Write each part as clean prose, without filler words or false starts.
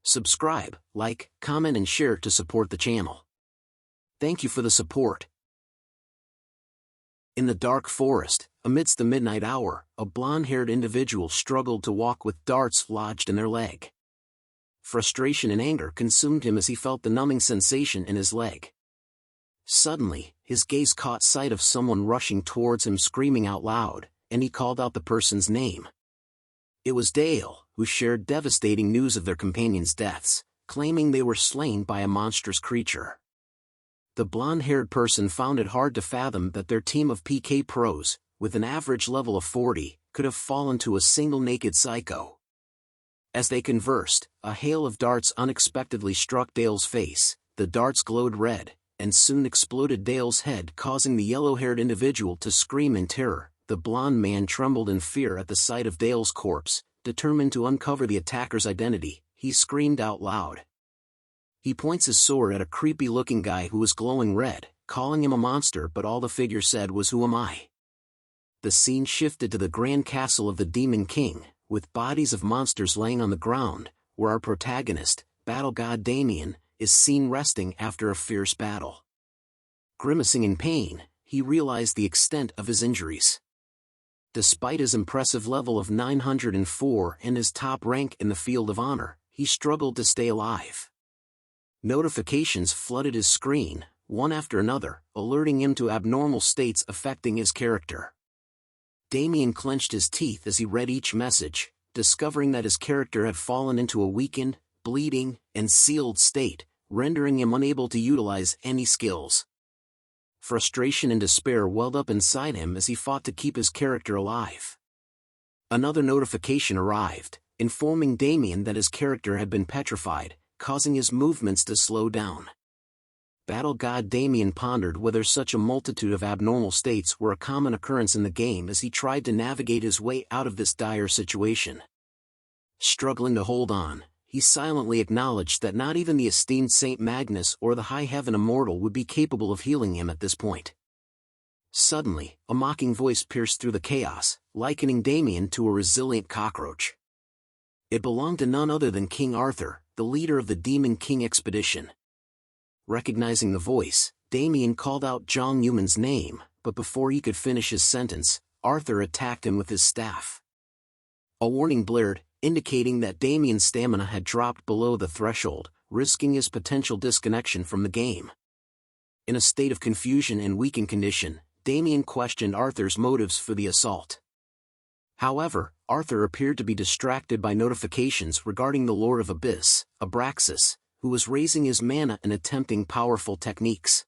Subscribe, like, comment and share to support the channel. Thank you for the support. In the dark forest, amidst the midnight hour, a blonde-haired individual struggled to walk with darts lodged in their leg. Frustration and anger consumed him as he felt the numbing sensation in his leg. Suddenly, his gaze caught sight of someone rushing towards him screaming out loud, and he called out the person's name. It was Dale, who shared devastating news of their companions' deaths, claiming they were slain by a monstrous creature. The blonde-haired person found it hard to fathom that their team of PK pros, with an average level of 40, could have fallen to a single naked psycho. As they conversed, a hail of darts unexpectedly struck Dale's face. The darts glowed red, and soon exploded Dale's head, causing the yellow-haired individual to scream in terror. The blonde man trembled in fear at the sight of Dale's corpse. Determined to uncover the attacker's identity, he screamed out loud. He points his sword at a creepy-looking guy who was glowing red, calling him a monster, but all the figure said was, "Who am I?" The scene shifted to the grand castle of the Demon King, with bodies of monsters laying on the ground, where our protagonist, battle god Damien, is seen resting after a fierce battle. Grimacing in pain, he realized the extent of his injuries. Despite his impressive level of 904 and his top rank in the field of honor, he struggled to stay alive. Notifications flooded his screen, one after another, alerting him to abnormal states affecting his character. Damien clenched his teeth as he read each message, discovering that his character had fallen into a weakened, bleeding, and sealed state, rendering him unable to utilize any skills. Frustration and despair welled up inside him as he fought to keep his character alive. Another notification arrived, informing Damien that his character had been petrified, causing his movements to slow down. Battle god Damien pondered whether such a multitude of abnormal states were a common occurrence in the game as he tried to navigate his way out of this dire situation. Struggling to hold on, he silently acknowledged that not even the esteemed Saint Magnus or the High Heaven Immortal would be capable of healing him at this point. Suddenly, a mocking voice pierced through the chaos, likening Damien to a resilient cockroach. It belonged to none other than King Arthur, the leader of the Demon King expedition. Recognizing the voice, Damien called out John Newman's name, but before he could finish his sentence, Arthur attacked him with his staff. A warning blared, indicating that Damien's stamina had dropped below the threshold, risking his potential disconnection from the game. In a state of confusion and weakened condition, Damien questioned Arthur's motives for the assault. However, Arthur appeared to be distracted by notifications regarding the Lord of Abyss, Abraxas, who was raising his mana and attempting powerful techniques.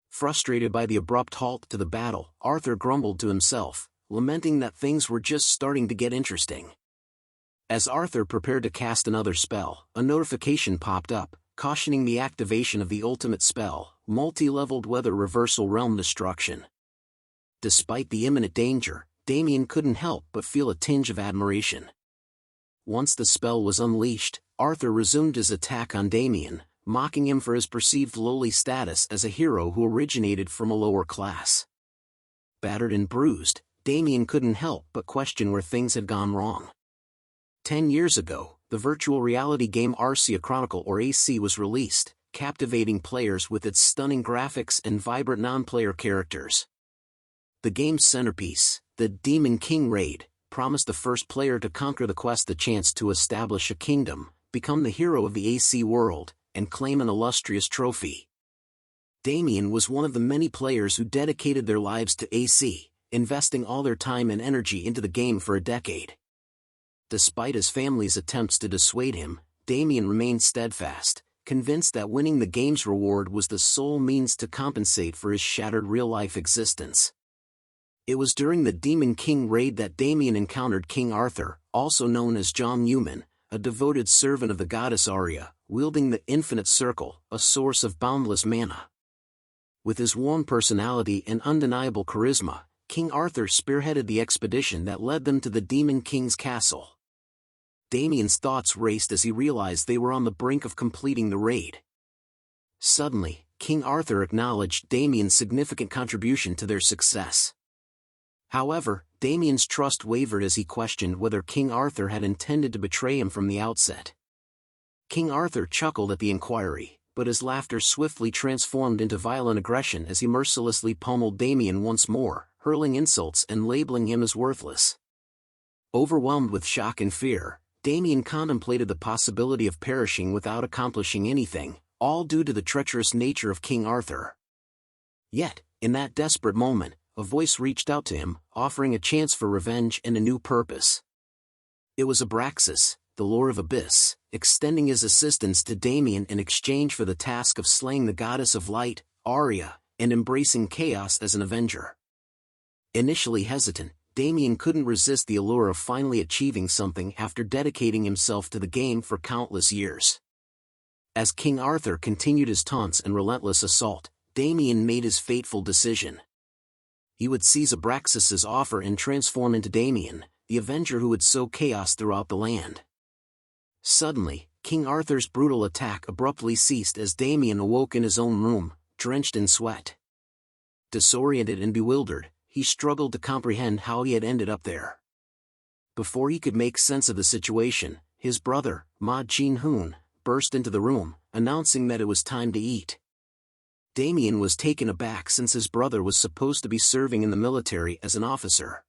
Frustrated by the abrupt halt to the battle, Arthur grumbled to himself, lamenting that things were just starting to get interesting. As Arthur prepared to cast another spell, a notification popped up, cautioning the activation of the ultimate spell, multi-leveled Weather Reversal Realm Destruction. Despite the imminent danger, Damien couldn't help but feel a tinge of admiration. Once the spell was unleashed, Arthur resumed his attack on Damien, mocking him for his perceived lowly status as a hero who originated from a lower class. Battered and bruised, Damien couldn't help but question where things had gone wrong. 10 years ago, the virtual reality game Arceus Chronicle or AC was released, captivating players with its stunning graphics and vibrant non-player characters. The game's centerpiece, the Demon King Raid, promised the first player to conquer the quest the chance to establish a kingdom, become the hero of the AC world, and claim an illustrious trophy. Damien was one of the many players who dedicated their lives to AC, investing all their time and energy into the game for a decade. Despite his family's attempts to dissuade him, Damien remained steadfast, convinced that winning the game's reward was the sole means to compensate for his shattered real-life existence. It was during the Demon King raid that Damien encountered King Arthur, also known as John Newman, a devoted servant of the goddess Arya, wielding the Infinite Circle, a source of boundless mana. With his warm personality and undeniable charisma, King Arthur spearheaded the expedition that led them to the Demon King's castle. Damien's thoughts raced as he realized they were on the brink of completing the raid. Suddenly, King Arthur acknowledged Damien's significant contribution to their success. However, Damien's trust wavered as he questioned whether King Arthur had intended to betray him from the outset. King Arthur chuckled at the inquiry, but his laughter swiftly transformed into violent aggression as he mercilessly pummeled Damien once more, hurling insults and labeling him as worthless. Overwhelmed with shock and fear, Damien contemplated the possibility of perishing without accomplishing anything, all due to the treacherous nature of King Arthur. Yet, in that desperate moment, a voice reached out to him, offering a chance for revenge and a new purpose. It was Abraxas, the Lord of Abyss, extending his assistance to Damien in exchange for the task of slaying the goddess of light, Arya, and embracing chaos as an avenger. Initially hesitant, Damien couldn't resist the allure of finally achieving something after dedicating himself to the game for countless years. As King Arthur continued his taunts and relentless assault, Damien made his fateful decision. He would seize Abraxas's offer and transform into Damien, the avenger who would sow chaos throughout the land. Suddenly, King Arthur's brutal attack abruptly ceased as Damien awoke in his own room, drenched in sweat. Disoriented and bewildered, he struggled to comprehend how he had ended up there. Before he could make sense of the situation, his brother, Ma Jin-hoon, burst into the room, announcing that it was time to eat. Damien was taken aback since his brother was supposed to be serving in the military as an officer.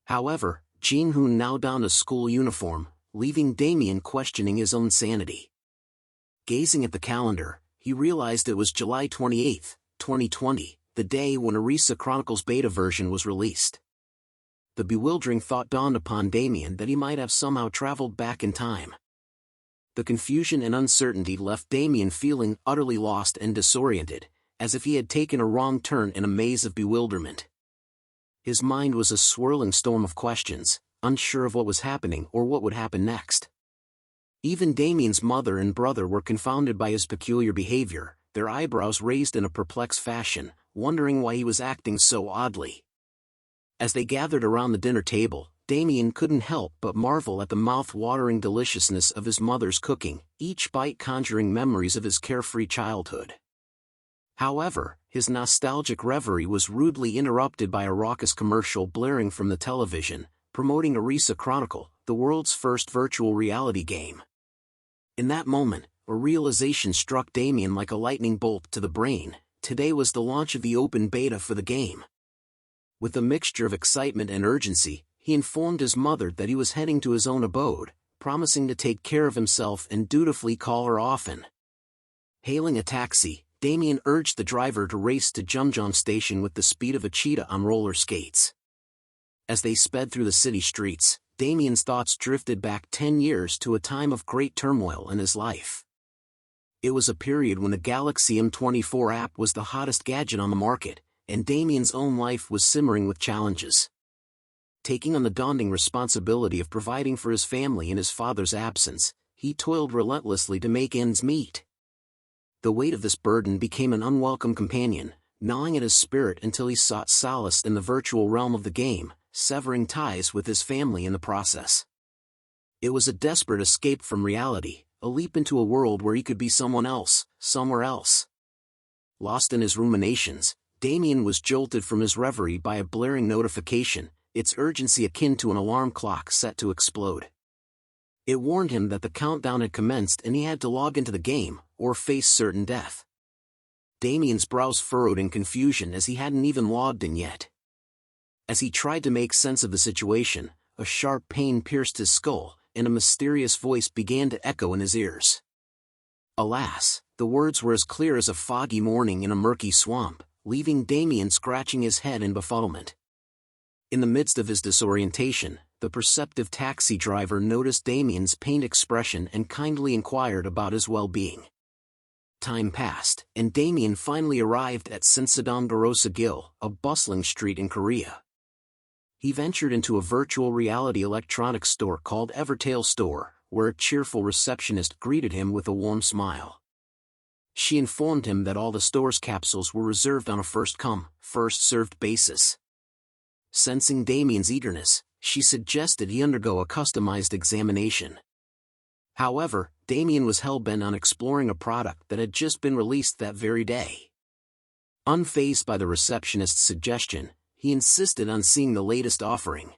However, Jin-hoon now donned a school uniform, leaving Damien questioning his own sanity. Gazing at the calendar, he realized it was July 28, 2020, the day when Arisa Chronicles beta version was released. The bewildering thought dawned upon Damien that he might have somehow traveled back in time. The confusion and uncertainty left Damien feeling utterly lost and disoriented, as if he had taken a wrong turn in a maze of bewilderment. His mind was a swirling storm of questions, unsure of what was happening or what would happen next. Even Damien's mother and brother were confounded by his peculiar behavior, their eyebrows raised in a perplexed fashion, wondering why he was acting so oddly. As they gathered around the dinner table, Damien couldn't help but marvel at the mouth-watering deliciousness of his mother's cooking, each bite conjuring memories of his carefree childhood. However, his nostalgic reverie was rudely interrupted by a raucous commercial blaring from the television, promoting Arisa Chronicle, the world's first virtual reality game. In that moment, a realization struck Damien like a lightning bolt to the brain. Today was the launch of the open beta for the game. With a mixture of excitement and urgency, he informed his mother that he was heading to his own abode, promising to take care of himself and dutifully call her often. Hailing a taxi, Damien urged the driver to race to Jumjong Station with the speed of a cheetah on roller skates. As they sped through the city streets, Damien's thoughts drifted back 10 years to a time of great turmoil in his life. It was a period when the Galaxy M24 app was the hottest gadget on the market, and Damien's own life was simmering with challenges. Taking on the daunting responsibility of providing for his family in his father's absence, he toiled relentlessly to make ends meet. The weight of this burden became an unwelcome companion, gnawing at his spirit until he sought solace in the virtual realm of the game, severing ties with his family in the process. It was a desperate escape from reality, a leap into a world where he could be someone else, somewhere else. Lost in his ruminations, Damien was jolted from his reverie by a blaring notification, its urgency akin to an alarm clock set to explode. It warned him that the countdown had commenced and he had to log into the game, or face certain death. Damien's brows furrowed in confusion as he hadn't even logged in yet. As he tried to make sense of the situation, a sharp pain pierced his skull, and a mysterious voice began to echo in his ears. Alas, the words were as clear as a foggy morning in a murky swamp, leaving Damien scratching his head in befuddlement. In the midst of his disorientation, the perceptive taxi driver noticed Damien's pained expression and kindly inquired about his well-being. Time passed, and Damien finally arrived at Sinsadong-Garosa-gil, a bustling street in Korea. He ventured into a virtual reality electronics store called Evertail Store, where a cheerful receptionist greeted him with a warm smile. She informed him that all the store's capsules were reserved on a first-come, first-served basis. Sensing Damien's eagerness, she suggested he undergo a customized examination. However, Damien was hell-bent on exploring a product that had just been released that very day. Unfazed by the receptionist's suggestion, he insisted on seeing the latest offering.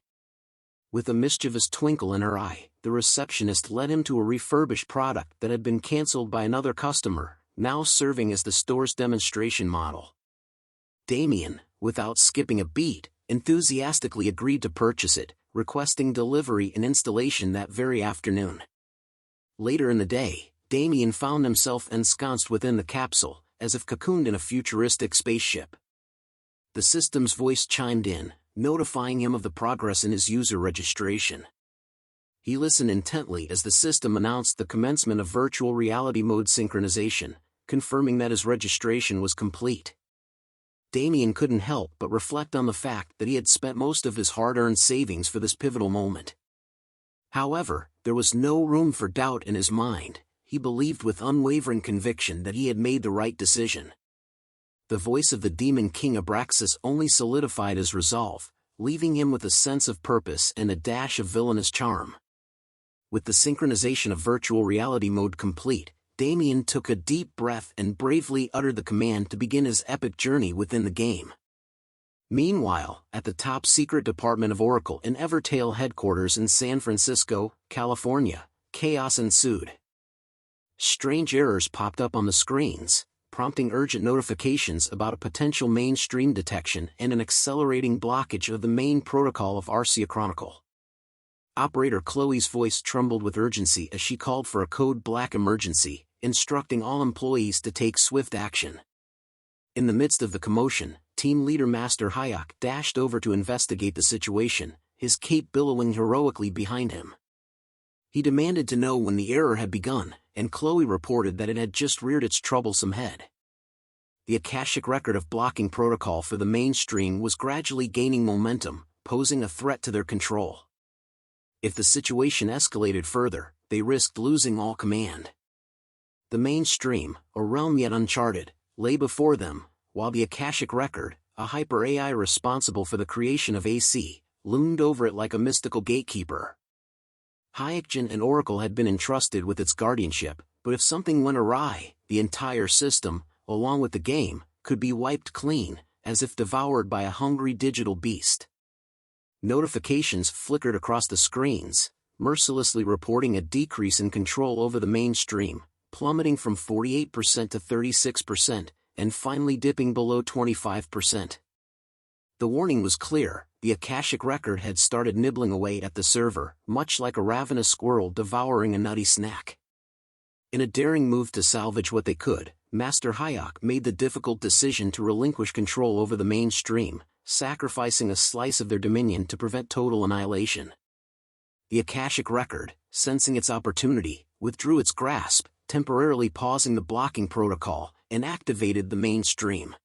With a mischievous twinkle in her eye, the receptionist led him to a refurbished product that had been cancelled by another customer, now serving as the store's demonstration model. Damien, without skipping a beat, enthusiastically agreed to purchase it, requesting delivery and installation that very afternoon. Later in the day, Damien found himself ensconced within the capsule, as if cocooned in a futuristic spaceship. The system's voice chimed in, notifying him of the progress in his user registration. He listened intently as the system announced the commencement of virtual reality mode synchronization, confirming that his registration was complete. Damien couldn't help but reflect on the fact that he had spent most of his hard-earned savings for this pivotal moment. However, there was no room for doubt in his mind. He believed with unwavering conviction that he had made the right decision. The voice of the Demon King Abraxas only solidified his resolve, leaving him with a sense of purpose and a dash of villainous charm. With the synchronization of virtual reality mode complete, Damien took a deep breath and bravely uttered the command to begin his epic journey within the game. Meanwhile, at the top-secret department of Oracle in Evertail headquarters in San Francisco, California, chaos ensued. Strange errors popped up on the screens, prompting urgent notifications about a potential mainstream detection and an accelerating blockage of the main protocol of Arcia Chronicle. Operator Chloe's voice trembled with urgency as she called for a code black emergency, instructing all employees to take swift action. In the midst of the commotion, team leader Master Hayek dashed over to investigate the situation, his cape billowing heroically behind him. He demanded to know when the error had begun, and Chloe reported that it had just reared its troublesome head. The Akashic record of blocking protocol for the mainstream was gradually gaining momentum, posing a threat to their control. If the situation escalated further, they risked losing all command. The mainstream, a realm yet uncharted, lay before them, while the Akashic record, a hyper-AI responsible for the creation of AC, loomed over it like a mystical gatekeeper. Hayekjin and Oracle had been entrusted with its guardianship, but if something went awry, the entire system, along with the game, could be wiped clean, as if devoured by a hungry digital beast. Notifications flickered across the screens, mercilessly reporting a decrease in control over the mainstream, plummeting from 48% to 36%, and finally dipping below 25%. The warning was clear: the Akashic record had started nibbling away at the server, much like a ravenous squirrel devouring a nutty snack. In a daring move to salvage what they could, Master Hayek made the difficult decision to relinquish control over the mainstream, sacrificing a slice of their dominion to prevent total annihilation. The Akashic record, sensing its opportunity, withdrew its grasp, temporarily pausing the blocking protocol, and activated the mainstream.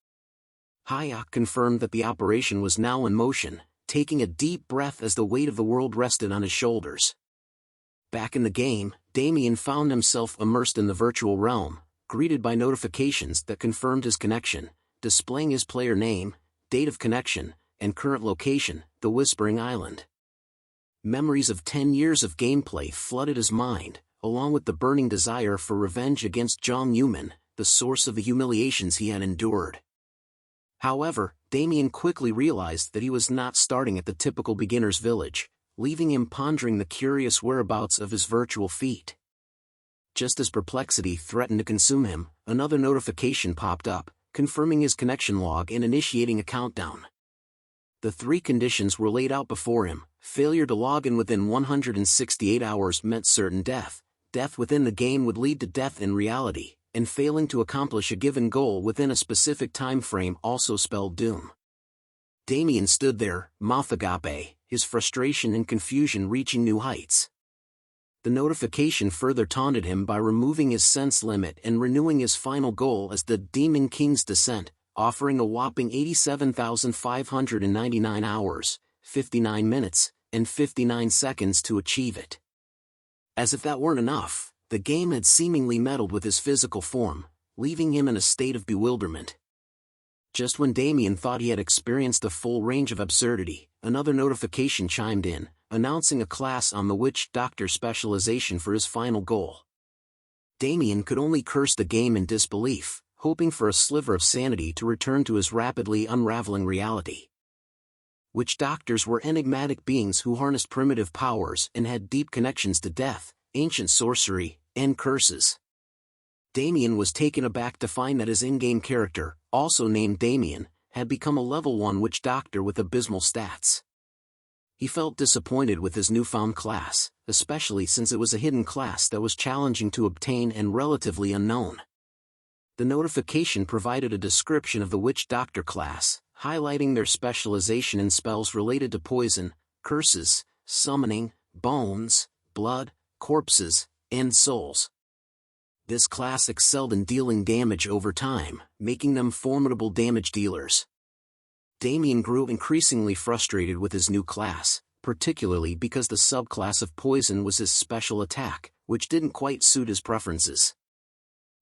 Hayek confirmed that the operation was now in motion, taking a deep breath as the weight of the world rested on his shoulders. Back in the game, Damien found himself immersed in the virtual realm, greeted by notifications that confirmed his connection, displaying his player name, date of connection, and current location, the Whispering Island. Memories of 10 years of gameplay flooded his mind, along with the burning desire for revenge against Jong Yuman, the source of the humiliations he had endured. However, Damien quickly realized that he was not starting at the typical beginner's village, leaving him pondering the curious whereabouts of his virtual feet. Just as perplexity threatened to consume him, another notification popped up, confirming his connection log and initiating a countdown. The three conditions were laid out before him: failure to log in within 168 hours meant certain death, death within the game would lead to death in reality, and failing to accomplish a given goal within a specific time frame also spelled doom. Damien stood there, mouth agape, his frustration and confusion reaching new heights. The notification further taunted him by removing his sense limit and renewing his final goal as the Demon King's Descent, offering a whopping 87,599 hours, 59 minutes, and 59 seconds to achieve it. As if that weren't enough, the game had seemingly meddled with his physical form, leaving him in a state of bewilderment. Just when Damien thought he had experienced a full range of absurdity, another notification chimed in, announcing a class on the witch doctor specialization for his final goal. Damien could only curse the game in disbelief, hoping for a sliver of sanity to return to his rapidly unraveling reality. Witch doctors were enigmatic beings who harnessed primitive powers and had deep connections to death, ancient sorcery, and curses. Damien was taken aback to find that his in-game character, also named Damien, had become a level 1 witch doctor with abysmal stats. He felt disappointed with his newfound class, especially since it was a hidden class that was challenging to obtain and relatively unknown. The notification provided a description of the witch doctor class, highlighting their specialization in spells related to poison, curses, summoning, bones, blood, corpses, and souls. This class excelled in dealing damage over time, making them formidable damage dealers. Damien grew increasingly frustrated with his new class, particularly because the subclass of poison was his special attack, which didn't quite suit his preferences.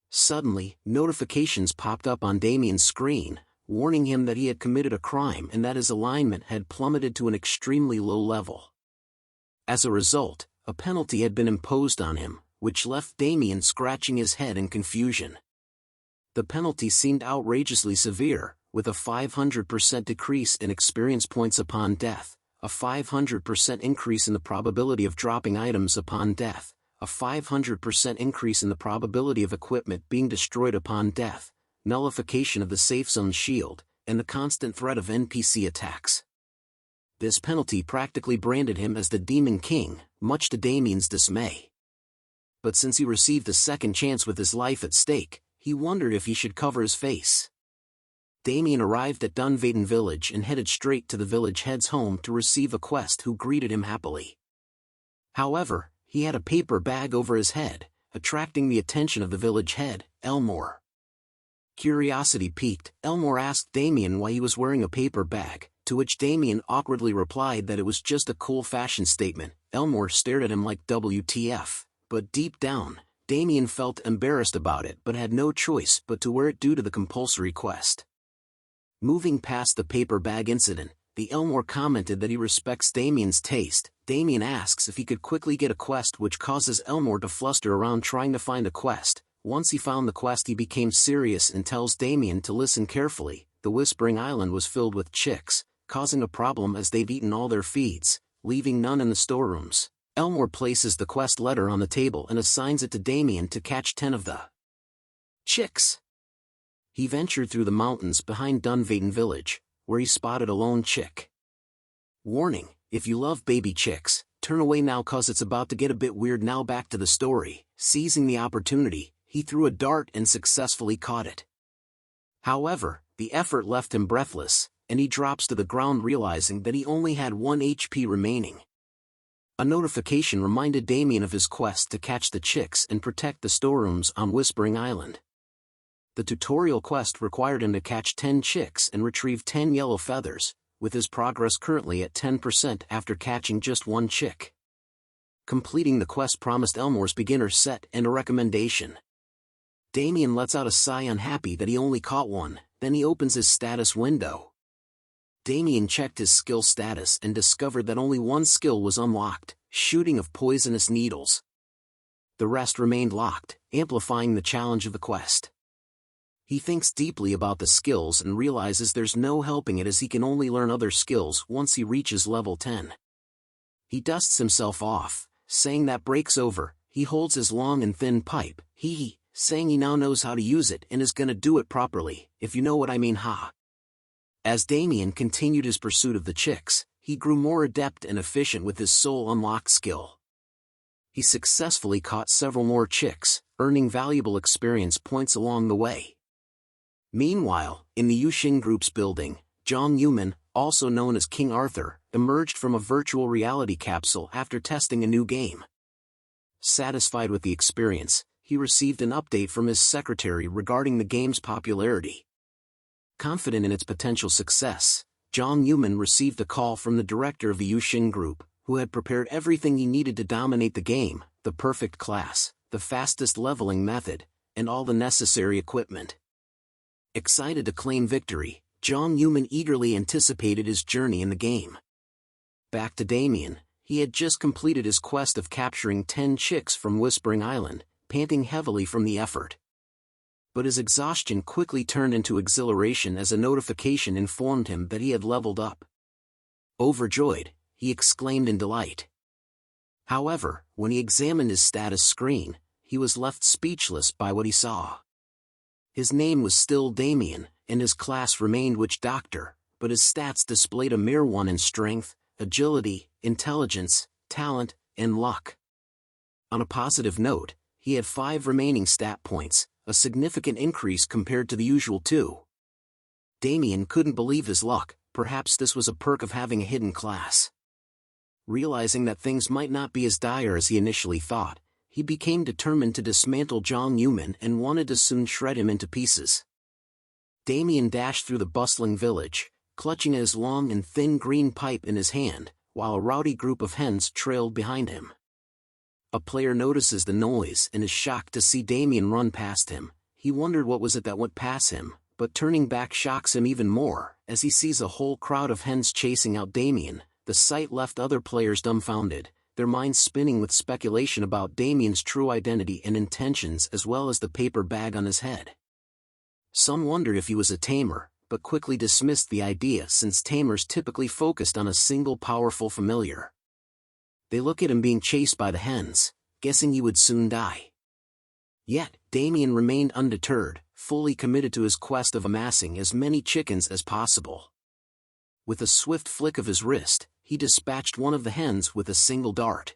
Suddenly, notifications popped up on Damien's screen, warning him that he had committed a crime and that his alignment had plummeted to an extremely low level. As a result, a penalty had been imposed on him, which left Damien scratching his head in confusion. The penalty seemed outrageously severe, with a 500% decrease in experience points upon death, a 500% increase in the probability of dropping items upon death, a 500% increase in the probability of equipment being destroyed upon death, nullification of the safe zone shield, and the constant threat of NPC attacks. This penalty practically branded him as the Demon King, much to Damien's dismay. But since he received a second chance with his life at stake, he wondered if he should cover his face. Damien arrived at Dunvaden village and headed straight to the village head's home to receive a quest who greeted him happily. However, he had a paper bag over his head, attracting the attention of the village head, Elmore. Curiosity piqued, Elmore asked Damien why he was wearing a paper bag, to which Damien awkwardly replied that it was just a cool fashion statement. Elmore stared at him like WTF, but deep down, Damien felt embarrassed about it but had no choice but to wear it due to the compulsory quest. Moving past the paper bag incident, the Elmore commented that he respects Damien's taste. Damien asks if he could quickly get a quest, which causes Elmore to fluster around trying to find a quest. Once he found the quest, he became serious and tells Damien to listen carefully. The Whispering Island was filled with chicks, causing a problem as they've eaten all their feeds, leaving none in the storerooms. Elmore places the quest letter on the table and assigns it to Damien to catch 10 of the chicks. He ventured through the mountains behind Dunvaden village, where he spotted a lone chick. Warning: if you love baby chicks, turn away now cause it's about to get a bit weird. Now back to the story. Seizing the opportunity, he threw a dart and successfully caught it. However, the effort left him breathless, and he drops to the ground realizing that he only had 1 HP remaining. A notification reminded Damien of his quest to catch the chicks and protect the storerooms on Whispering Island. The tutorial quest required him to catch 10 chicks and retrieve 10 yellow feathers, with his progress currently at 10% after catching just 1 chick. Completing the quest promised Elmore's beginner set and a recommendation. Damien lets out a sigh, unhappy that he only caught 1, then he opens his status window. Damien checked his skill status and discovered that only 1 skill was unlocked, shooting of poisonous needles. The rest remained locked, amplifying the challenge of the quest. He thinks deeply about the skills and realizes there's no helping it as he can only learn other skills once he reaches level 10. He dusts himself off, saying that break's over. He holds his long and thin pipe, saying he now knows how to use it and is gonna do it properly, if you know what I mean, ha. As Damien continued his pursuit of the chicks, he grew more adept and efficient with his soul unlocked skill. He successfully caught several more chicks, earning valuable experience points along the way. Meanwhile, in the Yuxin Group's building, Zhang Yuman, also known as King Arthur, emerged from a virtual reality capsule after testing a new game. Satisfied with the experience, he received an update from his secretary regarding the game's popularity. Confident in its potential success, Zhang Yuman received a call from the director of the Yuxin Group, who had prepared everything he needed to dominate the game: the perfect class, the fastest leveling method, and all the necessary equipment. Excited to claim victory, Zhang Yuman eagerly anticipated his journey in the game. Back to Damien, he had just completed his quest of capturing 10 chicks from Whispering Island, panting heavily from the effort. But his exhaustion quickly turned into exhilaration as a notification informed him that he had leveled up. Overjoyed, he exclaimed in delight. However, when he examined his status screen, he was left speechless by what he saw. His name was still Damien, and his class remained Witch Doctor, but his stats displayed a mere 1 in strength, agility, intelligence, talent, and luck. On a positive note, he had 5 remaining stat points, a significant increase compared to the usual 2. Damien couldn't believe his luck. Perhaps this was a perk of having a hidden class. Realizing that things might not be as dire as he initially thought, he became determined to dismantle Zhang Yuman and wanted to soon shred him into pieces. Damien dashed through the bustling village, clutching at his long and thin green pipe in his hand, while a rowdy group of hens trailed behind him. A player notices the noise and is shocked to see Damien run past him. He wondered what was it that went past him, but turning back shocks him even more, as he sees a whole crowd of hens chasing out Damien. The sight left other players dumbfounded, their minds spinning with speculation about Damien's true identity and intentions as well as the paper bag on his head. Some wondered if he was a tamer, but quickly dismissed the idea since tamers typically focused on a single powerful familiar. They look at him being chased by the hens, guessing he would soon die. Yet, Damien remained undeterred, fully committed to his quest of amassing as many chickens as possible. With a swift flick of his wrist, he dispatched one of the hens with a single dart.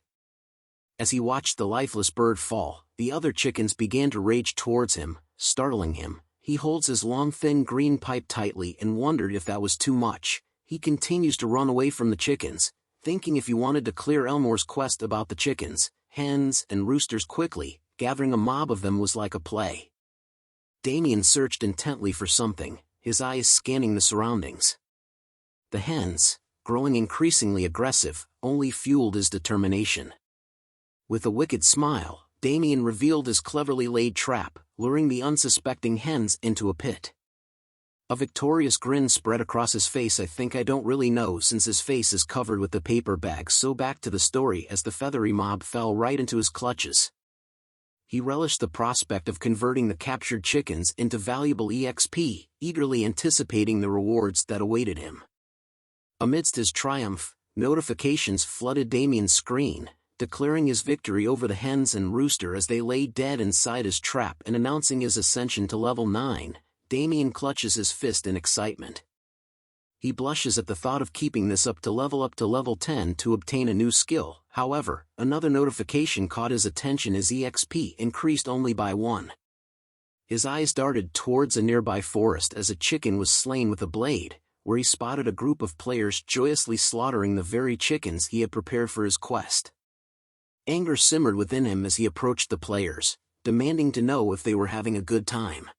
As he watched the lifeless bird fall, the other chickens began to rage towards him, startling him. He holds his long thin green pipe tightly and wondered if that was too much. He continues to run away from the chickens, thinking if he wanted to clear Elmore's quest about the chickens, hens, and roosters quickly, gathering a mob of them was like a play. Damien searched intently for something, his eyes scanning the surroundings. The hens, growing increasingly aggressive, only fueled his determination. With a wicked smile, Damien revealed his cleverly laid trap, luring the unsuspecting hens into a pit. A victorious grin spread across his face. I think I don't really know since his face is covered with the paper bag. So back to the story as the feathery mob fell right into his clutches. He relished the prospect of converting the captured chickens into valuable EXP, eagerly anticipating the rewards that awaited him. Amidst his triumph, notifications flooded Damien's screen, declaring his victory over the hens and rooster as they lay dead inside his trap and announcing his ascension to level 9. Damien clutches his fist in excitement. He blushes at the thought of keeping this up to level 10 to obtain a new skill. However, another notification caught his attention as EXP increased only by 1. His eyes darted towards a nearby forest as a chicken was slain with a blade, where he spotted a group of players joyously slaughtering the very chickens he had prepared for his quest. Anger simmered within him as he approached the players, demanding to know if they were having a good time.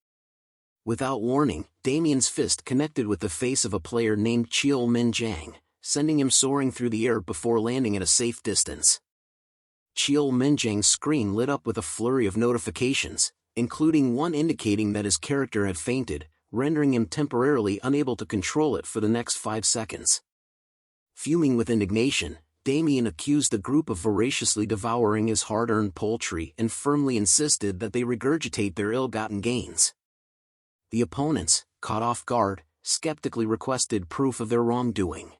Without warning, Damien's fist connected with the face of a player named Cheol Min Jang, sending him soaring through the air before landing at a safe distance. Cheol Min Jang's screen lit up with a flurry of notifications, including one indicating that his character had fainted, rendering him temporarily unable to control it for the next 5 seconds. Fuming with indignation, Damien accused the group of voraciously devouring his hard-earned poultry and firmly insisted that they regurgitate their ill-gotten gains. The opponents, caught off guard, skeptically requested proof of their wrongdoing.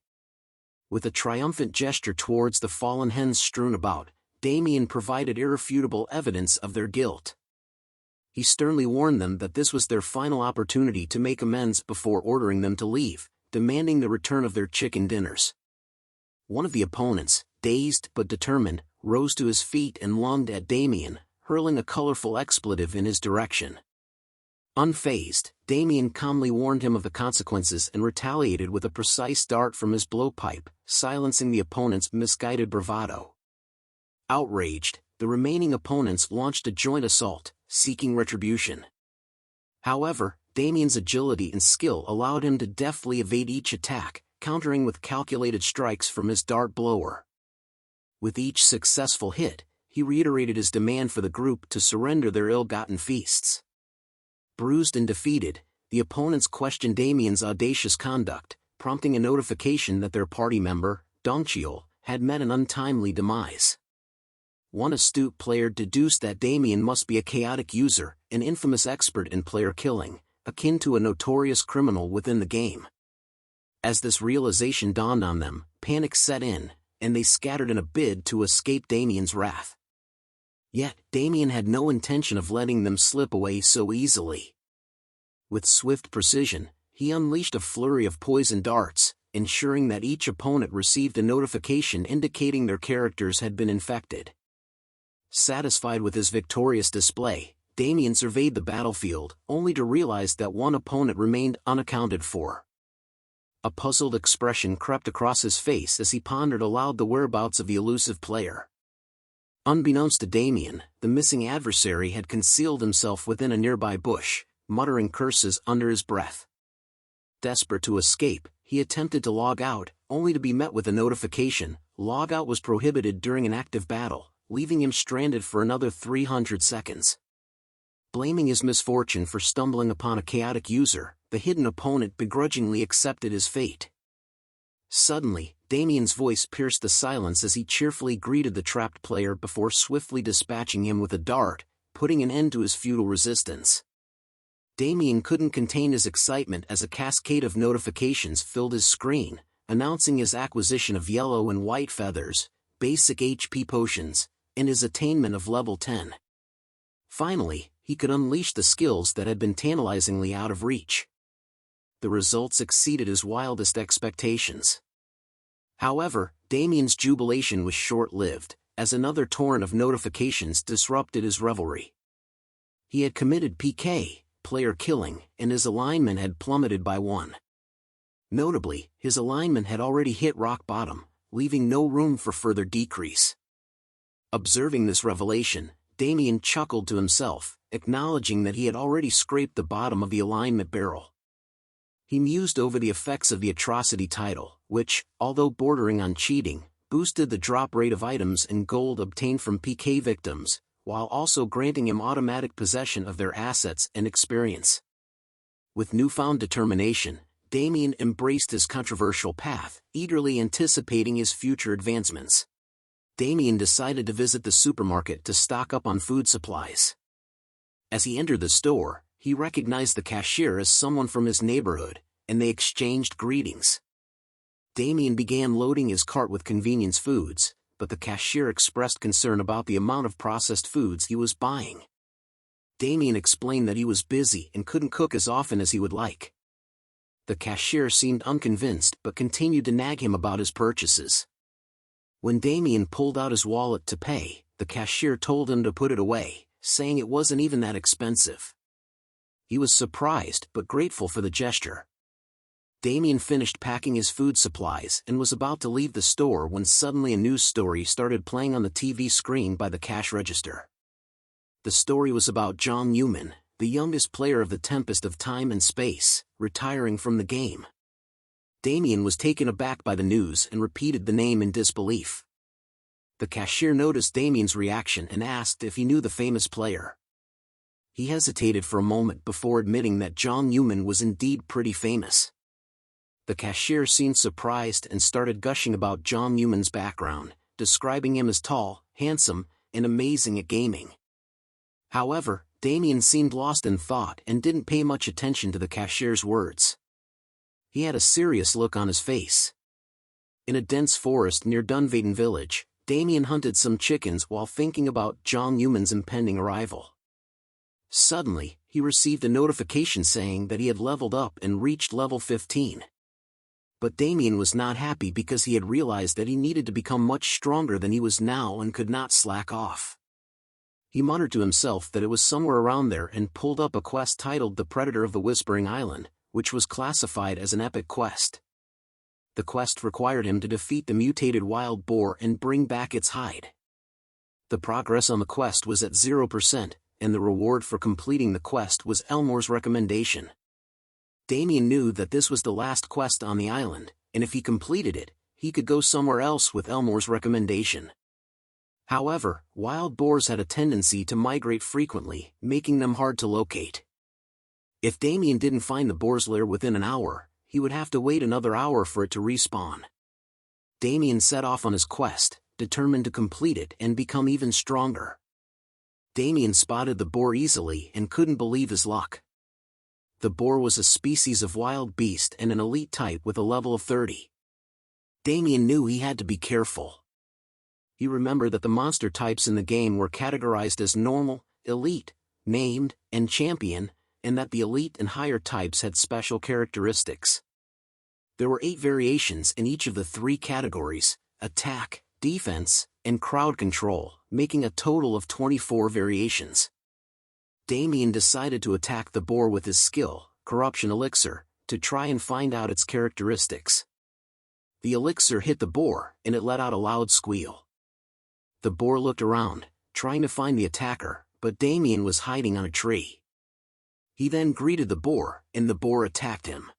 With a triumphant gesture towards the fallen hens strewn about, Damien provided irrefutable evidence of their guilt. He sternly warned them that this was their final opportunity to make amends before ordering them to leave, demanding the return of their chicken dinners. One of the opponents, dazed but determined, rose to his feet and lunged at Damien, hurling a colorful expletive in his direction. Unfazed, Damien calmly warned him of the consequences and retaliated with a precise dart from his blowpipe, silencing the opponent's misguided bravado. Outraged, the remaining opponents launched a joint assault, seeking retribution. However, Damien's agility and skill allowed him to deftly evade each attack, countering with calculated strikes from his dart blower. With each successful hit, he reiterated his demand for the group to surrender their ill-gotten feasts. Bruised and defeated, the opponents questioned Damien's audacious conduct, prompting a notification that their party member, Dongcheol, had met an untimely demise. One astute player deduced that Damien must be a chaotic user, an infamous expert in player killing, akin to a notorious criminal within the game. As this realization dawned on them, panic set in, and they scattered in a bid to escape Damien's wrath. Yet, Damien had no intention of letting them slip away so easily. With swift precision, he unleashed a flurry of poison darts, ensuring that each opponent received a notification indicating their characters had been infected. Satisfied with his victorious display, Damien surveyed the battlefield, only to realize that one opponent remained unaccounted for. A puzzled expression crept across his face as he pondered aloud the whereabouts of the elusive player. Unbeknownst to Damien, the missing adversary had concealed himself within a nearby bush, muttering curses under his breath. Desperate to escape, he attempted to log out, only to be met with a notification: logout was prohibited during an active battle, leaving him stranded for another 300 seconds. Blaming his misfortune for stumbling upon a chaotic user, the hidden opponent begrudgingly accepted his fate. Suddenly, Damien's voice pierced the silence as he cheerfully greeted the trapped player before swiftly dispatching him with a dart, putting an end to his futile resistance. Damien couldn't contain his excitement as a cascade of notifications filled his screen, announcing his acquisition of yellow and white feathers, basic HP potions, and his attainment of level 10. Finally, he could unleash the skills that had been tantalizingly out of reach. The results exceeded his wildest expectations. However, Damien's jubilation was short-lived, as another torrent of notifications disrupted his revelry. He had committed PK, player killing, and his alignment had plummeted by 1. Notably, his alignment had already hit rock bottom, leaving no room for further decrease. Observing this revelation, Damien chuckled to himself, acknowledging that he had already scraped the bottom of the alignment barrel. He mused over the effects of the atrocity title, which, although bordering on cheating, boosted the drop rate of items and gold obtained from PK victims, while also granting him automatic possession of their assets and experience. With newfound determination, Damien embraced his controversial path, eagerly anticipating his future advancements. Damien decided to visit the supermarket to stock up on food supplies. As he entered the store, he recognized the cashier as someone from his neighborhood, and they exchanged greetings. Damien began loading his cart with convenience foods, but the cashier expressed concern about the amount of processed foods he was buying. Damien explained that he was busy and couldn't cook as often as he would like. The cashier seemed unconvinced but continued to nag him about his purchases. When Damien pulled out his wallet to pay, the cashier told him to put it away, saying it wasn't even that expensive. He was surprised but grateful for the gesture. Damien finished packing his food supplies and was about to leave the store when suddenly a news story started playing on the TV screen by the cash register. The story was about Jong Yumin, the youngest player of the Tempest of Time and Space, retiring from the game. Damien was taken aback by the news and repeated the name in disbelief. The cashier noticed Damien's reaction and asked if he knew the famous player. He hesitated for a moment before admitting that Jong Yumin was indeed pretty famous. The cashier seemed surprised and started gushing about Jong Yumin's background, describing him as tall, handsome, and amazing at gaming. However, Damien seemed lost in thought and didn't pay much attention to the cashier's words. He had a serious look on his face. In a dense forest near Dunvaden village, Damien hunted some chickens while thinking about Jong Yumin's impending arrival. Suddenly, he received a notification saying that he had leveled up and reached level 15. But Damien was not happy because he had realized that he needed to become much stronger than he was now and could not slack off. He muttered to himself that it was somewhere around there and pulled up a quest titled The Predator of the Whispering Island, which was classified as an epic quest. The quest required him to defeat the mutated wild boar and bring back its hide. The progress on the quest was at 0%, and the reward for completing the quest was Elmore's recommendation. Damien knew that this was the last quest on the island, and if he completed it, he could go somewhere else with Elmore's recommendation. However, wild boars had a tendency to migrate frequently, making them hard to locate. If Damien didn't find the boar's lair within an hour, he would have to wait another hour for it to respawn. Damien set off on his quest, determined to complete it and become even stronger. Damien spotted the boar easily and couldn't believe his luck. The boar was a species of wild beast and an elite type with a level of 30. Damien knew he had to be careful. He remembered that the monster types in the game were categorized as normal, elite, named, and champion, and that the elite and higher types had special characteristics. There were 8 variations in each of the 3 categories: attack, defense, and crowd control, making a total of 24 variations. Damien decided to attack the boar with his skill, Corruption Elixir, to try and find out its characteristics. The elixir hit the boar, and it let out a loud squeal. The boar looked around, trying to find the attacker, but Damien was hiding on a tree. He then greeted the boar, and the boar attacked him.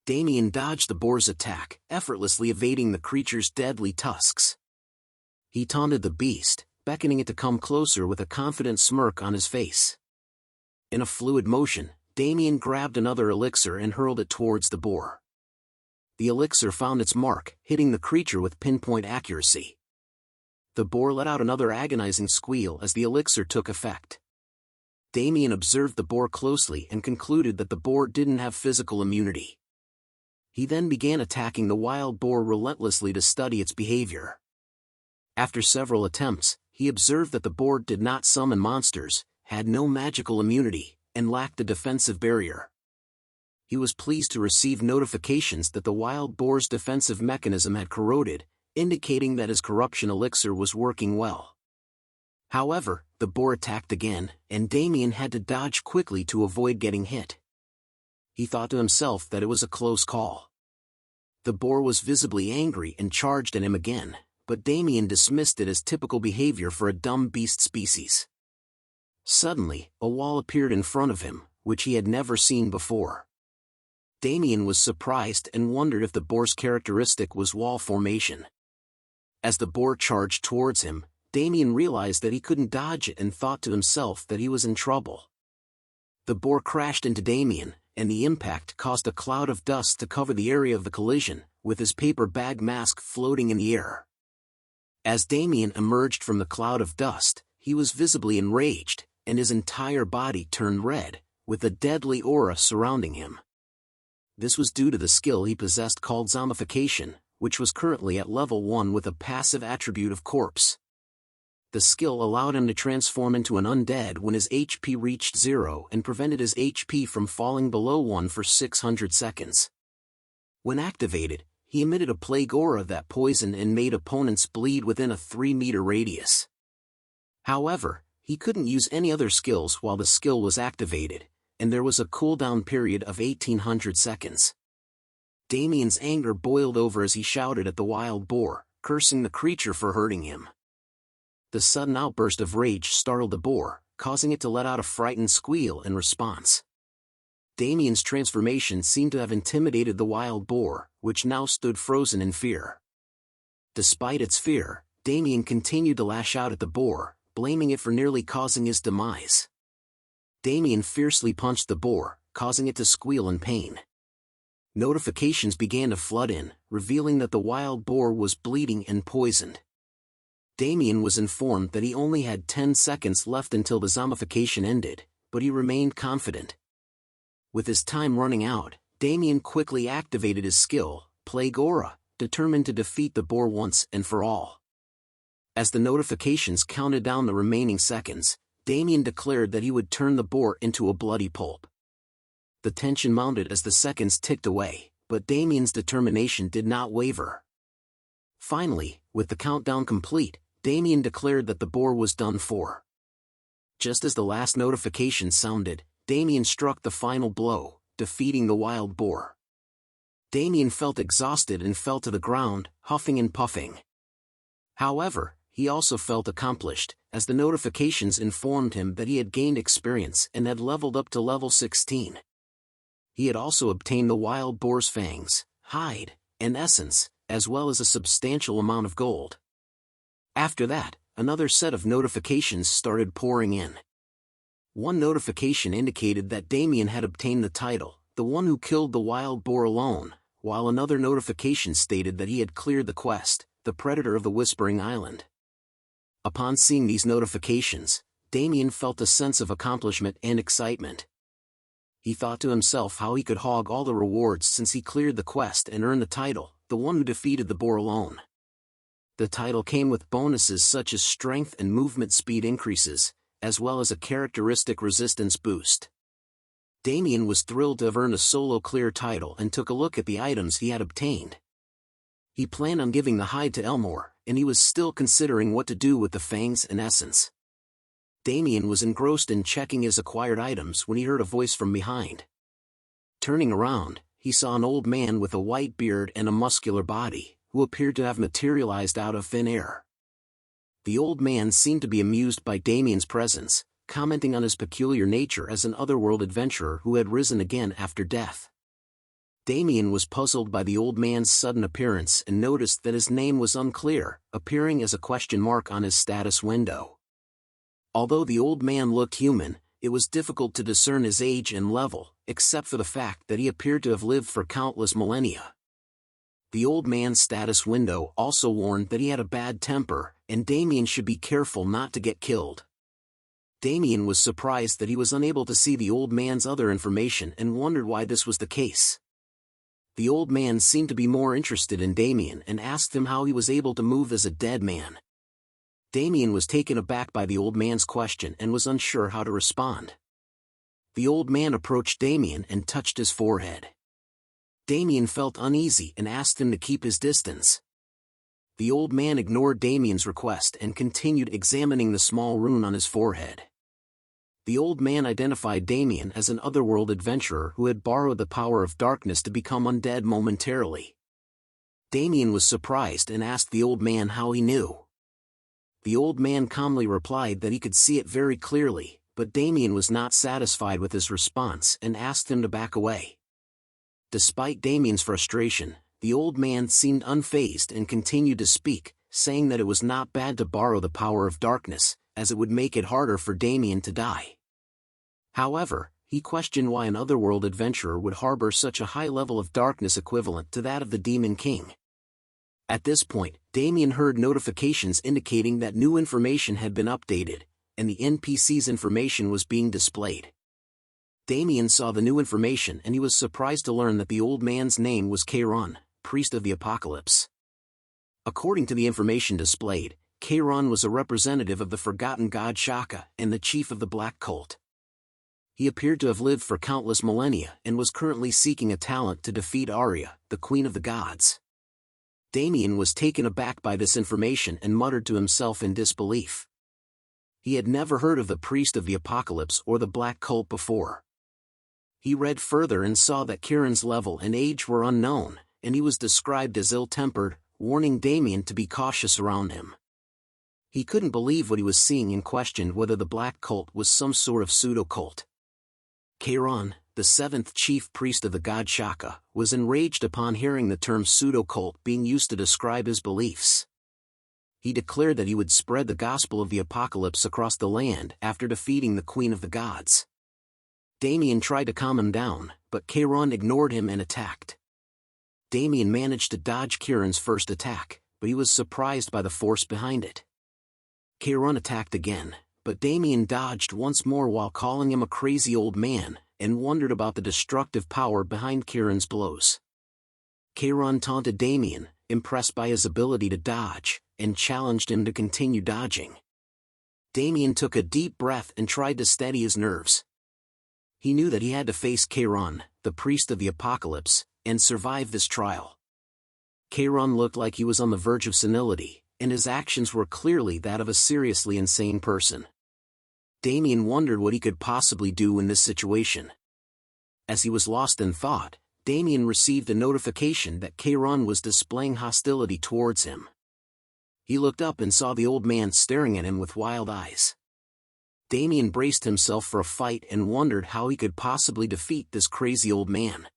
Damien dodged the boar's attack, effortlessly evading the creature's deadly tusks. He taunted the beast, beckoning it to come closer with a confident smirk on his face. In a fluid motion, Damien grabbed another elixir and hurled it towards the boar. The elixir found its mark, hitting the creature with pinpoint accuracy. The boar let out another agonizing squeal as the elixir took effect. Damien observed the boar closely and concluded that the boar didn't have physical immunity. He then began attacking the wild boar relentlessly to study its behavior. After several attempts, he observed that the boar did not summon monsters, had no magical immunity, and lacked a defensive barrier. He was pleased to receive notifications that the wild boar's defensive mechanism had corroded, indicating that his corruption elixir was working well. However, the boar attacked again, and Damien had to dodge quickly to avoid getting hit. He thought to himself that it was a close call. The boar was visibly angry and charged at him again, but Damien dismissed it as typical behavior for a dumb beast species. Suddenly, a wall appeared in front of him, which he had never seen before. Damien was surprised and wondered if the boar's characteristic was wall formation. As the boar charged towards him, Damien realized that he couldn't dodge it and thought to himself that he was in trouble. The boar crashed into Damien, and the impact caused a cloud of dust to cover the area of the collision, with his paper bag mask floating in the air. As Damien emerged from the cloud of dust, he was visibly enraged, and his entire body turned red, with a deadly aura surrounding him. This was due to the skill he possessed called Zombification, which was currently at level 1 with a passive attribute of Corpse. The skill allowed him to transform into an undead when his HP reached 0 and prevented his HP from falling below 1 for 600 seconds. When activated, he emitted a plague aura that poisoned and made opponents bleed within a 3-meter radius. However, he couldn't use any other skills while the skill was activated, and there was a cooldown period of 1800 seconds. Damien's anger boiled over as he shouted at the wild boar, cursing the creature for hurting him. The sudden outburst of rage startled the boar, causing it to let out a frightened squeal in response. Damien's transformation seemed to have intimidated the wild boar, which now stood frozen in fear. Despite its fear, Damien continued to lash out at the boar, blaming it for nearly causing his demise. Damien fiercely punched the boar, causing it to squeal in pain. Notifications began to flood in, revealing that the wild boar was bleeding and poisoned. Damien was informed that he only had 10 seconds left until the zombification ended, but he remained confident. With his time running out, Damien quickly activated his skill, Plague Aura, determined to defeat the boar once and for all. As the notifications counted down the remaining seconds, Damien declared that he would turn the boar into a bloody pulp. The tension mounted as the seconds ticked away, but Damien's determination did not waver. Finally, with the countdown complete, Damien declared that the boar was done for. Just as the last notification sounded, Damien struck the final blow, defeating the wild boar. Damien felt exhausted and fell to the ground, huffing and puffing. However, he also felt accomplished, as the notifications informed him that he had gained experience and had leveled up to level 16. He had also obtained the wild boar's fangs, hide, and essence, as well as a substantial amount of gold. After that, another set of notifications started pouring in. One notification indicated that Damien had obtained the title, the one who killed the wild boar alone, while another notification stated that he had cleared the quest, the Predator of the Whispering Island. Upon seeing these notifications, Damien felt a sense of accomplishment and excitement. He thought to himself how he could hog all the rewards since he cleared the quest and earned the title, the one who defeated the boar alone. The title came with bonuses such as strength and movement speed increases, as well as a characteristic resistance boost. Damien was thrilled to have earned a solo clear title and took a look at the items he had obtained. He planned on giving the hide to Elmore, and he was still considering what to do with the fangs and essence. Damien was engrossed in checking his acquired items when he heard a voice from behind. Turning around, he saw an old man with a white beard and a muscular body, who appeared to have materialized out of thin air. The old man seemed to be amused by Damien's presence, commenting on his peculiar nature as an otherworld adventurer who had risen again after death. Damien was puzzled by the old man's sudden appearance and noticed that his name was unclear, appearing as a question mark on his status window. Although the old man looked human, it was difficult to discern his age and level, except for the fact that he appeared to have lived for countless millennia. The old man's status window also warned that he had a bad temper, and Damien should be careful not to get killed. Damien was surprised that he was unable to see the old man's other information and wondered why this was the case. The old man seemed to be more interested in Damien and asked him how he was able to move as a dead man. Damien was taken aback by the old man's question and was unsure how to respond. The old man approached Damien and touched his forehead. Damien felt uneasy and asked him to keep his distance. The old man ignored Damien's request and continued examining the small rune on his forehead. The old man identified Damien as an otherworld adventurer who had borrowed the power of darkness to become undead momentarily. Damien was surprised and asked the old man how he knew. The old man calmly replied that he could see it very clearly, but Damien was not satisfied with his response and asked him to back away. Despite Damien's frustration, the old man seemed unfazed and continued to speak, saying that it was not bad to borrow the power of darkness, as it would make it harder for Damien to die. However, he questioned why an otherworld adventurer would harbor such a high level of darkness equivalent to that of the Demon King. At this point, Damien heard notifications indicating that new information had been updated, and the NPC's information was being displayed. Damien saw the new information and he was surprised to learn that the old man's name was Kairon, Priest of the Apocalypse. According to the information displayed, Kairon was a representative of the forgotten god Shaka and the chief of the Black Cult. He appeared to have lived for countless millennia and was currently seeking a talent to defeat Arya, the Queen of the Gods. Damien was taken aback by this information and muttered to himself in disbelief. He had never heard of the Priest of the Apocalypse or the Black Cult before. He read further and saw that Kieran's level and age were unknown, and he was described as ill-tempered, warning Damien to be cautious around him. He couldn't believe what he was seeing and questioned whether the Black Cult was some sort of pseudo-cult. Kairon, the seventh chief priest of the god Shaka, was enraged upon hearing the term pseudo-cult being used to describe his beliefs. He declared that he would spread the gospel of the apocalypse across the land after defeating the Queen of the Gods. Damien tried to calm him down, but Kairon ignored him and attacked. Damien managed to dodge Kieran's first attack, but he was surprised by the force behind it. Kairon attacked again, but Damien dodged once more while calling him a crazy old man, and wondered about the destructive power behind Kieran's blows. Kairon taunted Damien, impressed by his ability to dodge, and challenged him to continue dodging. Damien took a deep breath and tried to steady his nerves. He knew that he had to face Kairon, the priest of the apocalypse, and survive this trial. Kairon looked like he was on the verge of senility, and his actions were clearly that of a seriously insane person. Damien wondered what he could possibly do in this situation. As he was lost in thought, Damien received a notification that Kairon was displaying hostility towards him. He looked up and saw the old man staring at him with wild eyes. Damien braced himself for a fight and wondered how he could possibly defeat this crazy old man.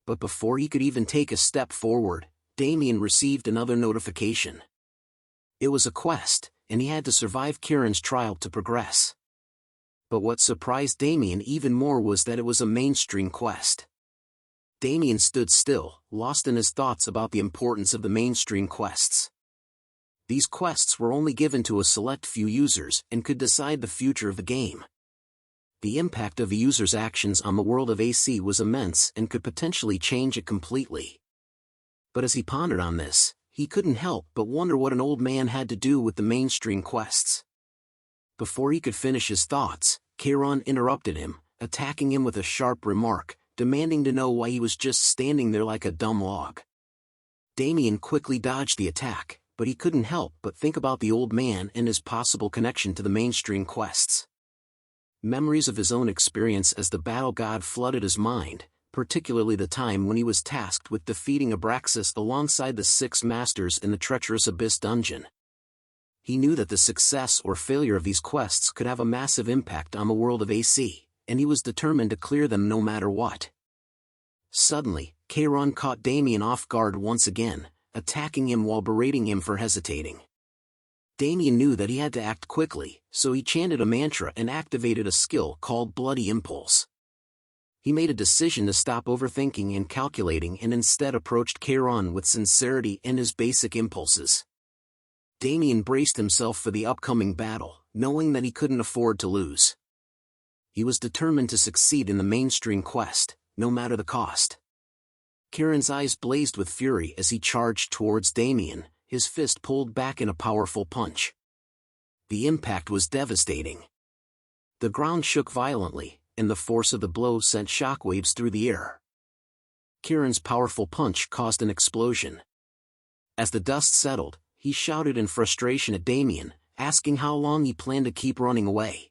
But before he could even take a step forward, Damien received another notification. It was a quest, and he had to survive Kieran's trial to progress. But what surprised Damien even more was that it was a mainstream quest. Damien stood still, lost in his thoughts about the importance of the mainstream quests. These quests were only given to a select few users and could decide the future of the game. The impact of a user's actions on the world of AC was immense and could potentially change it completely. But as he pondered on this, he couldn't help but wonder what an old man had to do with the mainstream quests. Before he could finish his thoughts, Kairon interrupted him, attacking him with a sharp remark, demanding to know why he was just standing there like a dumb log. Damien quickly dodged the attack, but he couldn't help but think about the old man and his possible connection to the mainstream quests. Memories of his own experience as the battle god flooded his mind, particularly the time when he was tasked with defeating Abraxas alongside the 6 masters in the treacherous Abyss dungeon. He knew that the success or failure of these quests could have a massive impact on the world of AC, and he was determined to clear them no matter what. Suddenly, Kairon caught Damien off guard once again, attacking him while berating him for hesitating. Damien knew that he had to act quickly, so he chanted a mantra and activated a skill called Bloody Impulse. He made a decision to stop overthinking and calculating and instead approached Kairon with sincerity and his basic impulses. Damien braced himself for the upcoming battle, knowing that he couldn't afford to lose. He was determined to succeed in the mainstream quest, no matter the cost. Kairon's eyes blazed with fury as he charged towards Damien, his fist pulled back in a powerful punch. The impact was devastating. The ground shook violently, and the force of the blow sent shockwaves through the air. Kairon's powerful punch caused an explosion. As the dust settled, he shouted in frustration at Damien, asking how long he planned to keep running away.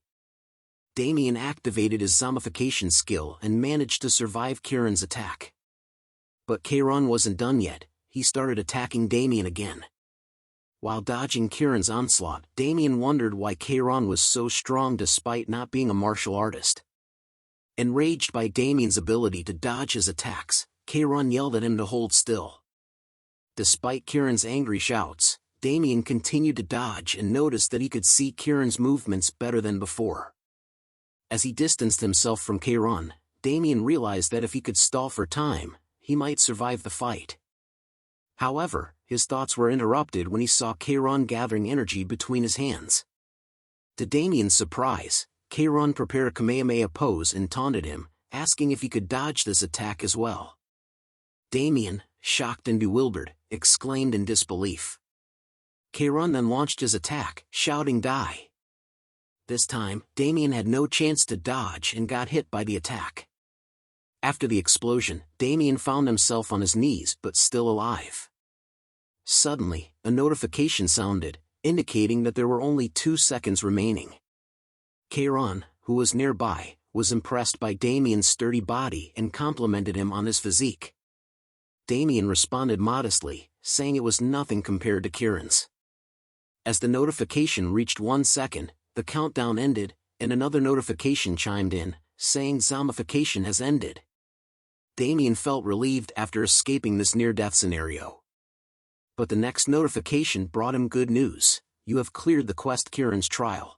Damien activated his zombification skill and managed to survive Kairon's attack. But Kairon wasn't done yet. He started attacking Damien again. While dodging Kairon's onslaught, Damien wondered why Kairon was so strong despite not being a martial artist. Enraged by Damien's ability to dodge his attacks, Kairon yelled at him to hold still. Despite Kairon's angry shouts, Damien continued to dodge and noticed that he could see Kairon's movements better than before. As he distanced himself from Kairon, Damien realized that if he could stall for time, he might survive the fight. However, his thoughts were interrupted when he saw Kairon gathering energy between his hands. To Damien's surprise, Kairon prepared a Kamehameha pose and taunted him, asking if he could dodge this attack as well. Damien, shocked and bewildered, exclaimed in disbelief. Kairon then launched his attack, shouting "Die!" This time, Damien had no chance to dodge and got hit by the attack. After the explosion, Damien found himself on his knees but still alive. Suddenly, a notification sounded, indicating that there were only 2 seconds remaining. Kairon, who was nearby, was impressed by Damien's sturdy body and complimented him on his physique. Damien responded modestly, saying it was nothing compared to Kairon's. As the notification reached 1 second, the countdown ended, and another notification chimed in, saying zombification has ended. Damien felt relieved after escaping this near-death scenario. But the next notification brought him good news: you have cleared the quest Kairon's trial.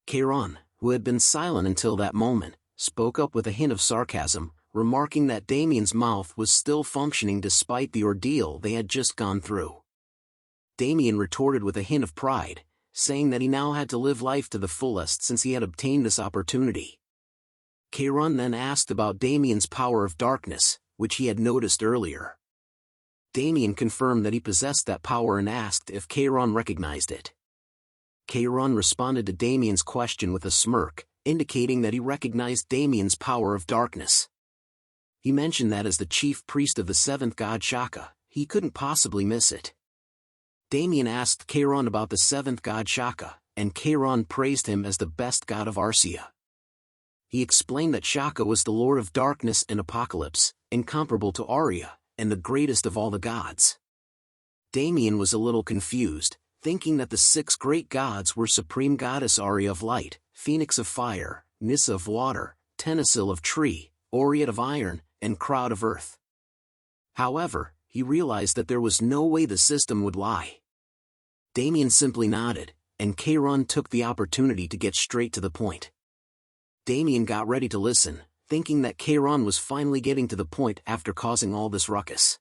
Kairon, who had been silent until that moment, spoke up with a hint of sarcasm, remarking that Damien's mouth was still functioning despite the ordeal they had just gone through. Damien retorted with a hint of pride, saying that he now had to live life to the fullest since he had obtained this opportunity. Kairon then asked about Damien's power of darkness, which he had noticed earlier. Damien confirmed that he possessed that power and asked if Kairon recognized it. Kairon responded to Damien's question with a smirk, indicating that he recognized Damien's power of darkness. He mentioned that as the chief priest of the 7th god Shaka, he couldn't possibly miss it. Damien asked Kairon about the 7th god Shaka, and Kairon praised him as the best god of Arcia. He explained that Shaka was the lord of darkness and apocalypse, incomparable to Arya, and the greatest of all the gods. Damien was a little confused, thinking that the 6 great gods were Supreme Goddess Arya of Light, Phoenix of Fire, Nissa of Water, Tenasil of Tree, Oread of Iron, and Crowd of Earth. However, he realized that there was no way the system would lie. Damien simply nodded, and Kairon took the opportunity to get straight to the point. Damien got ready to listen, thinking that Kairon was finally getting to the point after causing all this ruckus.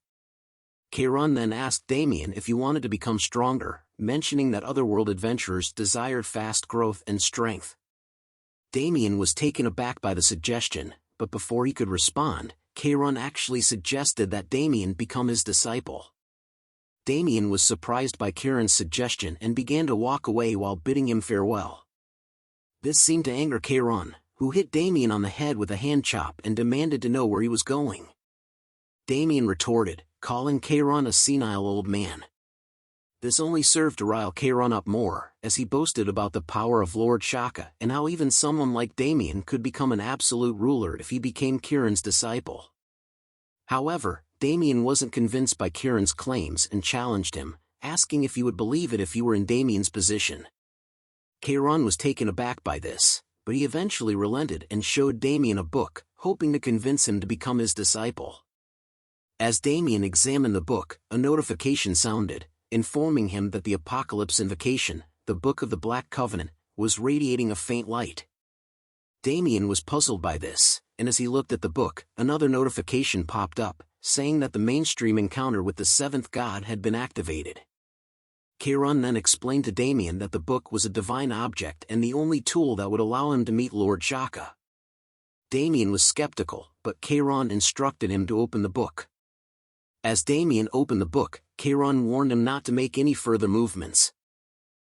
Kairon then asked Damien if he wanted to become stronger, mentioning that otherworld adventurers desired fast growth and strength. Damien was taken aback by the suggestion, but before he could respond, Keiron actually suggested that Damien become his disciple. Damien was surprised by Keiron's suggestion and began to walk away while bidding him farewell. This seemed to anger Keiron, who hit Damien on the head with a hand chop and demanded to know where he was going. Damien retorted, calling Keiron a senile old man. This only served to rile Keiron up more, as he boasted about the power of Lord Shaka and how even someone like Damien could become an absolute ruler if he became Keiron's disciple. However, Damien wasn't convinced by Keiron's claims and challenged him, asking if he would believe it if he were in Damien's position. Keiron was taken aback by this, but he eventually relented and showed Damien a book, hoping to convince him to become his disciple. As Damien examined the book, a notification sounded, informing him that the Apocalypse Invocation, the Book of the Black Covenant, was radiating a faint light. Damien was puzzled by this, and as he looked at the book, another notification popped up, saying that the mainstream encounter with the seventh god had been activated. Keiron then explained to Damien that the book was a divine object and the only tool that would allow him to meet Lord Shaka. Damien was skeptical, but Keiron instructed him to open the book. As Damien opened the book, Keiron warned him not to make any further movements.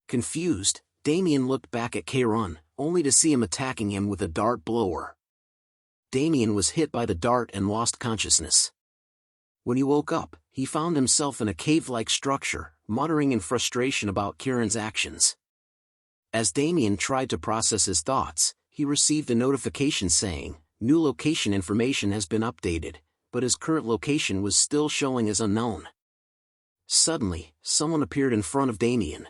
Confused, Damien looked back at Keiron, only to see him attacking him with a dart blower. Damien was hit by the dart and lost consciousness. When he woke up, he found himself in a cave-like structure, muttering in frustration about Keiron's actions. As Damien tried to process his thoughts, he received a notification saying, "New location information has been updated," but his current location was still showing as unknown. Suddenly, someone appeared in front of Damien.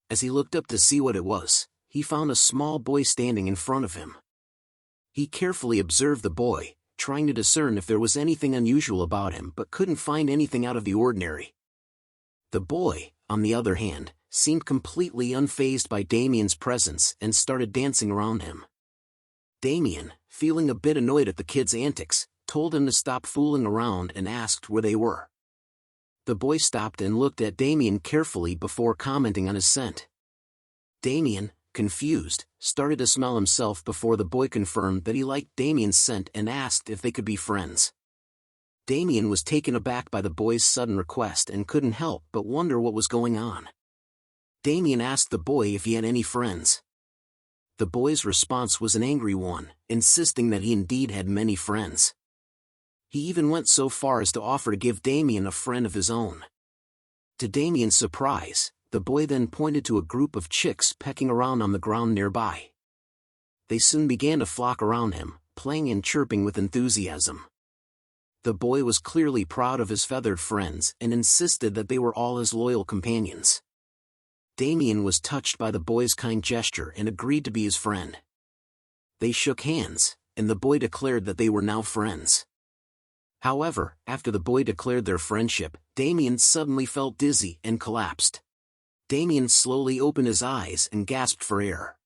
As he looked up to see what it was, he found a small boy standing in front of him. He carefully observed the boy, trying to discern if there was anything unusual about him but couldn't find anything out of the ordinary. The boy, on the other hand, seemed completely unfazed by Damien's presence and started dancing around him. Damien, feeling a bit annoyed at the kid's antics, told him to stop fooling around and asked where they were. The boy stopped and looked at Damien carefully before commenting on his scent. Damien, confused, started to smell himself before the boy confirmed that he liked Damien's scent and asked if they could be friends. Damien was taken aback by the boy's sudden request and couldn't help but wonder what was going on. Damien asked the boy if he had any friends. The boy's response was an angry one, insisting that he indeed had many friends. He even went so far as to offer to give Damien a friend of his own. To Damien's surprise, the boy then pointed to a group of chicks pecking around on the ground nearby. They soon began to flock around him, playing and chirping with enthusiasm. The boy was clearly proud of his feathered friends and insisted that they were all his loyal companions. Damien was touched by the boy's kind gesture and agreed to be his friend. They shook hands, and the boy declared that they were now friends. However, after the boy declared their friendship, Damien suddenly felt dizzy and collapsed. Damien slowly opened his eyes and gasped for air.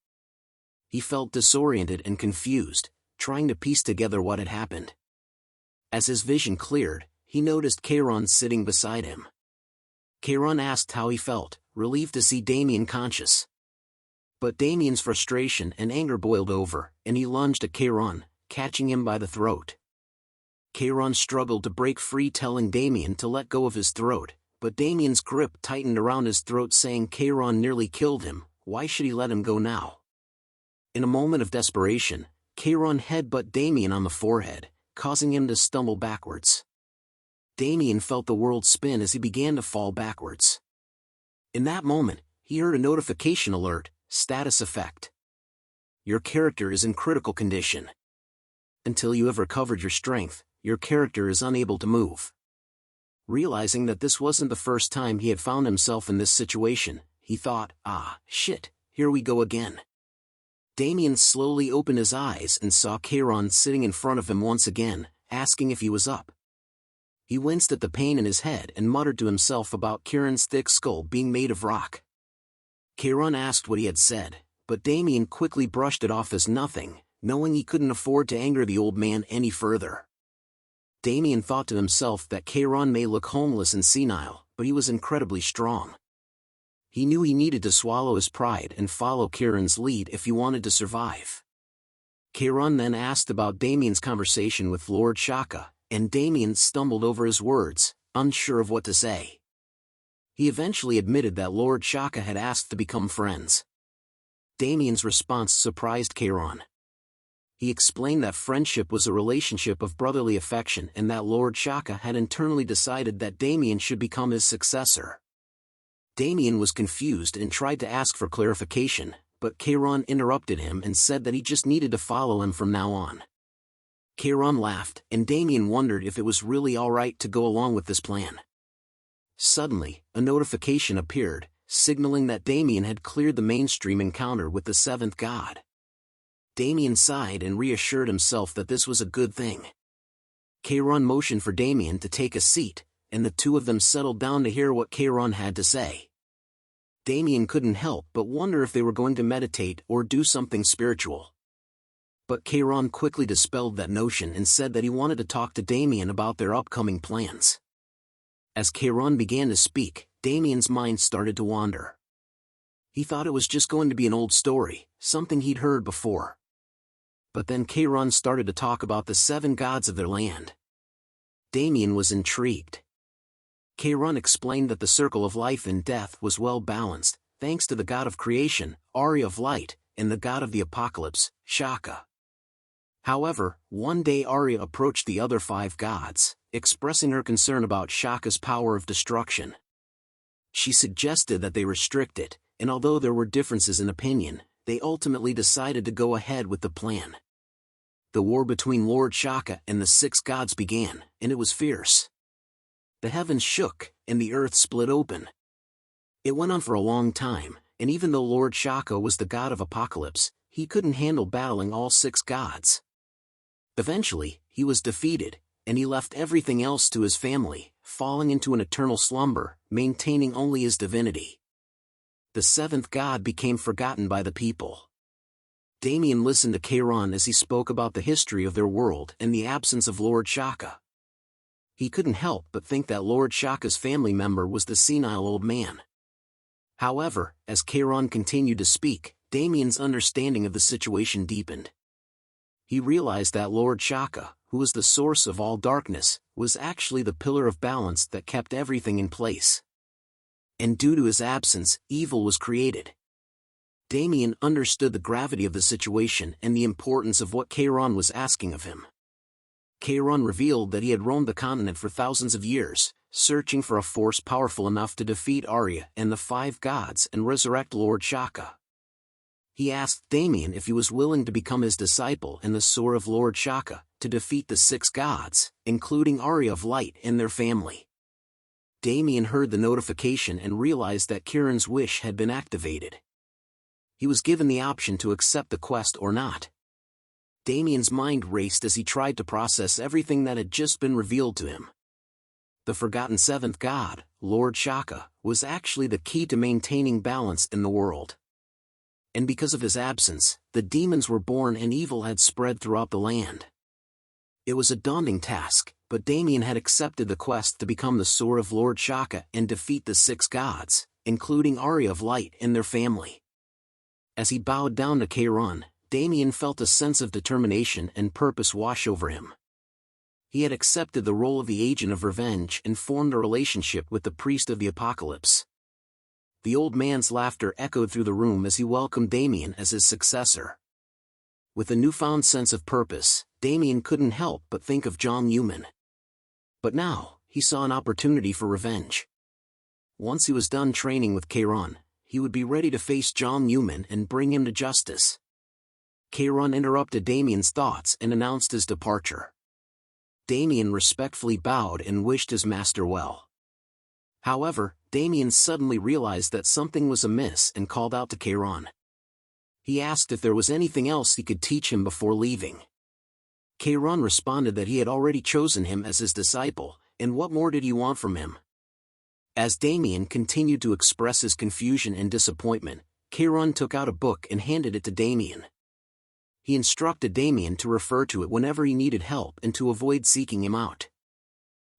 He felt disoriented and confused, trying to piece together what had happened. As his vision cleared, he noticed Keiron sitting beside him. Keiron asked how he felt, relieved to see Damien conscious. But Damien's frustration and anger boiled over, and he lunged at Keiron, catching him by the throat. Keiron struggled to break free, telling Damien to let go of his throat, but Damien's grip tightened around his throat, saying Keiron nearly killed him, why should he let him go now? In a moment of desperation, Keiron headbutted Damien on the forehead, causing him to stumble backwards. Damien felt the world spin as he began to fall backwards. In that moment, he heard a notification alert, status effect. Your character is in critical condition. Until you have recovered your strength, your character is unable to move. Realizing that this wasn't the first time he had found himself in this situation, he thought, shit, here we go again. Damien slowly opened his eyes and saw Keiron sitting in front of him once again, asking if he was up. He winced at the pain in his head and muttered to himself about Keiron's thick skull being made of rock. Keiron asked what he had said, but Damien quickly brushed it off as nothing, knowing he couldn't afford to anger the old man any further. Damien thought to himself that Keiron may look homeless and senile, but he was incredibly strong. He knew he needed to swallow his pride and follow Keiron's lead if he wanted to survive. Kairon then asked about Damien's conversation with Lord Shaka, and Damien stumbled over his words, unsure of what to say. He eventually admitted that Lord Shaka had asked to become friends. Damien's response surprised Kairon. He explained that friendship was a relationship of brotherly affection and that Lord Shaka had internally decided that Damien should become his successor. Damien was confused and tried to ask for clarification, but Kairon interrupted him and said that he just needed to follow him from now on. Kairon laughed, and Damien wondered if it was really alright to go along with this plan. Suddenly, a notification appeared, signaling that Damien had cleared the mainstream encounter with the seventh god. Damien sighed and reassured himself that this was a good thing. Kairon motioned for Damien to take a seat, and the two of them settled down to hear what Kairon had to say. Damien couldn't help but wonder if they were going to meditate or do something spiritual. But Kairon quickly dispelled that notion and said that he wanted to talk to Damien about their upcoming plans. As Kairon began to speak, Damien's mind started to wander. He thought it was just going to be an old story, something he'd heard before. But then Kairon started to talk about the seven gods of their land. Damien was intrigued. Kairon explained that the circle of life and death was well balanced, thanks to the god of creation, Arya of light, and the god of the apocalypse, Shaka. However, one day Arya approached the other five gods, expressing her concern about Shaka's power of destruction. She suggested that they restrict it, and although there were differences in opinion, they ultimately decided to go ahead with the plan. The war between Lord Shaka and the six gods began, and it was fierce. The heavens shook, and the earth split open. It went on for a long time, and even though Lord Shaka was the god of apocalypse, he couldn't handle battling all six gods. Eventually, he was defeated, and he left everything else to his family, falling into an eternal slumber, maintaining only his divinity. The seventh god became forgotten by the people. Damien listened to Kairon as he spoke about the history of their world and the absence of Lord Shaka. He couldn't help but think that Lord Shaka's family member was the senile old man. However, as Kairon continued to speak, Damien's understanding of the situation deepened. He realized that Lord Shaka, who was the source of all darkness, was actually the pillar of balance that kept everything in place. And due to his absence, evil was created. Damien understood the gravity of the situation and the importance of what Kairon was asking of him. Kairon revealed that he had roamed the continent for thousands of years, searching for a force powerful enough to defeat Arya and the five gods and resurrect Lord Shaka. He asked Damien if he was willing to become his disciple in the sword of Lord Shaka, to defeat the six gods, including Arya of Light and their family. Damien heard the notification and realized that Kairon's wish had been activated. He was given the option to accept the quest or not. Damien's mind raced as he tried to process everything that had just been revealed to him. The forgotten seventh god, Lord Shaka, was actually the key to maintaining balance in the world. And because of his absence, the demons were born and evil had spread throughout the land. It was a daunting task, but Damien had accepted the quest to become the sword of Lord Shaka and defeat the six gods, including Arya of Light and their family. As he bowed down to Kairon, Damien felt a sense of determination and purpose wash over him. He had accepted the role of the agent of revenge and formed a relationship with the priest of the apocalypse. The old man's laughter echoed through the room as he welcomed Damien as his successor. With a newfound sense of purpose, Damien couldn't help but think of John Newman. But now, he saw an opportunity for revenge. Once he was done training with Kairon, he would be ready to face John Newman and bring him to justice. Kairon interrupted Damien's thoughts and announced his departure. Damien respectfully bowed and wished his master well. However, Damien suddenly realized that something was amiss and called out to Kairon. He asked if there was anything else he could teach him before leaving. Kairon responded that he had already chosen him as his disciple, and what more did he want from him? As Damien continued to express his confusion and disappointment, Kairon took out a book and handed it to Damien. He instructed Damien to refer to it whenever he needed help and to avoid seeking him out.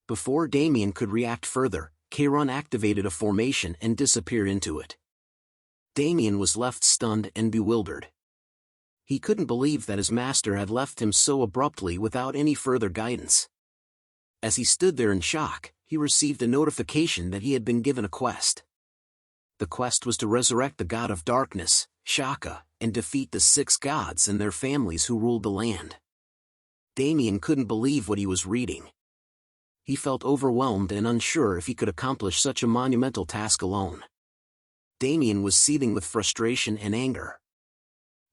Before Damien could react further, Kairon activated a formation and disappeared into it. Damien was left stunned and bewildered. He couldn't believe that his master had left him so abruptly without any further guidance. As he stood there in shock, he received a notification that he had been given a quest. The quest was to resurrect the god of darkness, Shaka, and defeat the 6 gods and their families who ruled the land. Damien couldn't believe what he was reading. He felt overwhelmed and unsure if he could accomplish such a monumental task alone. Damien was seething with frustration and anger.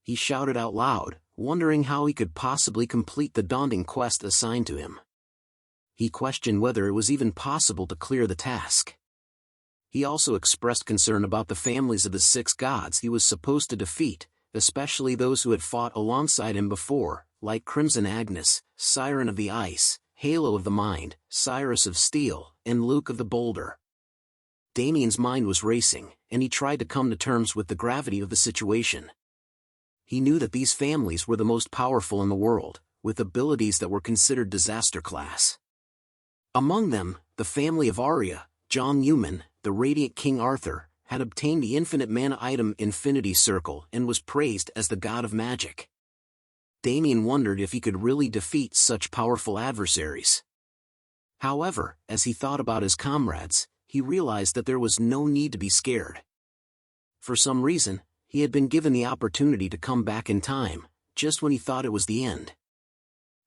He shouted out loud, wondering how he could possibly complete the daunting quest assigned to him. He questioned whether it was even possible to clear the task. He also expressed concern about the families of the 6 gods he was supposed to defeat, especially those who had fought alongside him before, like Crimson Agnes, Siren of the Ice, Halo of the Mind, Cyrus of Steel, and Luke of the Boulder. Damien's mind was racing, and he tried to come to terms with the gravity of the situation. He knew that these families were the most powerful in the world, with abilities that were considered disaster class. Among them, the family of Arya, John Newman, the Radiant King Arthur, had obtained the infinite mana item Infinity Circle and was praised as the god of magic. Damien wondered if he could really defeat such powerful adversaries. However, as he thought about his comrades, he realized that there was no need to be scared. For some reason, he had been given the opportunity to come back in time, just when he thought it was the end.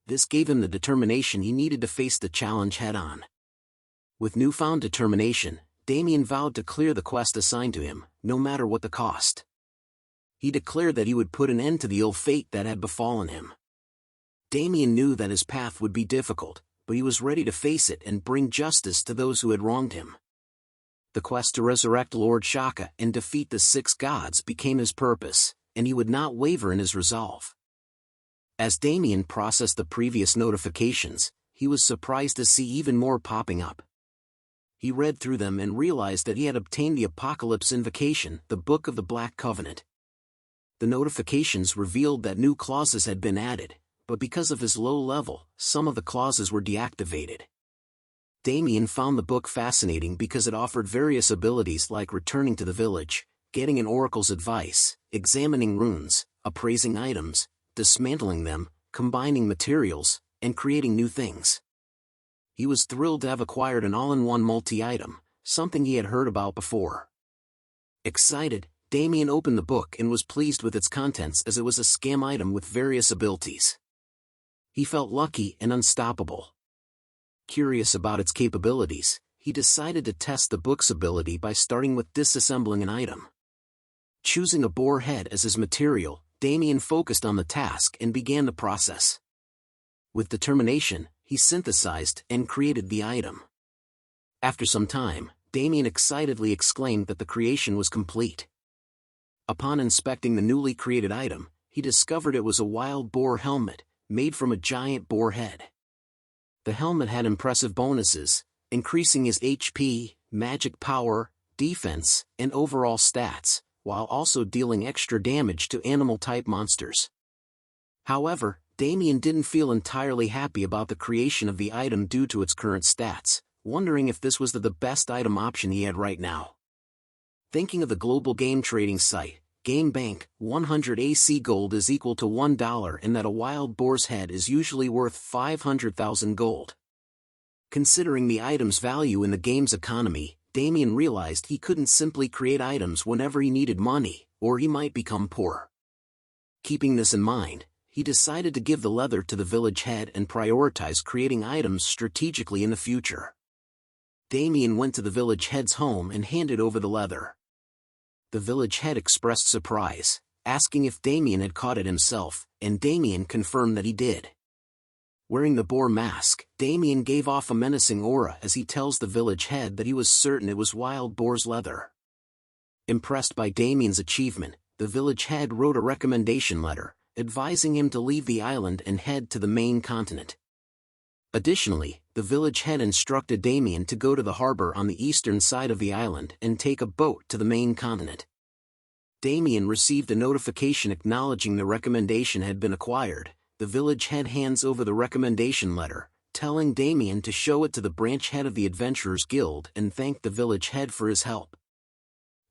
This gave him the determination he needed to face the challenge head-on. With newfound determination, Damien vowed to clear the quest assigned to him, no matter what the cost. He declared that he would put an end to the ill fate that had befallen him. Damien knew that his path would be difficult, but he was ready to face it and bring justice to those who had wronged him. The quest to resurrect Lord Shaka and defeat the 6 gods became his purpose, and he would not waver in his resolve. As Damien processed the previous notifications, he was surprised to see even more popping up. He read through them and realized that he had obtained the Apocalypse Invocation, the Book of the Black Covenant. The notifications revealed that new clauses had been added, but because of his low level, some of the clauses were deactivated. Damien found the book fascinating because it offered various abilities like returning to the village, getting an oracle's advice, examining runes, appraising items, dismantling them, combining materials, and creating new things. He was thrilled to have acquired an all-in-one multi-item, something he had heard about before. Excited, Damien opened the book and was pleased with its contents as it was a scam item with various abilities. He felt lucky and unstoppable. Curious about its capabilities, he decided to test the book's ability by starting with disassembling an item. Choosing a boar head as his material, Damien focused on the task and began the process. With determination, he synthesized and created the item. After some time, Damien excitedly exclaimed that the creation was complete. Upon inspecting the newly created item, he discovered it was a wild boar helmet, made from a giant boar head. The helmet had impressive bonuses, increasing his HP, magic power, defense, and overall stats, while also dealing extra damage to animal-type monsters. However, Damien didn't feel entirely happy about the creation of the item due to its current stats, wondering if this was the best item option he had right now. Thinking of the global game trading site, GameBank, 100 AC gold is equal to $1 and that a wild boar's head is usually worth 500,000 gold. Considering the item's value in the game's economy, Damien realized he couldn't simply create items whenever he needed money, or he might become poor. Keeping this in mind, he decided to give the leather to the village head and prioritize creating items strategically in the future. Damien went to the village head's home and handed over the leather. The village head expressed surprise, asking if Damien had caught it himself, and Damien confirmed that he did. Wearing the boar mask, Damien gave off a menacing aura as he tells the village head that he was certain it was wild boar's leather. Impressed by Damien's achievement, the village head wrote a recommendation letter, advising him to leave the island and head to the main continent. Additionally, the village head instructed Damien to go to the harbor on the eastern side of the island and take a boat to the main continent. Damien received a notification acknowledging the recommendation had been acquired. The village head hands over the recommendation letter, telling Damien to show it to the branch head of the Adventurers Guild and thank the village head for his help.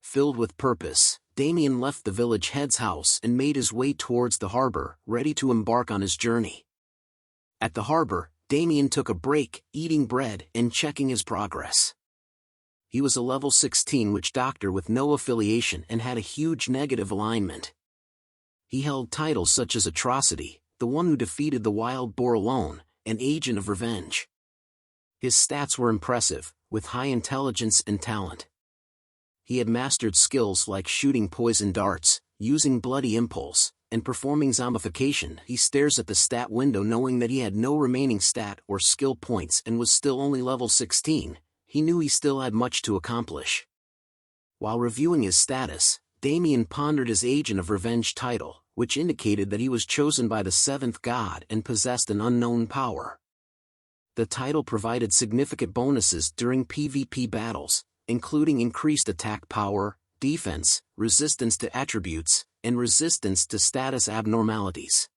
Filled with purpose, Damien left the village head's house and made his way towards the harbor, ready to embark on his journey. At the harbor, Damien took a break, eating bread and checking his progress. He was a level 16 witch doctor with no affiliation and had a huge negative alignment. He held titles such as Atrocity, the one who defeated the wild boar alone, and Agent of Revenge. His stats were impressive, with high intelligence and talent. He had mastered skills like shooting poison darts, using bloody impulse, and performing zombification. He stares at the stat window knowing that he had no remaining stat or skill points and was still only level 16. He knew he still had much to accomplish. While reviewing his status, Damien pondered his Agent of Revenge title, which indicated that he was chosen by the seventh god and possessed an unknown power. The title provided significant bonuses during PvP battles, including increased attack power, defense, resistance to attributes, and resistance to status abnormalities.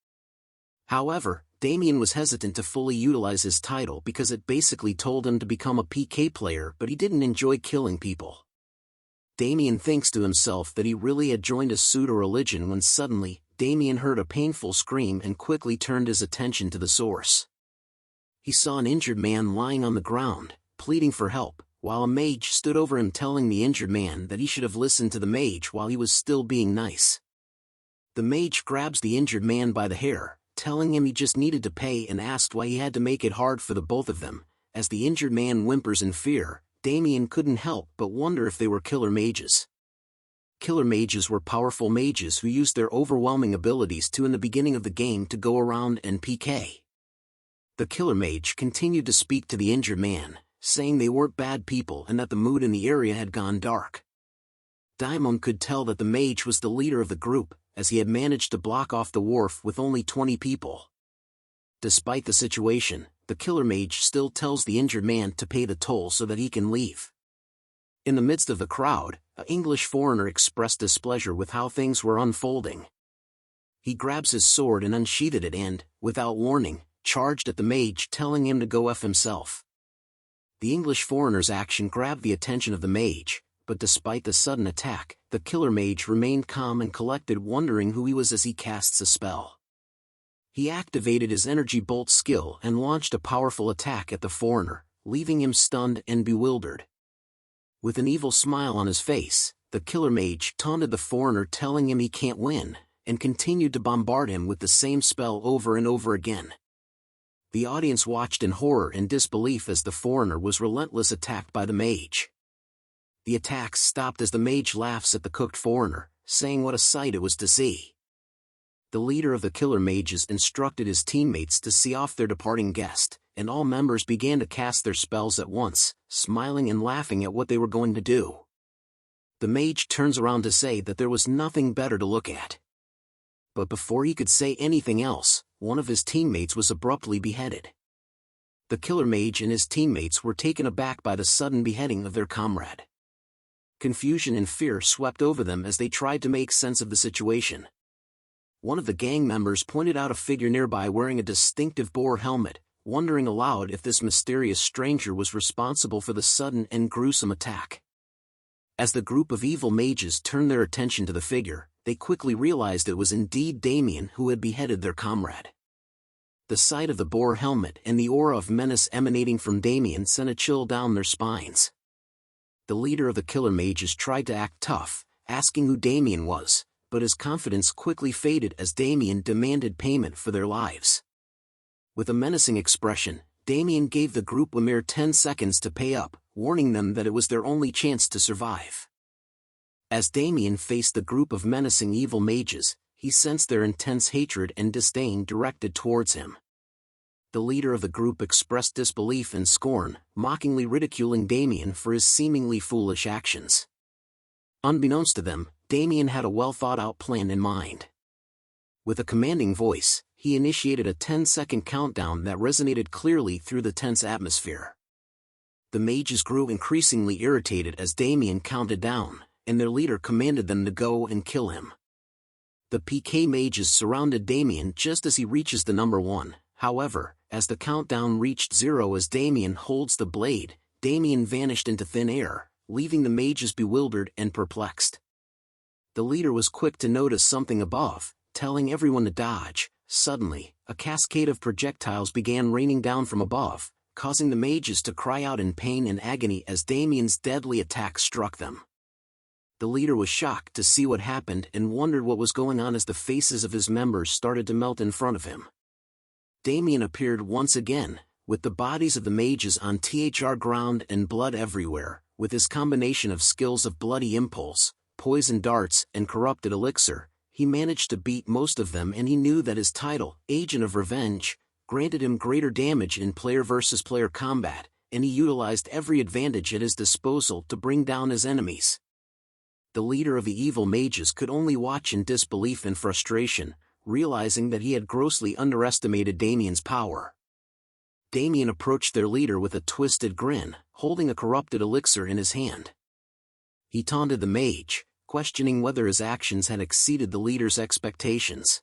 However, Damien was hesitant to fully utilize his title because it basically told him to become a PK player, but he didn't enjoy killing people. Damien thinks to himself that he really had joined a pseudo-religion when suddenly, Damien heard a painful scream and quickly turned his attention to the source. He saw an injured man lying on the ground, pleading for help, while a mage stood over him telling the injured man that he should have listened to the mage while he was still being nice. The mage grabs the injured man by the hair, telling him he just needed to pay, and asked why he had to make it hard for the both of them. As the injured man whimpers in fear, Damien couldn't help but wonder if they were killer mages. Killer mages were powerful mages who used their overwhelming abilities in the beginning of the game to go around and PK. The killer mage continued to speak to the injured man, saying they weren't bad people and that the mood in the area had gone dark. Daimon could tell that the mage was the leader of the group, as he had managed to block off the wharf with only 20 people. Despite the situation, the killer mage still tells the injured man to pay the toll so that he can leave. In the midst of the crowd, an English foreigner expressed displeasure with how things were unfolding. He grabs his sword and unsheathed it and, without warning, charged at the mage, telling him to go F himself. The English foreigner's action grabbed the attention of the mage, but despite the sudden attack, the killer mage remained calm and collected, wondering who he was as he casts a spell. He activated his energy bolt skill and launched a powerful attack at the foreigner, leaving him stunned and bewildered. With an evil smile on his face, the killer mage taunted the foreigner, telling him he can't win, and continued to bombard him with the same spell over and over again. The audience watched in horror and disbelief as the foreigner was relentlessly attacked by the mage. The attacks stopped as the mage laughs at the cooked foreigner, saying what a sight it was to see. The leader of the killer mages instructed his teammates to see off their departing guest, and all members began to cast their spells at once, smiling and laughing at what they were going to do. The mage turns around to say that there was nothing better to look at. But before he could say anything else, one of his teammates was abruptly beheaded. The killer mage and his teammates were taken aback by the sudden beheading of their comrade. Confusion and fear swept over them as they tried to make sense of the situation. One of the gang members pointed out a figure nearby wearing a distinctive boar helmet, wondering aloud if this mysterious stranger was responsible for the sudden and gruesome attack. As the group of evil mages turned their attention to the figure, they quickly realized it was indeed Damien who had beheaded their comrade. The sight of the boar helmet and the aura of menace emanating from Damien sent a chill down their spines. The leader of the killer mages tried to act tough, asking who Damien was, but his confidence quickly faded as Damien demanded payment for their lives. With a menacing expression, Damien gave the group a mere 10 seconds to pay up, warning them that it was their only chance to survive. As Damien faced the group of menacing evil mages, he sensed their intense hatred and disdain directed towards him. The leader of the group expressed disbelief and scorn, mockingly ridiculing Damien for his seemingly foolish actions. Unbeknownst to them, Damien had a well-thought-out plan in mind. With a commanding voice, he initiated a 10-second countdown that resonated clearly through the tense atmosphere. The mages grew increasingly irritated as Damien counted down, and their leader commanded them to go and kill him. The PK mages surrounded Damien just as he reaches the number 1, however, as the countdown reached 0 as Damien holds the blade, Damien vanished into thin air, leaving the mages bewildered and perplexed. The leader was quick to notice something above, telling everyone to dodge. Suddenly, a cascade of projectiles began raining down from above, causing the mages to cry out in pain and agony as Damien's deadly attack struck them. The leader was shocked to see what happened and wondered what was going on as the faces of his members started to melt in front of him. Damien appeared once again, with the bodies of the mages on the ground and blood everywhere. With his combination of skills of bloody impulse, poison darts, and corrupted elixir, he managed to beat most of them, and he knew that his title, Agent of Revenge, granted him greater damage in player-versus-player combat, and he utilized every advantage at his disposal to bring down his enemies. The leader of the evil mages could only watch in disbelief and frustration, realizing that he had grossly underestimated Damien's power. Damien approached their leader with a twisted grin, holding a corrupted elixir in his hand. He taunted the mage, questioning whether his actions had exceeded the leader's expectations.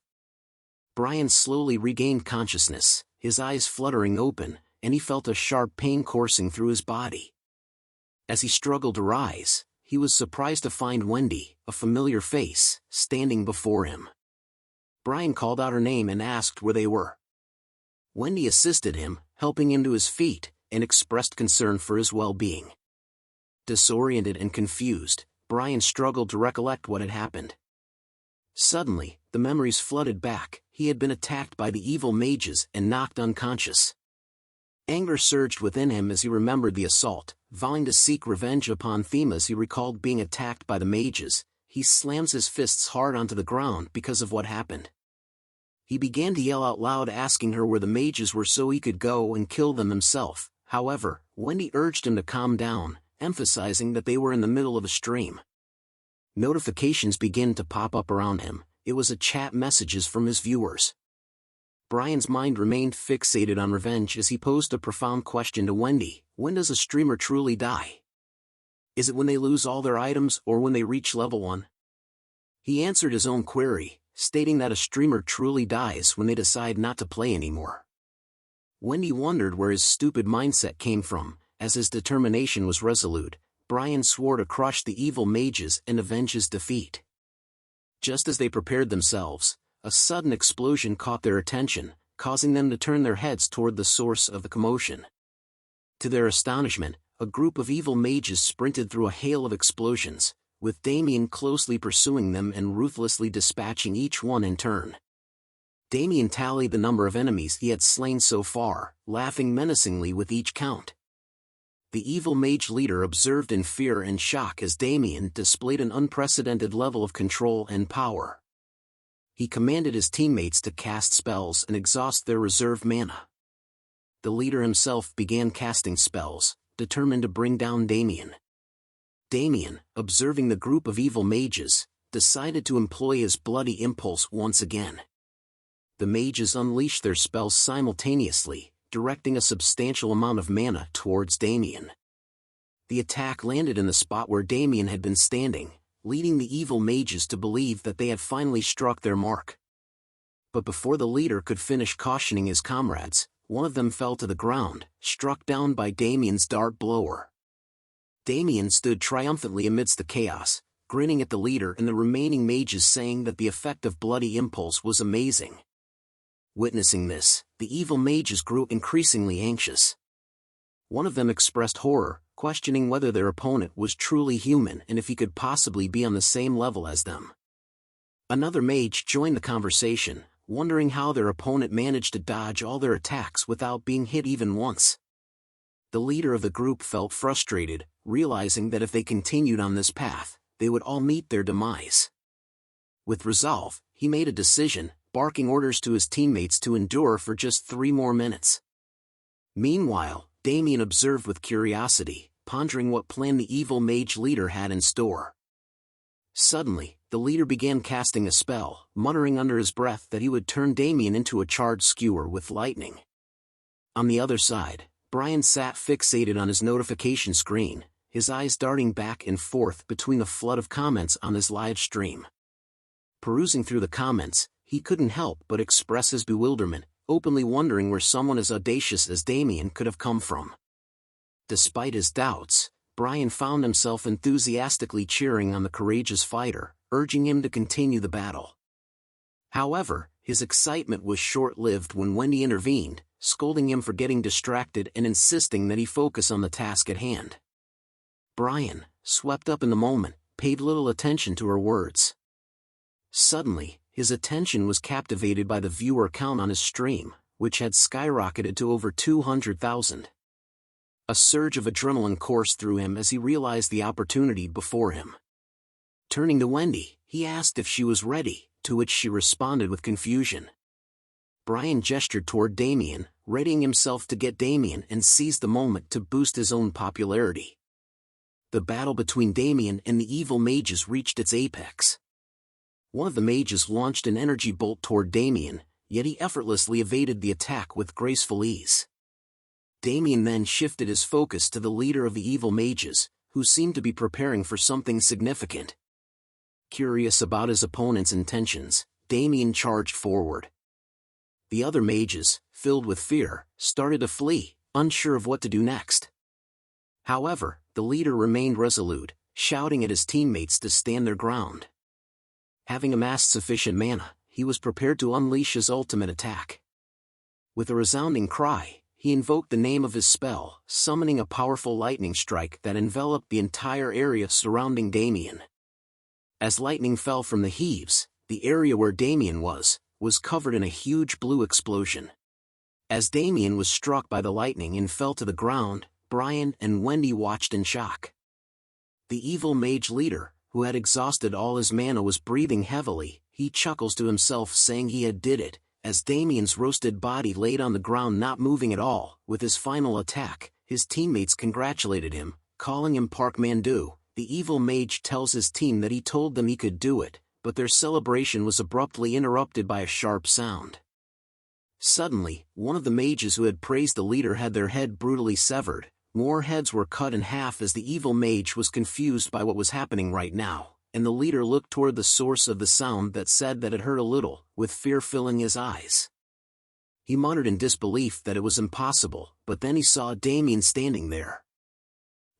Brian slowly regained consciousness, his eyes fluttering open, and he felt a sharp pain coursing through his body. As he struggled to rise, he was surprised to find Wendy, a familiar face, standing before him. Brian called out her name and asked where they were. Wendy assisted him, helping him to his feet, and expressed concern for his well-being. Disoriented and confused, Brian struggled to recollect what had happened. Suddenly, the memories flooded back. He had been attacked by the evil mages and knocked unconscious. Anger surged within him as he remembered the assault. Vowing to seek revenge upon Thema as he recalled being attacked by the mages, he slams his fists hard onto the ground because of what happened. He began to yell out loud, asking her where the mages were so he could go and kill them himself. However, Wendy urged him to calm down, emphasizing that they were in the middle of a stream. Notifications began to pop up around him. It was a chat messages from his viewers. Brian's mind remained fixated on revenge as he posed a profound question to Wendy: when does a streamer truly die? Is it when they lose all their items or when they reach level 1? He answered his own query, stating that a streamer truly dies when they decide not to play anymore. Wendy wondered where his stupid mindset came from. As his determination was resolute, Brian swore to crush the evil mages and avenge his defeat. Just as they prepared themselves, a sudden explosion caught their attention, causing them to turn their heads toward the source of the commotion. To their astonishment, a group of evil mages sprinted through a hail of explosions, with Damien closely pursuing them and ruthlessly dispatching each one in turn. Damien tallied the number of enemies he had slain so far, laughing menacingly with each count. The evil mage leader observed in fear and shock as Damien displayed an unprecedented level of control and power. He commanded his teammates to cast spells and exhaust their reserve mana. The leader himself began casting spells, determined to bring down Damien. Damien, observing the group of evil mages, decided to employ his bloody impulse once again. The mages unleashed their spells simultaneously, directing a substantial amount of mana towards Damien. The attack landed in the spot where Damien had been standing, leading the evil mages to believe that they had finally struck their mark. But before the leader could finish cautioning his comrades, one of them fell to the ground, struck down by Damien's dart blower. Damien stood triumphantly amidst the chaos, grinning at the leader and the remaining mages, saying that the effect of bloody impulse was amazing. Witnessing this, the evil mages grew increasingly anxious. One of them expressed horror, questioning whether their opponent was truly human and if he could possibly be on the same level as them. Another mage joined the conversation, wondering how their opponent managed to dodge all their attacks without being hit even once. The leader of the group felt frustrated, realizing that if they continued on this path, they would all meet their demise. With resolve, he made a decision, barking orders to his teammates to endure for just 3 more minutes. Meanwhile, Damien observed with curiosity, pondering what plan the evil mage leader had in store. Suddenly, the leader began casting a spell, muttering under his breath that he would turn Damien into a charred skewer with lightning. On the other side, Brian sat fixated on his notification screen, his eyes darting back and forth between the flood of comments on his live stream. Perusing through the comments, he couldn't help but express his bewilderment, openly wondering where someone as audacious as Damien could have come from. Despite his doubts, Brian found himself enthusiastically cheering on the courageous fighter, urging him to continue the battle. However, his excitement was short-lived when Wendy intervened, scolding him for getting distracted and insisting that he focus on the task at hand. Brian, swept up in the moment, paid little attention to her words. Suddenly, his attention was captivated by the viewer count on his stream, which had skyrocketed to over 200,000. A surge of adrenaline coursed through him as he realized the opportunity before him. Turning to Wendy, he asked if she was ready, to which she responded with confusion. Brian gestured toward Damien, readying himself to get Damien and seized the moment to boost his own popularity. The battle between Damien and the evil mages reached its apex. One of the mages launched an energy bolt toward Damien, yet he effortlessly evaded the attack with graceful ease. Damien then shifted his focus to the leader of the evil mages, who seemed to be preparing for something significant. Curious about his opponent's intentions, Damien charged forward. The other mages, filled with fear, started to flee, unsure of what to do next. However, the leader remained resolute, shouting at his teammates to stand their ground. Having amassed sufficient mana, he was prepared to unleash his ultimate attack. With a resounding cry, he invoked the name of his spell, summoning a powerful lightning strike that enveloped the entire area surrounding Damien. As lightning fell from the heaves, the area where Damien was covered in a huge blue explosion. As Damien was struck by the lightning and fell to the ground, Brian and Wendy watched in shock. The evil mage leader, who had exhausted all his mana, was breathing heavily. He chuckles to himself, saying he had did it, as Damien's roasted body laid on the ground not moving at all. With his final attack, his teammates congratulated him, calling him Park Mandu. The evil mage tells his team that he told them he could do it, but their celebration was abruptly interrupted by a sharp sound. Suddenly, one of the mages who had praised the leader had their head brutally severed. More heads were cut in half as the evil mage was confused by what was happening right now, and the leader looked toward the source of the sound that said that it hurt a little, with fear filling his eyes. He muttered in disbelief that it was impossible, but then he saw Damien standing there.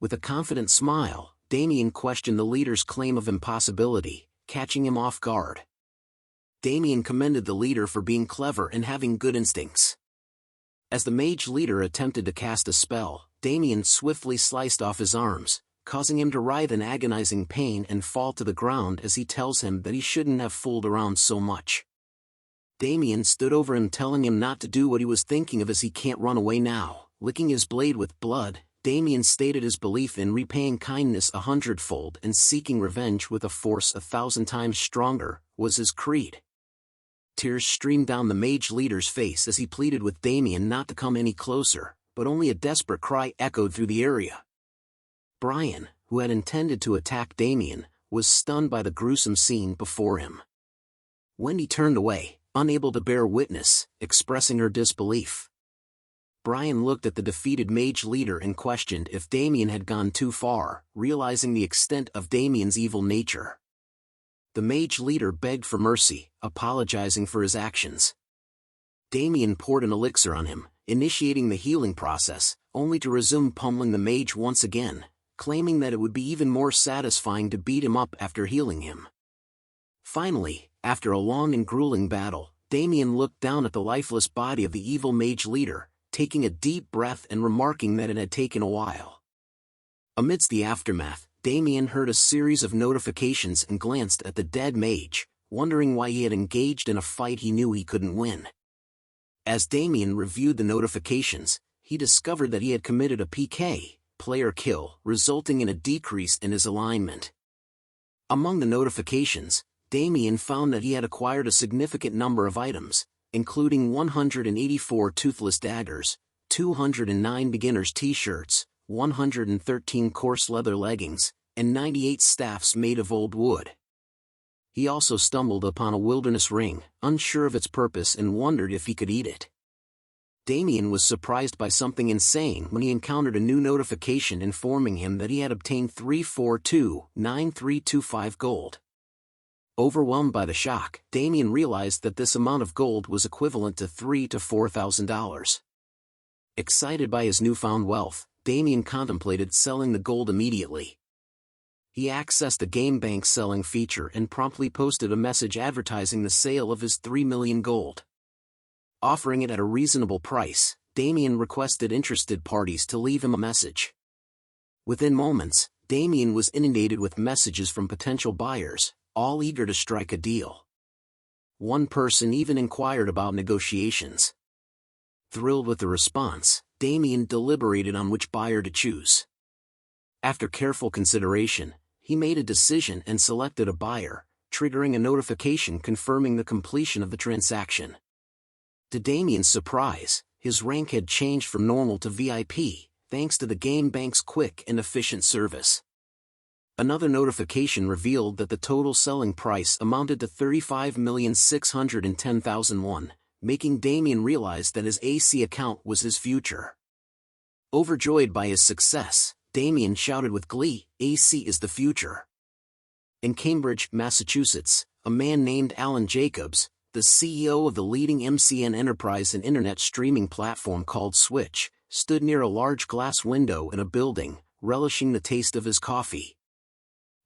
With a confident smile, Damien questioned the leader's claim of impossibility, catching him off guard. Damien commended the leader for being clever and having good instincts. As the mage leader attempted to cast a spell, Damien swiftly sliced off his arms, causing him to writhe in agonizing pain and fall to the ground as he tells him that he shouldn't have fooled around so much. Damien stood over him, telling him not to do what he was thinking of, as he can't run away now. Licking his blade with blood, Damien stated his belief in repaying kindness 100-fold and seeking revenge with a force 1,000 times stronger, was his creed. Tears streamed down the mage leader's face as he pleaded with Damien not to come any closer, but only a desperate cry echoed through the area. Brian, who had intended to attack Damien, was stunned by the gruesome scene before him. Wendy turned away, unable to bear witness, expressing her disbelief. Brian looked at the defeated mage leader and questioned if Damien had gone too far, realizing the extent of Damien's evil nature. The mage leader begged for mercy, apologizing for his actions. Damien poured an elixir on him, initiating the healing process, only to resume pummeling the mage once again, claiming that it would be even more satisfying to beat him up after healing him. Finally, after a long and grueling battle, Damien looked down at the lifeless body of the evil mage leader, taking a deep breath and remarking that it had taken a while. Amidst the aftermath, Damien heard a series of notifications and glanced at the dead mage, wondering why he had engaged in a fight he knew he couldn't win. As Damien reviewed the notifications, he discovered that he had committed a PK, player kill, resulting in a decrease in his alignment. Among the notifications, Damien found that he had acquired a significant number of items, including 184 toothless daggers, 209 beginner's t-shirts, 113 coarse leather leggings, and 98 staffs made of old wood. He also stumbled upon a wilderness ring, unsure of its purpose, and wondered if he could eat it. Damien was surprised by something insane when he encountered a new notification informing him that he had obtained 3429325 gold. Overwhelmed by the shock, Damien realized that this amount of gold was equivalent to $3,000 to $4,000. Excited by his newfound wealth, Damien contemplated selling the gold immediately. He accessed the game bank's selling feature and promptly posted a message advertising the sale of his 3 million gold. Offering it at a reasonable price, Damien requested interested parties to leave him a message. Within moments, Damien was inundated with messages from potential buyers, all eager to strike a deal. One person even inquired about negotiations. Thrilled with the response, Damien deliberated on which buyer to choose. After careful consideration, he made a decision and selected a buyer, triggering a notification confirming the completion of the transaction. To Damien's surprise, his rank had changed from normal to VIP, thanks to the game bank's quick and efficient service. Another notification revealed that the total selling price amounted to 35,610,000 won, making Damien realize that his AC account was his future. Overjoyed by his success, Damien shouted with glee, "AC is the future." In Cambridge, Massachusetts, a man named Alan Jacobs, the CEO of the leading MCN enterprise and internet streaming platform called Switch, stood near a large glass window in a building, relishing the taste of his coffee.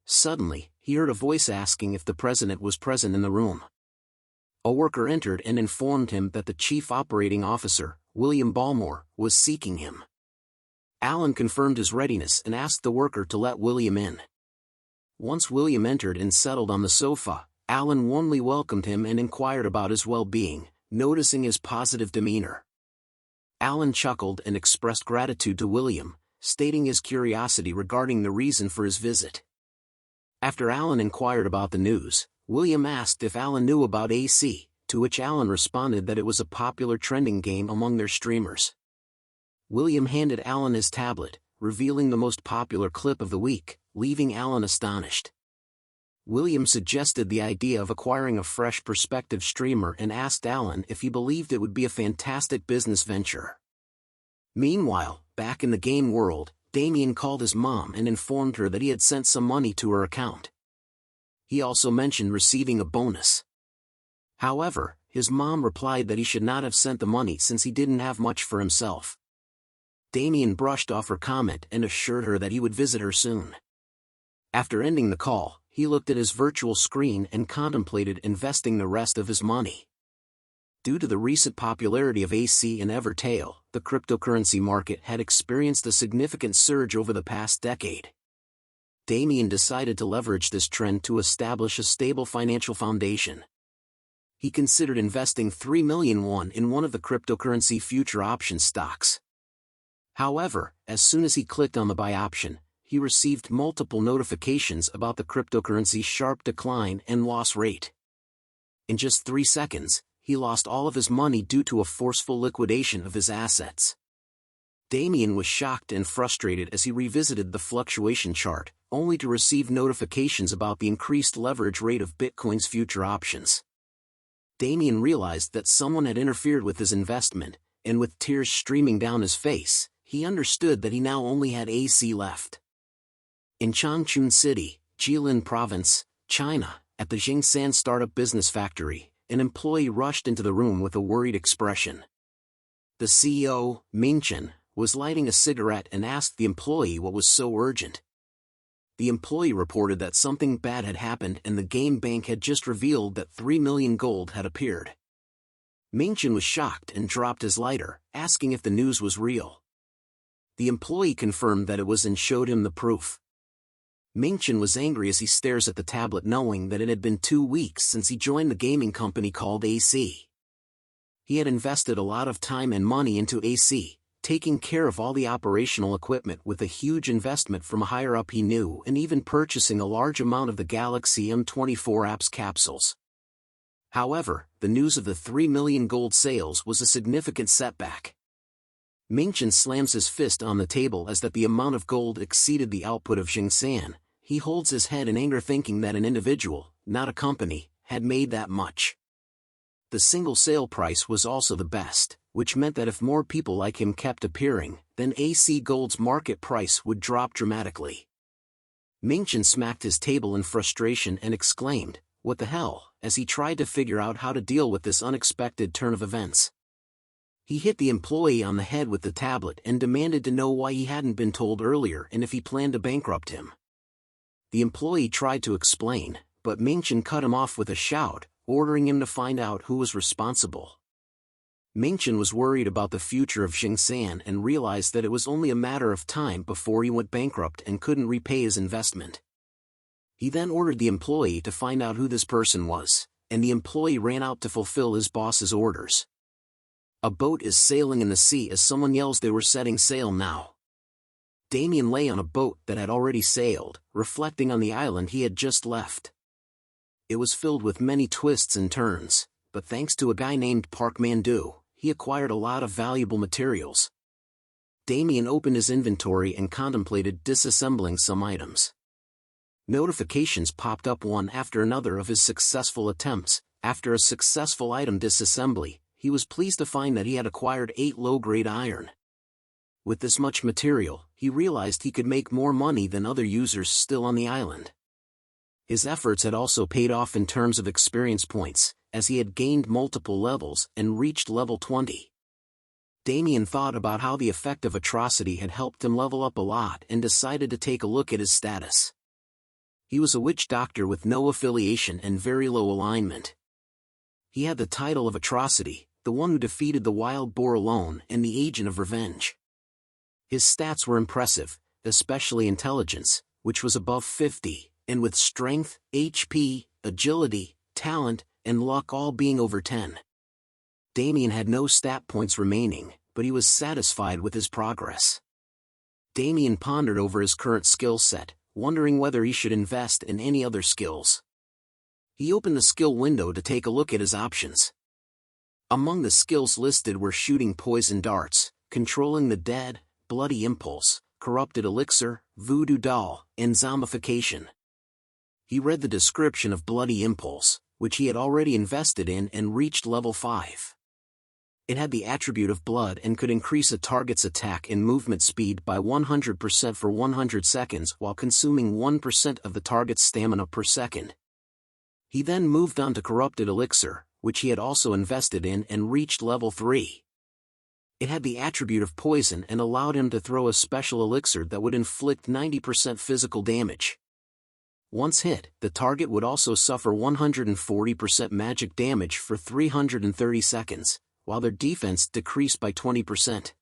Suddenly, he heard a voice asking if the president was present in the room. A worker entered and informed him that the chief operating officer, William Ballmore, was seeking him. Alan confirmed his readiness and asked the worker to let William in. Once William entered and settled on the sofa, Alan warmly welcomed him and inquired about his well-being, noticing his positive demeanor. Alan chuckled and expressed gratitude to William, stating his curiosity regarding the reason for his visit. After Alan inquired about the news, William asked if Alan knew about AC, to which Alan responded that it was a popular trending game among their streamers. William handed Alan his tablet, revealing the most popular clip of the week, leaving Alan astonished. William suggested the idea of acquiring a fresh perspective streamer and asked Alan if he believed it would be a fantastic business venture. Meanwhile, back in the game world, Damien called his mom and informed her that he had sent some money to her account. He also mentioned receiving a bonus. However, his mom replied that he should not have sent the money since he didn't have much for himself. Damien brushed off her comment and assured her that he would visit her soon. After ending the call, he looked at his virtual screen and contemplated investing the rest of his money. Due to the recent popularity of AC and Evertail, the cryptocurrency market had experienced a significant surge over the past decade. Damien decided to leverage this trend to establish a stable financial foundation. He considered investing 3 million won in one of the cryptocurrency future option stocks. However, as soon as he clicked on the buy option, he received multiple notifications about the cryptocurrency's sharp decline and loss rate. In just 3 seconds, he lost all of his money due to a forceful liquidation of his assets. Damien was shocked and frustrated as he revisited the fluctuation chart, only to receive notifications about the increased leverage rate of Bitcoin's future options. Damien realized that someone had interfered with his investment, and with tears streaming down his face, he understood that he now only had AC left. In Changchun City, Jilin Province, China, at the Jingsan startup business factory, an employee rushed into the room with a worried expression. The CEO, Mingchen, was lighting a cigarette and asked the employee what was so urgent. The employee reported that something bad had happened and the game bank had just revealed that 3 million gold had appeared. Mingchen was shocked and dropped his lighter, asking if the news was real. The employee confirmed that it was and showed him the proof. Mingchen was angry as he stares at the tablet knowing that it had been 2 weeks since he joined the gaming company called AC. He had invested a lot of time and money into AC, taking care of all the operational equipment with a huge investment from a higher-up he knew and even purchasing a large amount of the Galaxy M24 apps capsules. However, the news of the 3 million gold sales was a significant setback. Mingchen slams his fist on the table as that the amount of gold exceeded the output of Jingsan. He holds his head in anger thinking that an individual, not a company, had made that much. The single sale price was also the best, which meant that if more people like him kept appearing, then AC Gold's market price would drop dramatically. Mingchen smacked his table in frustration and exclaimed, "What the hell?" as he tried to figure out how to deal with this unexpected turn of events. He hit the employee on the head with the tablet and demanded to know why he hadn't been told earlier and if he planned to bankrupt him. The employee tried to explain, but Mingchen cut him off with a shout, ordering him to find out who was responsible. Mingchen was worried about the future of Xingsan and realized that it was only a matter of time before he went bankrupt and couldn't repay his investment. He then ordered the employee to find out who this person was, and the employee ran out to fulfill his boss's orders. A boat is sailing in the sea as someone yells they were setting sail now. Damien lay on a boat that had already sailed, reflecting on the island he had just left. It was filled with many twists and turns, but thanks to a guy named Park Man-do, he acquired a lot of valuable materials. Damien opened his inventory and contemplated disassembling some items. Notifications popped up one after another of his successful attempts. After a successful item disassembly, he was pleased to find that he had acquired 8 low-grade iron. With this much material, he realized he could make more money than other users still on the island. His efforts had also paid off in terms of experience points, as he had gained multiple levels and reached level 20. Damien thought about how the effect of atrocity had helped him level up a lot and decided to take a look at his status. He was a witch doctor with no affiliation and very low alignment. He had the title of Atrocity, the one who defeated the wild boar alone and the agent of revenge. His stats were impressive, especially intelligence, which was above 50, and with strength, HP, agility, talent, and luck all being over 10. Damien had no stat points remaining, but he was satisfied with his progress. Damien pondered over his current skill set, wondering whether he should invest in any other skills. He opened the skill window to take a look at his options. Among the skills listed were shooting poison darts, controlling the dead, bloody impulse, corrupted elixir, voodoo doll, and zombification. He read the description of bloody impulse, which he had already invested in and reached level 5. It had the attribute of blood and could increase a target's attack and movement speed by 100% for 100 seconds while consuming 1% of the target's stamina per second. He then moved on to corrupted elixir, which he had also invested in and reached level 3. It had the attribute of poison and allowed him to throw a special elixir that would inflict 90% physical damage. Once hit, the target would also suffer 140% magic damage for 330 seconds, while their defense decreased by 20%.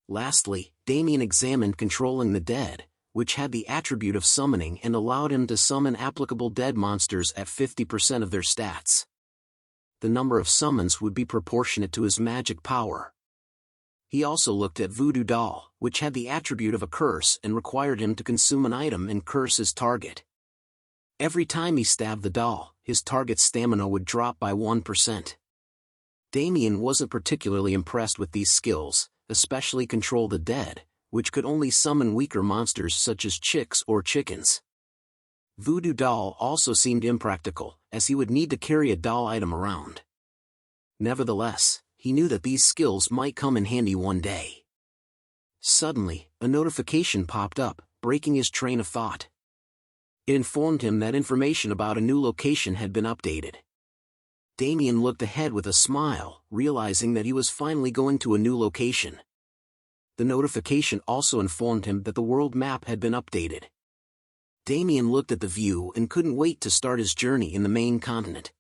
Lastly, Damien examined controlling the dead, which had the attribute of summoning and allowed him to summon applicable dead monsters at 50% of their stats. The number of summons would be proportionate to his magic power. He also looked at Voodoo Doll, which had the attribute of a curse and required him to consume an item and curse his target. Every time he stabbed the doll, his target's stamina would drop by 1%. Damien wasn't particularly impressed with these skills, especially Control the Dead, which could only summon weaker monsters such as chicks or chickens. Voodoo Doll also seemed impractical, as he would need to carry a doll item around. Nevertheless, he knew that these skills might come in handy one day. Suddenly, a notification popped up, breaking his train of thought. It informed him that information about a new location had been updated. Damien looked ahead with a smile, realizing that he was finally going to a new location. The notification also informed him that the world map had been updated. Damien looked at the view and couldn't wait to start his journey in the main continent.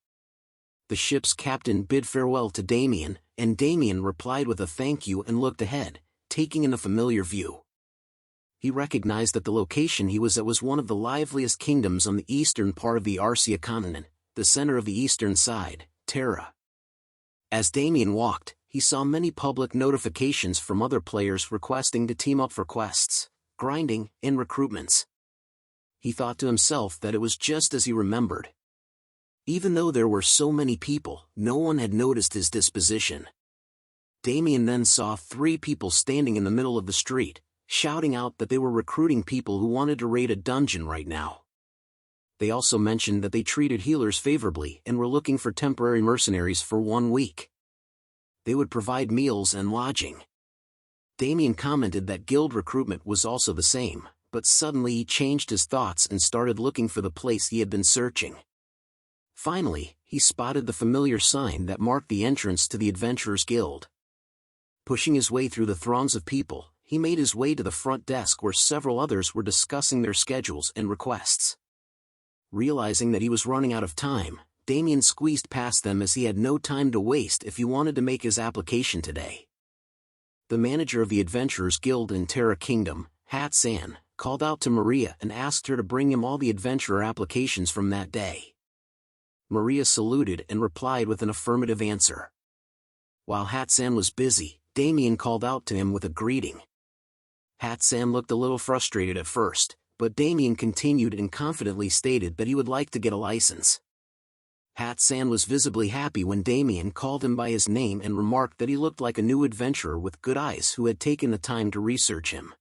The ship's captain bid farewell to Damien, and Damien replied with a thank you and looked ahead, taking in a familiar view. He recognized that the location he was at was one of the liveliest kingdoms on the eastern part of the Arcia continent, the center of the eastern side, Terra. As Damien walked, he saw many public notifications from other players requesting to team up for quests, grinding, and recruitments. He thought to himself that it was just as he remembered. Even though there were so many people, no one had noticed his disposition. Damien then saw 3 people standing in the middle of the street, shouting out that they were recruiting people who wanted to raid a dungeon right now. They also mentioned that they treated healers favorably and were looking for temporary mercenaries for 1 week. They would provide meals and lodging. Damien commented that guild recruitment was also the same, but suddenly he changed his thoughts and started looking for the place he had been searching. Finally, he spotted the familiar sign that marked the entrance to the Adventurers Guild. Pushing his way through the throngs of people, he made his way to the front desk where several others were discussing their schedules and requests. Realizing that he was running out of time, Damien squeezed past them as he had no time to waste if he wanted to make his application today. The manager of the Adventurers Guild in Terra Kingdom, Hat-san, called out to Maria and asked her to bring him all the adventurer applications from that day. Maria saluted and replied with an affirmative answer. While Hat-san was busy, Damien called out to him with a greeting. Hat-san looked a little frustrated at first, but Damien continued and confidently stated that he would like to get a license. Hat-san was visibly happy when Damien called him by his name and remarked that he looked like a new adventurer with good eyes who had taken the time to research him.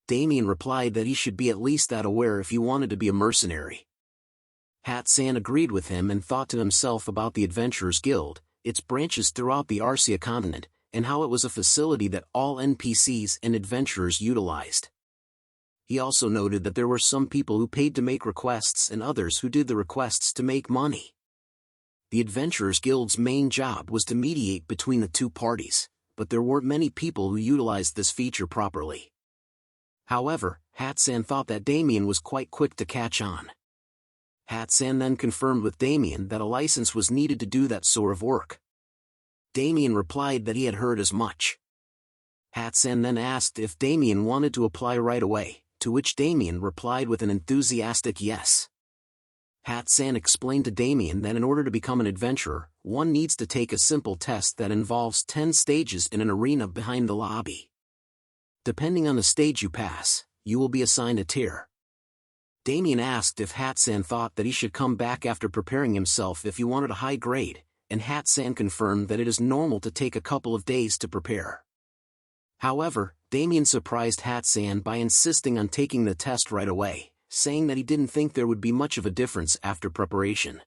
Damien replied that he should be at least that aware if he wanted to be a mercenary. Hat-san agreed with him and thought to himself about the Adventurers Guild, its branches throughout the Arcia continent, and how it was a facility that all NPCs and adventurers utilized. He also noted that there were some people who paid to make requests and others who did the requests to make money. The Adventurers Guild's main job was to mediate between the two parties, but there weren't many people who utilized this feature properly. However, Hat-san thought that Damien was quite quick to catch on. Hat-san then confirmed with Damien that a license was needed to do that sort of work. Damien replied that he had heard as much. Hat-san then asked if Damien wanted to apply right away, to which Damien replied with an enthusiastic yes. Hat-san explained to Damien that in order to become an adventurer, one needs to take a simple test that involves 10 stages in an arena behind the lobby. Depending on the stage you pass, you will be assigned a tier. Damien asked if Hat-san thought that he should come back after preparing himself if he wanted a high grade, and Hat-san confirmed that it is normal to take a couple of days to prepare. However, Damien surprised Hat-san by insisting on taking the test right away, saying that he didn't think there would be much of a difference after preparation.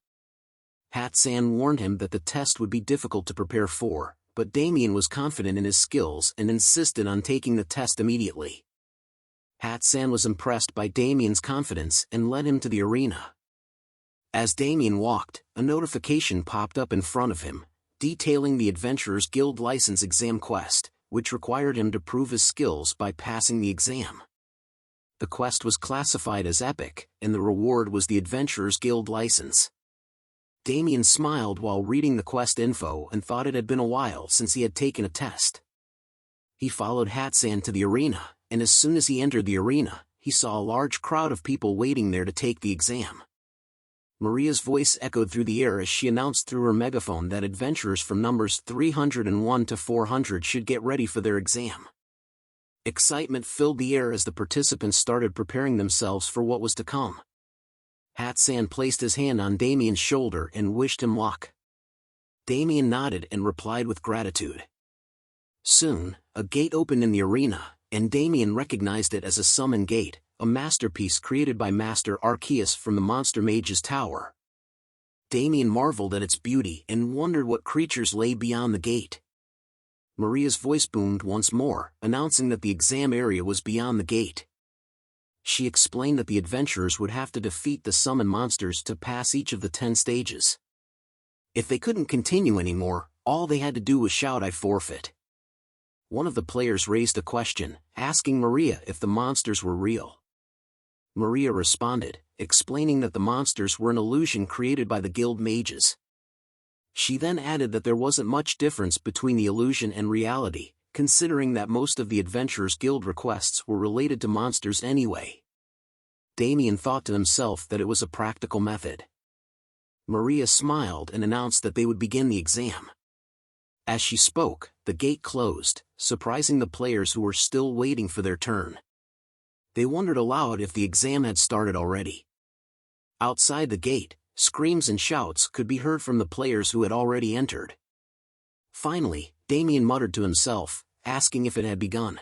Hat-san warned him that the test would be difficult to prepare for, but Damien was confident in his skills and insisted on taking the test immediately. Hat-san was impressed by Damien's confidence and led him to the arena. As Damien walked, a notification popped up in front of him, detailing the Adventurers Guild license exam quest, which required him to prove his skills by passing the exam. The quest was classified as epic, and the reward was the Adventurers Guild license. Damien smiled while reading the quest info and thought it had been a while since he had taken a test. He followed Hat-san to the arena, and as soon as he entered the arena, he saw a large crowd of people waiting there to take the exam. Maria's voice echoed through the air as she announced through her megaphone that adventurers from numbers 301 to 400 should get ready for their exam. Excitement filled the air as the participants started preparing themselves for what was to come. Hat-san placed his hand on Damien's shoulder and wished him luck. Damien nodded and replied with gratitude. Soon, a gate opened in the arena, and Damien recognized it as a summon gate, a masterpiece created by Master Arceus from the Monster Mage's Tower. Damien marveled at its beauty and wondered what creatures lay beyond the gate. Maria's voice boomed once more, announcing that the exam area was beyond the gate. She explained that the adventurers would have to defeat the summon monsters to pass each of the 10 stages. If they couldn't continue anymore, all they had to do was shout "I forfeit." One of the players raised a question, asking Maria if the monsters were real. Maria responded, explaining that the monsters were an illusion created by the guild mages. She then added that there wasn't much difference between the illusion and reality, considering that most of the Adventurers Guild requests were related to monsters anyway. Damien thought to himself that it was a practical method. Maria smiled and announced that they would begin the exam. As she spoke, the gate closed, surprising the players who were still waiting for their turn. They wondered aloud if the exam had started already. Outside the gate, screams and shouts could be heard from the players who had already entered. Finally, Damien muttered to himself, asking if it had begun.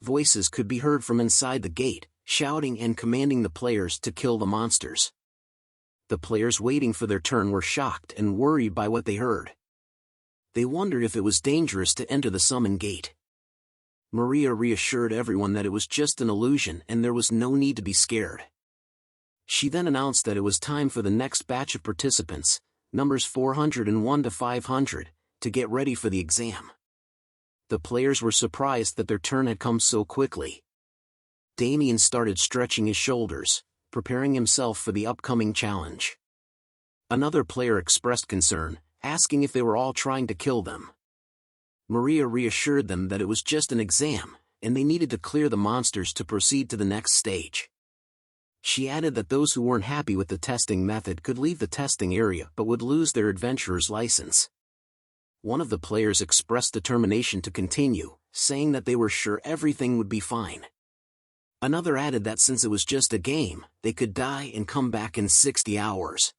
Voices could be heard from inside the gate, shouting and commanding the players to kill the monsters. The players waiting for their turn were shocked and worried by what they heard. They wondered if it was dangerous to enter the summon gate. Maria reassured everyone that it was just an illusion and there was no need to be scared. She then announced that it was time for the next batch of participants, numbers 401 to 500, to get ready for the exam. The players were surprised that their turn had come so quickly. Damien started stretching his shoulders, preparing himself for the upcoming challenge. Another player expressed concern, asking if they were all trying to kill them. Maria reassured them that it was just an exam, and they needed to clear the monsters to proceed to the next stage. She added that those who weren't happy with the testing method could leave the testing area but would lose their adventurer's license. One of the players expressed determination to continue, saying that they were sure everything would be fine. Another added that since it was just a game, they could die and come back in 60 hours.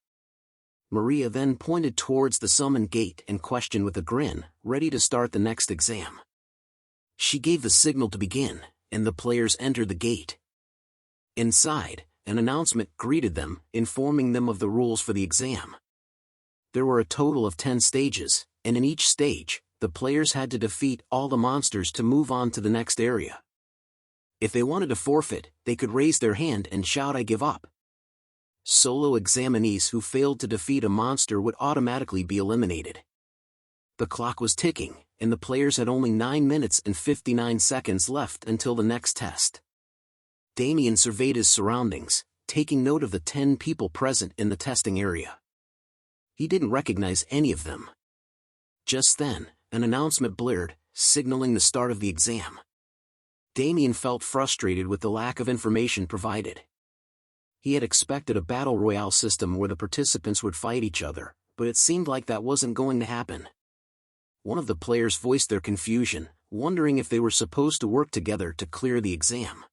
Maria then pointed towards the summoned gate and questioned with a grin, ready to start the next exam. She gave the signal to begin, and the players entered the gate. Inside, an announcement greeted them, informing them of the rules for the exam. There were a total of 10 stages, and in each stage, the players had to defeat all the monsters to move on to the next area. If they wanted to forfeit, they could raise their hand and shout "I give up." Solo examinees who failed to defeat a monster would automatically be eliminated. The clock was ticking, and the players had only 9 minutes and 59 seconds left until the next test. Damien surveyed his surroundings, taking note of the 10 people present in the testing area. He didn't recognize any of them. Just then, an announcement blared, signaling the start of the exam. Damien felt frustrated with the lack of information provided. He had expected a battle royale system where the participants would fight each other, but it seemed like that wasn't going to happen. One of the players voiced their confusion, wondering if they were supposed to work together to clear the exam.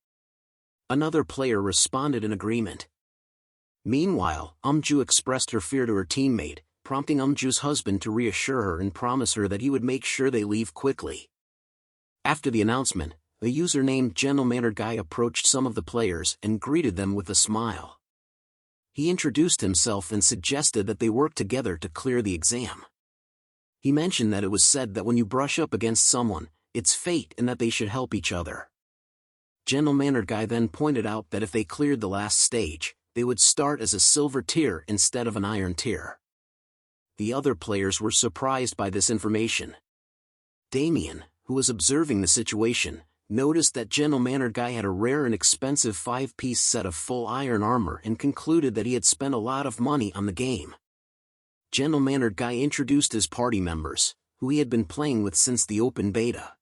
Another player responded in agreement. Meanwhile, Umju expressed her fear to her teammate, prompting Umju's husband to reassure her and promise her that he would make sure they leave quickly. After the announcement, a user named Gentle-Mannered Guy approached some of the players and greeted them with a smile. He introduced himself and suggested that they work together to clear the exam. He mentioned that it was said that when you brush up against someone, it's fate and that they should help each other. Gentle-Mannered Guy then pointed out that if they cleared the last stage, they would start as a silver tier instead of an iron tier. The other players were surprised by this information. Damien, who was observing the situation, noticed that Gentle-Mannered Guy had a rare and expensive 5-piece set of full iron armor and concluded that he had spent a lot of money on the game. Gentle-Mannered Guy introduced his party members, who he had been playing with since the open beta.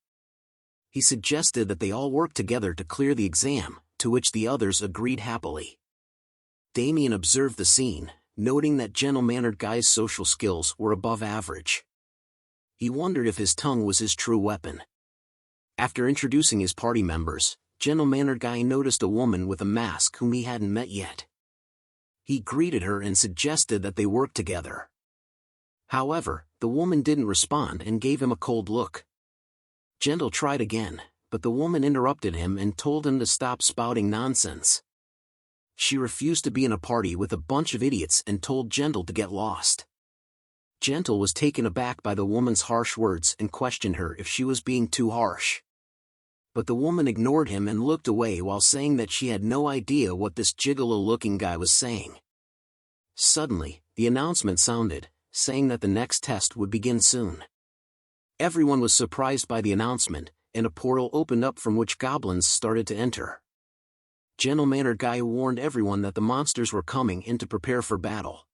He suggested that they all work together to clear the exam, to which the others agreed happily. Damien observed the scene, noting that Gentle-Mannered Guy's social skills were above average. He wondered if his tongue was his true weapon. After introducing his party members, Gentle-Mannered Guy noticed a woman with a mask whom he hadn't met yet. He greeted her and suggested that they work together. However, the woman didn't respond and gave him a cold look. Gentle tried again, but the woman interrupted him and told him to stop spouting nonsense. She refused to be in a party with a bunch of idiots and told Gentle to get lost. Gentle was taken aback by the woman's harsh words and questioned her if she was being too harsh. But the woman ignored him and looked away while saying that she had no idea what this gigolo-looking guy was saying. Suddenly, the announcement sounded, saying that the next test would begin soon. Everyone was surprised by the announcement, and a portal opened up from which goblins started to enter. Gentle-Mannered Guy warned everyone that the monsters were coming in to prepare for battle.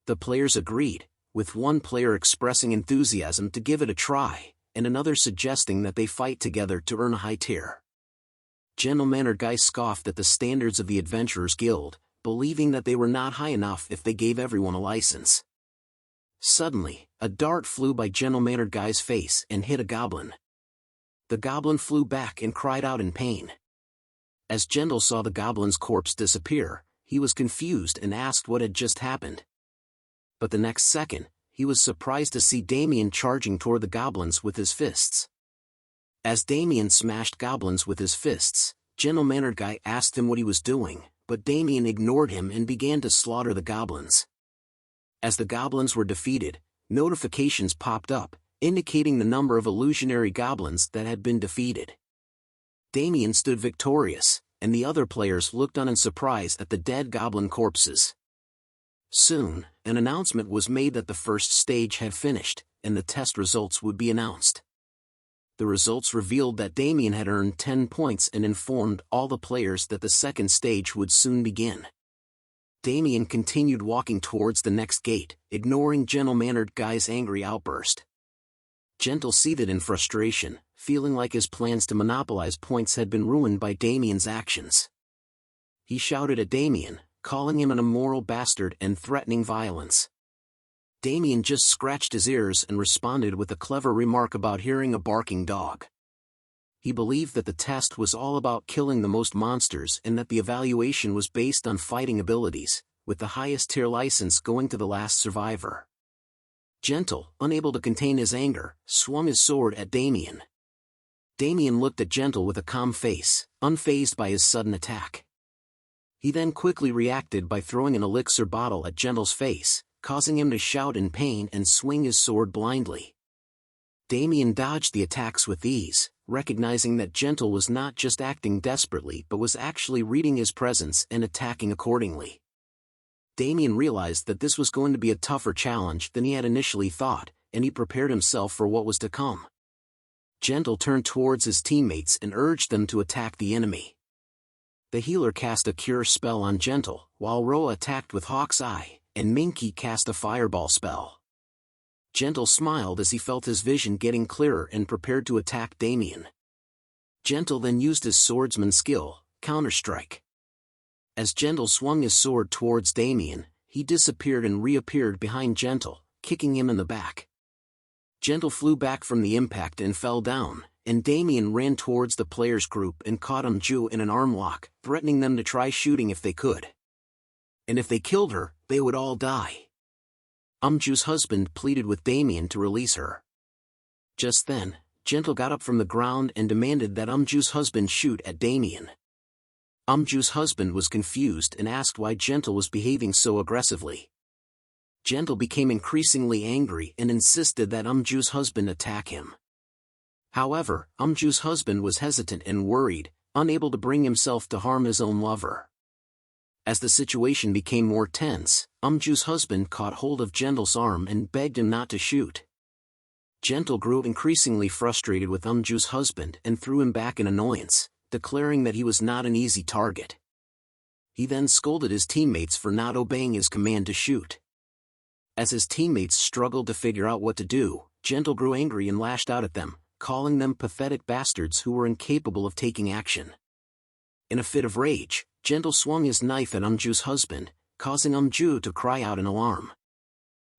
The players agreed, with one player expressing enthusiasm to give it a try, and another suggesting that they fight together to earn a high tier. Gentle-Mannered Guy scoffed at the standards of the Adventurers Guild, believing that they were not high enough if they gave everyone a license. Suddenly, a dart flew by Gentle-Mannered Guy's face and hit a goblin. The goblin flew back and cried out in pain. As Gentle saw the goblin's corpse disappear, he was confused and asked what had just happened. But the next second, he was surprised to see Damien charging toward the goblins with his fists. As Damien smashed goblins with his fists, Gentle-Mannered Guy asked him what he was doing, but Damien ignored him and began to slaughter the goblins. As the goblins were defeated, notifications popped up, indicating the number of illusionary goblins that had been defeated. Damien stood victorious, and the other players looked on in surprise at the dead goblin corpses. Soon, an announcement was made that the first stage had finished, and the test results would be announced. The results revealed that Damien had earned 10 points and informed all the players that the second stage would soon begin. Damien continued walking towards the next gate, ignoring Gentle-mannered Guy's angry outburst. Gentle seethed in frustration, feeling like his plans to monopolize points had been ruined by Damien's actions. He shouted at Damien, calling him an immoral bastard and threatening violence. Damien just scratched his ears and responded with a clever remark about hearing a barking dog. He believed that the test was all about killing the most monsters and that the evaluation was based on fighting abilities, with the highest tier license going to the last survivor. Gentle, unable to contain his anger, swung his sword at Damien. Damien looked at Gentle with a calm face, unfazed by his sudden attack. He then quickly reacted by throwing an elixir bottle at Gentle's face, causing him to shout in pain and swing his sword blindly. Damien dodged the attacks with ease, recognizing that Gentle was not just acting desperately but was actually reading his presence and attacking accordingly. Damien realized that this was going to be a tougher challenge than he had initially thought, and he prepared himself for what was to come. Gentle turned towards his teammates and urged them to attack the enemy. The healer cast a cure spell on Gentle, while Roa attacked with Hawk's Eye, and Minky cast a fireball spell. Gentle smiled as he felt his vision getting clearer and prepared to attack Damien. Gentle then used his swordsman skill, Counterstrike. As Gentle swung his sword towards Damien, he disappeared and reappeared behind Gentle, kicking him in the back. Gentle flew back from the impact and fell down, and Damien ran towards the players' group and caught Ju in an arm lock, threatening them to try shooting if they could. And if they killed her, they would all die. Ju's husband pleaded with Damien to release her. Just then, Gentle got up from the ground and demanded that Ju's husband shoot at Damien. Ju's husband was confused and asked why Gentle was behaving so aggressively. Gentle became increasingly angry and insisted that Ju's husband attack him. However, Ju's husband was hesitant and worried, unable to bring himself to harm his own lover. As the situation became more tense, Ju's husband caught hold of Gentle's arm and begged him not to shoot. Gentle grew increasingly frustrated with Ju's husband and threw him back in annoyance, declaring that he was not an easy target. He then scolded his teammates for not obeying his command to shoot. As his teammates struggled to figure out what to do, Gentle grew angry and lashed out at them, calling them pathetic bastards who were incapable of taking action. In a fit of rage, Gentle swung his knife at Ju's husband, causing Ju to cry out in alarm.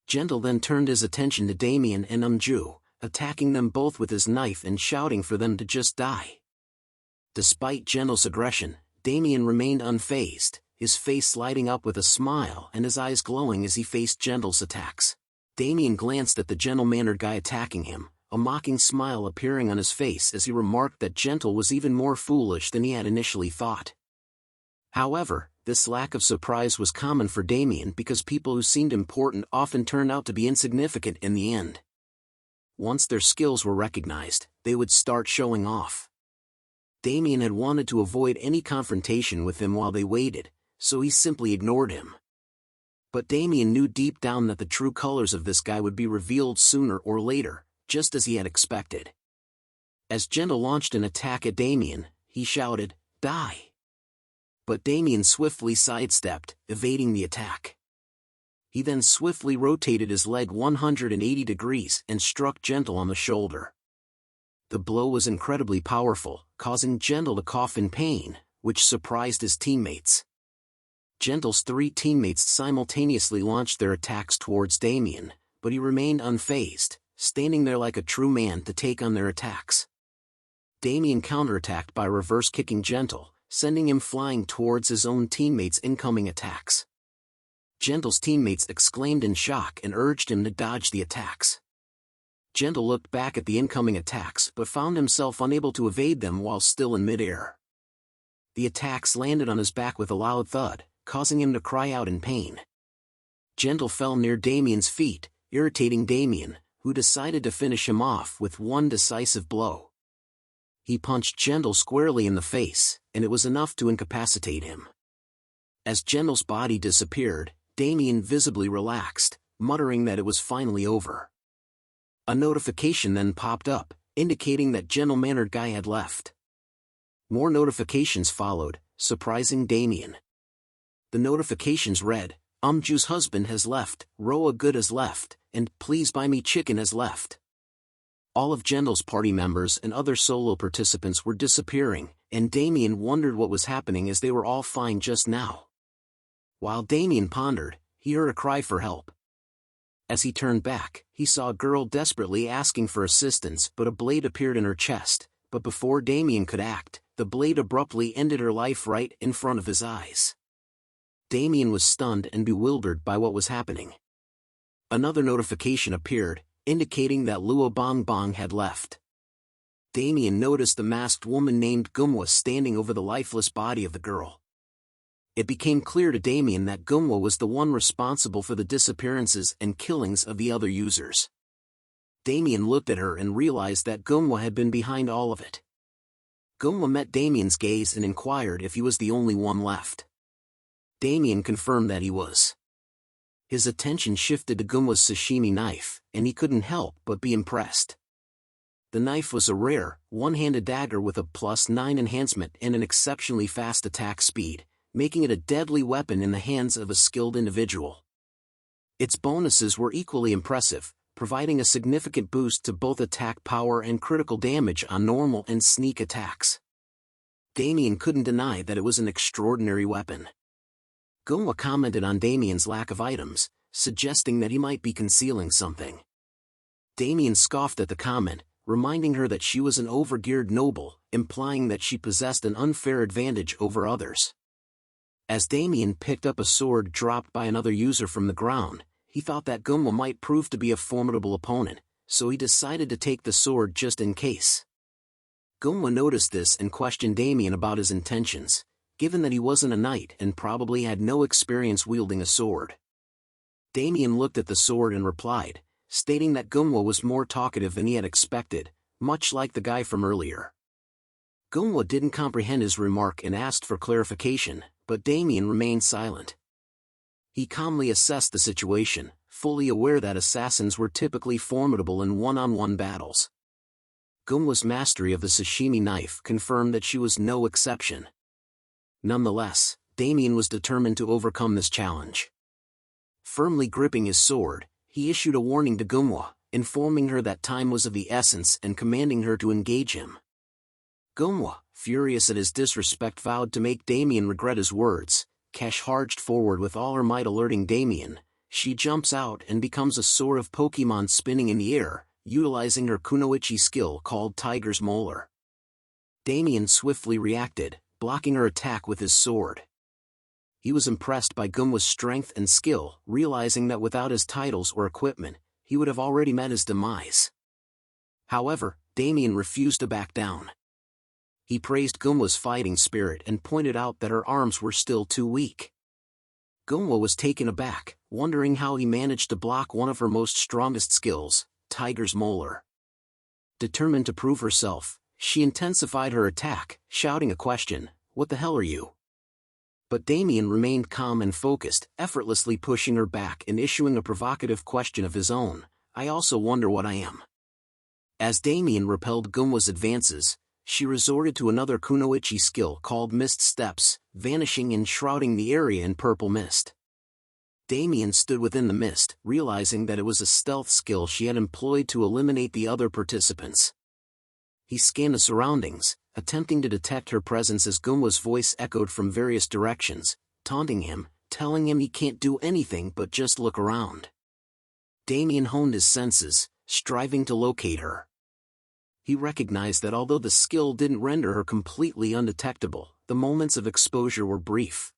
Gentle then turned his attention to Damien and Ju, attacking them both with his knife and shouting for them to just die. Despite Gentle's aggression, Damien remained unfazed, his face lighting up with a smile and his eyes glowing as he faced Gentle's attacks. Damien glanced at the gentle-mannered guy attacking him, a mocking smile appearing on his face as he remarked that Gentle was even more foolish than he had initially thought. However, this lack of surprise was common for Damien because people who seemed important often turned out to be insignificant in the end. Once their skills were recognized, they would start showing off. Damien had wanted to avoid any confrontation with him while they waited, so he simply ignored him. But Damien knew deep down that the true colors of this guy would be revealed sooner or later, just as he had expected. As Gentle launched an attack at Damien, he shouted, "Die!" But Damien swiftly sidestepped, evading the attack. He then swiftly rotated his leg 180 degrees and struck Gentle on the shoulder. The blow was incredibly powerful, causing Gentle to cough in pain, which surprised his teammates. Gentle's three teammates simultaneously launched their attacks towards Damien, but he remained unfazed, standing there like a true man to take on their attacks. Damien counterattacked by reverse-kicking Gentle, sending him flying towards his own teammates' incoming attacks. Gentle's teammates exclaimed in shock and urged him to dodge the attacks. Gentle looked back at the incoming attacks but found himself unable to evade them while still in midair. The attacks landed on his back with a loud thud, causing him to cry out in pain. Gentle fell near Damien's feet, irritating Damien, who decided to finish him off with one decisive blow. He punched Gentle squarely in the face, and it was enough to incapacitate him. As Gentle's body disappeared, Damien visibly relaxed, muttering that it was finally over. A notification then popped up, indicating that gentle-mannered guy had left. More notifications followed, surprising Damien. The notifications read, Ju's husband has left, Roa Good has left, and Please Buy Me Chicken has left. All of Gendel's party members and other solo participants were disappearing, and Damien wondered what was happening as they were all fine just now. While Damien pondered, he heard a cry for help. As he turned back, he saw a girl desperately asking for assistance, but a blade appeared in her chest. But before Damien could act, the blade abruptly ended her life right in front of his eyes. Damien was stunned and bewildered by what was happening. Another notification appeared, indicating that Luo Bongbong had left. Damien noticed a masked woman named Gumwa standing over the lifeless body of the girl. It became clear to Damien that Gumwa was the one responsible for the disappearances and killings of the other users. Damien looked at her and realized that Gumwa had been behind all of it. Gumwa met Damien's gaze and inquired if he was the only one left. Damien confirmed that he was. His attention shifted to Gumwa's sashimi knife, and he couldn't help but be impressed. The knife was a rare, one-handed dagger with a +9 enhancement and an exceptionally fast attack speed, making it a deadly weapon in the hands of a skilled individual. Its bonuses were equally impressive, providing a significant boost to both attack power and critical damage on normal and sneak attacks. Damien couldn't deny that it was an extraordinary weapon. Gumwa commented on Damien's lack of items, suggesting that he might be concealing something. Damien scoffed at the comment, reminding her that she was an overgeared noble, implying that she possessed an unfair advantage over others. As Damien picked up a sword dropped by another user from the ground, he thought that Gumwa might prove to be a formidable opponent, so he decided to take the sword just in case. Gumwa noticed this and questioned Damien about his intentions, given that he wasn't a knight and probably had no experience wielding a sword. Damien looked at the sword and replied, stating that Gumwa was more talkative than he had expected, much like the guy from earlier. Gumwa didn't comprehend his remark and asked for clarification, but Damien remained silent. He calmly assessed the situation, fully aware that assassins were typically formidable in one-on-one battles. Gumwa's mastery of the sashimi knife confirmed that she was no exception. Nonetheless, Damien was determined to overcome this challenge. Firmly gripping his sword, he issued a warning to Gumwa, informing her that time was of the essence and commanding her to engage him. Gumwa, furious at his disrespect, vowed to make Damien regret his words. Cash charged forward with all her might, alerting Damien. She jumps out and becomes a sword of Pokemon spinning in the air, utilizing her kunoichi skill called Tiger's Molar. Damien swiftly reacted, blocking her attack with his sword. He was impressed by Gumwa's strength and skill, realizing that without his titles or equipment, he would have already met his demise. However, Damien refused to back down. He praised Gumwa's fighting spirit and pointed out that her arms were still too weak. Gumwa was taken aback, wondering how he managed to block one of her most strongest skills, Tiger's Molar. Determined to prove herself, she intensified her attack, shouting a question, "What the hell are you?" But Damien remained calm and focused, effortlessly pushing her back and issuing a provocative question of his own, "I also wonder what I am." As Damien repelled Gumwa's advances, she resorted to another kunoichi skill called Mist Steps, vanishing and shrouding the area in purple mist. Damien stood within the mist, realizing that it was a stealth skill she had employed to eliminate the other participants. He scanned the surroundings, attempting to detect her presence as Gumwa's voice echoed from various directions, taunting him, telling him he can't do anything but just look around. Damien honed his senses, striving to locate her. He recognized that although the skill didn't render her completely undetectable, the moments of exposure were brief.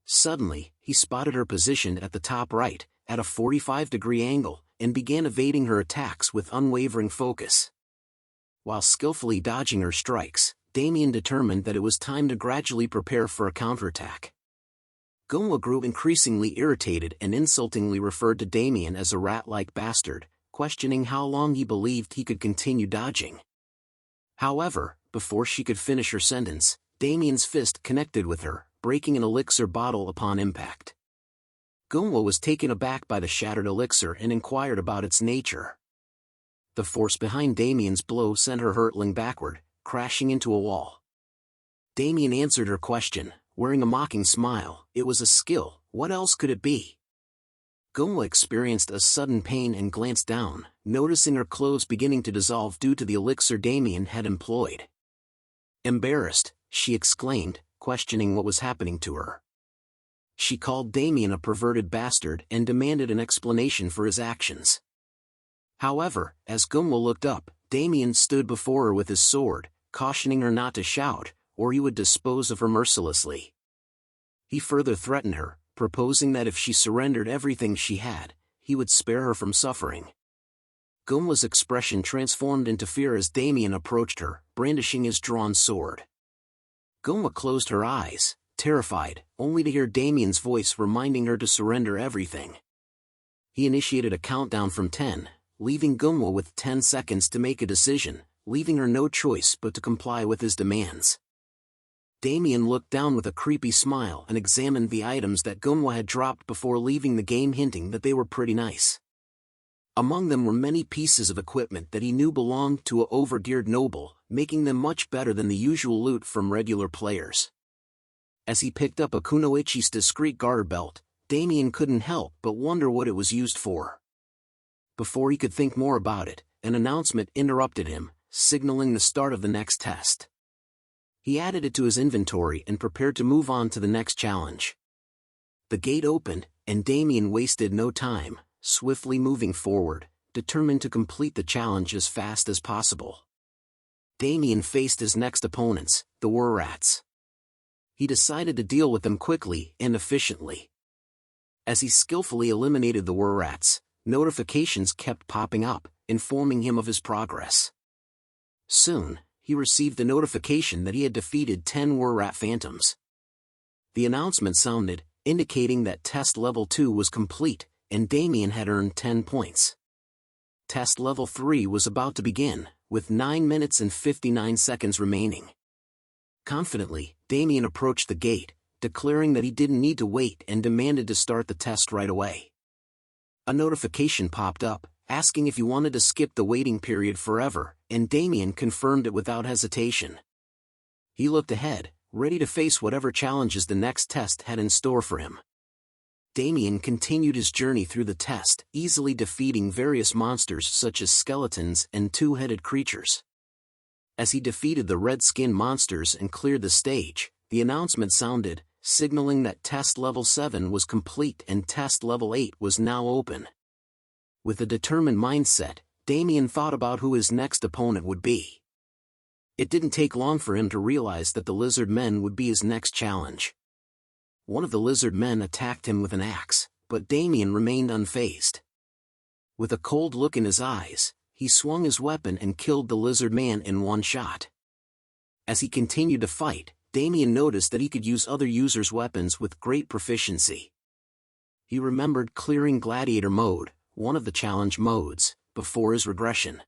Suddenly, he spotted her positioned at the top right, at a 45-degree angle, and began evading her attacks with unwavering focus. While skillfully dodging her strikes, Damien determined that it was time to gradually prepare for a counterattack. Gumwa grew increasingly irritated and insultingly referred to Damien as a rat-like bastard, questioning how long he believed he could continue dodging. However, before she could finish her sentence, Damien's fist connected with her, breaking an elixir bottle upon impact. Gumwa was taken aback by the shattered elixir and inquired about its nature. The force behind Damien's blow sent her hurtling backward, crashing into a wall. Damien answered her question, wearing a mocking smile. It was a skill, what else could it be? Gunwa experienced a sudden pain and glanced down, noticing her clothes beginning to dissolve due to the elixir Damien had employed. Embarrassed, she exclaimed, questioning what was happening to her. She called Damien a perverted bastard and demanded an explanation for his actions. However, as Gunwa looked up, Damien stood before her with his sword, cautioning her not to shout, or he would dispose of her mercilessly. He further threatened her, proposing that if she surrendered everything she had, he would spare her from suffering. Gunwa's expression transformed into fear as Damien approached her, brandishing his drawn sword. Gunwa closed her eyes, terrified, only to hear Damien's voice reminding her to surrender everything. He initiated a countdown from 10, leaving Gunwa with 10 seconds to make a decision, leaving her no choice but to comply with his demands. Damien looked down with a creepy smile and examined the items that Gunwa had dropped before leaving the game, hinting that they were pretty nice. Among them were many pieces of equipment that he knew belonged to a overgeared noble, making them much better than the usual loot from regular players. As he picked up a kunoichi's discreet garter belt, Damien couldn't help but wonder what it was used for. Before he could think more about it, an announcement interrupted him, signaling the start of the next test. He added it to his inventory and prepared to move on to the next challenge. The gate opened, and Damien wasted no time, swiftly moving forward, determined to complete the challenge as fast as possible. Damien faced his next opponents, the Wurrats. He decided to deal with them quickly and efficiently. As he skillfully eliminated the Wurrats, notifications kept popping up, informing him of his progress. Soon, he received the notification that he had defeated 10 Wurrat phantoms. The announcement sounded, indicating that test level 2 was complete, and Damien had earned 10 points. Test level 3 was about to begin, with 9 minutes and 59 seconds remaining. Confidently, Damien approached the gate, declaring that he didn't need to wait and demanded to start the test right away. A notification popped up, asking if he wanted to skip the waiting period forever, and Damien confirmed it without hesitation. He looked ahead, ready to face whatever challenges the next test had in store for him. Damien continued his journey through the test, easily defeating various monsters such as skeletons and two-headed creatures. As he defeated the red-skin monsters and cleared the stage, the announcement sounded, signaling that test level 7 was complete and test level 8 was now open. With a determined mindset, Damien thought about who his next opponent would be. It didn't take long for him to realize that the lizard men would be his next challenge. One of the lizard men attacked him with an axe, but Damien remained unfazed. With a cold look in his eyes, he swung his weapon and killed the lizard man in one shot. As he continued to fight, Damien noticed that he could use other users' weapons with great proficiency. He remembered clearing Gladiator mode, one of the challenge modes, before his regression.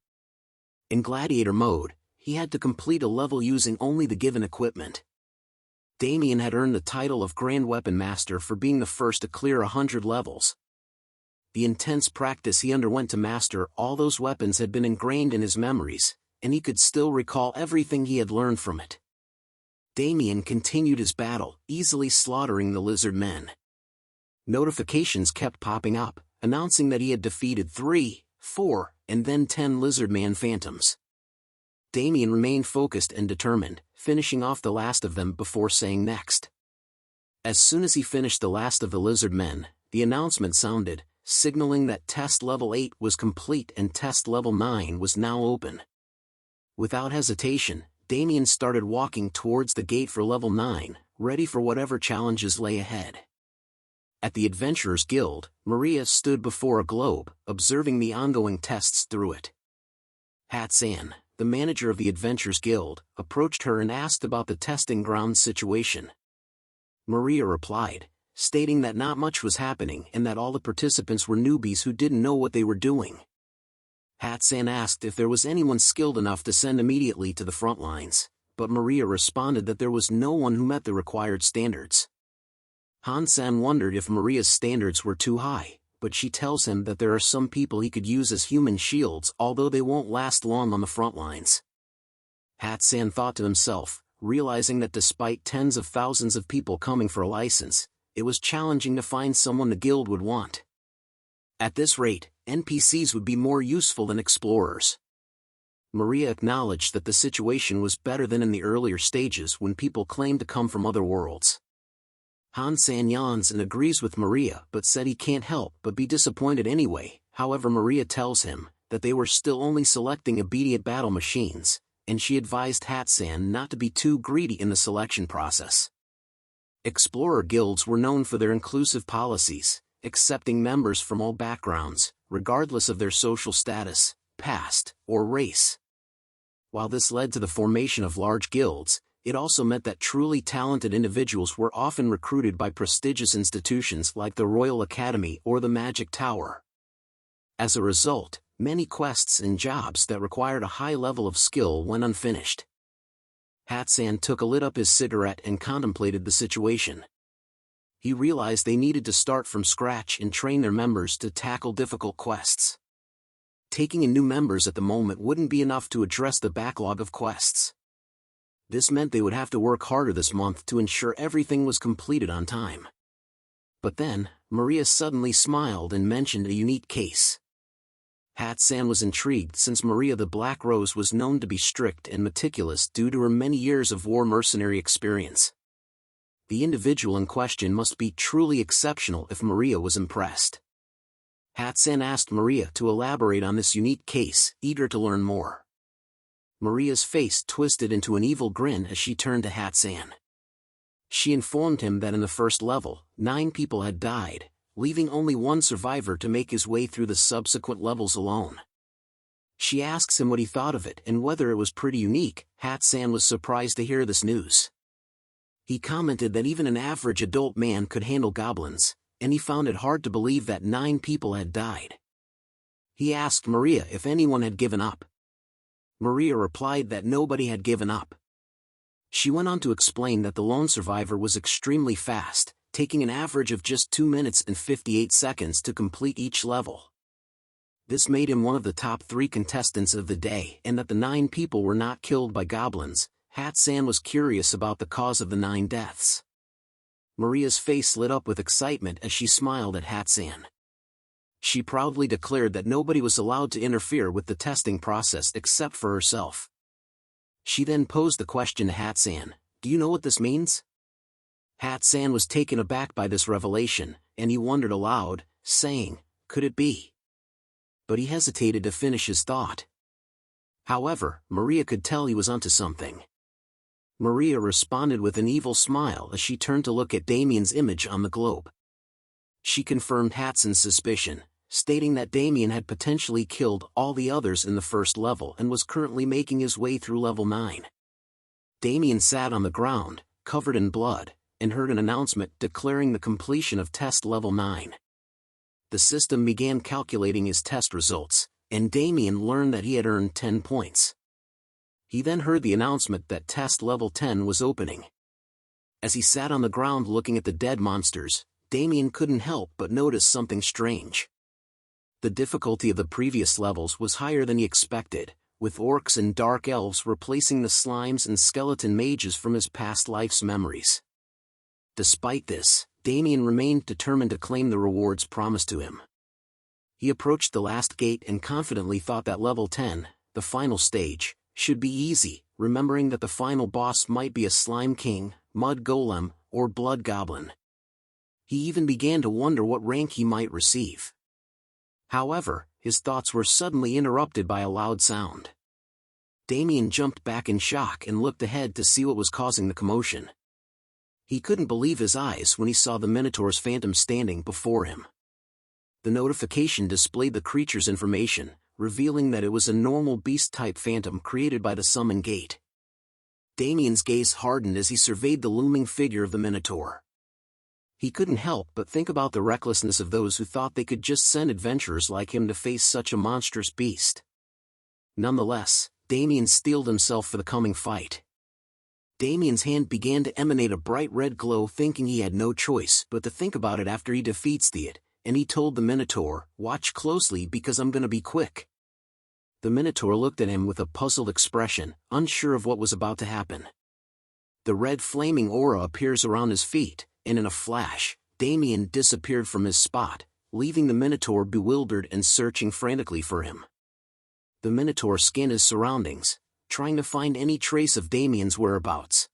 In Gladiator mode, he had to complete a level using only the given equipment. Damien had earned the title of Grand Weapon Master for being the first to clear 100 levels. The intense practice he underwent to master all those weapons had been ingrained in his memories, and he could still recall everything he had learned from it. Damien continued his battle, easily slaughtering the lizard men. Notifications kept popping up, announcing that he had defeated 3, 4, and then 10 lizard man phantoms. Damien remained focused and determined, finishing off the last of them before saying next. As soon as he finished the last of the lizard men, the announcement sounded, signaling that test level 8 was complete and test level 9 was now open. Without hesitation, Damien started walking towards the gate for level 9, ready for whatever challenges lay ahead. At the Adventurers Guild, Maria stood before a globe, observing the ongoing tests through it. Hat-san, the manager of the Adventurers Guild, approached her and asked about the testing ground situation. Maria replied, stating that not much was happening and that all the participants were newbies who didn't know what they were doing. Hat-san asked if there was anyone skilled enough to send immediately to the front lines, but Maria responded that there was no one who met the required standards. Han-san wondered if Maria's standards were too high, but she tells him that there are some people he could use as human shields, although they won't last long on the front lines. Hat-san thought to himself, realizing that despite tens of thousands of people coming for a license, it was challenging to find someone the guild would want. At this rate, NPCs would be more useful than explorers. Maria acknowledged that the situation was better than in the earlier stages when people claimed to come from other worlds. Han-san yawns and agrees with Maria but said he can't help but be disappointed anyway. However, Maria tells him that they were still only selecting obedient battle machines, and she advised Hat-san not to be too greedy in the selection process. Explorer guilds were known for their inclusive policies, accepting members from all backgrounds, regardless of their social status, past, or race. While this led to the formation of large guilds, it also meant that truly talented individuals were often recruited by prestigious institutions like the Royal Academy or the Magic Tower. As a result, many quests and jobs that required a high level of skill went unfinished. Hat-san took a lit up his cigarette and contemplated the situation. He realized they needed to start from scratch and train their members to tackle difficult quests. Taking in new members at the moment wouldn't be enough to address the backlog of quests. This meant they would have to work harder this month to ensure everything was completed on time. But then, Maria suddenly smiled and mentioned a unique case. Hat-san was intrigued since Maria the Black Rose was known to be strict and meticulous due to her many years of war mercenary experience. The individual in question must be truly exceptional if Maria was impressed. Hat-san asked Maria to elaborate on this unique case, eager to learn more. Maria's face twisted into an evil grin as she turned to Hat-san. She informed him that in the first level, 9 people had died, leaving only one survivor to make his way through the subsequent levels alone. She asks him what he thought of it and whether it was pretty unique. Hat-san was surprised to hear this news. He commented that even an average adult man could handle goblins, and he found it hard to believe that 9 people had died. He asked Maria if anyone had given up. Maria replied that nobody had given up. She went on to explain that the lone survivor was extremely fast, taking an average of just 2 minutes and 58 seconds to complete each level. This made him one of the top 3 contestants of the day, and that the 9 people were not killed by goblins. Hat-san was curious about the cause of the 9 deaths. Maria's face lit up with excitement as she smiled at Hat-san. She proudly declared that nobody was allowed to interfere with the testing process except for herself. She then posed the question to Hat-san, "Do you know what this means?" Hat-san was taken aback by this revelation, and he wondered aloud, saying, "Could it be?" But he hesitated to finish his thought. However, Maria could tell he was onto something. Maria responded with an evil smile as she turned to look at Damien's image on the globe. She confirmed Hat-san's suspicion, stating that Damien had potentially killed all the others in the first level and was currently making his way through level 9. Damien sat on the ground, covered in blood, and heard an announcement declaring the completion of test level 9. The system began calculating his test results, and Damien learned that he had earned 10 points. He then heard the announcement that test level 10 was opening. As he sat on the ground looking at the dead monsters, Damien couldn't help but notice something strange. The difficulty of the previous levels was higher than he expected, with orcs and dark elves replacing the slimes and skeleton mages from his past life's memories. Despite this, Damien remained determined to claim the rewards promised to him. He approached the last gate and confidently thought that level 10, the final stage, should be easy, remembering that the final boss might be a slime king, mud golem, or blood goblin. He even began to wonder what rank he might receive. However, his thoughts were suddenly interrupted by a loud sound. Damien jumped back in shock and looked ahead to see what was causing the commotion. He couldn't believe his eyes when he saw the Minotaur's phantom standing before him. The notification displayed the creature's information, revealing that it was a normal beast-type phantom created by the summon gate. Damien's gaze hardened as he surveyed the looming figure of the Minotaur. He couldn't help but think about the recklessness of those who thought they could just send adventurers like him to face such a monstrous beast. Nonetheless, Damien steeled himself for the coming fight. Damien's hand began to emanate a bright red glow, thinking he had no choice but to think about it after he defeats the and he told the Minotaur, "Watch closely because I'm gonna be quick." The Minotaur looked at him with a puzzled expression, unsure of what was about to happen. The red flaming aura appears around his feet, and in a flash, Damien disappeared from his spot, leaving the Minotaur bewildered and searching frantically for him. The Minotaur scanned his surroundings, trying to find any trace of Damien's whereabouts.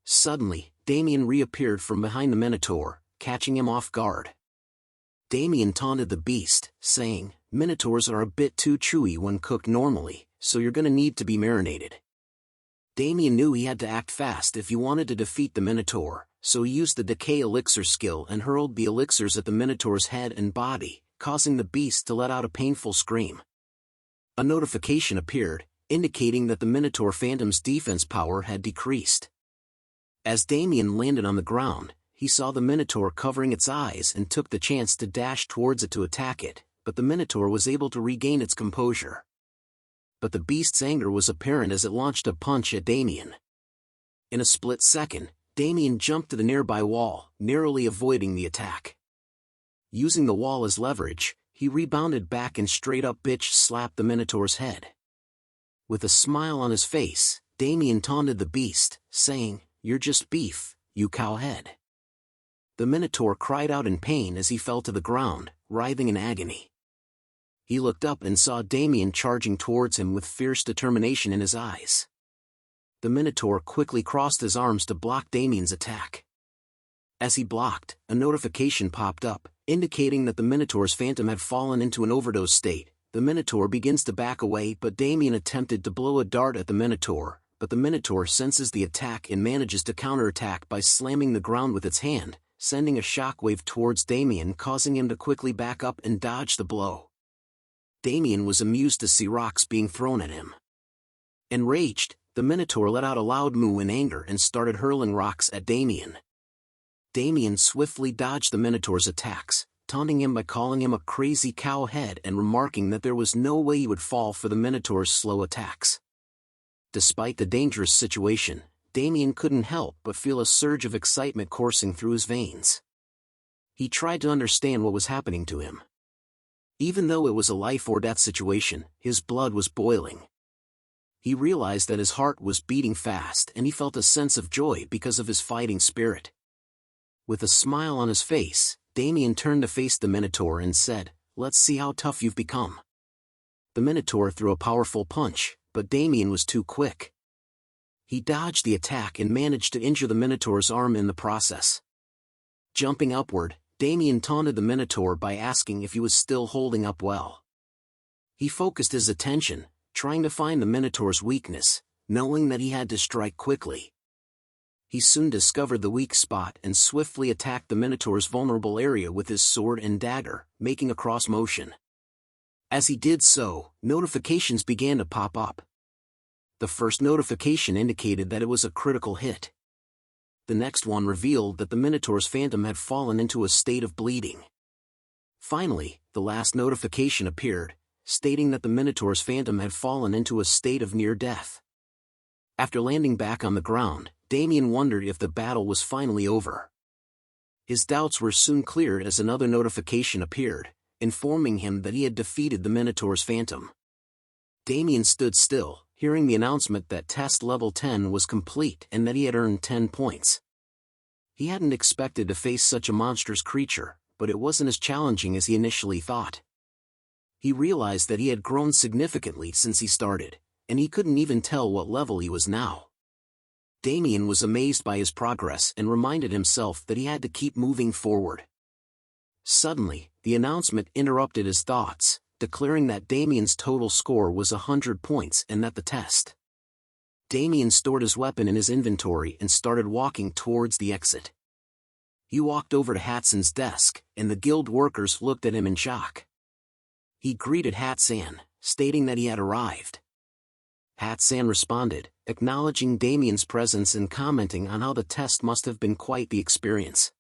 Suddenly, Damien reappeared from behind the Minotaur, catching him off guard. Damien taunted the beast, saying, "Minotaurs are a bit too chewy when cooked normally, so you're gonna need to be marinated." Damien knew he had to act fast if he wanted to defeat the Minotaur, so he used the decay elixir skill and hurled the elixirs at the Minotaur's head and body, causing the beast to let out a painful scream. A notification appeared, indicating that the Minotaur Phantom's defense power had decreased. As Damien landed on the ground, he saw the Minotaur covering its eyes and took the chance to dash towards it to attack it, but the Minotaur was able to regain its composure. But the beast's anger was apparent as it launched a punch at Damien. In a split second, Damien jumped to the nearby wall, narrowly avoiding the attack. Using the wall as leverage, he rebounded back and straight up bitch slapped the Minotaur's head. With a smile on his face, Damien taunted the beast, saying, "You're just beef, you cowhead." The Minotaur cried out in pain as he fell to the ground, writhing in agony. He looked up and saw Damien charging towards him with fierce determination in his eyes. The Minotaur quickly crossed his arms to block Damien's attack. As he blocked, a notification popped up, indicating that the Minotaur's phantom had fallen into an overdose state. The Minotaur begins to back away, but Damien attempted to blow a dart at the Minotaur, but the Minotaur senses the attack and manages to counterattack by slamming the ground with its hand, sending a shockwave towards Damien, causing him to quickly back up and dodge the blow. Damien was amused to see rocks being thrown at him. Enraged, the Minotaur let out a loud moo in anger and started hurling rocks at Damien. Damien swiftly dodged the Minotaur's attacks, taunting him by calling him a crazy cowhead and remarking that there was no way he would fall for the Minotaur's slow attacks. Despite the dangerous situation, Damien couldn't help but feel a surge of excitement coursing through his veins. He tried to understand what was happening to him. Even though it was a life-or-death situation, his blood was boiling. He realized that his heart was beating fast and he felt a sense of joy because of his fighting spirit. With a smile on his face, Damien turned to face the Minotaur and said, "Let's see how tough you've become." The Minotaur threw a powerful punch, but Damien was too quick. He dodged the attack and managed to injure the Minotaur's arm in the process. Jumping upward, Damien taunted the Minotaur by asking if he was still holding up well. He focused his attention, trying to find the Minotaur's weakness, knowing that he had to strike quickly. He soon discovered the weak spot and swiftly attacked the Minotaur's vulnerable area with his sword and dagger, making a cross motion. As he did so, notifications began to pop up. The first notification indicated that it was a critical hit. The next one revealed that the Minotaur's phantom had fallen into a state of bleeding. Finally, the last notification appeared, stating that the Minotaur's phantom had fallen into a state of near death. After landing back on the ground, Damien wondered if the battle was finally over. His doubts were soon cleared as another notification appeared, informing him that he had defeated the Minotaur's phantom. Damien stood still, hearing the announcement that test level 10 was complete and that he had earned 10 points. He hadn't expected to face such a monstrous creature, but it wasn't as challenging as he initially thought. He realized that he had grown significantly since he started, and he couldn't even tell what level he was now. Damien was amazed by his progress and reminded himself that he had to keep moving forward. Suddenly, the announcement interrupted his thoughts, declaring that Damien's total score was 100 points and that the test. Damien stored his weapon in his inventory and started walking towards the exit. He walked over to Hatson's desk, and the guild workers looked at him in shock. He greeted Hatsan, stating that he had arrived. Hatsan responded, acknowledging Damien's presence and commenting on how the test must have been quite the experience.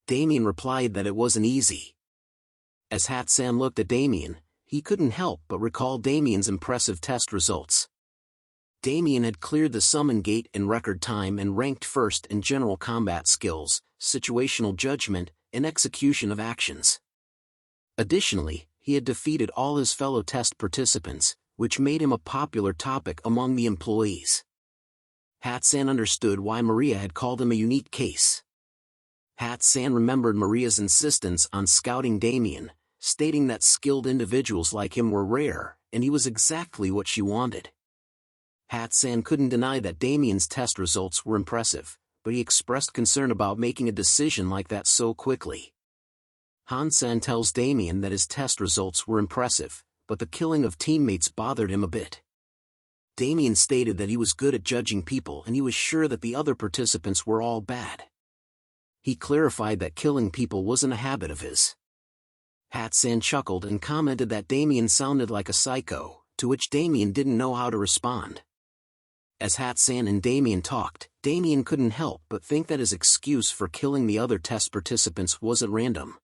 Damien replied that it wasn't easy. As Hatsan looked at Damien, he couldn't help but recall Damien's impressive test results. Damien had cleared the summon gate in record time and ranked first in general combat skills, situational judgment, and execution of actions. Additionally, he had defeated all his fellow test participants, which made him a popular topic among the employees. Hat-san understood why Maria had called him a unique case. Hat-san remembered Maria's insistence on scouting Damien, stating that skilled individuals like him were rare, and he was exactly what she wanted. Hat-san couldn't deny that Damien's test results were impressive, but he expressed concern about making a decision like that so quickly. Han-san tells Damien that his test results were impressive, but the killing of teammates bothered him a bit. Damien stated that he was good at judging people and he was sure that the other participants were all bad. He clarified that killing people wasn't a habit of his. Hat-san chuckled and commented that Damien sounded like a psycho, to which Damien didn't know how to respond. As Hat-san and Damien talked, Damien couldn't help but think that his excuse for killing the other test participants wasn't random.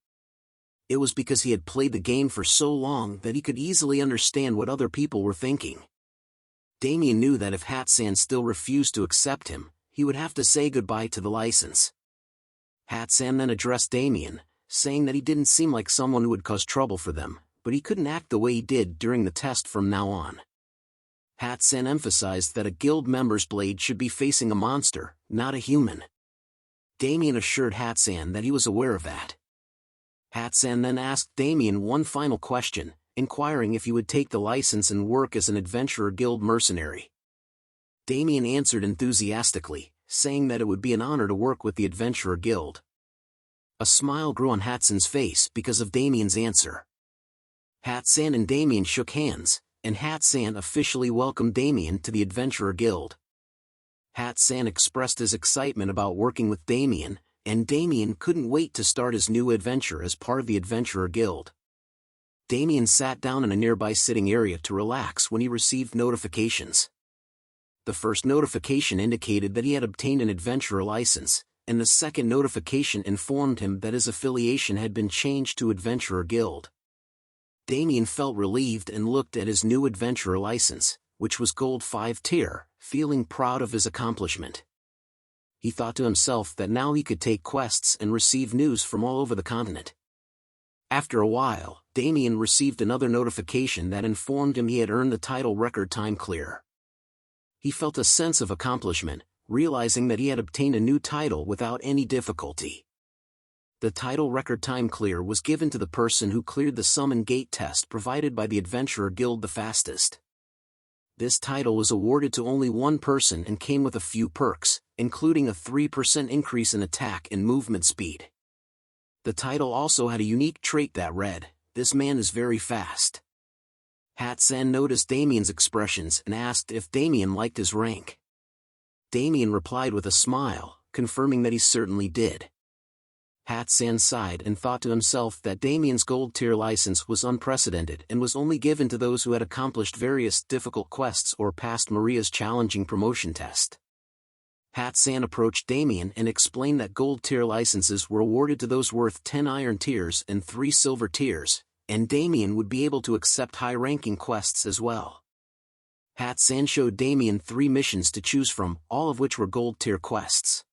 It was because he had played the game for so long that he could easily understand what other people were thinking. Damien knew that if Hat-san still refused to accept him, he would have to say goodbye to the license. Hat-san then addressed Damien, saying that he didn't seem like someone who would cause trouble for them, but he couldn't act the way he did during the test from now on. Hat-san emphasized that a guild member's blade should be facing a monster, not a human. Damien assured Hat-san that he was aware of that. Hat-san then asked Damien one final question, inquiring if he would take the license and work as an Adventurer Guild mercenary. Damien answered enthusiastically, saying that it would be an honor to work with the Adventurer Guild. A smile grew on Hat-san's face because of Damien's answer. Hat-san and Damien shook hands, and Hat-san officially welcomed Damien to the Adventurer Guild. Hat-san expressed his excitement about working with Damien, and Damien couldn't wait to start his new adventure as part of the Adventurer Guild. Damien sat down in a nearby sitting area to relax when he received notifications. The first notification indicated that he had obtained an adventurer license, and the second notification informed him that his affiliation had been changed to Adventurer Guild. Damien felt relieved and looked at his new adventurer license, which was Gold 5 tier, feeling proud of his accomplishment. He thought to himself that now he could take quests and receive news from all over the continent. After a while, Damien received another notification that informed him he had earned the title Record Time Clear. He felt a sense of accomplishment, realizing that he had obtained a new title without any difficulty. The title Record Time Clear was given to the person who cleared the Summon Gate test provided by the Adventurer Guild the fastest. This title was awarded to only one person and came with a few perks, including a 3% increase in attack and movement speed. The title also had a unique trait that read, "This man is very fast." Hat-san noticed Damien's expressions and asked if Damien liked his rank. Damien replied with a smile, confirming that he certainly did. Hat-san sighed and thought to himself that Damien's gold tier license was unprecedented and was only given to those who had accomplished various difficult quests or passed Maria's challenging promotion test. Hat-san approached Damien and explained that gold tier licenses were awarded to those worth 10 iron tiers and 3 silver tiers, and Damien would be able to accept high-ranking quests as well. Hat-san showed Damien 3 missions to choose from, all of which were gold tier quests.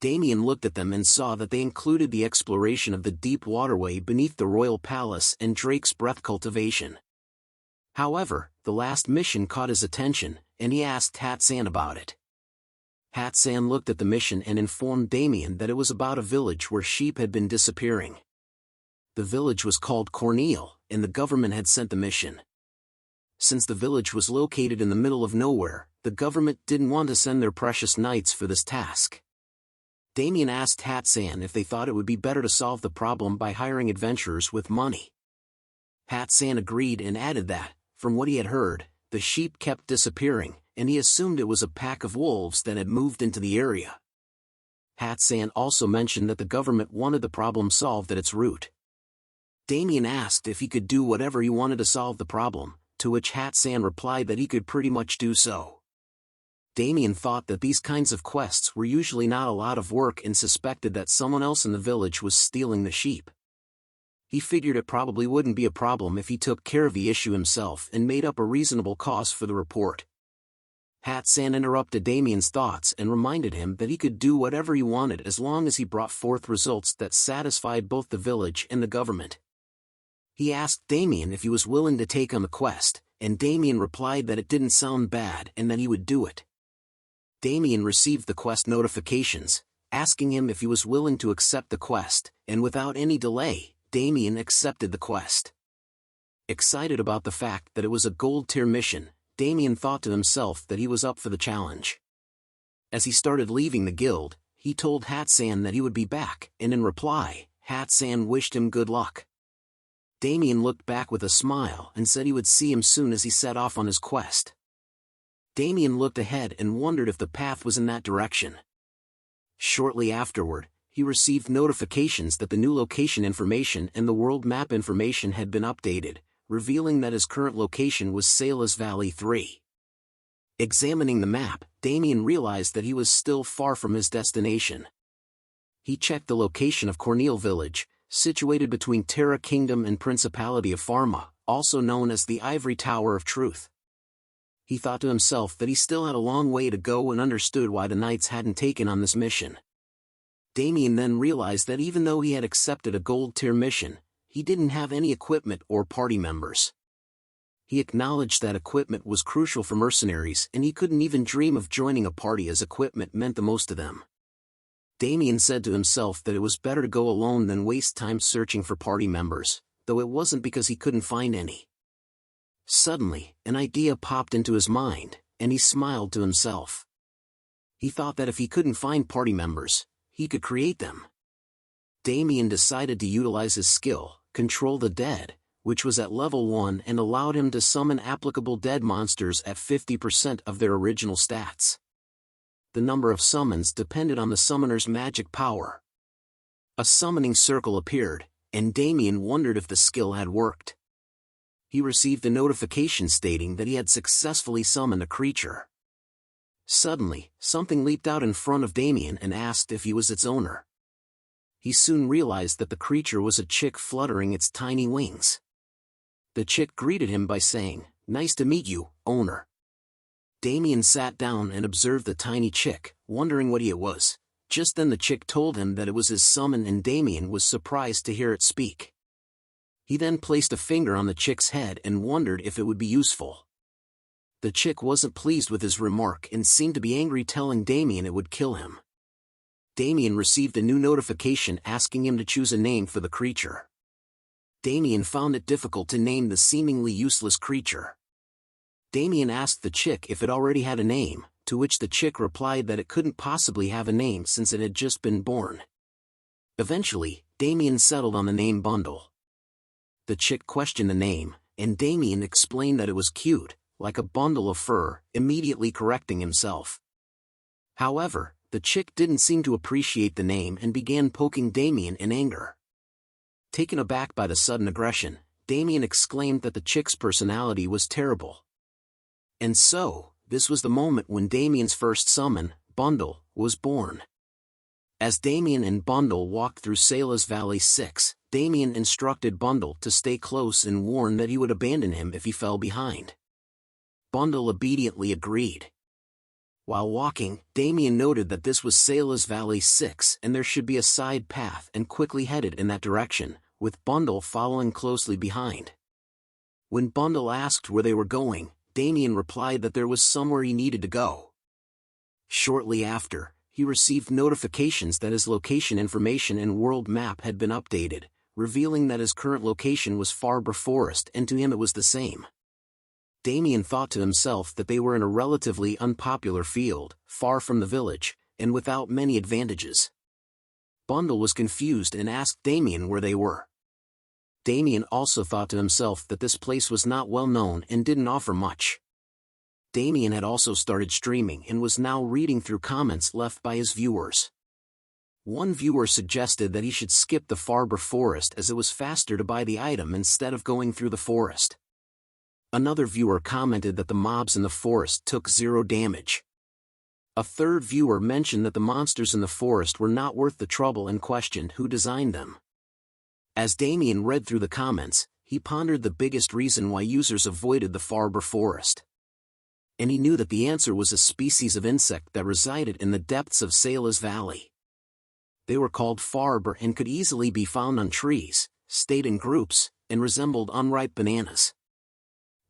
Damien looked at them and saw that they included the exploration of the deep waterway beneath the royal palace and Drake's breath cultivation. However, the last mission caught his attention, and he asked Hat-san about it. Hat-san looked at the mission and informed Damien that it was about a village where sheep had been disappearing. The village was called Cornel, and the government had sent the mission. Since the village was located in the middle of nowhere, the government didn't want to send their precious knights for this task. Damien asked Hat-san if they thought it would be better to solve the problem by hiring adventurers with money. Hat-san agreed and added that, from what he had heard, the sheep kept disappearing, and he assumed it was a pack of wolves that had moved into the area. Hat-san also mentioned that the government wanted the problem solved at its root. Damien asked if he could do whatever he wanted to solve the problem, to which Hat-san replied that he could pretty much do so. Damien thought that these kinds of quests were usually not a lot of work and suspected that someone else in the village was stealing the sheep. He figured it probably wouldn't be a problem if he took care of the issue himself and made up a reasonable cost for the report. Hat-san interrupted Damien's thoughts and reminded him that he could do whatever he wanted as long as he brought forth results that satisfied both the village and the government. He asked Damien if he was willing to take on the quest, and Damien replied that it didn't sound bad and that he would do it. Damien received the quest notifications, asking him if he was willing to accept the quest, and without any delay, Damien accepted the quest. Excited about the fact that it was a gold-tier mission, Damien thought to himself that he was up for the challenge. As he started leaving the guild, he told Hat-san that he would be back, and in reply, Hat-san wished him good luck. Damien looked back with a smile and said he would see him soon as he set off on his quest. Damien looked ahead and wondered if the path was in that direction. Shortly afterward, he received notifications that the new location information and the world map information had been updated, revealing that his current location was Sala's Valley 3. Examining the map, Damien realized that he was still far from his destination. He checked the location of Cornel Village, situated between Terra Kingdom and Principality of Pharma, also known as the Ivory Tower of Truth. He thought to himself that he still had a long way to go and understood why the knights hadn't taken on this mission. Damien then realized that even though he had accepted a gold-tier mission, he didn't have any equipment or party members. He acknowledged that equipment was crucial for mercenaries and he couldn't even dream of joining a party as equipment meant the most to them. Damien said to himself that it was better to go alone than waste time searching for party members, though it wasn't because he couldn't find any. Suddenly, an idea popped into his mind, and he smiled to himself. He thought that if he couldn't find party members, he could create them. Damien decided to utilize his skill, Control the Dead, which was at level 1 and allowed him to summon applicable dead monsters at 50% of their original stats. The number of summons depended on the summoner's magic power. A summoning circle appeared, and Damien wondered if the skill had worked. He received a notification stating that he had successfully summoned a creature. Suddenly, something leaped out in front of Damien and asked if he was its owner. He soon realized that the creature was a chick fluttering its tiny wings. The chick greeted him by saying, "Nice to meet you, owner." Damien sat down and observed the tiny chick, wondering what it was. Just then the chick told him that it was his summon and Damien was surprised to hear it speak. He then placed a finger on the chick's head and wondered if it would be useful. The chick wasn't pleased with his remark and seemed to be angry, telling Damien it would kill him. Damien received a new notification asking him to choose a name for the creature. Damien found it difficult to name the seemingly useless creature. Damien asked the chick if it already had a name, to which the chick replied that it couldn't possibly have a name since it had just been born. Eventually, Damien settled on the name Bundle. The chick questioned the name, and Damien explained that it was cute, like a bundle of fur, immediately correcting himself. However, the chick didn't seem to appreciate the name and began poking Damien in anger. Taken aback by the sudden aggression, Damien exclaimed that the chick's personality was terrible. And so, this was the moment when Damien's first summon, Bundle, was born. As Damien and Bundle walked through Sala's Valley 6, Damien instructed Bundle to stay close and warned that he would abandon him if he fell behind. Bundle obediently agreed. While walking, Damien noted that this was Sala's Valley 6 and there should be a side path, and quickly headed in that direction, with Bundle following closely behind. When Bundle asked where they were going, Damien replied that there was somewhere he needed to go. Shortly after, he received notifications that his location information and world map had been updated, revealing that his current location was Farbor Forest, and to him it was the same. Damien thought to himself that they were in a relatively unpopular field, far from the village, and without many advantages. Bundle was confused and asked Damien where they were. Damien also thought to himself that this place was not well known and didn't offer much. Damien had also started streaming and was now reading through comments left by his viewers. One viewer suggested that he should skip the Farbor Forest as it was faster to buy the item instead of going through the forest. Another viewer commented that the mobs in the forest took 0 damage. A third viewer mentioned that the monsters in the forest were not worth the trouble and questioned who designed them. As Damien read through the comments, he pondered the biggest reason why users avoided the Farbor Forest. And he knew that the answer was a species of insect that resided in the depths of Sayla's valley. They were called farber and could easily be found on trees, stayed in groups, and resembled unripe bananas.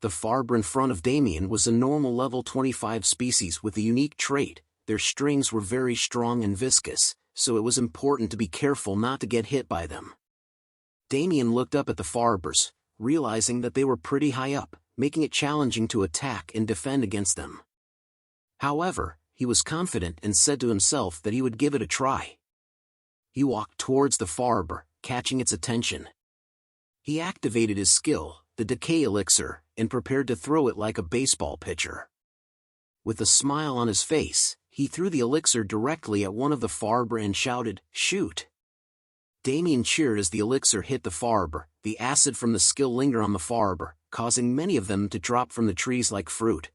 The farber in front of Damien was a normal level 25 species with a unique trait: their strings were very strong and viscous, so it was important to be careful not to get hit by them. Damien looked up at the farbers, realizing that they were pretty high up, making it challenging to attack and defend against them. However, he was confident and said to himself that he would give it a try. He walked towards the farber, catching its attention. He activated his skill, the decay elixir, and prepared to throw it like a baseball pitcher. With a smile on his face, he threw the elixir directly at one of the farber and shouted, "Shoot!" Damien cheered as the elixir hit the farber. The acid from the skill lingered on the farber, causing many of them to drop from the trees like fruit.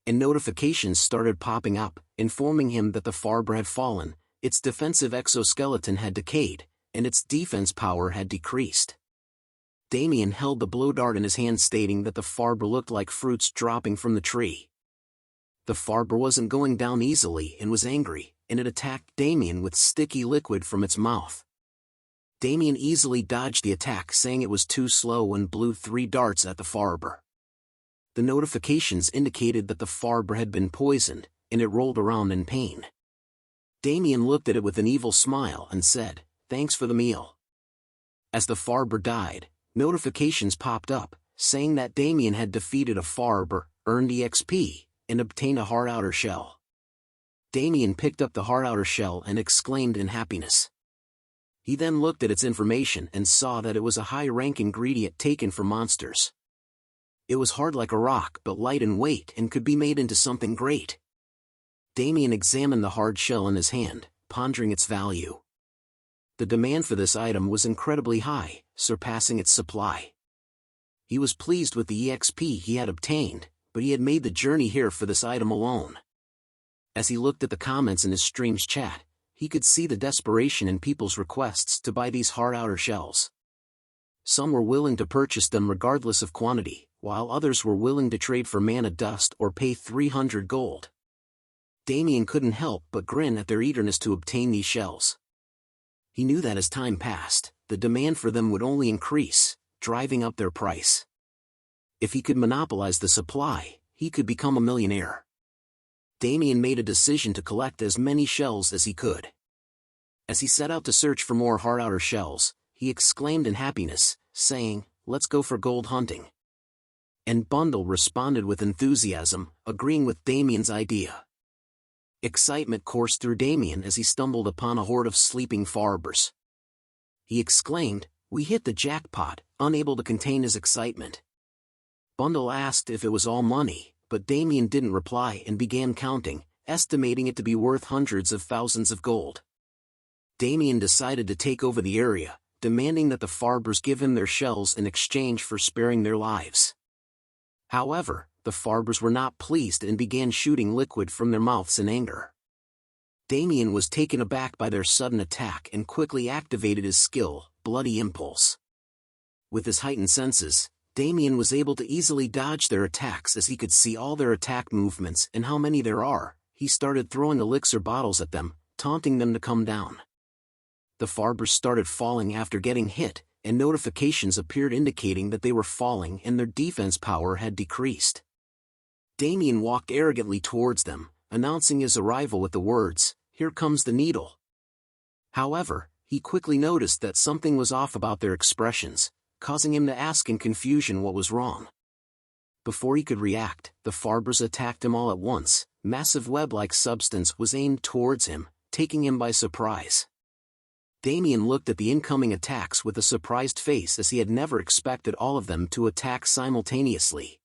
And notifications started popping up, informing him that the farber had fallen, its defensive exoskeleton had decayed, and its defense power had decreased. Damien held the blow dart in his hand, stating that the farber looked like fruits dropping from the tree. The farber wasn't going down easily and was angry, and it attacked Damien with sticky liquid from its mouth. Damien easily dodged the attack, saying it was too slow, and blew 3 darts at the farber. The notifications indicated that the farber had been poisoned, and it rolled around in pain. Damien looked at it with an evil smile and said, "Thanks for the meal." As the farber died, notifications popped up, saying that Damien had defeated a farber, earned EXP, and obtained a hard outer shell. Damien picked up the hard outer shell and exclaimed in happiness. He then looked at its information and saw that it was a high-rank ingredient taken from monsters. It was hard like a rock but light in weight and could be made into something great. Damien examined the hard shell in his hand, pondering its value. The demand for this item was incredibly high, surpassing its supply. He was pleased with the EXP he had obtained, but he had made the journey here for this item alone. As he looked at the comments in his stream's chat, he could see the desperation in people's requests to buy these hard outer shells. Some were willing to purchase them regardless of quantity, while others were willing to trade for mana dust or pay 300 gold. Damien couldn't help but grin at their eagerness to obtain these shells. He knew that as time passed, the demand for them would only increase, driving up their price. If he could monopolize the supply, he could become a millionaire. Damien made a decision to collect as many shells as he could. As he set out to search for more hard outer shells, he exclaimed in happiness, saying, "Let's go for gold hunting." And Bundle responded with enthusiasm, agreeing with Damien's idea. Excitement coursed through Damien as he stumbled upon a horde of sleeping farbers. He exclaimed, "We hit the jackpot," unable to contain his excitement. Bundle asked if it was all money, but Damien didn't reply and began counting, estimating it to be worth hundreds of thousands of gold. Damien decided to take over the area, demanding that the farbers give him their shells in exchange for sparing their lives. However, the farbers were not pleased and began shooting liquid from their mouths in anger. Damien was taken aback by their sudden attack and quickly activated his skill, Bloody Impulse. With his heightened senses, Damien was able to easily dodge their attacks as he could see all their attack movements and how many there are. He started throwing elixir bottles at them, taunting them to come down. The farbers started falling after getting hit, and notifications appeared indicating that they were falling and their defense power had decreased. Damien walked arrogantly towards them, announcing his arrival with the words, "Here comes the needle." However, he quickly noticed that something was off about their expressions, causing him to ask in confusion what was wrong. Before he could react, the farbers attacked him all at once. Massive web-like substance was aimed towards him, taking him by surprise. Damien looked at the incoming attacks with a surprised face as he had never expected all of them to attack simultaneously.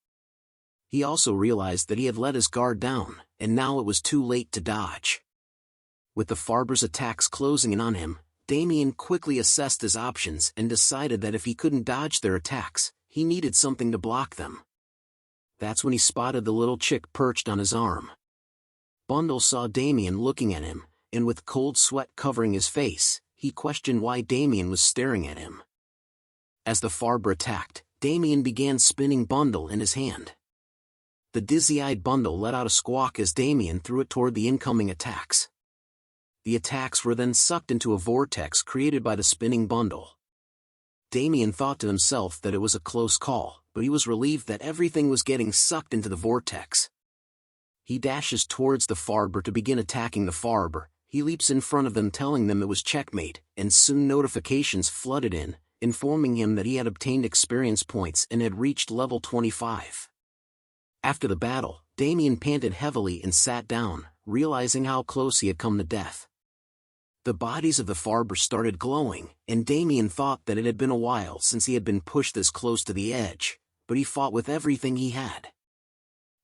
He also realized that he had let his guard down, and now it was too late to dodge. With the farbers' attacks closing in on him, Damien quickly assessed his options and decided that if he couldn't dodge their attacks, he needed something to block them. That's when he spotted the little chick perched on his arm. Bundle saw Damien looking at him, and with cold sweat covering his face, he questioned why Damien was staring at him. As the farber attacked, Damien began spinning Bundle in his hand. The dizzy-eyed bundle let out a squawk as Damien threw it toward the incoming attacks. The attacks were then sucked into a vortex created by the spinning bundle. Damien thought to himself that it was a close call, but he was relieved that everything was getting sucked into the vortex. He dashes towards the Farber to begin attacking the Farber. He leaps in front of them, telling them it was checkmate, and soon notifications flooded in, informing him that he had obtained experience points and had reached level 25. After the battle, Damien panted heavily and sat down, realizing how close he had come to death. The bodies of the Farber started glowing, and Damien thought that it had been a while since he had been pushed this close to the edge, but he fought with everything he had.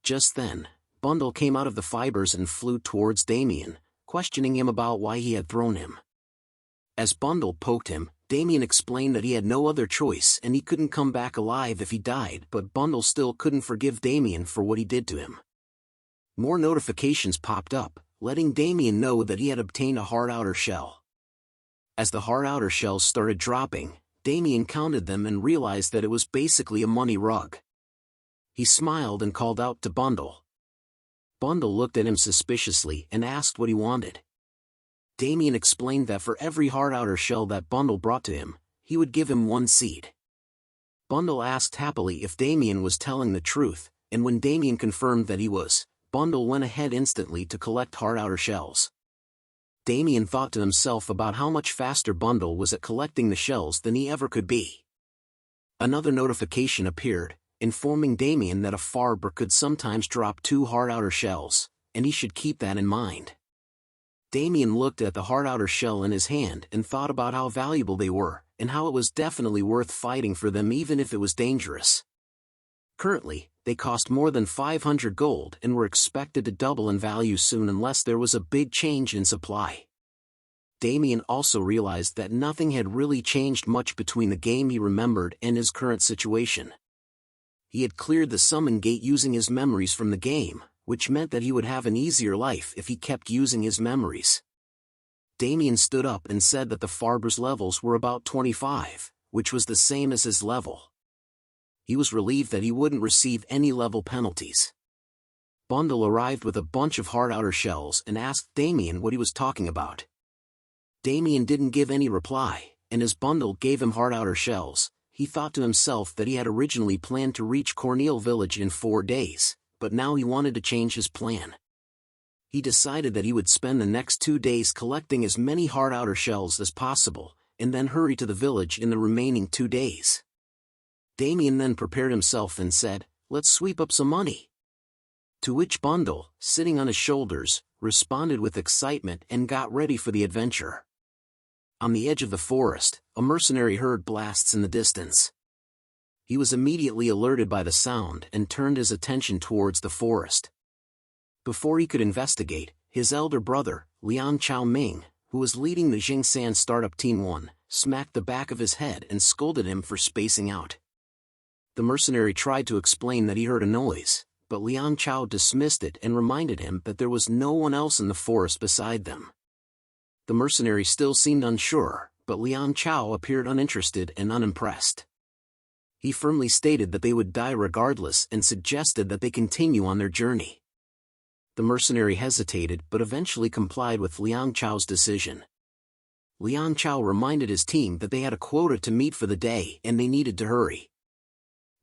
Just then, Bundle came out of the fibers and flew towards Damien, questioning him about why he had thrown him. As Bundle poked him, Damien explained that he had no other choice and he couldn't come back alive if he died, but Bundle still couldn't forgive Damien for what he did to him. More notifications popped up, letting Damien know that he had obtained a hard outer shell. As the hard outer shells started dropping, Damien counted them and realized that it was basically a money rug. He smiled and called out to Bundle. Bundle looked at him suspiciously and asked what he wanted. Damien explained that for every hard outer shell that Bundle brought to him, he would give him 1 seed. Bundle asked happily if Damien was telling the truth, and when Damien confirmed that he was, Bundle went ahead instantly to collect hard outer shells. Damien thought to himself about how much faster Bundle was at collecting the shells than he ever could be. Another notification appeared, informing Damien that a Farber could sometimes drop 2 hard outer shells, and he should keep that in mind. Damien looked at the hard outer shell in his hand and thought about how valuable they were, and how it was definitely worth fighting for them even if it was dangerous. Currently, they cost more than 500 gold and were expected to double in value soon unless there was a big change in supply. Damien also realized that nothing had really changed much between the game he remembered and his current situation. He had cleared the summon gate using his memories from the game, which meant that he would have an easier life if he kept using his memories. Damien stood up and said that the Farber's levels were about 25, which was the same as his level. He was relieved that he wouldn't receive any level penalties. Bundle arrived with a bunch of hard outer shells and asked Damien what he was talking about. Damien didn't give any reply, and as Bundle gave him hard outer shells, he thought to himself that he had originally planned to reach Cornel Village in 4 days, but now he wanted to change his plan. He decided that he would spend the next 2 days collecting as many hard outer shells as possible, and then hurry to the village in the remaining 2 days. Damien then prepared himself and said, "Let's sweep up some money." To which Bundle, sitting on his shoulders, responded with excitement and got ready for the adventure. On the edge of the forest, a mercenary heard blasts in the distance. He was immediately alerted by the sound and turned his attention towards the forest. Before he could investigate, his elder brother, Liang Chao Ming, who was leading the Jingsan startup Team 1, smacked the back of his head and scolded him for spacing out. The mercenary tried to explain that he heard a noise, but Liang Chao dismissed it and reminded him that there was no one else in the forest beside them. The mercenary still seemed unsure, but Liang Chao appeared uninterested and unimpressed. He firmly stated that they would die regardless and suggested that they continue on their journey. The mercenary hesitated but eventually complied with Liang Chao's decision. Liang Chao reminded his team that they had a quota to meet for the day and they needed to hurry.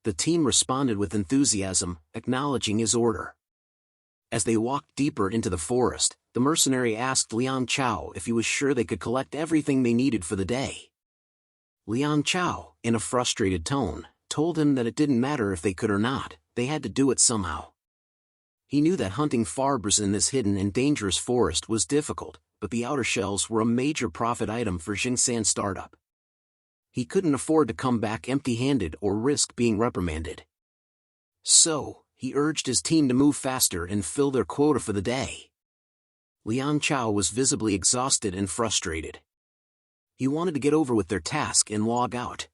The team responded with enthusiasm, acknowledging his order. As they walked deeper into the forest, the mercenary asked Liang Chao if he was sure they could collect everything they needed for the day. Liang Chao, in a frustrated tone, told him that it didn't matter if they could or not, they had to do it somehow. He knew that hunting Farbers in this hidden and dangerous forest was difficult, but the outer shells were a major profit item for Jingsan startup. He couldn't afford to come back empty-handed or risk being reprimanded. So, he urged his team to move faster and fill their quota for the day. Liang Chao was visibly exhausted and frustrated. He wanted to get over with their task and log out.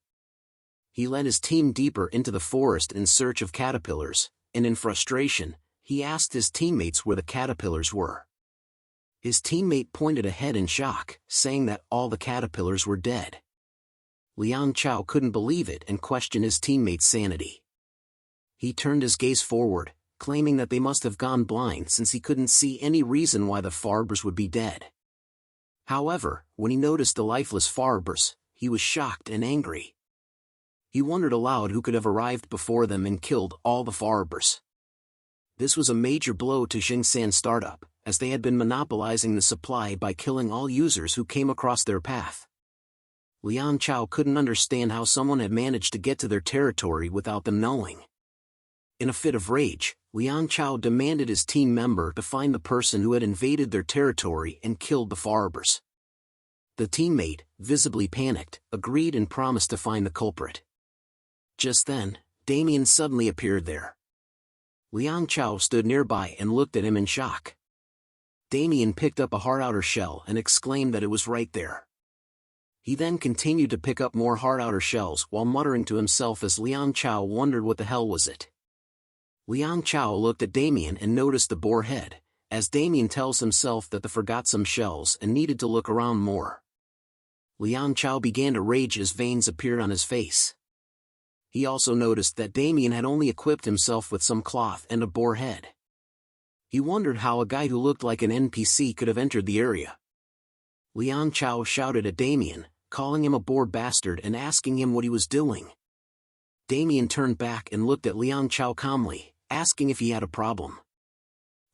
He led his team deeper into the forest in search of caterpillars, and in frustration, he asked his teammates where the caterpillars were. His teammate pointed ahead in shock, saying that all the caterpillars were dead. Liang Chao couldn't believe it and questioned his teammate's sanity. He turned his gaze forward, claiming that they must have gone blind since he couldn't see any reason why the Farbers would be dead. However, when he noticed the lifeless Farbers, he was shocked and angry. He wondered aloud who could have arrived before them and killed all the Farbers. This was a major blow to Jingsan startup, as they had been monopolizing the supply by killing all users who came across their path. Liang Chao couldn't understand how someone had managed to get to their territory without them knowing. In a fit of rage, Liang Chao demanded his team member to find the person who had invaded their territory and killed the Farbers. The teammate, visibly panicked, agreed and promised to find the culprit. Just then, Damien suddenly appeared there. Liang Chao stood nearby and looked at him in shock. Damien picked up a hard outer shell and exclaimed that it was right there. He then continued to pick up more hard outer shells while muttering to himself as Liang Chao wondered what the hell was it. Liang Chao looked at Damien and noticed the boar head, as Damien tells himself that they forgot some shells and needed to look around more. Liang Chao began to rage as veins appeared on his face. He also noticed that Damien had only equipped himself with some cloth and a boar head. He wondered how a guy who looked like an NPC could have entered the area. Liang Chao shouted at Damien, calling him a boar bastard and asking him what he was doing. Damien turned back and looked at Liang Chao calmly, asking if he had a problem.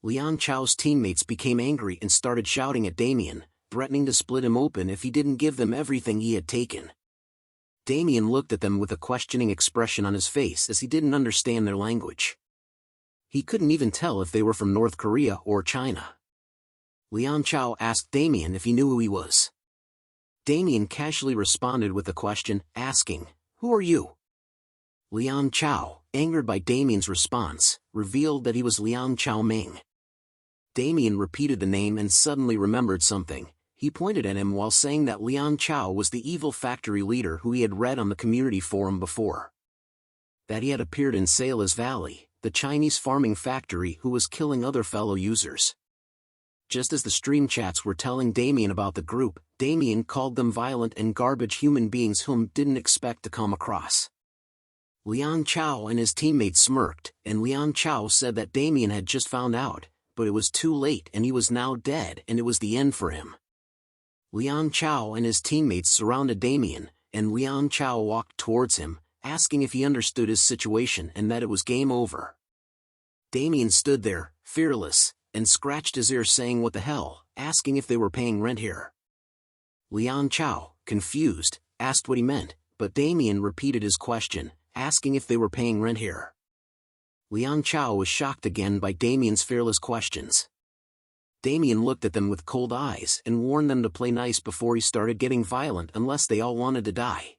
Liang Chao's teammates became angry and started shouting at Damien, threatening to split him open if he didn't give them everything he had taken. Damien looked at them with a questioning expression on his face as he didn't understand their language. He couldn't even tell if they were from North Korea or China. Liang Chao asked Damien if he knew who he was. Damien casually responded with a question, asking, "Who are you?" Liang Chao, angered by Damien's response, revealed that he was Liang Chao Ming. Damien repeated the name and suddenly remembered something. He pointed at him while saying that Liang Chao was the evil factory leader who he had read on the community forum before. That he had appeared in Sailor's Valley, the Chinese farming factory who was killing other fellow users. Just as the stream chats were telling Damien about the group, Damien called them violent and garbage human beings whom didn't expect to come across. Liang Chao and his teammates smirked, and Liang Chao said that Damien had just found out, but it was too late and he was now dead and it was the end for him. Liang Chao and his teammates surrounded Damien, and Liang Chao walked towards him, asking if he understood his situation and that it was game over. Damien stood there, fearless, and scratched his ear saying what the hell, asking if they were paying rent here. Liang Chao, confused, asked what he meant, but Damien repeated his question, asking if they were paying rent here. Liang Chao was shocked again by Damien's fearless questions. Damien looked at them with cold eyes and warned them to play nice before he started getting violent unless they all wanted to die.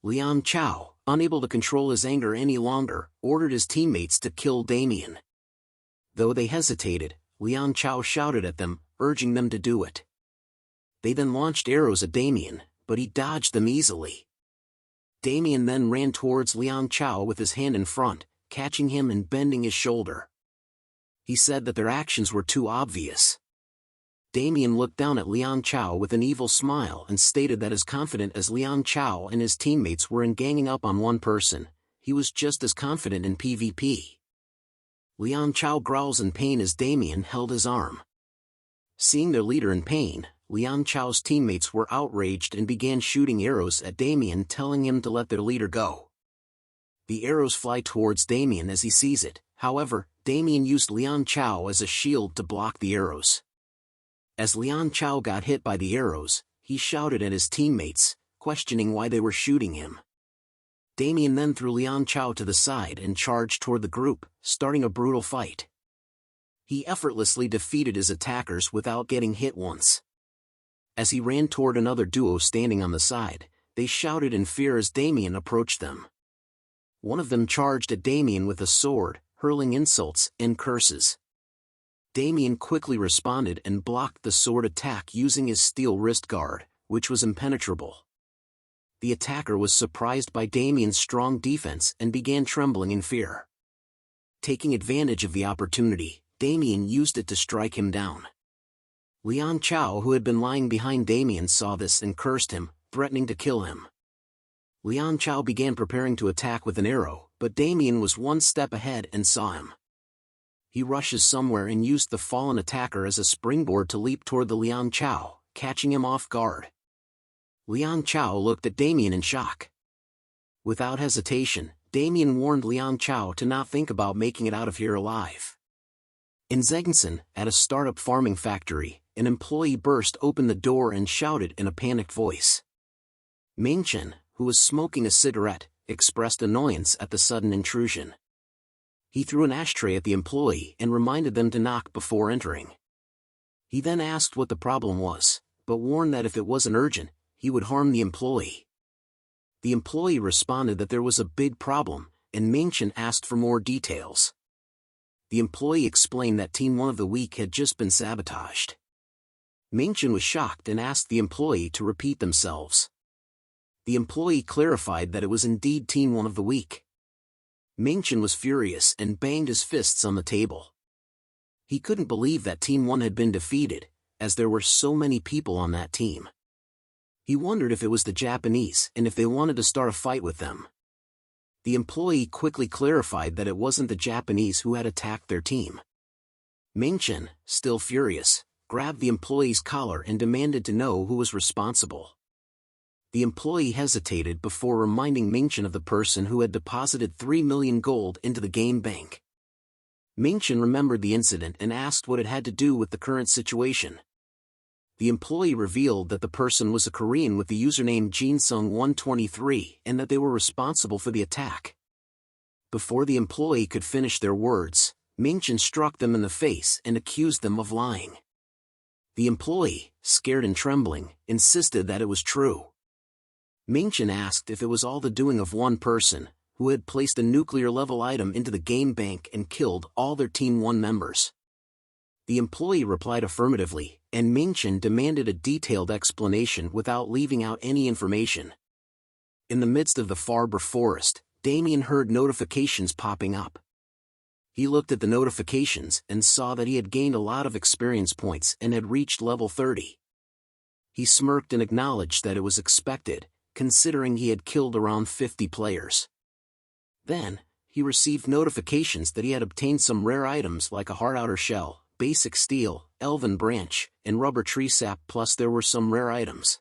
Liang Chao, unable to control his anger any longer, ordered his teammates to kill Damien. Though they hesitated, Liang Chao shouted at them, urging them to do it. They then launched arrows at Damien, but he dodged them easily. Damien then ran towards Liang Chao with his hand in front, catching him and bending his shoulder. He said that their actions were too obvious. Damien looked down at Liang Chao with an evil smile and stated that as confident as Liang Chao and his teammates were in ganging up on one person, he was just as confident in PvP. Liang Chao growls in pain as Damien held his arm. Seeing their leader in pain, Liang Chao's teammates were outraged and began shooting arrows at Damien, telling him to let their leader go. The arrows fly towards Damien as he sees it, however, Damien used Liang Chao as a shield to block the arrows. As Liang Chao got hit by the arrows, he shouted at his teammates, questioning why they were shooting him. Damien then threw Liang Chao to the side and charged toward the group, starting a brutal fight. He effortlessly defeated his attackers without getting hit once. As he ran toward another duo standing on the side, they shouted in fear as Damien approached them. One of them charged at Damien with a sword, hurling insults and curses. Damien quickly responded and blocked the sword attack using his steel wrist guard, which was impenetrable. The attacker was surprised by Damien's strong defense and began trembling in fear. Taking advantage of the opportunity, Damien used it to strike him down. Liang Chao, who had been lying behind Damien, saw this and cursed him, threatening to kill him. Liang Chao began preparing to attack with an arrow, but Damien was one step ahead and saw him. he rushes somewhere and used the fallen attacker as a springboard to leap toward the Liang Chao, catching him off guard. Liang Chao looked at Damien in shock. Without hesitation, Damien warned Liang Chao to not think about making it out of here alive. In Zeggensen, at a startup farming factory, an employee burst open the door and shouted in a panicked voice. Ming-chen, who was smoking a cigarette, expressed annoyance at the sudden intrusion. He threw an ashtray at the employee and reminded them to knock before entering. He then asked what the problem was, but warned that if it wasn't urgent, he would harm the employee. The employee responded that there was a big problem, and Ming-chen asked for more details. The employee explained that Team 1 of the Week had just been sabotaged. Ming-chen was shocked and asked the employee to repeat themselves. The employee clarified that it was indeed Team 1 of the Week. Ming-chen was furious and banged his fists on the table. He couldn't believe that Team 1 had been defeated, as there were so many people on that team. He wondered if it was the Japanese and if they wanted to start a fight with them. The employee quickly clarified that it wasn't the Japanese who had attacked their team. Ming-chen, still furious, grabbed the employee's collar and demanded to know who was responsible. The employee hesitated before reminding Ming-chen of the person who had deposited 3 million gold into the game bank. Ming-chen remembered the incident and asked what it had to do with the current situation. The employee revealed that the person was a Korean with the username Jinsung123 and that they were responsible for the attack. Before the employee could finish their words, Ming-chen struck them in the face and accused them of lying. The employee, scared and trembling, insisted that it was true. Ming-chen asked if it was all the doing of one person, who had placed a nuclear-level item into the game bank and killed all their Team 1 members. The employee replied affirmatively, and Ming-chen demanded a detailed explanation without leaving out any information. In the midst of the Farber forest, Damien heard notifications popping up. He looked at the notifications and saw that he had gained a lot of experience points and had reached level 30. He smirked and acknowledged that it was expected, considering he had killed around 50 players. Then, he received notifications that he had obtained some rare items like a hard outer shell, basic steel, elven branch, and rubber tree sap, plus there were some rare items.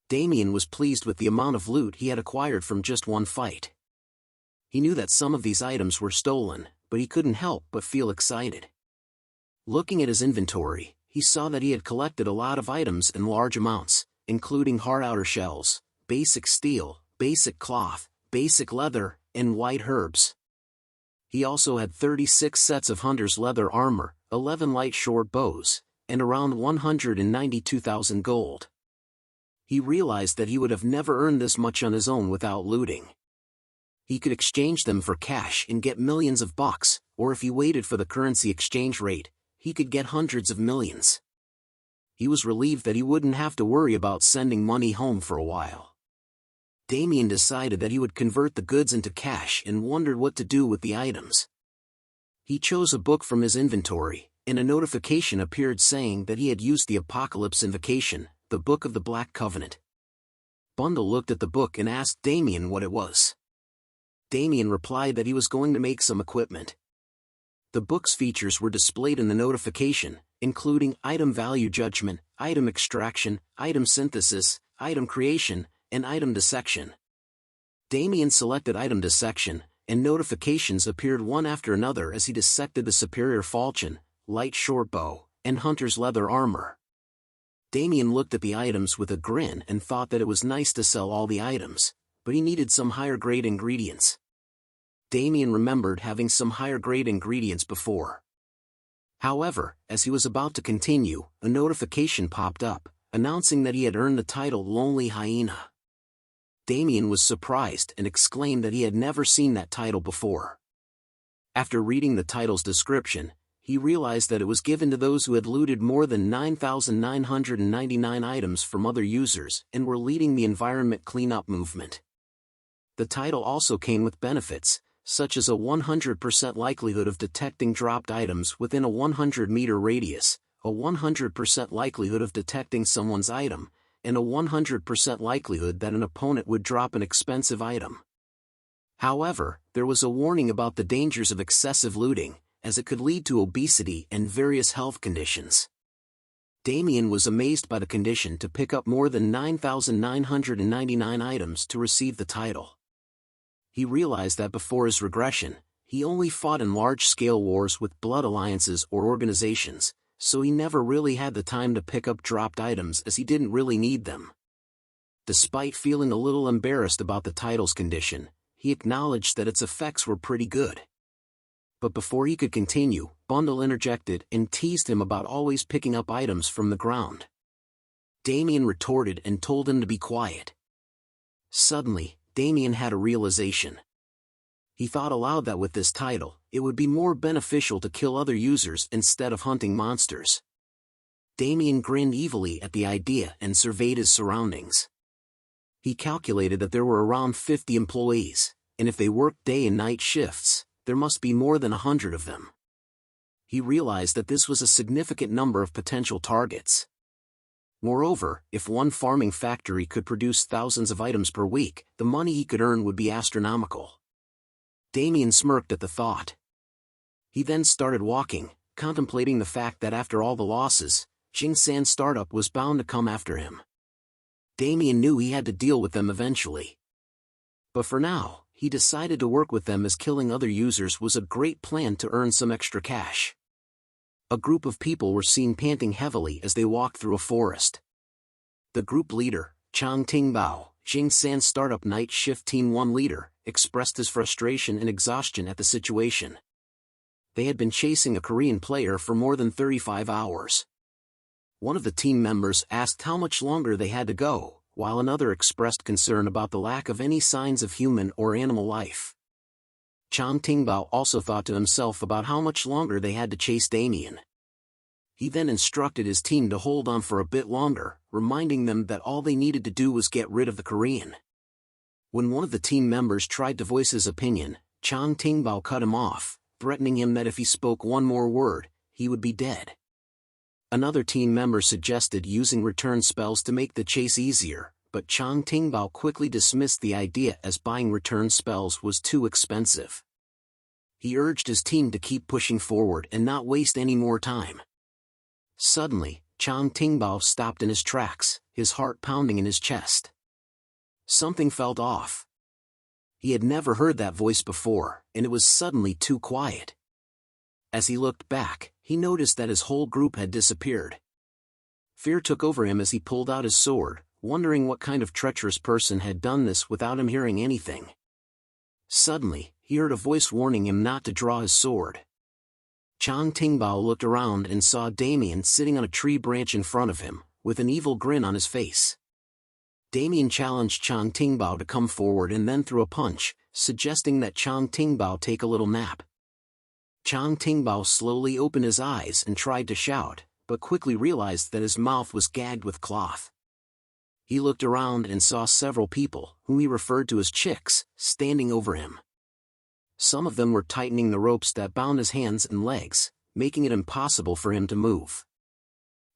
Damien was pleased with the amount of loot he had acquired from just one fight. He knew that some of these items were stolen, but he couldn't help but feel excited. Looking at his inventory, he saw that he had collected a lot of items in large amounts, including hard outer shells, basic steel, basic cloth, basic leather, and white herbs. He also had 36 sets of hunter's leather armor, 11 light short bows, and around 192,000 gold. He realized that he would have never earned this much on his own without looting. He could exchange them for cash and get millions of bucks, or if he waited for the currency exchange rate, he could get hundreds of millions. He was relieved that he wouldn't have to worry about sending money home for a while. Damien decided that he would convert the goods into cash and wondered what to do with the items. He chose a book from his inventory, and a notification appeared saying that he had used the Apocalypse Invocation, the Book of the Black Covenant. Bundle looked at the book and asked Damien what it was. Damien replied that he was going to make some equipment. The book's features were displayed in the notification, including item value judgment, item extraction, item synthesis, item creation, and item dissection. Damien selected item dissection, and notifications appeared one after another as he dissected the superior falchion, light short bow, and hunter's leather armor. Damien looked at the items with a grin and thought that it was nice to sell all the items, but he needed some higher-grade ingredients. Damien remembered having some higher-grade ingredients before. However, as he was about to continue, a notification popped up, announcing that he had earned the title Lonely Hyena. Damien was surprised and exclaimed that he had never seen that title before. After reading the title's description, he realized that it was given to those who had looted more than 9,999 items from other users and were leading the environment cleanup movement. The title also came with benefits, such as a 100% likelihood of detecting dropped items within a 100-meter radius, a 100% likelihood of detecting someone's item, and a 100% likelihood that an opponent would drop an expensive item. However, there was a warning about the dangers of excessive looting, as it could lead to obesity and various health conditions. Damien was amazed by the condition to pick up more than 9,999 items to receive the title. He realized that before his regression, he only fought in large-scale wars with blood alliances or organizations, so he never really had the time to pick up dropped items as he didn't really need them. Despite feeling a little embarrassed about the title's condition, he acknowledged that its effects were pretty good. But before he could continue, Bundle interjected and teased him about always picking up items from the ground. Damien retorted and told him to be quiet. Suddenly, Damien had a realization. He thought aloud that with this title, it would be more beneficial to kill other users instead of hunting monsters. Damien grinned evilly at the idea and surveyed his surroundings. He calculated that there were around 50 employees, and if they worked day and night shifts, there must be more than 100 of them. He realized that this was a significant number of potential targets. Moreover, if one farming factory could produce thousands of items per week, the money he could earn would be astronomical. Damien smirked at the thought. He then started walking, contemplating the fact that after all the losses, Jingsan startup was bound to come after him. Damien knew he had to deal with them eventually. But for now, he decided to work with them as killing other users was a great plan to earn some extra cash. A group of people were seen panting heavily as they walked through a forest. The group leader, Chang Tingbao, Jingsan Startup Night Shift Team 1 leader, expressed his frustration and exhaustion at the situation. They had been chasing a Korean player for more than 35 hours. One of the team members asked how much longer they had to go, while another expressed concern about the lack of any signs of human or animal life. Chang Tingbao also thought to himself about how much longer they had to chase Damien. He then instructed his team to hold on for a bit longer, reminding them that all they needed to do was get rid of the Korean. When one of the team members tried to voice his opinion, Chang Tingbao cut him off, threatening him that if he spoke one more word, he would be dead. Another team member suggested using return spells to make the chase easier, but Chang Tingbao quickly dismissed the idea as buying return spells was too expensive. He urged his team to keep pushing forward and not waste any more time. Suddenly, Chang Tingbao stopped in his tracks, his heart pounding in his chest. Something felt off. He had never heard that voice before, and it was suddenly too quiet. As he looked back, he noticed that his whole group had disappeared. Fear took over him as he pulled out his sword, wondering what kind of treacherous person had done this without him hearing anything. Suddenly, he heard a voice warning him not to draw his sword. Chang Tingbao looked around and saw Damien sitting on a tree branch in front of him, with an evil grin on his face. Damien challenged Chang Tingbao to come forward and then threw a punch, suggesting that Chang Tingbao take a little nap. Chang Tingbao slowly opened his eyes and tried to shout, but quickly realized that his mouth was gagged with cloth. He looked around and saw several people, whom he referred to as chicks, standing over him. Some of them were tightening the ropes that bound his hands and legs, making it impossible for him to move.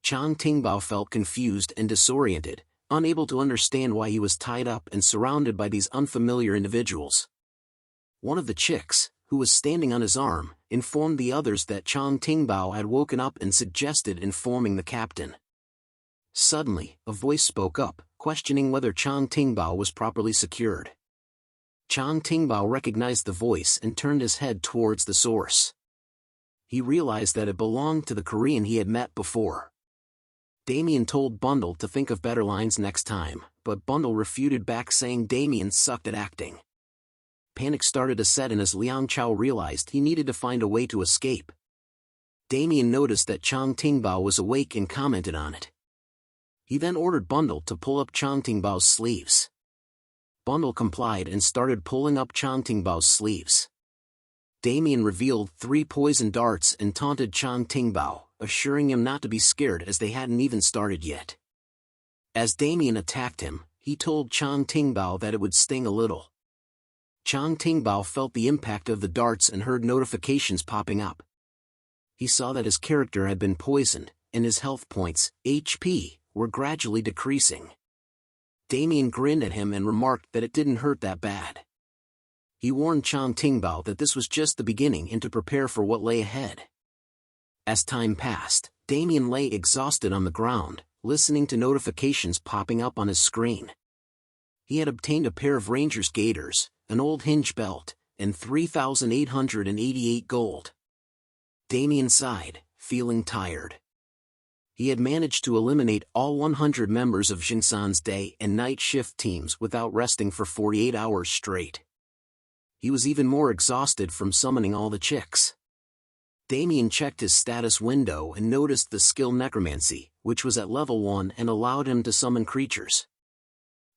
Chang Tingbao felt confused and disoriented, unable to understand why he was tied up and surrounded by these unfamiliar individuals. One of the chicks, who was standing on his arm, informed the others that Chang Tingbao had woken up and suggested informing the captain. Suddenly, a voice spoke up, questioning whether Chang Tingbao was properly secured. Chang Tingbao recognized the voice and turned his head towards the source. He realized that it belonged to the Korean he had met before. Damien told Bundle to think of better lines next time, but Bundle refuted back saying Damien sucked at acting. Panic started to set in as Liang Chao realized he needed to find a way to escape. Damien noticed that Chang Tingbao was awake and commented on it. He then ordered Bundle to pull up Chang Tingbao's sleeves. Bundle complied and started pulling up Chang Tingbao's sleeves. Damien revealed 3 poison darts and taunted Chang Tingbao, assuring him not to be scared as they hadn't even started yet. As Damien attacked him, he told Chang Tingbao that it would sting a little. Chang Tingbao felt the impact of the darts and heard notifications popping up. He saw that his character had been poisoned, and his health points, HP, were gradually decreasing. Damien grinned at him and remarked that it didn't hurt that bad. He warned Chang Tingbao that this was just the beginning and to prepare for what lay ahead. As time passed, Damien lay exhausted on the ground, listening to notifications popping up on his screen. He had obtained a pair of Ranger's gaiters, an old hinge belt, and 3,888 gold. Damien sighed, feeling tired. He had managed to eliminate all 100 members of Jingsan's day and night shift teams without resting for 48 hours straight. He was even more exhausted from summoning all the chicks. Damien checked his status window and noticed the skill Necromancy, which was at level 1 and allowed him to summon creatures.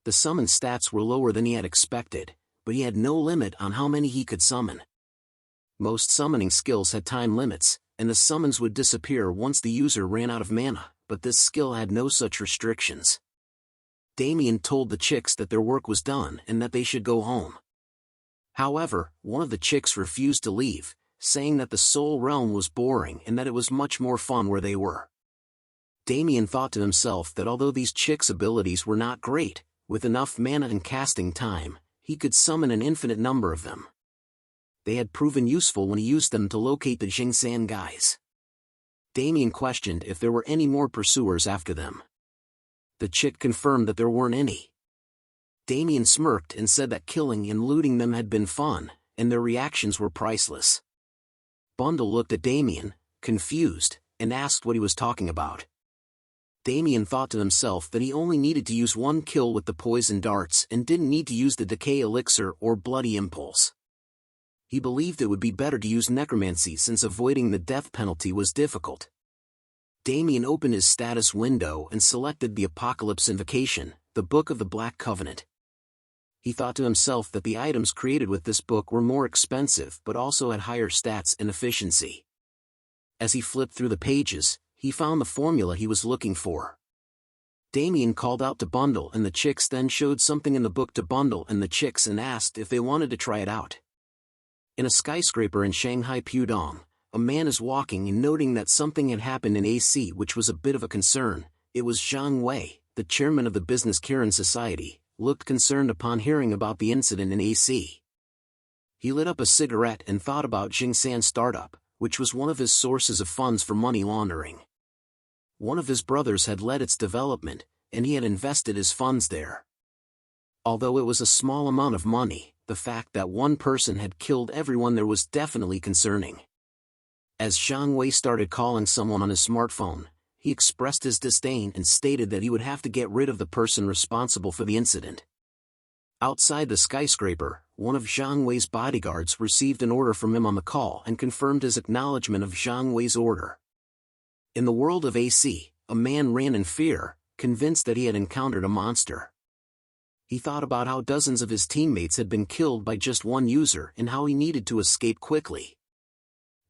The summon stats were lower than he had expected, but he had no limit on how many he could summon. Most summoning skills had time limits, and the summons would disappear once the user ran out of mana, but this skill had no such restrictions. Damien told the chicks that their work was done and that they should go home. However, one of the chicks refused to leave, saying that the Soul Realm was boring and that it was much more fun where they were. Damien thought to himself that although these chicks' abilities were not great, with enough mana and casting time, he could summon an infinite number of them. They had proven useful when he used them to locate the Jingsan guys. Damien questioned if there were any more pursuers after them. The chick confirmed that there weren't any. Damien smirked and said that killing and looting them had been fun, and their reactions were priceless. Bundle looked at Damien, confused, and asked what he was talking about. Damien thought to himself that he only needed to use one kill with the poison darts and didn't need to use the decay elixir or bloody impulse. He believed it would be better to use necromancy since avoiding the death penalty was difficult. Damien opened his status window and selected the Apocalypse Invocation, the Book of the Black Covenant. He thought to himself that the items created with this book were more expensive but also had higher stats and efficiency. As he flipped through the pages, he found the formula he was looking for. Damien called out to Bundle and the chicks, then showed something in the book to Bundle and the chicks and asked if they wanted to try it out. In a skyscraper in Shanghai Pudong, a man is walking and noting that something had happened in AC which was a bit of a concern. It was Zhang Wei, the chairman of the Business Kirin Society, looked concerned upon hearing about the incident in AC. He lit up a cigarette and thought about Jingsan Startup, which was one of his sources of funds for money laundering. One of his brothers had led its development, and he had invested his funds there. Although it was a small amount of money, the fact that one person had killed everyone there was definitely concerning. As Zhang Wei started calling someone on his smartphone, he expressed his disdain and stated that he would have to get rid of the person responsible for the incident. Outside the skyscraper, one of Zhang Wei's bodyguards received an order from him on the call and confirmed his acknowledgement of Zhang Wei's order. In the world of AC, a man ran in fear, convinced that he had encountered a monster. He thought about how dozens of his teammates had been killed by just one user and how he needed to escape quickly.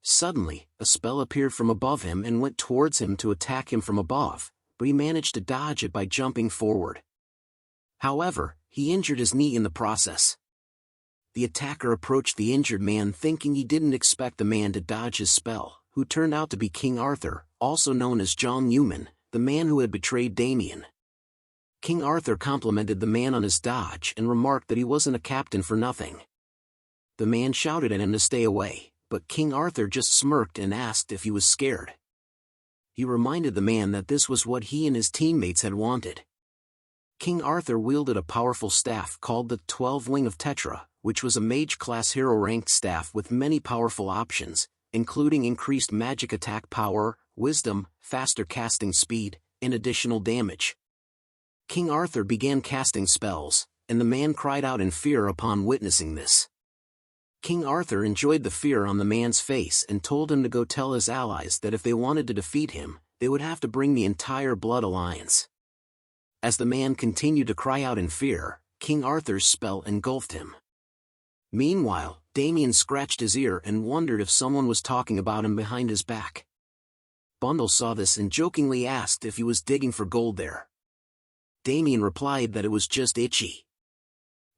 Suddenly, a spell appeared from above him and went towards him to attack him from above, but he managed to dodge it by jumping forward. However, he injured his knee in the process. The attacker approached the injured man thinking he didn't expect the man to dodge his spell, who turned out to be King Arthur, also known as Zhang Yuman, the man who had betrayed Damien. King Arthur complimented the man on his dodge and remarked that he wasn't a captain for nothing. The man shouted at him to stay away, but King Arthur just smirked and asked if he was scared. He reminded the man that this was what he and his teammates had wanted. King Arthur wielded a powerful staff called the 12 Wing of Tetra, which was a mage-class hero-ranked staff with many powerful options, including increased magic attack power, wisdom, faster casting speed, and additional damage. King Arthur began casting spells, and the man cried out in fear upon witnessing this. King Arthur enjoyed the fear on the man's face and told him to go tell his allies that if they wanted to defeat him, they would have to bring the entire Blood Alliance. As the man continued to cry out in fear, King Arthur's spell engulfed him. Meanwhile, Damien scratched his ear and wondered if someone was talking about him behind his back. Bundle saw this and jokingly asked if he was digging for gold there. Damien replied that it was just itchy.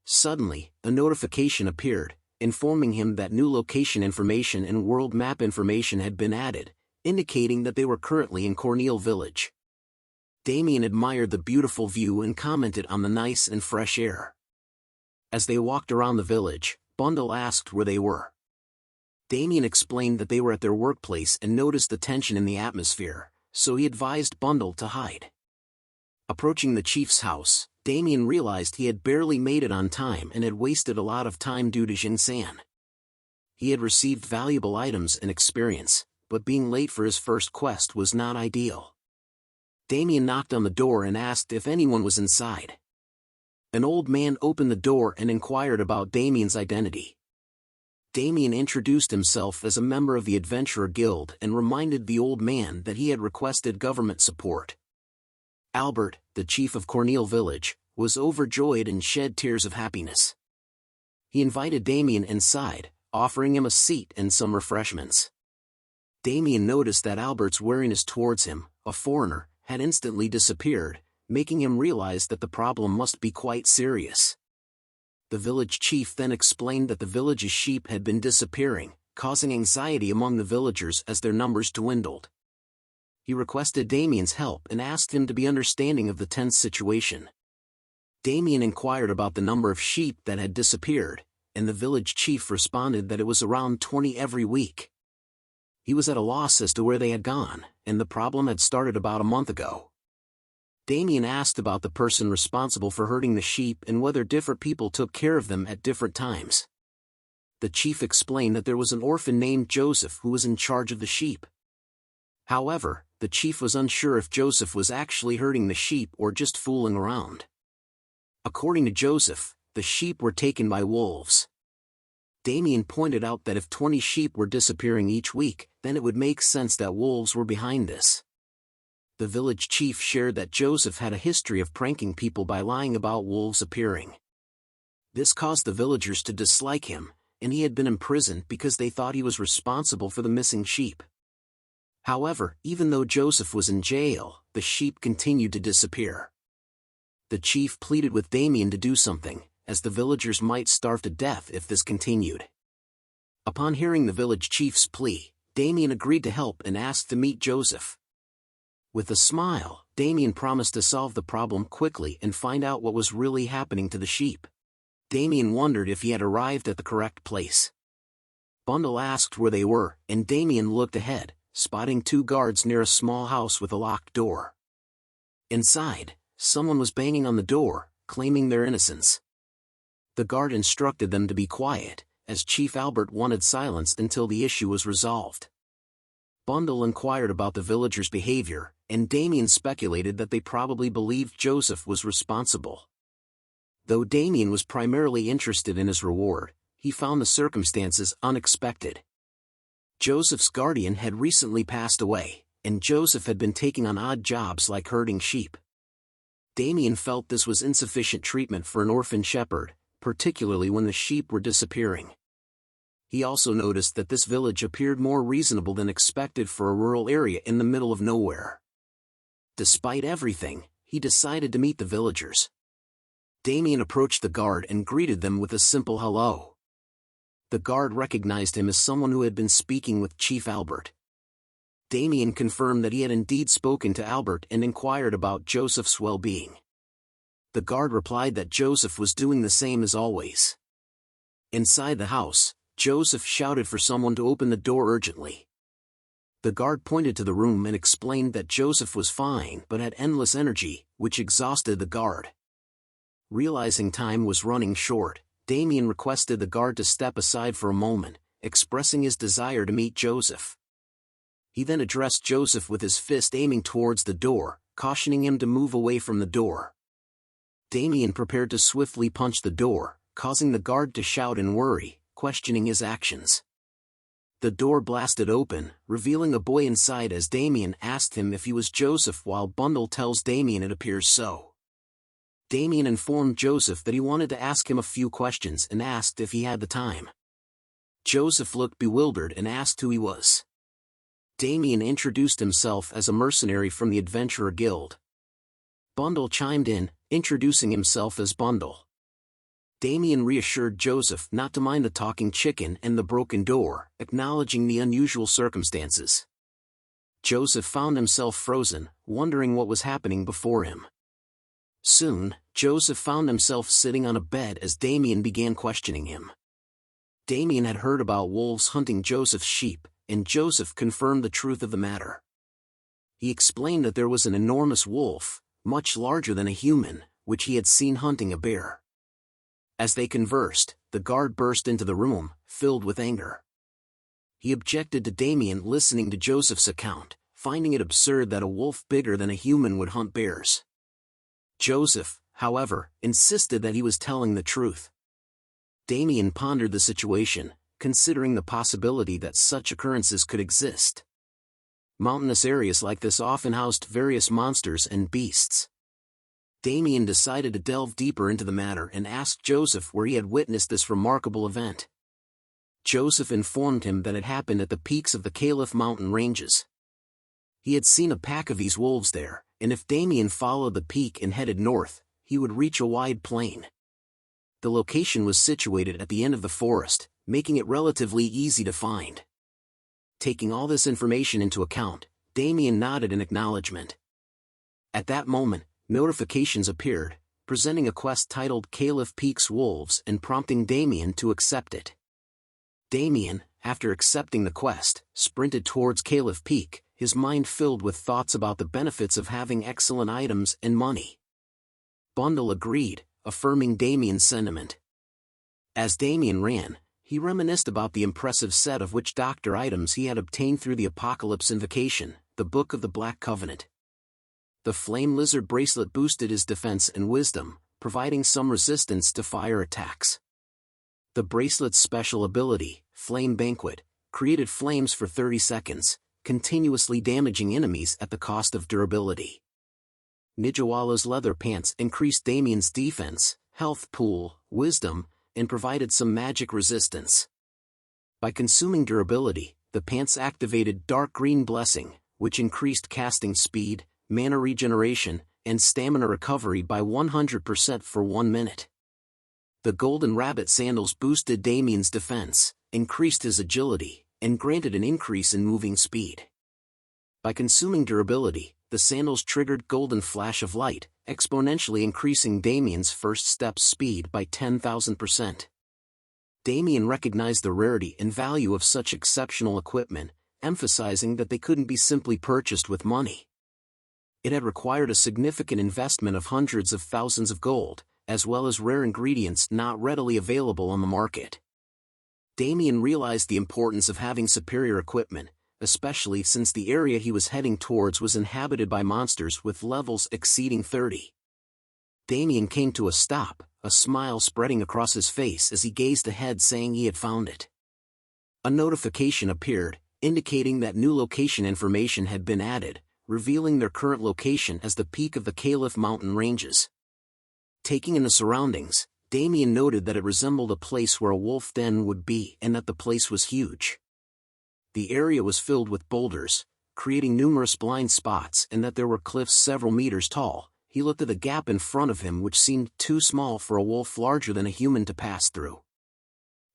Suddenly, a notification appeared, informing him that new location information and world map information had been added, indicating that they were currently in Corneel Village. Damien admired the beautiful view and commented on the nice and fresh air. As they walked around the village, Bundle asked where they were. Damien explained that they were at their workplace and noticed the tension in the atmosphere, so he advised Bundle to hide. Approaching the chief's house, Damien realized he had barely made it on time and had wasted a lot of time due to Jin-san. He had received valuable items and experience, but being late for his first quest was not ideal. Damien knocked on the door and asked if anyone was inside. An old man opened the door and inquired about Damien's identity. Damien introduced himself as a member of the Adventurer Guild and reminded the old man that he had requested government support. Albert, the chief of Cornell Village, was overjoyed and shed tears of happiness. He invited Damien inside, offering him a seat and some refreshments. Damien noticed that Albert's wariness towards him, a foreigner, had instantly disappeared, making him realize that the problem must be quite serious. The village chief then explained that the village's sheep had been disappearing, causing anxiety among the villagers as their numbers dwindled. He requested Damien's help and asked him to be understanding of the tense situation. Damien inquired about the number of sheep that had disappeared, and the village chief responded that it was around 20 every week. He was at a loss as to where they had gone, and the problem had started about a month ago. Damien asked about the person responsible for herding the sheep and whether different people took care of them at different times. The chief explained that there was an orphan named Joseph who was in charge of the sheep. However, the chief was unsure if Joseph was actually herding the sheep or just fooling around. According to Joseph, the sheep were taken by wolves. Damien pointed out that if 20 sheep were disappearing each week, then it would make sense that wolves were behind this. The village chief shared that Joseph had a history of pranking people by lying about wolves appearing. This caused the villagers to dislike him, and he had been imprisoned because they thought he was responsible for the missing sheep. However, even though Joseph was in jail, the sheep continued to disappear. The chief pleaded with Damien to do something, as the villagers might starve to death if this continued. Upon hearing the village chief's plea, Damien agreed to help and asked to meet Joseph. With a smile, Damien promised to solve the problem quickly and find out what was really happening to the sheep. Damien wondered if he had arrived at the correct place. Bundle asked where they were, and Damien looked ahead, spotting 2 guards near a small house with a locked door. Inside, someone was banging on the door, claiming their innocence. The guard instructed them to be quiet, as Chief Albert wanted silence until the issue was resolved. Bundle inquired about the villagers' behavior, and Damien speculated that they probably believed Joseph was responsible. Though Damien was primarily interested in his reward, he found the circumstances unexpected. Joseph's guardian had recently passed away, and Joseph had been taking on odd jobs like herding sheep. Damien felt this was insufficient treatment for an orphan shepherd, particularly when the sheep were disappearing. He also noticed that this village appeared more reasonable than expected for a rural area in the middle of nowhere. Despite everything, he decided to meet the villagers. Damien approached the guard and greeted them with a simple hello. The guard recognized him as someone who had been speaking with Chief Albert. Damien confirmed that he had indeed spoken to Albert and inquired about Joseph's well-being. The guard replied that Joseph was doing the same as always. Inside the house, Joseph shouted for someone to open the door urgently. The guard pointed to the room and explained that Joseph was fine but had endless energy, which exhausted the guard. Realizing time was running short, Damien requested the guard to step aside for a moment, expressing his desire to meet Joseph. He then addressed Joseph with his fist aiming towards the door, cautioning him to move away from the door. Damien prepared to swiftly punch the door, causing the guard to shout in worry, questioning his actions. The door blasted open, revealing a boy inside as Damien asked him if he was Joseph while Bundle tells Damien it appears so. Damien informed Joseph that he wanted to ask him a few questions and asked if he had the time. Joseph looked bewildered and asked who he was. Damien introduced himself as a mercenary from the Adventurer Guild. Bundle chimed in, introducing himself as Bundle. Damien reassured Joseph not to mind the talking chicken and the broken door, acknowledging the unusual circumstances. Joseph found himself frozen, wondering what was happening before him. Soon, Joseph found himself sitting on a bed as Damien began questioning him. Damien had heard about wolves hunting Joseph's sheep, and Joseph confirmed the truth of the matter. He explained that there was an enormous wolf, much larger than a human, which he had seen hunting a bear. As they conversed, the guard burst into the room, filled with anger. He objected to Damien listening to Joseph's account, finding it absurd that a wolf bigger than a human would hunt bears. Joseph, however, insisted that he was telling the truth. Damien pondered the situation, considering the possibility that such occurrences could exist. Mountainous areas like this often housed various monsters and beasts. Damien decided to delve deeper into the matter and asked Joseph where he had witnessed this remarkable event. Joseph informed him that it happened at the peaks of the Caliph mountain ranges. He had seen a pack of these wolves there, and if Damien followed the peak and headed north, he would reach a wide plain. The location was situated at the end of the forest, making it relatively easy to find. Taking all this information into account, Damien nodded in acknowledgement. At that moment, notifications appeared, presenting a quest titled Caliph Peaks Wolves and prompting Damien to accept it. Damien, after accepting the quest, sprinted towards Caliph Peak, his mind filled with thoughts about the benefits of having excellent items and money. Bundle agreed, affirming Damien's sentiment. As Damien ran, he reminisced about the impressive set of witch-doctor items he had obtained through the Apocalypse Invocation, the Book of the Black Covenant. The Flame Lizard bracelet boosted his defense and wisdom, providing some resistance to fire attacks. The bracelet's special ability, Flame Banquet, created flames for 30 seconds, continuously damaging enemies at the cost of durability. Nijawala's leather pants increased Damien's defense, health pool, wisdom, and provided some magic resistance. By consuming durability, the pants activated Dark Green Blessing, which increased casting speed, mana regeneration, and stamina recovery by 100% for 1 minute. The Golden Rabbit sandals boosted Damien's defense, increased his agility, and granted an increase in moving speed. By consuming durability, the sandals triggered Golden Flash of Light, exponentially increasing Damien's first step speed by 10,000%. Damien recognized the rarity and value of such exceptional equipment, emphasizing that they couldn't be simply purchased with money. It had required a significant investment of hundreds of thousands of gold, as well as rare ingredients not readily available on the market. Damien realized the importance of having superior equipment, especially since the area he was heading towards was inhabited by monsters with levels exceeding 30. Damien came to a stop, a smile spreading across his face as he gazed ahead, saying he had found it. A notification appeared, indicating that new location information had been added, revealing their current location as the peak of the Caliph mountain ranges. Taking in the surroundings, Damien noted that it resembled a place where a wolf den would be and that the place was huge. The area was filled with boulders, creating numerous blind spots, and that there were cliffs several meters tall. He looked at the gap in front of him, which seemed too small for a wolf larger than a human to pass through.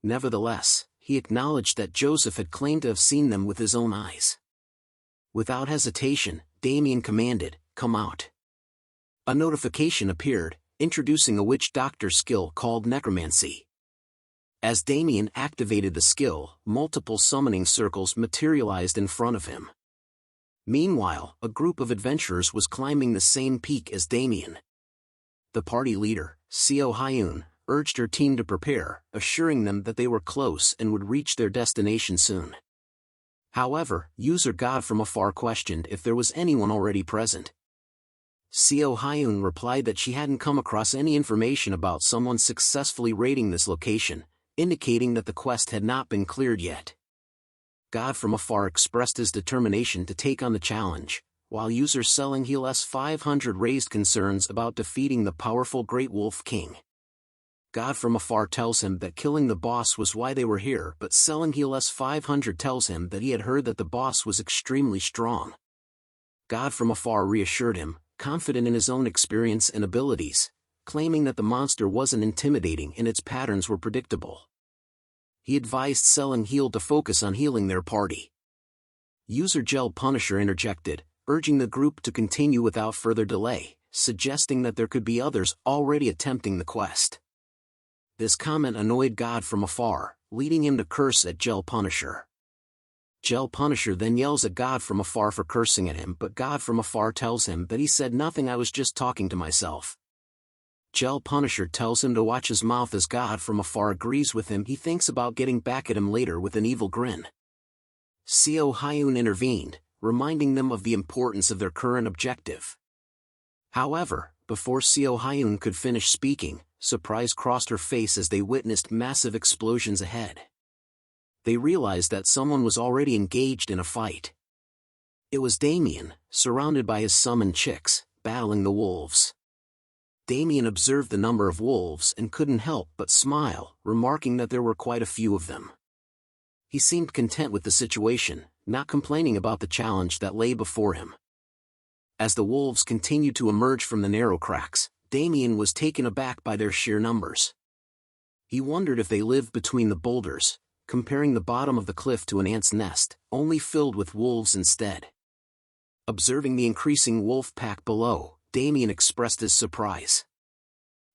Nevertheless, he acknowledged that Joseph had claimed to have seen them with his own eyes. Without hesitation, Damien commanded, "Come out." A notification appeared, introducing a witch doctor skill called necromancy. As Damien activated the skill, multiple summoning circles materialized in front of him. Meanwhile, a group of adventurers was climbing the same peak as Damien. The party leader, Seo Hyun, urged her team to prepare, assuring them that they were close and would reach their destination soon. However, user God from afar questioned if there was anyone already present. Seo Hyun replied that she hadn't come across any information about someone successfully raiding this location, indicating that the quest had not been cleared yet. God from afar expressed his determination to take on the challenge, while user Selling Heal S500 raised concerns about defeating the powerful Great Wolf King. God from afar tells him that killing the boss was why they were here, but Selling Heal S500 tells him that he had heard that the boss was extremely strong. God from afar reassured him, confident in his own experience and abilities, claiming that the monster wasn't intimidating and its patterns were predictable. He advised Selling Heal to focus on healing their party. User Gel Punisher interjected, urging the group to continue without further delay, suggesting that there could be others already attempting the quest. This comment annoyed God from afar, leading him to curse at Gel Punisher. Gel Punisher then yells at God from afar for cursing at him, but God from afar tells him that he said nothing, I was just talking to myself. Gel Punisher tells him to watch his mouth as God from afar agrees with him. He thinks about getting back at him later with an evil grin. Seo Hyun intervened, reminding them of the importance of their current objective. However, before Seo Hyun could finish speaking, surprise crossed her face as they witnessed massive explosions ahead. They realized that someone was already engaged in a fight. It was Damien, surrounded by his summoned chicks, battling the wolves. Damien observed the number of wolves and couldn't help but smile, remarking that there were quite a few of them. He seemed content with the situation, not complaining about the challenge that lay before him. As the wolves continued to emerge from the narrow cracks, Damien was taken aback by their sheer numbers. He wondered if they lived between the boulders, comparing the bottom of the cliff to an ant's nest, only filled with wolves instead. Observing the increasing wolf pack below, Damien expressed his surprise.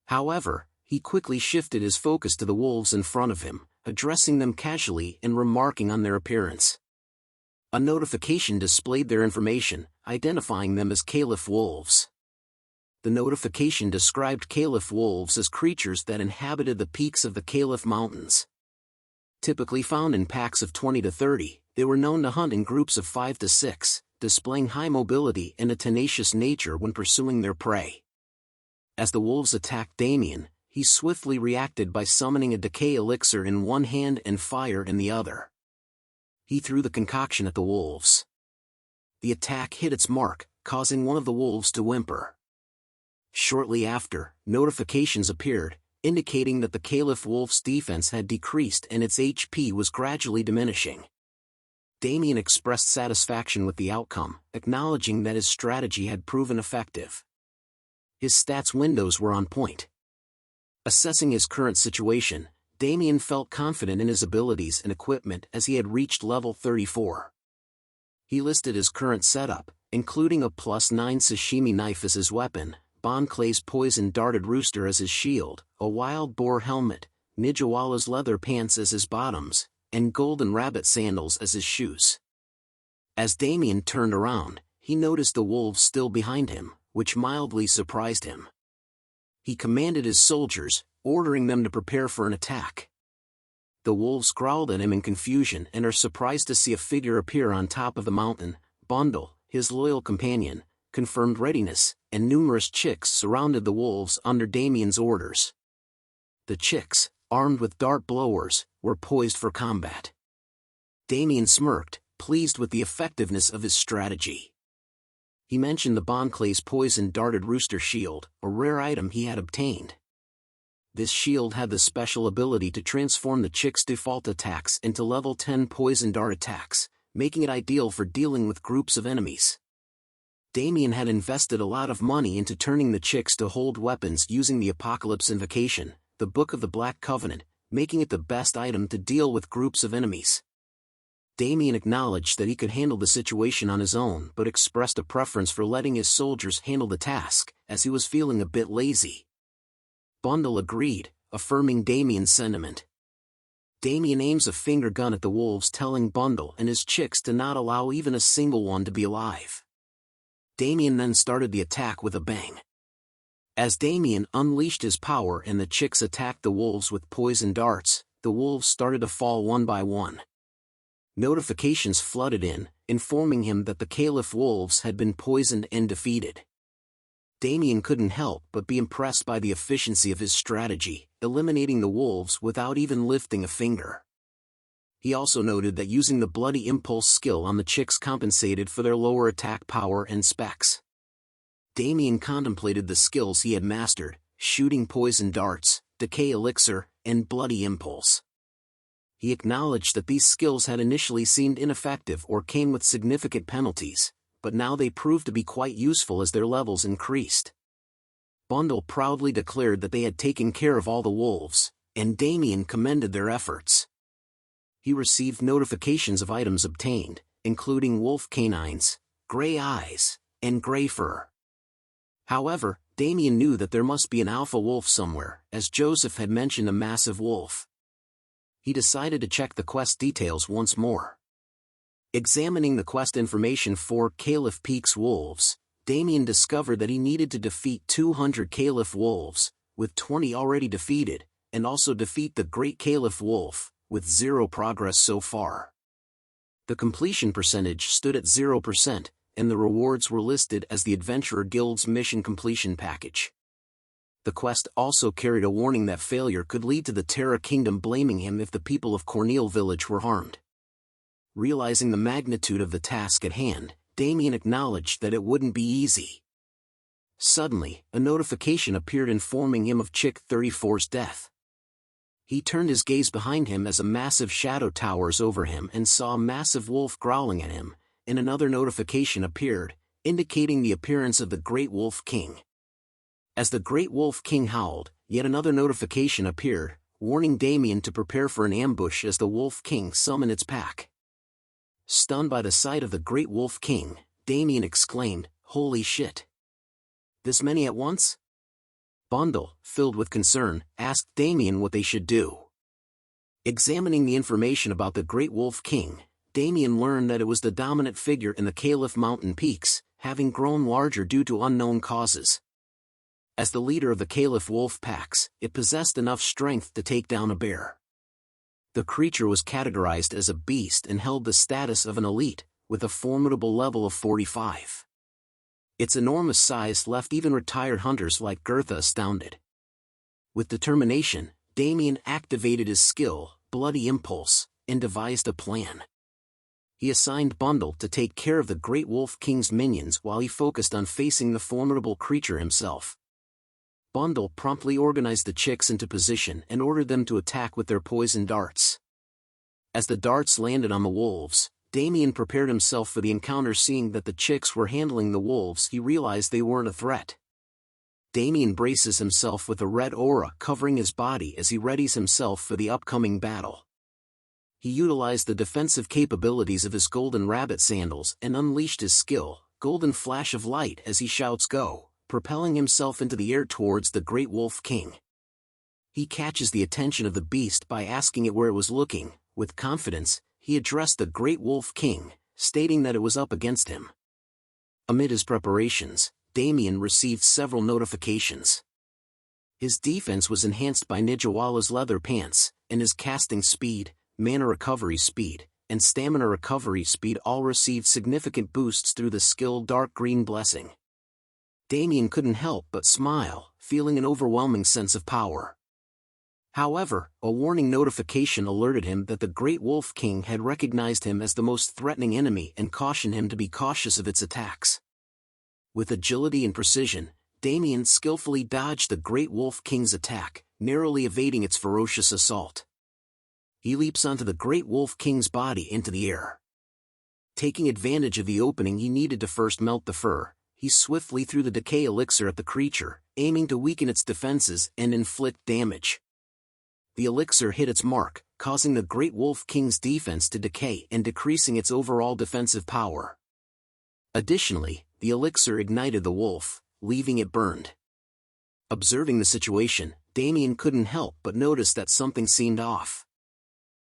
However, he quickly shifted his focus to the wolves in front of him, addressing them casually and remarking on their appearance. A notification displayed their information, identifying them as Caliph wolves. The notification described Caliph wolves as creatures that inhabited the peaks of the Caliph Mountains. Typically found in packs of 20 to 30, they were known to hunt in groups of 5 to 6, displaying high mobility and a tenacious nature when pursuing their prey. As the wolves attacked Damien, he swiftly reacted by summoning a decay elixir in one hand and fire in the other. He threw the concoction at the wolves. The attack hit its mark, causing one of the wolves to whimper. Shortly after, notifications appeared, indicating that the Caliph wolf's defense had decreased and its HP was gradually diminishing. Damien expressed satisfaction with the outcome, acknowledging that his strategy had proven effective. His stats windows were on point. Assessing his current situation, Damien felt confident in his abilities and equipment as he had reached level 34. He listed his current setup, including a +9 sashimi knife as his weapon, Bon Clay's poison-darted rooster as his shield, a wild boar helmet, Nijawala's leather pants as his bottoms, and golden rabbit sandals as his shoes. As Damien turned around, he noticed the wolves still behind him, which mildly surprised him. He commanded his soldiers, ordering them to prepare for an attack. The wolves growled at him in confusion and are surprised to see a figure appear on top of the mountain. Bundle, his loyal companion, confirmed readiness, and numerous chicks surrounded the wolves under Damien's orders. The chicks, armed with dart blowers, were poised for combat. Damien smirked, pleased with the effectiveness of his strategy. He mentioned the Bon Clay's poison-darted rooster shield, a rare item he had obtained. This shield had the special ability to transform the chick's default attacks into level 10 poison dart attacks, making it ideal for dealing with groups of enemies. Damien had invested a lot of money into turning the chicks to hold weapons using the Apocalypse Invocation, the Book of the Black Covenant, making it the best item to deal with groups of enemies. Damien acknowledged that he could handle the situation on his own but expressed a preference for letting his soldiers handle the task, as he was feeling a bit lazy. Bundle agreed, affirming Damien's sentiment. Damien aims a finger gun at the wolves, telling Bundle and his chicks to not allow even a single one to be alive. Damien then started the attack with a bang. As Damien unleashed his power and the chicks attacked the wolves with poison darts, the wolves started to fall one by one. Notifications flooded in, informing him that the Caliph wolves had been poisoned and defeated. Damien couldn't help but be impressed by the efficiency of his strategy, eliminating the wolves without even lifting a finger. He also noted that using the Bloody Impulse skill on the chicks compensated for their lower attack power and specs. Damien contemplated the skills he had mastered, shooting poison darts, decay elixir, and Bloody Impulse. He acknowledged that these skills had initially seemed ineffective or came with significant penalties, but now they proved to be quite useful as their levels increased. Bundle proudly declared that they had taken care of all the wolves, and Damien commended their efforts. He received notifications of items obtained, including wolf canines, gray eyes, and gray fur. However, Damien knew that there must be an alpha wolf somewhere, as Joseph had mentioned a massive wolf. he decided to check the quest details once more. Examining the quest information for Caliph Peak's wolves, Damien discovered that he needed to defeat 200 Caliph wolves, with 20 already defeated, and also defeat the Great Caliph Wolf, with 0 progress so far. The completion percentage stood at 0%, and the rewards were listed as the Adventurer Guild's mission completion package. The quest also carried a warning that failure could lead to the Terra Kingdom blaming him if the people of Cornel Village were harmed. Realizing the magnitude of the task at hand, Damien acknowledged that it wouldn't be easy. Suddenly, a notification appeared informing him of Chick 34's death. He turned his gaze behind him as a massive shadow towers over him and saw a massive wolf growling at him, and another notification appeared, indicating the appearance of the Great Wolf King. As the Great Wolf King howled, yet another notification appeared, warning Damien to prepare for an ambush as the Wolf King summoned its pack. Stunned by the sight of the Great Wolf King, Damien exclaimed, "Holy shit! This many at once?" Bundle, filled with concern, asked Damien what they should do. Examining the information about the Great Wolf King, Damien learned that it was the dominant figure in the Caliph mountain peaks, having grown larger due to unknown causes. As the leader of the Caliph wolf packs, it possessed enough strength to take down a bear. The creature was categorized as a beast and held the status of an elite, with a formidable level of 45. Its enormous size left even retired hunters like Gertha astounded. With determination, Damien activated his skill, Bloody Impulse, and devised a plan. He assigned Bundle to take care of the Great Wolf King's minions while he focused on facing the formidable creature himself. Bundle promptly organized the chicks into position and ordered them to attack with their poison darts. As the darts landed on the wolves, Damien prepared himself for the encounter. Seeing that the chicks were handling the wolves, he realized they weren't a threat. Damien braces himself with a red aura covering his body as he readies himself for the upcoming battle. He utilized the defensive capabilities of his golden rabbit sandals and unleashed his skill, Golden Flash of Light, as he shouts "Go!", propelling himself into the air towards the Great Wolf King. He catches the attention of the beast by asking it where it was looking. With confidence, he addressed the Great Wolf King, stating that it was up against him. Amid his preparations, Damien received several notifications. His defense was enhanced by Nijawala's leather pants, and his casting speed, mana recovery speed, and stamina recovery speed all received significant boosts through the skill Dark Green Blessing. Damien couldn't help but smile, feeling an overwhelming sense of power. However, a warning notification alerted him that the Great Wolf King had recognized him as the most threatening enemy and cautioned him to be cautious of its attacks. With agility and precision, Damien skillfully dodged the Great Wolf King's attack, narrowly evading its ferocious assault. He leaps onto the Great Wolf King's body into the air. Taking advantage of the opening he needed to first melt the fur, he swiftly threw the decay elixir at the creature, aiming to weaken its defenses and inflict damage. The elixir hit its mark, causing the Great Wolf King's defense to decay and decreasing its overall defensive power. Additionally, the elixir ignited the wolf, leaving it burned. Observing the situation, Damien couldn't help but notice that something seemed off.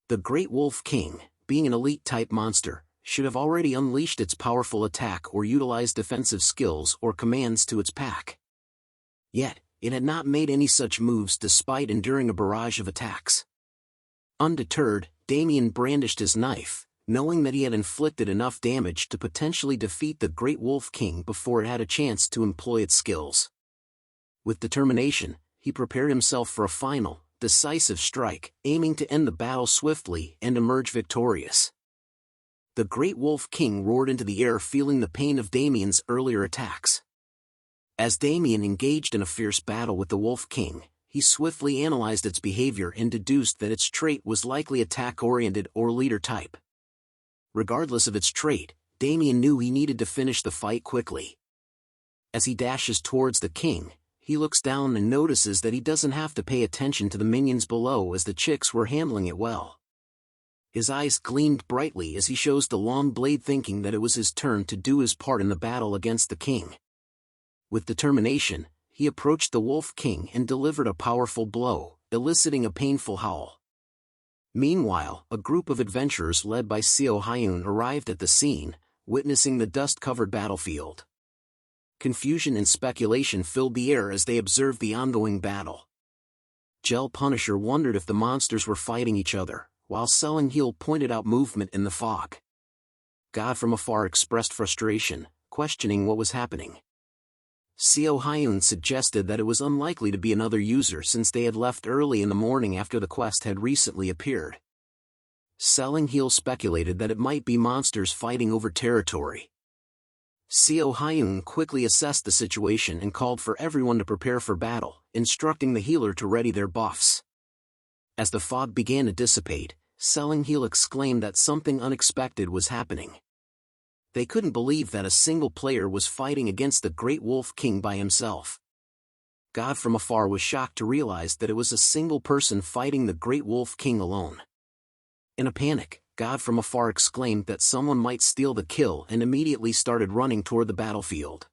The Great Wolf King, being an elite-type monster, should have already unleashed its powerful attack or utilized defensive skills or commands to its pack. Yet, it had not made any such moves despite enduring a barrage of attacks. Undeterred, Damien brandished his knife, knowing that he had inflicted enough damage to potentially defeat the Great Wolf King before it had a chance to employ its skills. With determination, he prepared himself for a final, decisive strike, aiming to end the battle swiftly and emerge victorious. The Great Wolf King roared into the air, feeling the pain of Damien's earlier attacks. As Damien engaged in a fierce battle with the Wolf King, he swiftly analyzed its behavior and deduced that its trait was likely attack-oriented or leader type. Regardless of its trait, Damien knew he needed to finish the fight quickly. As he dashes towards the king, he looks down and notices that he doesn't have to pay attention to the minions below as the chicks were handling it well. His eyes gleamed brightly as he shows the long blade, thinking that it was his turn to do his part in the battle against the king. With determination, he approached the Wolf King and delivered a powerful blow, eliciting a painful howl. Meanwhile, a group of adventurers led by Seo Hyun arrived at the scene, witnessing the dust-covered battlefield. Confusion and speculation filled the air as they observed the ongoing battle. Gel Punisher wondered if the monsters were fighting each other, while Selling Heel pointed out movement in the fog. God from afar expressed frustration, questioning what was happening. Seo Hyun suggested that it was unlikely to be another user since they had left early in the morning after the quest had recently appeared. Selling Heel speculated that it might be monsters fighting over territory. Seo Hyun quickly assessed the situation and called for everyone to prepare for battle, instructing the healer to ready their buffs. As the fog began to dissipate, Selling Heel exclaimed that something unexpected was happening. They couldn't believe that a single player was fighting against the Great Wolf King by himself. God from afar was shocked to realize that it was a single person fighting the Great Wolf King alone. In a panic, God from afar exclaimed that someone might steal the kill and immediately started running toward the battlefield.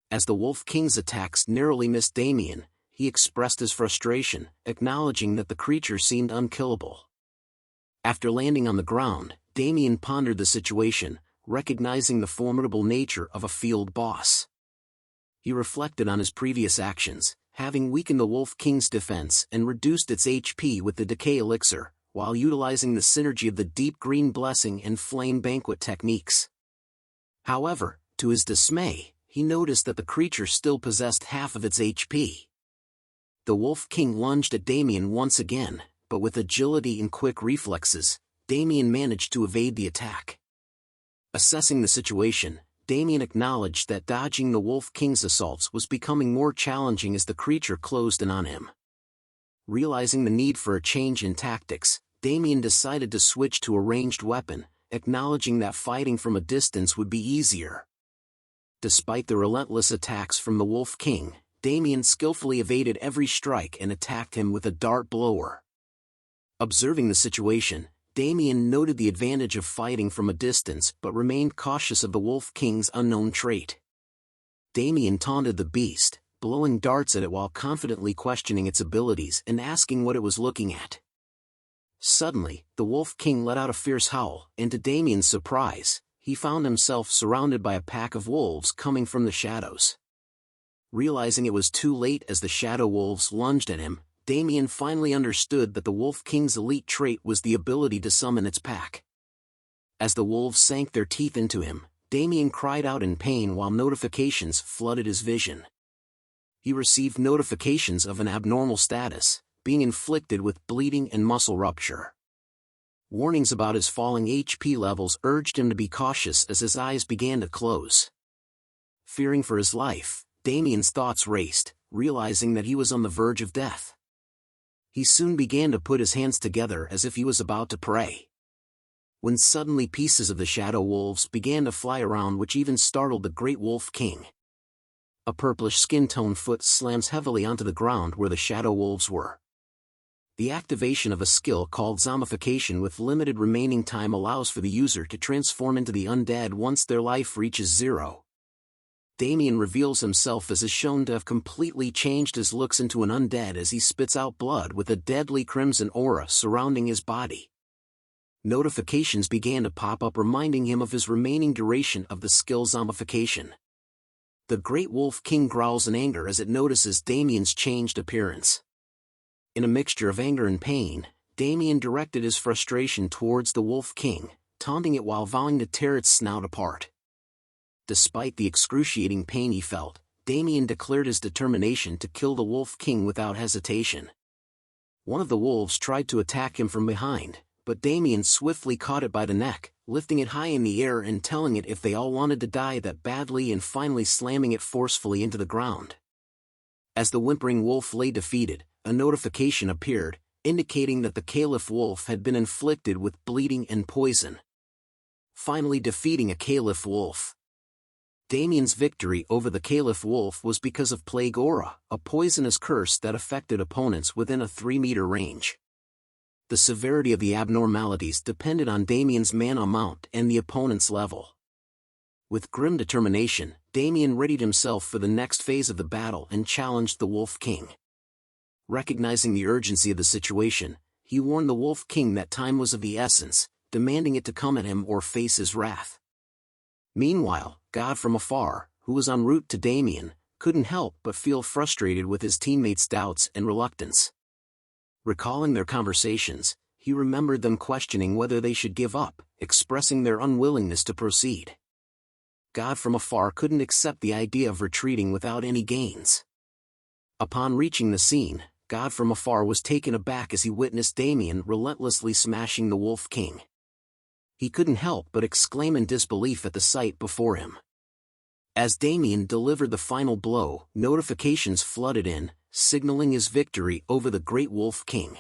As the Wolf King's attacks narrowly missed Damien, he expressed his frustration, acknowledging that the creature seemed unkillable. After landing on the ground, Damien pondered the situation, recognizing the formidable nature of a field boss. He reflected on his previous actions, having weakened the Wolf King's defense and reduced its HP with the Decay Elixir, while utilizing the synergy of the Deep Green Blessing and Flame Banquet techniques. However, to his dismay, he noticed that the creature still possessed half of its HP. The Wolf King lunged at Damien once again, but with agility and quick reflexes, Damien managed to evade the attack. Assessing the situation, Damien acknowledged that dodging the Wolf King's assaults was becoming more challenging as the creature closed in on him. Realizing the need for a change in tactics, Damien decided to switch to a ranged weapon, acknowledging that fighting from a distance would be easier. Despite the relentless attacks from the Wolf King, Damien skillfully evaded every strike and attacked him with a dart blower. Observing the situation, Damien noted the advantage of fighting from a distance but remained cautious of the Wolf King's unknown trait. Damien taunted the beast, blowing darts at it while confidently questioning its abilities and asking what it was looking at. Suddenly, the Wolf King let out a fierce howl, and to Damien's surprise, he found himself surrounded by a pack of wolves coming from the shadows. Realizing it was too late as the shadow wolves lunged at him, Damien finally understood that the Wolf King's elite trait was the ability to summon its pack. As the wolves sank their teeth into him, Damien cried out in pain while notifications flooded his vision. He received notifications of an abnormal status, being inflicted with bleeding and muscle rupture. Warnings about his falling HP levels urged him to be cautious as his eyes began to close. Fearing for his life, Damien's thoughts raced, realizing that he was on the verge of death. He soon began to put his hands together as if he was about to pray. When suddenly pieces of the shadow wolves began to fly around, which even startled the Great Wolf King. A purplish skin tone foot slams heavily onto the ground where the shadow wolves were. The activation of a skill called Zombification with limited remaining time allows for the user to transform into the undead once their life reaches 0. Damien reveals himself as is shown to have completely changed his looks into an undead as he spits out blood with a deadly crimson aura surrounding his body. Notifications began to pop up reminding him of his remaining duration of the skill Zombification. The Great Wolf King growls in anger as it notices Damien's changed appearance. In a mixture of anger and pain, Damien directed his frustration towards the Wolf King, taunting it while vowing to tear its snout apart. Despite the excruciating pain he felt, Damien declared his determination to kill the Wolf King without hesitation. One of the wolves tried to attack him from behind, but Damien swiftly caught it by the neck, lifting it high in the air and telling it if they all wanted to die that badly and finally slamming it forcefully into the ground. As the whimpering wolf lay defeated, a notification appeared, indicating that the Caliph wolf had been inflicted with bleeding and poison. Finally defeating a Caliph wolf. Damien's victory over the Caliph wolf was because of Plague Aura, a poisonous curse that affected opponents within a 3-meter range. The severity of the abnormalities depended on Damien's mana amount and the opponent's level. With grim determination, Damien readied himself for the next phase of the battle and challenged the Wolf King. Recognizing the urgency of the situation, he warned the Wolf King that time was of the essence, demanding it to come at him or face his wrath. Meanwhile, God from afar, who was en route to Damien, couldn't help but feel frustrated with his teammates' doubts and reluctance. Recalling their conversations, he remembered them questioning whether they should give up, expressing their unwillingness to proceed. God from afar couldn't accept the idea of retreating without any gains. Upon reaching the scene, God from afar was taken aback as he witnessed Damien relentlessly smashing the Wolf King. He couldn't help but exclaim in disbelief at the sight before him. As Damien delivered the final blow, notifications flooded in, signaling his victory over the Great Wolf King.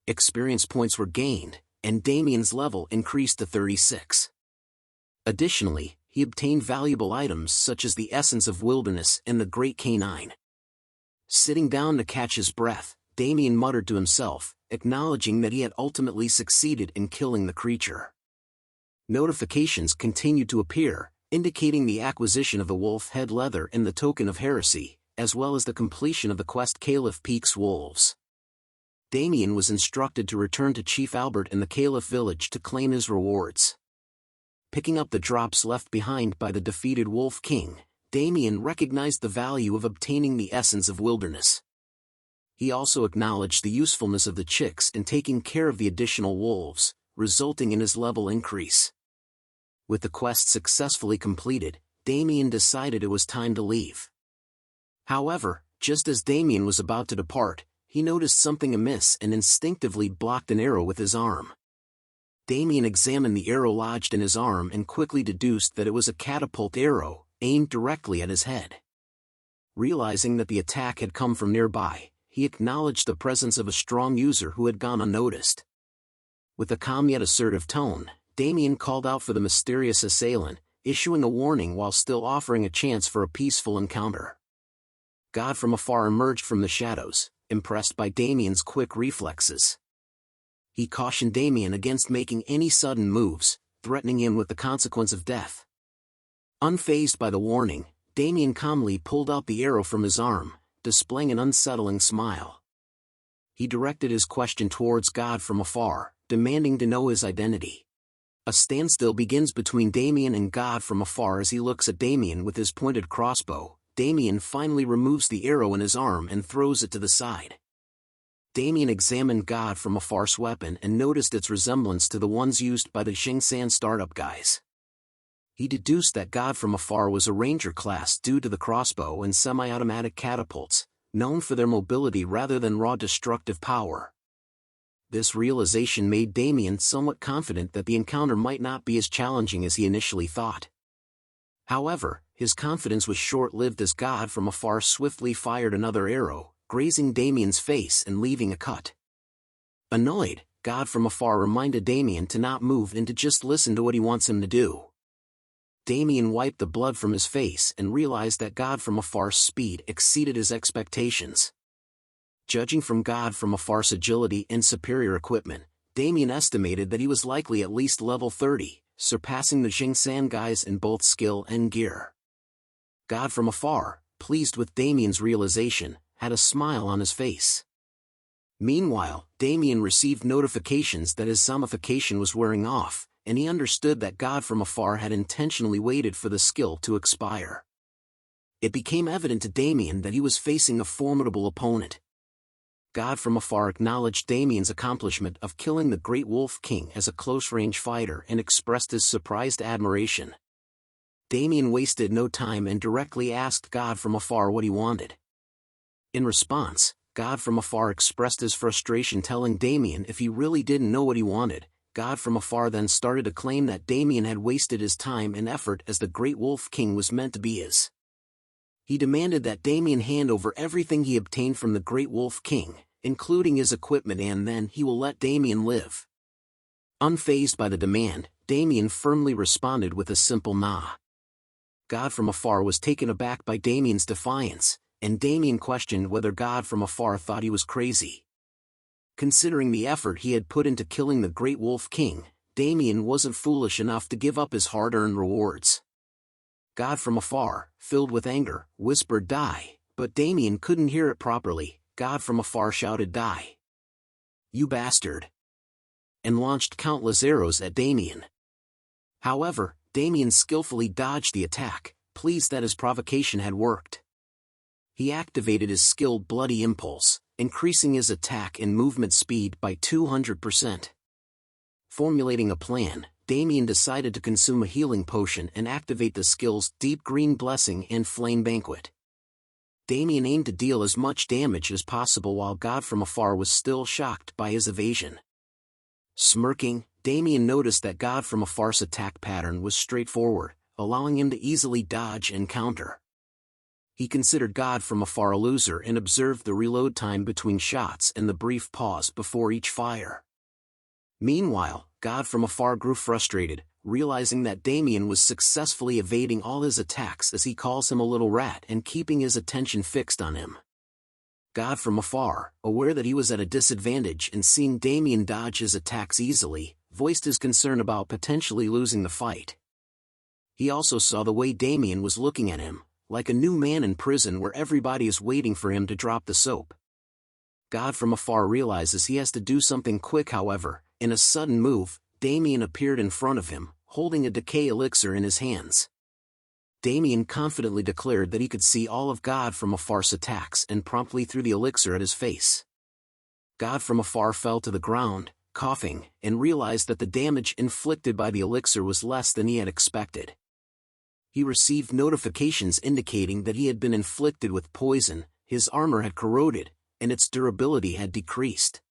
Experience points were gained, and Damien's level increased to 36. Additionally, he obtained valuable items such as the Essence of Wilderness and the Great Canine. Sitting down to catch his breath, Damien muttered to himself, acknowledging that he had ultimately succeeded in killing the creature. Notifications continued to appear, indicating the acquisition of the wolf head leather and the token of heresy, as well as the completion of the quest Caliph Peak's Wolves. Damien was instructed to return to Chief Albert in the Caliph village to claim his rewards. Picking up the drops left behind by the defeated Wolf King, Damien recognized the value of obtaining the Essence of Wilderness. He also acknowledged the usefulness of the chicks in taking care of the additional wolves, resulting in his level increase. With the quest successfully completed, Damien decided it was time to leave. However, just as Damien was about to depart, he noticed something amiss and instinctively blocked an arrow with his arm. Damien examined the arrow lodged in his arm and quickly deduced that it was a catapult arrow, aimed directly at his head. Realizing that the attack had come from nearby, he acknowledged the presence of a strong user who had gone unnoticed. With a calm yet assertive tone, Damien called out for the mysterious assailant, issuing a warning while still offering a chance for a peaceful encounter. God from afar emerged from the shadows, impressed by Damien's quick reflexes. He cautioned Damien against making any sudden moves, threatening him with the consequence of death. Unfazed by the warning, Damien calmly pulled out the arrow from his arm, displaying an unsettling smile. He directed his question towards God from afar, demanding to know his identity. A standstill begins between Damien and God from afar as he looks at Damien with his pointed crossbow. Damien finally removes the arrow in his arm and throws it to the side. Damien examined God from afar's weapon and noticed its resemblance to the ones used by the Xingsan startup guys. He deduced that God from afar was a ranger class due to the crossbow and semi-automatic catapults, known for their mobility rather than raw destructive power. This realization made Damien somewhat confident that the encounter might not be as challenging as he initially thought. However, his confidence was short-lived as God from afar swiftly fired another arrow, grazing Damien's face and leaving a cut. Annoyed, God from afar reminded Damien to not move and to just listen to what he wants him to do. Damien wiped the blood from his face and realized that God from afar's speed exceeded his expectations. Judging from God from afar's agility and superior equipment, Damien estimated that he was likely at least level 30, surpassing the Xingsan guys in both skill and gear. God from afar, pleased with Damien's realization, had a smile on his face. Meanwhile, Damien received notifications that his zombification was wearing off, and he understood that God from afar had intentionally waited for the skill to expire. It became evident to Damien that he was facing a formidable opponent. God from afar acknowledged Damien's accomplishment of killing the Great Wolf King as a close-range fighter and expressed his surprised admiration. Damien wasted no time and directly asked God from afar what he wanted. In response, God from afar expressed his frustration, telling Damien if he really didn't know what he wanted. God from afar then started to claim that Damien had wasted his time and effort as the Great Wolf King was meant to be his. He demanded that Damien hand over everything he obtained from the Great Wolf King, including his equipment, and then he will let Damien live. Unfazed by the demand, Damien firmly responded with a simple nah. God from afar was taken aback by Damien's defiance, and Damien questioned whether God from afar thought he was crazy. Considering the effort he had put into killing the Great Wolf King, Damien wasn't foolish enough to give up his hard-earned rewards. God from afar, filled with anger, whispered "die," but Damien couldn't hear it properly. God from afar shouted "die." "You bastard!" and launched countless arrows at Damien. However, Damien skillfully dodged the attack, pleased that his provocation had worked. He activated his skilled Bloody Impulse, increasing his attack and movement speed by 200%. Formulating a plan, Damien decided to consume a healing potion and activate the skills Deep Green Blessing and Flame Banquet. Damien aimed to deal as much damage as possible while God from afar was still shocked by his evasion. Smirking, Damien noticed that God from afar's attack pattern was straightforward, allowing him to easily dodge and counter. He considered God from afar a loser and observed the reload time between shots and the brief pause before each fire. Meanwhile, God from afar grew frustrated, realizing that Damien was successfully evading all his attacks as he calls him a little rat and keeping his attention fixed on him. God from afar, aware that he was at a disadvantage and seeing Damien dodge his attacks easily, voiced his concern about potentially losing the fight. He also saw the way Damien was looking at him, like a new man in prison where everybody is waiting for him to drop the soap. God from afar realizes he has to do something quick. However, in a sudden move, Damien appeared in front of him, holding a decay elixir in his hands. Damien confidently declared that he could see all of God from afar's attacks and promptly threw the elixir at his face. God from afar fell to the ground, coughing, and realized that the damage inflicted by the elixir was less than he had expected. He received notifications indicating that he had been inflicted with poison, his armor had corroded, and its durability had decreased.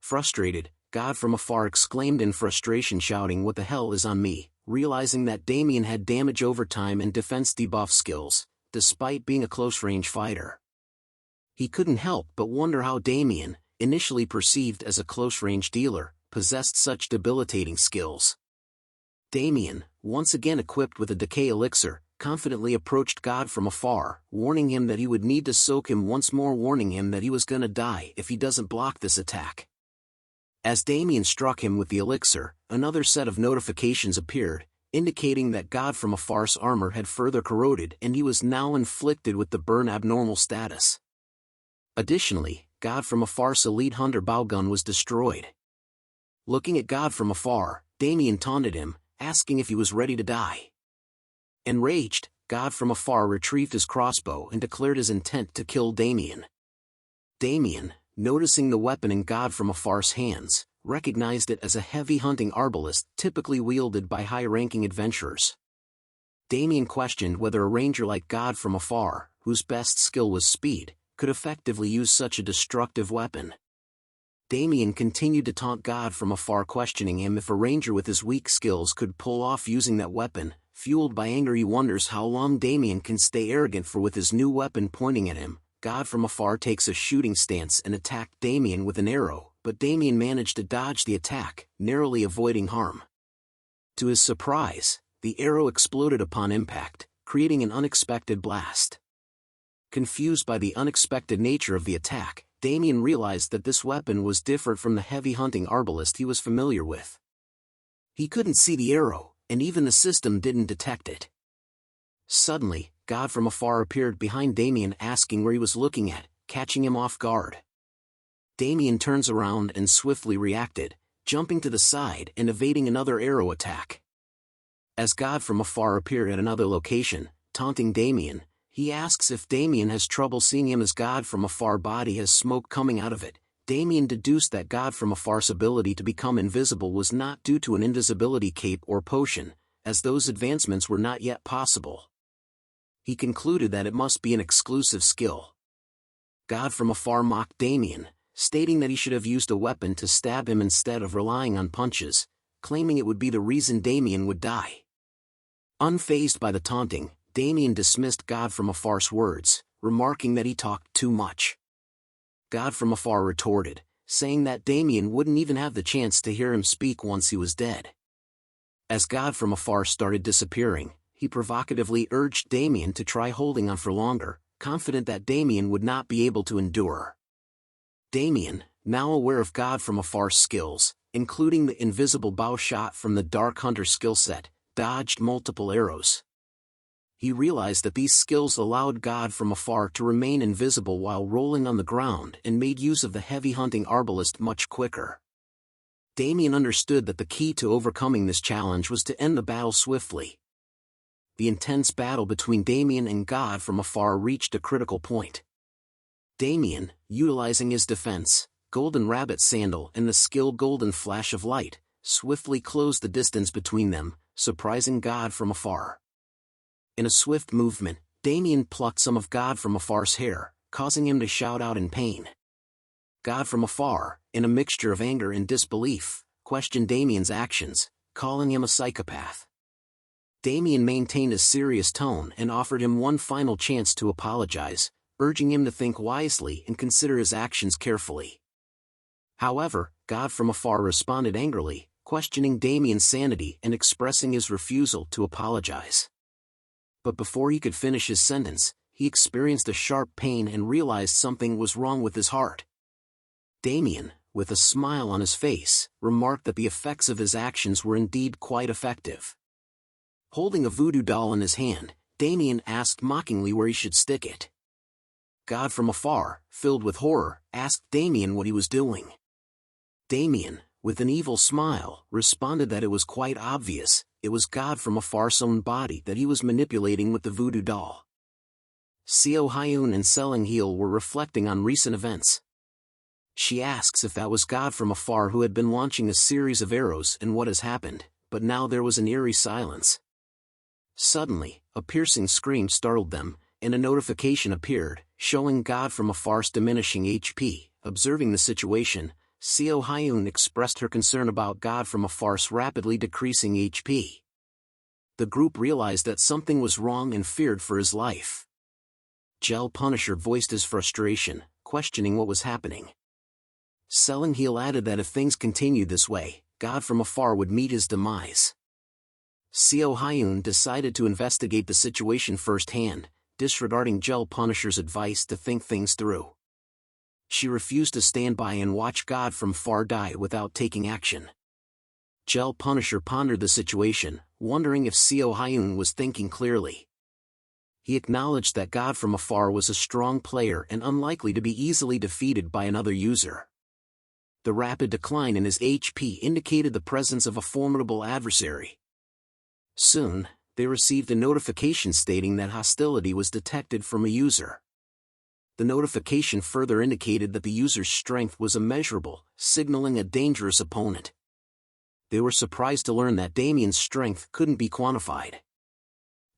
Frustrated, God from afar exclaimed in frustration, shouting, "What the hell is on me?" realizing that Damien had damage over time and defense debuff skills, despite being a close-range fighter. He couldn't help but wonder how Damien, initially perceived as a close-range dealer, possessed such debilitating skills. Damien, once again equipped with a decay elixir, confidently approached God from afar, warning him that he would need to soak him once more, warning him that he was gonna die if he doesn't block this attack. As Damien struck him with the elixir, another set of notifications appeared, indicating that God from afar's armor had further corroded and he was now inflicted with the burn abnormal status. Additionally, God from afar's elite hunter bow gun was destroyed. Looking at God from afar, Damien taunted him, asking if he was ready to die. Enraged, God from afar retrieved his crossbow and declared his intent to kill Damien. Damien, noticing the weapon in God from afar's hands, recognized it as a heavy hunting arbalist typically wielded by high-ranking adventurers. Damien questioned whether a ranger like God from afar, whose best skill was speed, could effectively use such a destructive weapon. Damien continued to taunt God from afar, questioning him if a ranger with his weak skills could pull off using that weapon. Fueled by anger, he wonders how long Damien can stay arrogant for. With his new weapon pointing at him, God from afar takes a shooting stance and attacked Damien with an arrow, but Damien managed to dodge the attack, narrowly avoiding harm. To his surprise, the arrow exploded upon impact, creating an unexpected blast. Confused by the unexpected nature of the attack, Damien realized that this weapon was different from the heavy hunting arbalist he was familiar with. He couldn't see the arrow, and even the system didn't detect it. Suddenly, God from afar appeared behind Damien, asking where he was looking at, catching him off guard. Damien turns around and swiftly reacted, jumping to the side and evading another arrow attack. As God from afar appeared at another location, taunting Damien, he asks if Damien has trouble seeing him as God from afar body has smoke coming out of it. Damien deduced that God from afar's ability to become invisible was not due to an invisibility cape or potion, as those advancements were not yet possible. He concluded that it must be an exclusive skill. God from afar mocked Damien, stating that he should have used a weapon to stab him instead of relying on punches, claiming it would be the reason Damien would die. Unfazed by the taunting, Damien dismissed God from afar's words, remarking that he talked too much. God from afar retorted, saying that Damien wouldn't even have the chance to hear him speak once he was dead. As God from afar started disappearing, he provocatively urged Damien to try holding on for longer, confident that Damien would not be able to endure. Damien, now aware of God from afar's skills, including the invisible bow shot from the Dark Hunter skill set, dodged multiple arrows. He realized that these skills allowed God from afar to remain invisible while rolling on the ground and made use of the heavy hunting arbalist much quicker. Damien understood that the key to overcoming this challenge was to end the battle swiftly. The intense battle between Damien and God from afar reached a critical point. Damien, utilizing his defense, golden rabbit sandal and the skill golden flash of light, swiftly closed the distance between them, surprising God from afar. In a swift movement, Damien plucked some of God from afar's hair, causing him to shout out in pain. God from afar, in a mixture of anger and disbelief, questioned Damien's actions, calling him a psychopath. Damien maintained a serious tone and offered him one final chance to apologize, urging him to think wisely and consider his actions carefully. However, God from afar responded angrily, questioning Damien's sanity and expressing his refusal to apologize. But before he could finish his sentence, he experienced a sharp pain and realized something was wrong with his heart. Damien, with a smile on his face, remarked that the effects of his actions were indeed quite effective. Holding a voodoo doll in his hand, Damien asked mockingly where he should stick it. God from afar, filled with horror, asked Damien what he was doing. Damien, with an evil smile, responded that it was quite obvious, it was God from afar's own body that he was manipulating with the voodoo doll. Seo Hyun and Selling Heel were reflecting on recent events. She asks if that was God from afar who had been launching a series of arrows and what has happened, but now there was an eerie silence. Suddenly, a piercing scream startled them, and a notification appeared, showing God from afar's diminishing HP. Observing the situation, Seo Hyun expressed her concern about God from afar's rapidly decreasing HP. The group realized that something was wrong and feared for his life. Gel Punisher voiced his frustration, questioning what was happening. Selling Heel added that if things continued this way, God from afar would meet his demise. Seo Hyun decided to investigate the situation firsthand, disregarding Gel Punisher's advice to think things through. She refused to stand by and watch God from far die without taking action. Gel Punisher pondered the situation, wondering if Seo Hyun was thinking clearly. He acknowledged that God from afar was a strong player and unlikely to be easily defeated by another user. The rapid decline in his HP indicated the presence of a formidable adversary. Soon, they received a notification stating that hostility was detected from a user. The notification further indicated that the user's strength was immeasurable, signaling a dangerous opponent. They were surprised to learn that Damien's strength couldn't be quantified.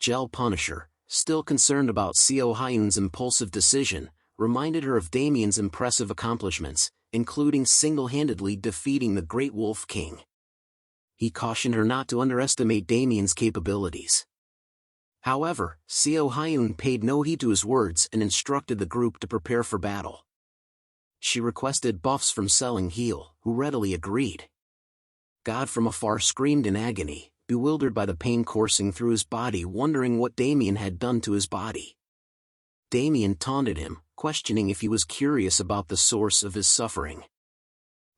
Gel Punisher, still concerned about Seo Hyun's impulsive decision, reminded her of Damien's impressive accomplishments, including single-handedly defeating the Great Wolf King. He cautioned her not to underestimate Damien's capabilities. However, Seo Hyun paid no heed to his words and instructed the group to prepare for battle. She requested buffs from Selling Heel, who readily agreed. God from afar screamed in agony, bewildered by the pain coursing through his body, wondering what Damien had done to his body. Damien taunted him, questioning if he was curious about the source of his suffering.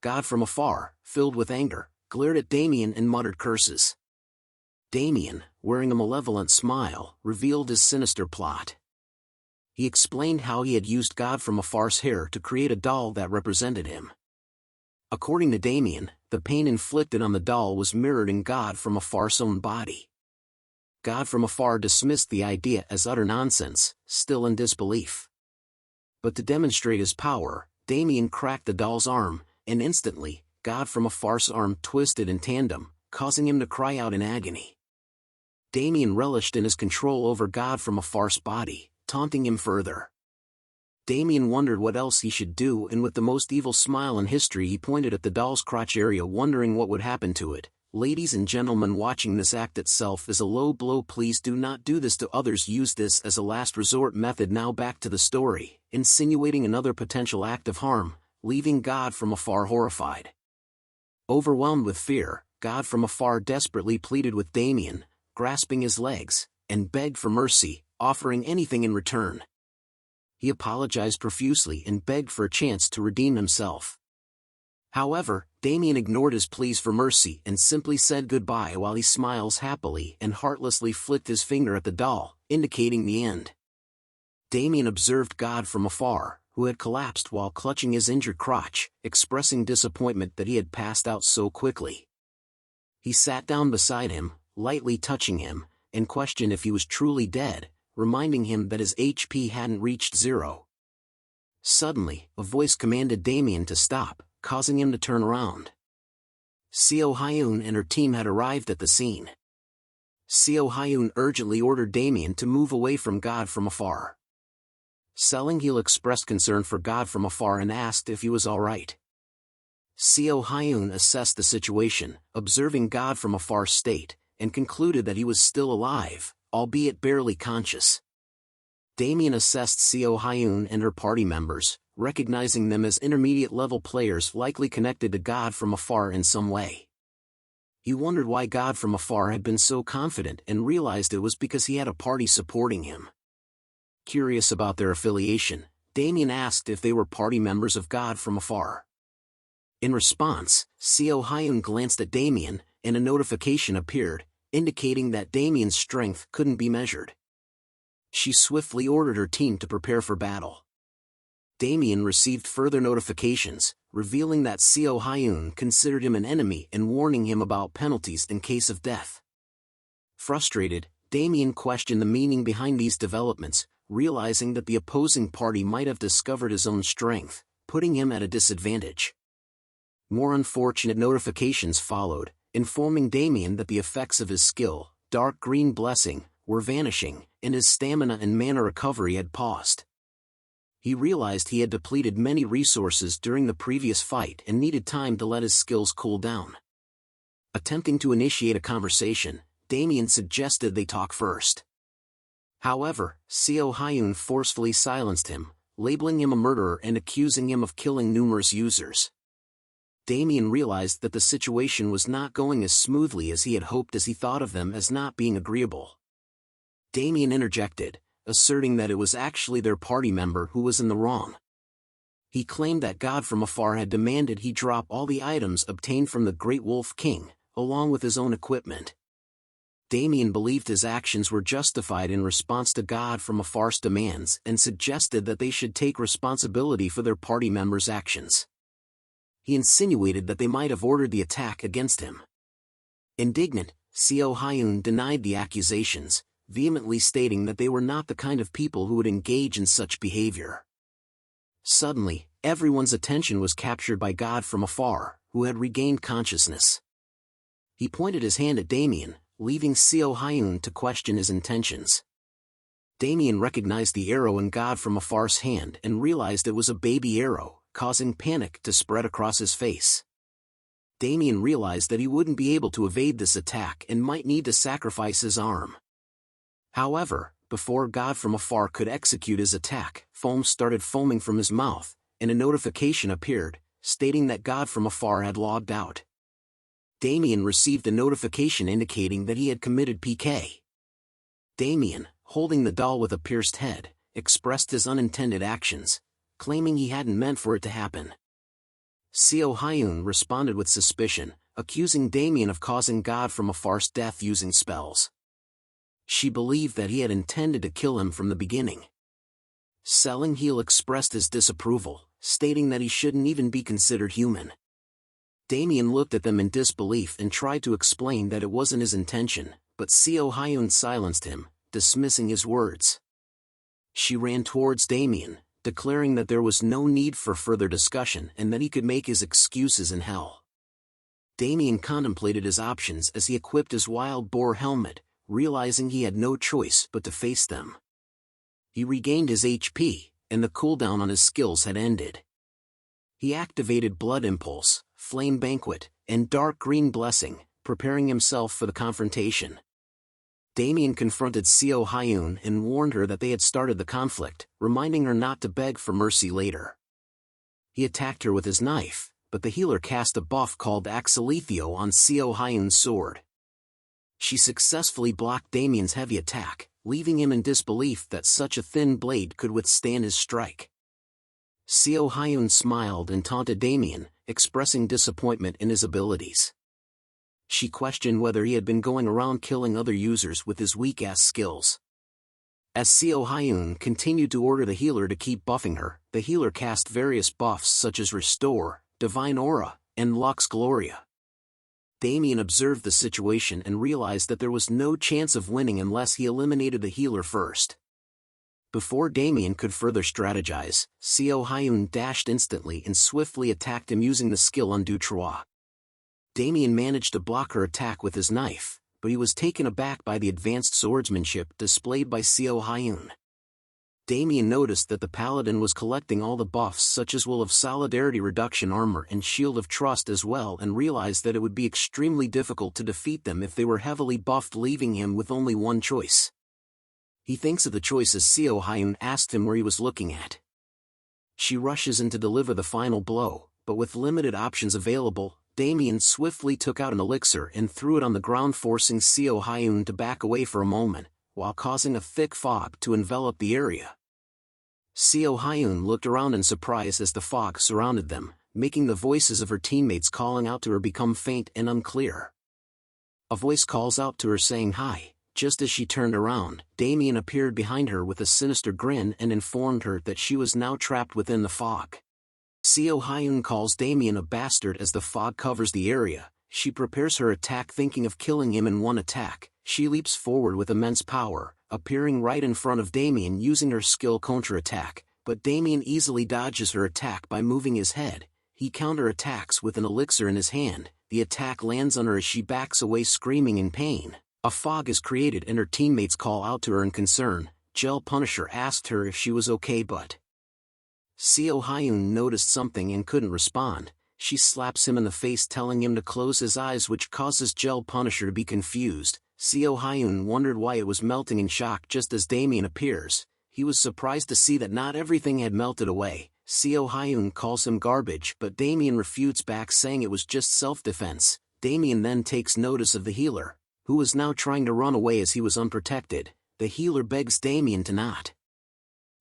God from afar, filled with anger, glared at Damien and muttered curses. Damien, wearing a malevolent smile, revealed his sinister plot. He explained how he had used God from afar's hair to create a doll that represented him. According to Damien, the pain inflicted on the doll was mirrored in God from afar's own body. God from afar dismissed the idea as utter nonsense, still in disbelief. But to demonstrate his power, Damien cracked the doll's arm, and instantly, God from afar's arm twisted in tandem, causing him to cry out in agony. Damien relished in his control over God from afar's body, taunting him further. Damien wondered what else he should do, and with the most evil smile in history he pointed at the doll's crotch area, wondering what would happen to it. Ladies and gentlemen, watching this act itself is a low blow. Please do not do this to others. Use this as a last resort method. Now back to the story, insinuating another potential act of harm, leaving God from afar horrified. Overwhelmed with fear, God from afar desperately pleaded with Damien, grasping his legs, and begged for mercy, offering anything in return. He apologized profusely and begged for a chance to redeem himself. However, Damien ignored his pleas for mercy and simply said goodbye while he smiles happily and heartlessly flicked his finger at the doll, indicating the end. Damien observed God from afar, who had collapsed while clutching his injured crotch, expressing disappointment that he had passed out so quickly. He sat down beside him, lightly touching him, and questioned if he was truly dead, reminding him that his HP hadn't reached 0. Suddenly, a voice commanded Damien to stop, causing him to turn around. Seo Hyun and her team had arrived at the scene. Seo Hyun urgently ordered Damien to move away from God from afar. Selling-Heal expressed concern for God from afar and asked if he was alright. Seo Hyun assessed the situation, observing God from afar's state, and concluded that he was still alive, albeit barely conscious. Damien assessed Seo Hyun and her party members, recognizing them as intermediate-level players likely connected to God from afar in some way. He wondered why God from afar had been so confident and realized it was because he had a party supporting him. Curious about their affiliation, Damien asked if they were party members of God from afar. In response, Seo Hyun glanced at Damien, and a notification appeared, indicating that Damien's strength couldn't be measured. She swiftly ordered her team to prepare for battle. Damien received further notifications, revealing that Seo Hyun considered him an enemy and warning him about penalties in case of death. Frustrated, Damien questioned the meaning behind these developments, realizing that the opposing party might have discovered his own strength, putting him at a disadvantage. More unfortunate notifications followed, informing Damien that the effects of his skill, Dark Green Blessing, were vanishing, and his stamina and mana recovery had paused. He realized he had depleted many resources during the previous fight and needed time to let his skills cool down. Attempting to initiate a conversation, Damien suggested they talk first. However, Seo Hyun forcefully silenced him, labeling him a murderer and accusing him of killing numerous users. Damien realized that the situation was not going as smoothly as he had hoped as he thought of them as not being agreeable. Damien interjected, asserting that it was actually their party member who was in the wrong. He claimed that God from afar had demanded he drop all the items obtained from the Great Wolf King, along with his own equipment. Damien believed his actions were justified in response to God from afar's demands and suggested that they should take responsibility for their party members' actions. He insinuated that they might have ordered the attack against him. Indignant, Seo Hyun denied the accusations, vehemently stating that they were not the kind of people who would engage in such behavior. Suddenly, everyone's attention was captured by God from afar, who had regained consciousness. He pointed his hand at Damien, leaving Seo Hyun to question his intentions. Damien recognized the arrow in God from afar's hand and realized it was a baby arrow, causing panic to spread across his face. Damien realized that he wouldn't be able to evade this attack and might need to sacrifice his arm. However, before God from afar could execute his attack, foam started foaming from his mouth, and a notification appeared, stating that God from afar had logged out. Damien received a notification indicating that he had committed PK. Damien, holding the doll with a pierced head, expressed his unintended actions, claiming he hadn't meant for it to happen. Seo Hyun responded with suspicion, accusing Damien of causing God from afar's death using spells. She believed that he had intended to kill him from the beginning. Selling-Heal expressed his disapproval, stating that he shouldn't even be considered human. Damien looked at them in disbelief and tried to explain that it wasn't his intention, but Seo Hyun silenced him, dismissing his words. She ran towards Damien, declaring that there was no need for further discussion and that he could make his excuses in hell. Damien contemplated his options as he equipped his wild boar helmet, realizing he had no choice but to face them. He regained his HP, and the cooldown on his skills had ended. He activated Blood Impulse, Flame Banquet, and Dark Green Blessing, preparing himself for the confrontation. Damien confronted Seo Hyun and warned her that they had started the conflict, reminding her not to beg for mercy later. He attacked her with his knife, but the healer cast a buff called Axolethio on Seo Hyun's sword. She successfully blocked Damien's heavy attack, leaving him in disbelief that such a thin blade could withstand his strike. Seo Hyun smiled and taunted Damien, expressing disappointment in his abilities. She questioned whether he had been going around killing other users with his weak-ass skills. As Seo Hyun continued to order the healer to keep buffing her, the healer cast various buffs such as Restore, Divine Aura, and Lux Gloria. Damien observed the situation and realized that there was no chance of winning unless he eliminated the healer first. Before Damien could further strategize, Seo Hyun dashed instantly and swiftly attacked him using the skill Undo Trois. Damien managed to block her attack with his knife, but he was taken aback by the advanced swordsmanship displayed by Seo Hyun. Damien noticed that the paladin was collecting all the buffs such as Will of Solidarity Reduction Armor and Shield of Trust as well, and realized that it would be extremely difficult to defeat them if they were heavily buffed, leaving him with only one choice. He thinks of the choice as Seo Hyun asked him where he was looking at. She rushes in to deliver the final blow, but with limited options available, Damien swiftly took out an elixir and threw it on the ground, forcing Seo Hyun to back away for a moment, while causing a thick fog to envelop the area. Seo Hyun looked around in surprise as the fog surrounded them, making the voices of her teammates calling out to her become faint and unclear. A voice calls out to her saying hi. Just as she turned around, Damien appeared behind her with a sinister grin and informed her that she was now trapped within the fog. Seo Hyun calls Damien a bastard as the fog covers the area. She prepares her attack thinking of killing him in one attack. She leaps forward with immense power, appearing right in front of Damien using her skill counter-attack, but Damien easily dodges her attack by moving his head. He counter-attacks with an elixir in his hand. The attack lands on her as she backs away screaming in pain. A fog is created and her teammates call out to her in concern. Gel Punisher asked her if she was okay, but Seo Hyun noticed something and couldn't respond. She slaps him in the face telling him to close his eyes, which causes Gel Punisher to be confused. Seo Hyun wondered why it was melting in shock just as Damien appears. He was surprised to see that not everything had melted away. Seo Hyun calls him garbage, but Damien refutes back saying it was just self-defense. Damien then takes notice of the healer, who was now trying to run away as he was unprotected. The healer begs Damien to not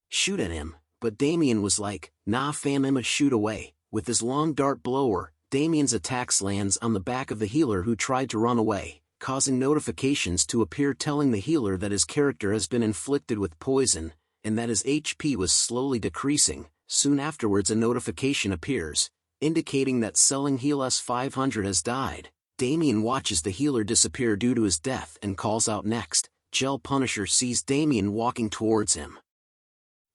shoot at him, but Damien was like, nah fam, I'ma shoot away. With his long dart blower, Damien's attacks lands on the back of the healer who tried to run away, causing notifications to appear telling the healer that his character has been inflicted with poison, and that his HP was slowly decreasing. Soon afterwards a notification appears, indicating that selling Heal S500 has died. Damien watches the healer disappear due to his death and calls out next. Gel Punisher sees Damien walking towards him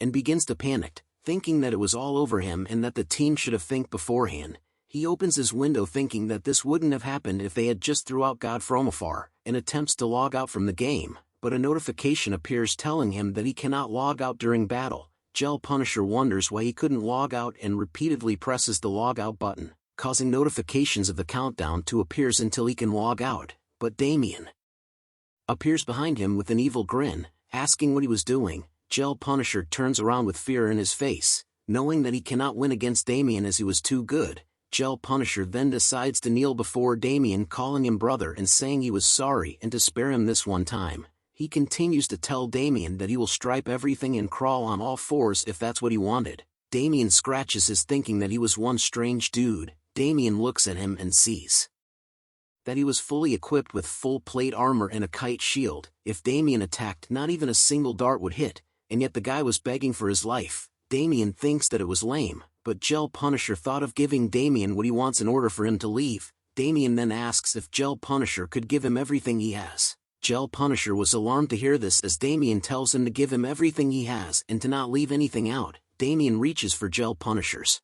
and begins to panic, thinking that it was all over him and that the team should have think beforehand. He opens his window thinking that this wouldn't have happened if they had just threw out God from afar, and attempts to log out from the game, but a notification appears telling him that he cannot log out during battle. Gel Punisher wonders why he couldn't log out and repeatedly presses the log out button, causing notifications of the countdown to appear until he can log out, but Damien appears behind him with an evil grin, asking what he was doing. Gel Punisher turns around with fear in his face, knowing that he cannot win against Damien as he was too good. Gel Punisher then decides to kneel before Damien, calling him brother and saying he was sorry and to spare him this one time. He continues to tell Damien that he will stripe everything and crawl on all fours if that's what he wanted. Damien scratches his thinking that he was one strange dude. Damien looks at him and sees that he was fully equipped with full plate armor and a kite shield. If Damien attacked, not even a single dart would hit, and yet the guy was begging for his life. Damien thinks that it was lame, but Gel Punisher thought of giving Damien what he wants in order for him to leave. Damien then asks if Gel Punisher could give him everything he has. Gel Punisher was alarmed to hear this as Damien tells him to give him everything he has and to not leave anything out. Damien reaches for Gel Punisher's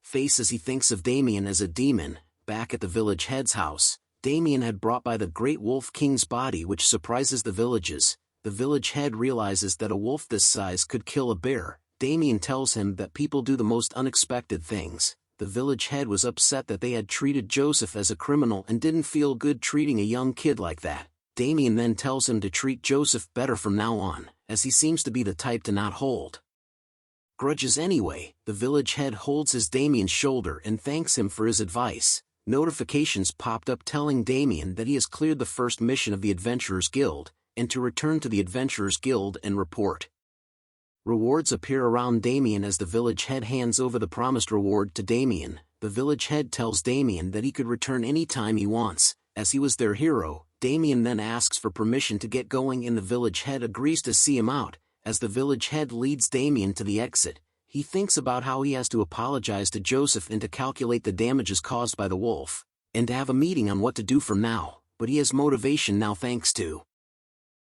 face as he thinks of Damien as a demon. Back at the village head's house, Damien had brought by the Great Wolf King's body, which surprises the villages. The village head realizes that a wolf this size could kill a bear. Damien tells him that people do the most unexpected things. The village head was upset that they had treated Joseph as a criminal and didn't feel good treating a young kid like that. Damien then tells him to treat Joseph better from now on, as he seems to be the type to not hold grudges anyway. The village head holds his Damien's shoulder and thanks him for his advice. Notifications popped up telling Damien that he has cleared the first mission of the Adventurers Guild, and to return to the Adventurers Guild and report. Rewards appear around Damien as the village head hands over the promised reward to Damien. the village head tells Damien that he could return any time he wants, as he was their hero. Damien then asks for permission to get going and the village head agrees to see him out. As the village head leads Damien to the exit, he thinks about how he has to apologize to Joseph and to calculate the damages caused by the wolf, and to have a meeting on what to do from now, but he has motivation now thanks to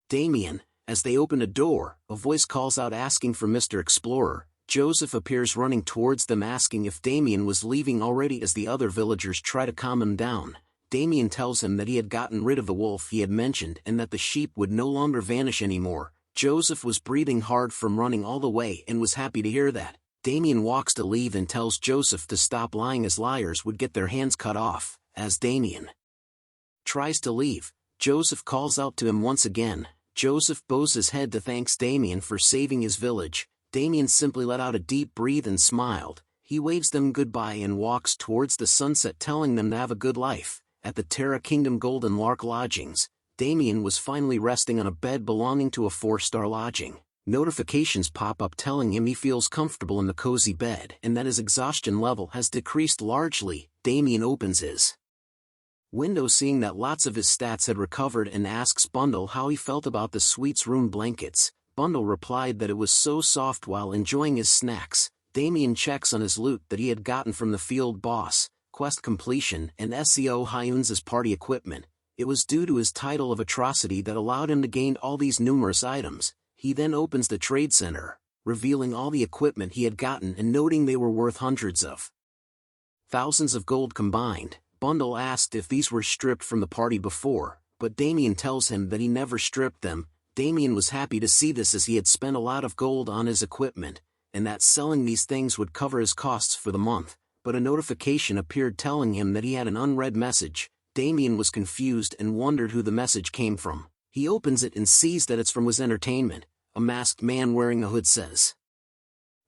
Damien. As they open a door, a voice calls out asking for Mr. Explorer. Joseph appears running towards them asking if Damien was leaving already as the other villagers try to calm him down. Damien tells him that he had gotten rid of the wolf he had mentioned and that the sheep would no longer vanish anymore. Joseph was breathing hard from running all the way and was happy to hear that. Damien walks to leave and tells Joseph to stop lying as liars would get their hands cut off. As Damien tries to leave, Joseph calls out to him once again. Joseph bows his head to thank Damien for saving his village. Damien simply let out a deep breath and smiled. He waves them goodbye and walks towards the sunset telling them to have a good life. At the Terra Kingdom Golden Lark Lodgings, Damien was finally resting on a bed belonging to a 4-star lodging. Notifications pop up telling him he feels comfortable in the cozy bed and that his exhaustion level has decreased largely. Damien opens his window seeing that lots of his stats had recovered and asks Bundle how he felt about the suite's room blankets. Bundle replied that it was so soft while enjoying his snacks. Damien checks on his loot that he had gotten from the field boss, quest completion and SEO Hyun's party equipment. It was due to his title of atrocity that allowed him to gain all these numerous items. He then opens the trade center, revealing all the equipment he had gotten and noting they were worth hundreds of thousands of gold combined. Bundle asked if these were stripped from the party before, but Damien tells him that he never stripped them. Damien was happy to see this as he had spent a lot of gold on his equipment, and that selling these things would cover his costs for the month, but a notification appeared telling him that he had an unread message. Damien was confused and wondered who the message came from. He opens it and sees that it's from Wiz Entertainment. A masked man wearing a hood says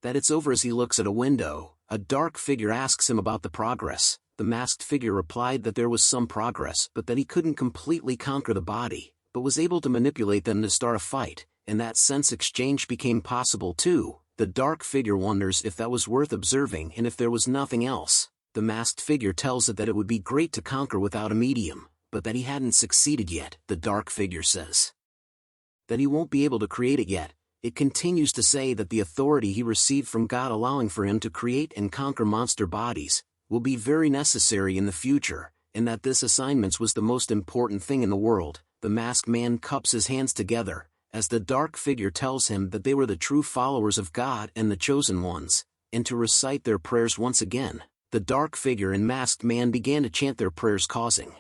that it's over as he looks at a window. A dark figure asks him about the progress. The masked figure replied that there was some progress but that he couldn't completely conquer the body, but was able to manipulate them to start a fight, and that sense exchange became possible too. The dark figure wonders if that was worth observing and if there was nothing else. The masked figure tells it that it would be great to conquer without a medium, but that he hadn't succeeded yet. The dark figure says that he won't be able to create it yet. It continues to say that the authority he received from God allowing for him to create and conquer monster bodies will be very necessary in the future, and that this assignment was the most important thing in the world. The masked man cups his hands together, as the dark figure tells him that they were the true followers of God and the chosen ones, and to recite their prayers once again. The dark figure and masked man began to chant their prayers, causing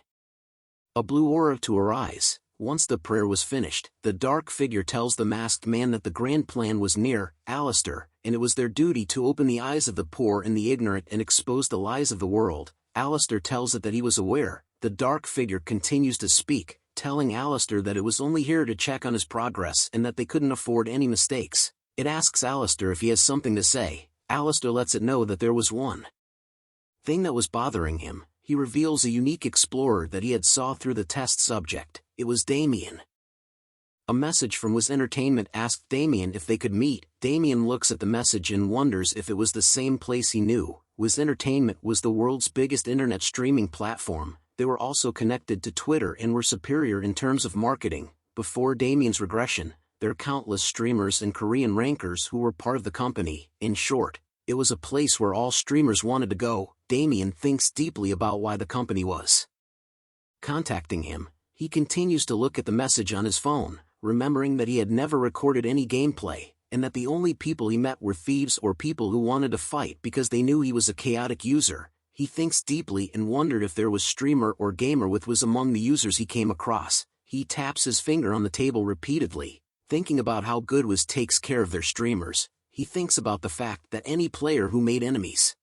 a blue aura to arise. Once the prayer was finished, the dark figure tells the masked man that the grand plan was near, Alistair, and it was their duty to open the eyes of the poor and the ignorant and expose the lies of the world. Alistair tells it that he was aware. The dark figure continues to speak, telling Alistair that it was only here to check on his progress and that they couldn't afford any mistakes. It asks Alistair if he has something to say. Alistair lets it know that there was one thing that was bothering him. He reveals a unique explorer that he had saw through the test subject. It was Damien. A message from Wiz Entertainment asked Damien if they could meet. Damien looks at the message and wonders if it was the same place he knew. Wiz Entertainment was the world's biggest internet streaming platform. They were also connected to Twitter and were superior in terms of marketing. Before Damien's regression, there were countless streamers and Korean rankers who were part of the company. In short, it was a place where all streamers wanted to go. Damien thinks deeply about why the company was contacting him. He continues to look at the message on his phone, remembering that he had never recorded any gameplay, and that the only people he met were thieves or people who wanted to fight because they knew he was a chaotic user. He thinks deeply and wondered if there was streamer or gamer with was among the users he came across. He taps his finger on the table repeatedly, thinking about how good Wiz takes care of their streamers. He thinks about the fact that any player who made enemies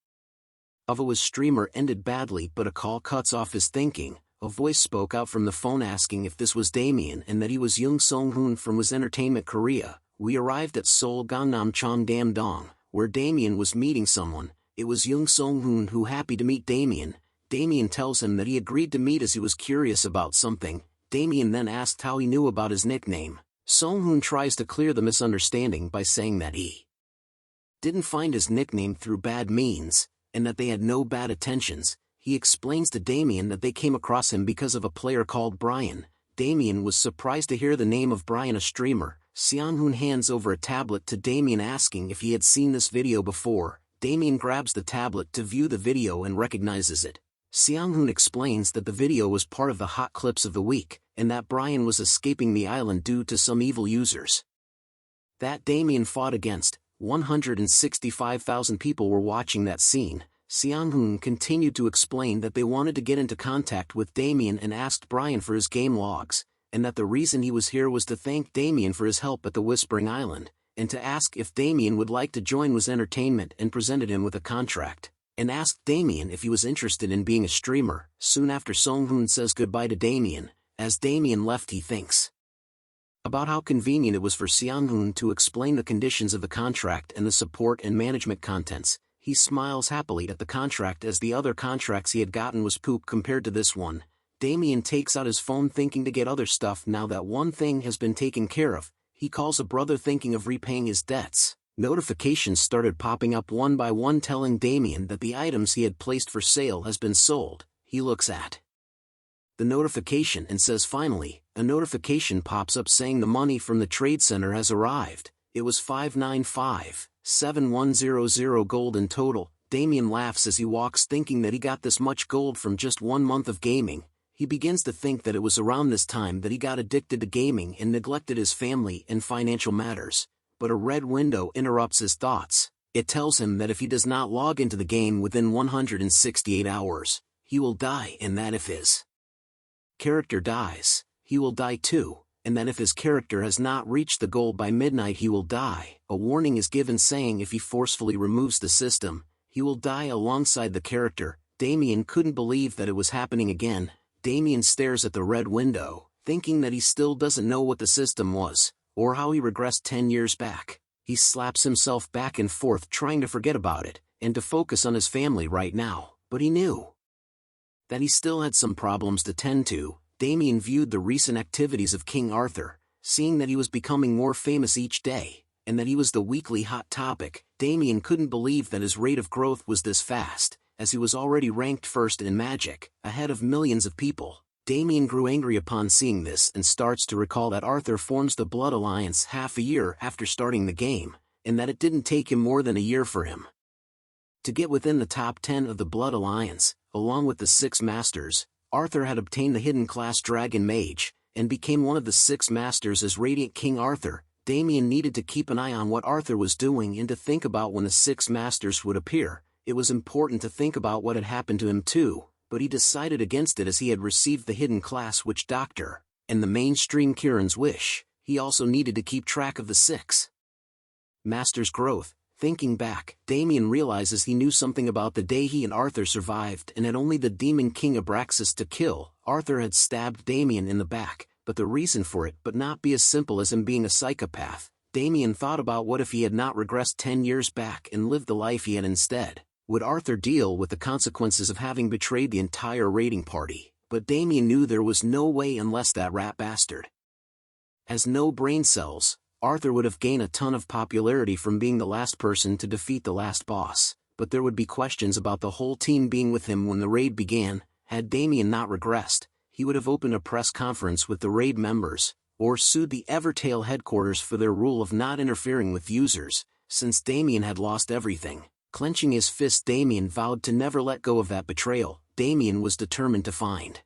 of a Wiz streamer ended badly, but a call cuts off his thinking. A voice spoke out from the phone asking if this was Damien and that he was Young Song-hoon from Wiz Entertainment Korea. We arrived at Seoul Gangnam Cheongdam-dong, where Damien was meeting someone. It was Young Song-hoon who happy to meet Damien. Damien tells him that he agreed to meet as he was curious about something. Damien then asked how he knew about his nickname. Song-hoon tries to clear the misunderstanding by saying that he didn't find his nickname through bad means. and that they had no bad intentions. He explains to Damien that they came across him because of a player called Brian. Damien was surprised to hear the name of Brian, a streamer. Seong-hoon hands over a tablet to Damien asking if he had seen this video before. Damien grabs the tablet to view the video and recognizes it. Seong-hoon explains that the video was part of the hot clips of the week, and that Brian was escaping the island due to some evil users that Damien fought against. 165,000 people were watching that scene. Seong-hoon continued to explain that they wanted to get into contact with Damien and asked Brian for his game logs, and that the reason he was here was to thank Damien for his help at the Whispering Island, and to ask if Damien would like to join with Entertainment, and presented him with a contract, and asked Damien if he was interested in being a streamer. Soon after, Seong-hoon says goodbye to Damien. As Damien left, he thinks about how convenient it was for Seong-hoon to explain the conditions of the contract and the support and management contents. He smiles happily at the contract, as the other contracts he had gotten was poop compared to this one. Damien takes out his phone thinking to get other stuff now that one thing has been taken care of. He calls a brother thinking of repaying his debts. Notifications started popping up one by one telling Damien that the items he had placed for sale has been sold. He looks at the notification and says finally. A notification pops up saying the money from the trade center has arrived. It was 595,7100 gold in total. Damien laughs as he walks, thinking that he got this much gold from just 1 month of gaming. He begins to think that it was around this time that he got addicted to gaming and neglected his family and financial matters. But a red window interrupts his thoughts. It tells him that if he does not log into the game within 168 hours, he will die, and that if his character dies, he will die too, and that if his character has not reached the goal by midnight, he will die. A warning is given saying if he forcefully removes the system, he will die alongside the character. Damien couldn't believe that it was happening again. Damien stares at the red window, thinking that he still doesn't know what the system was, or how he regressed 10 years back. He slaps himself back and forth trying to forget about it, and to focus on his family right now, but he knew that he still had some problems to tend to. Damien viewed the recent activities of King Arthur, seeing that he was becoming more famous each day, and that he was the weekly hot topic. Damien couldn't believe that his rate of growth was this fast, as he was already ranked first in Magic, ahead of millions of people. Damien grew angry upon seeing this and starts to recall that Arthur forms the Blood Alliance half a year after starting the game, and that it didn't take him more than a year for him to get within the top 10 of the Blood Alliance. Along with the 6 Masters, Arthur had obtained the hidden class Dragon Mage, and became one of the 6 Masters as Radiant King Arthur. Damien needed to keep an eye on what Arthur was doing and to think about when the 6 Masters would appear. It was important to think about what had happened to him too, but he decided against it as he had received the hidden class Witch Doctor, and the mainstream Kieran's wish. He also needed to keep track of the 6 Masters' growth. Thinking back, Damien realizes he knew something about the day he and Arthur survived and had only the Demon King Abraxas to kill. Arthur had stabbed Damien in the back, but the reason for it but not be as simple as him being a psychopath. Damien thought about what if he had not regressed 10 years back and lived the life he had instead. Would Arthur deal with the consequences of having betrayed the entire raiding party? But Damien knew there was no way unless that rat bastard has no brain cells. Arthur would have gained a ton of popularity from being the last person to defeat the last boss, but there would be questions about the whole team being with him when the raid began. Had Damien not regressed, he would have opened a press conference with the raid members, or sued the Evertail headquarters for their rule of not interfering with users. Since Damien had lost everything, clenching his fist, Damien vowed to never let go of that betrayal. Damien was determined to find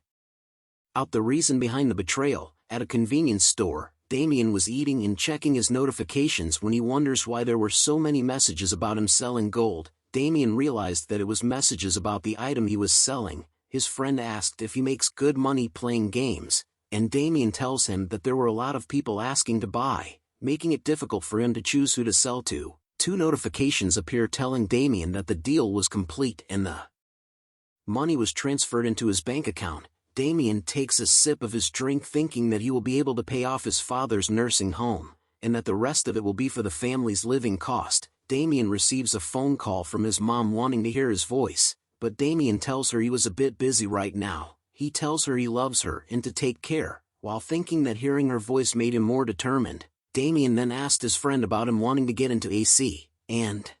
out the reason behind the betrayal. At a convenience store, Damien was eating and checking his notifications when he wonders why there were so many messages about him selling gold. Damien realized that it was messages about the item he was selling. His friend asked if he makes good money playing games, and Damien tells him that there were a lot of people asking to buy, making it difficult for him to choose who to sell to. 2 notifications appear telling Damien that the deal was complete and the money was transferred into his bank account. Damien takes a sip of his drink thinking that he will be able to pay off his father's nursing home, and that the rest of it will be for the family's living cost. Damien receives a phone call from his mom wanting to hear his voice, but Damien tells her he was a bit busy right now. He tells her he loves her and to take care, while thinking that hearing her voice made him more determined. Damien then asked his friend about him wanting to get into AC, and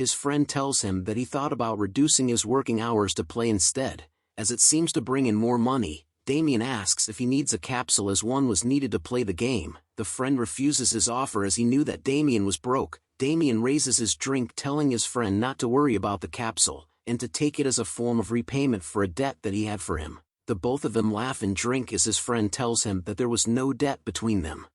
His friend tells him that he thought about reducing his working hours to play instead, as it seems to bring in more money. Damien asks if he needs a capsule as one was needed to play the game. The friend refuses his offer as he knew that Damien was broke. Damien raises his drink, telling his friend not to worry about the capsule, and to take it as a form of repayment for a debt that he had for him. The both of them laugh and drink as his friend tells him that there was no debt between them.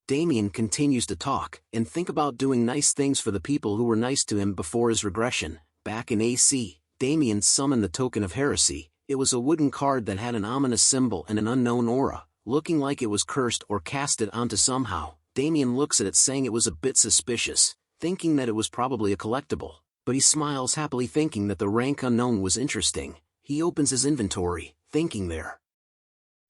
Damien continues to talk and think about doing nice things for the people who were nice to him before his regression. Back in AC, Damien summoned the token of heresy. It was a wooden card that had an ominous symbol and an unknown aura, looking like it was cursed or casted onto somehow. Damien looks at it saying it was a bit suspicious, thinking that it was probably a collectible, but he smiles happily thinking that the rank unknown was interesting. He opens his inventory, thinking there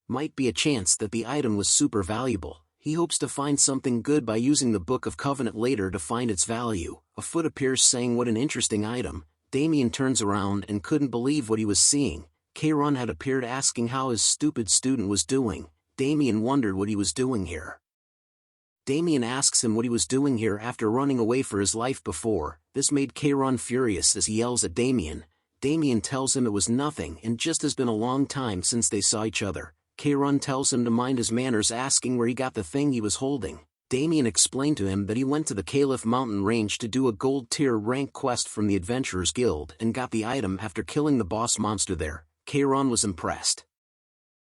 might be a chance that the item was super valuable. He hopes to find something good by using the Book of Covenant later to find its value. A foot appears saying what an interesting item. Damien turns around and couldn't believe what he was seeing. Kayron had appeared asking how his stupid student was doing. Damien wondered what he was doing here. Damien asks him what he was doing here after running away for his life before. This made Kayron furious as he yells at Damien. Damien tells him it was nothing and just has been a long time since they saw each other. Kayron tells him to mind his manners, asking where he got the thing he was holding. Damien explained to him that he went to the Caliph mountain range to do a gold tier rank quest from the Adventurers Guild and got the item after killing the boss monster there. Kayron was impressed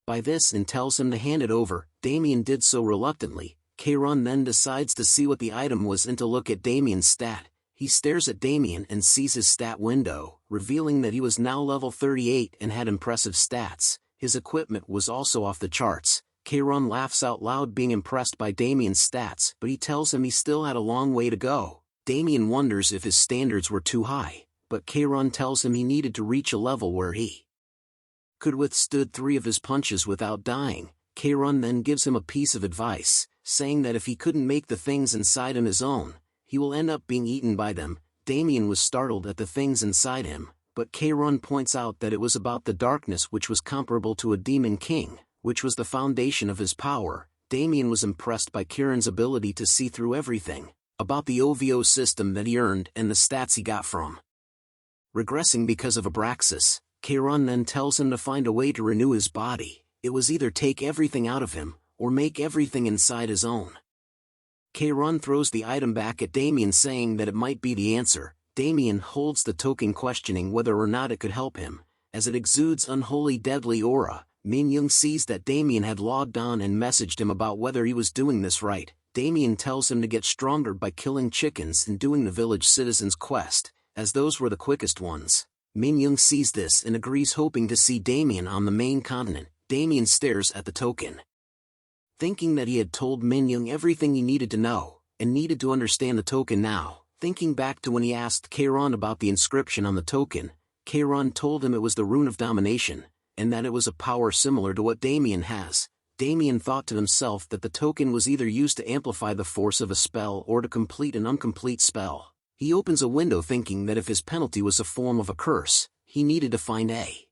by this and tells him to hand it over. Damien did so reluctantly. Kayron then decides to see what the item was and to look at Damien's stat. He stares at Damien and sees his stat window, revealing that he was now level 38 and had impressive stats. His equipment was also off the charts. Kayron laughs out loud being impressed by Damien's stats, but he tells him he still had a long way to go. Damien wonders if his standards were too high, but Kayron tells him he needed to reach a level where he could withstood 3 of his punches without dying. Kayron then gives him a piece of advice, saying that if he couldn't make the things inside him his own, he will end up being eaten by them. Damien was startled at the things inside him, but Kayron points out that it was about the darkness, which was comparable to a demon king, which was the foundation of his power. Damien was impressed by Kieran's ability to see through everything, about the OVO system that he earned and the stats he got from regressing because of Abraxas. Kayron then tells him to find a way to renew his body. It was either take everything out of him, or make everything inside his own. Kayron throws the item back at Damien saying that it might be the answer. Damien holds the token, questioning whether or not it could help him, as it exudes unholy deadly aura. Min Young sees that Damien had logged on and messaged him about whether he was doing this right. Damien tells him to get stronger by killing chickens and doing the village citizens quest, as those were the quickest ones. Min Young sees this and agrees, hoping to see Damien on the main continent. Damien stares at the token, thinking that he had told Min Young everything he needed to know, and needed to understand the token now. Thinking back to when he asked Kayron about the inscription on the token, Kayron told him it was the Rune of Domination, and that it was a power similar to what Damien has. Damien thought to himself that the token was either used to amplify the force of a spell or to complete an incomplete spell. He opens a window thinking that if his penalty was a form of a curse, he needed to find a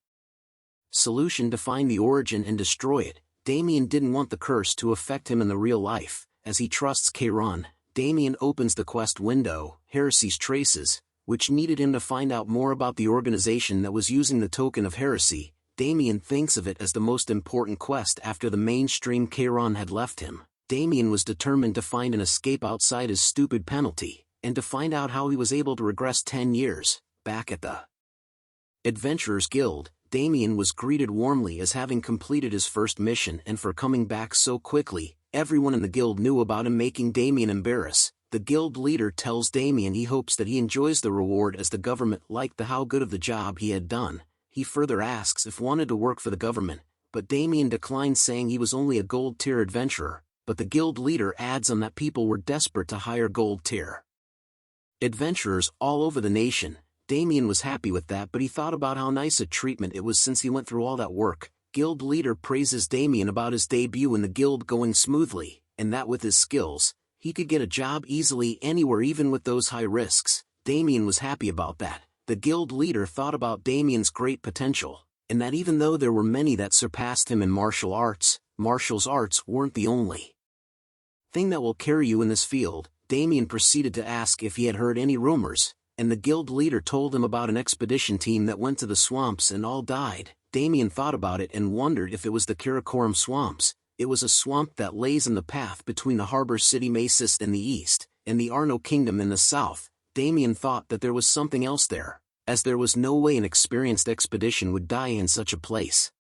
solution to find the origin and destroy it. Damien didn't want the curse to affect him in the real life, as he trusts Kayron. Damien opens the quest window, Heresy's Traces, which needed him to find out more about the organization that was using the token of heresy. Damien thinks of it as the most important quest after the mainstream Kayron had left him. Damien was determined to find an escape outside his stupid penalty, and to find out how he was able to regress 10 years. Back at the Adventurers Guild, Damien was greeted warmly as having completed his first mission and for coming back so quickly. Everyone in the guild knew about him, making Damien embarrassed. The guild leader tells Damien he hopes that he enjoys the reward, as the government liked how good of the job he had done. He further asks if wanted to work for the government, but Damien declines, saying he was only a gold tier adventurer. But the guild leader adds on that people were desperate to hire gold tier adventurers all over the nation. Damien was happy with that, but he thought about how nice a treatment it was since he went through all that work. Guild leader praises Damien about his debut in the guild going smoothly, and that with his skills, he could get a job easily anywhere, even with those high risks. Damien was happy about that. The guild leader thought about Damien's great potential, and that even though there were many that surpassed him in martial arts weren't the only thing that will carry you in this field. Damien proceeded to ask if he had heard any rumors, and the guild leader told him about an expedition team that went to the swamps and all died. Damien thought about it and wondered if it was the Karakoram swamps. It was a swamp that lays in the path between the harbor city Masis in the east, and the Arno kingdom in the south. Damien thought that there was something else there, as there was no way an experienced expedition would die in such a place.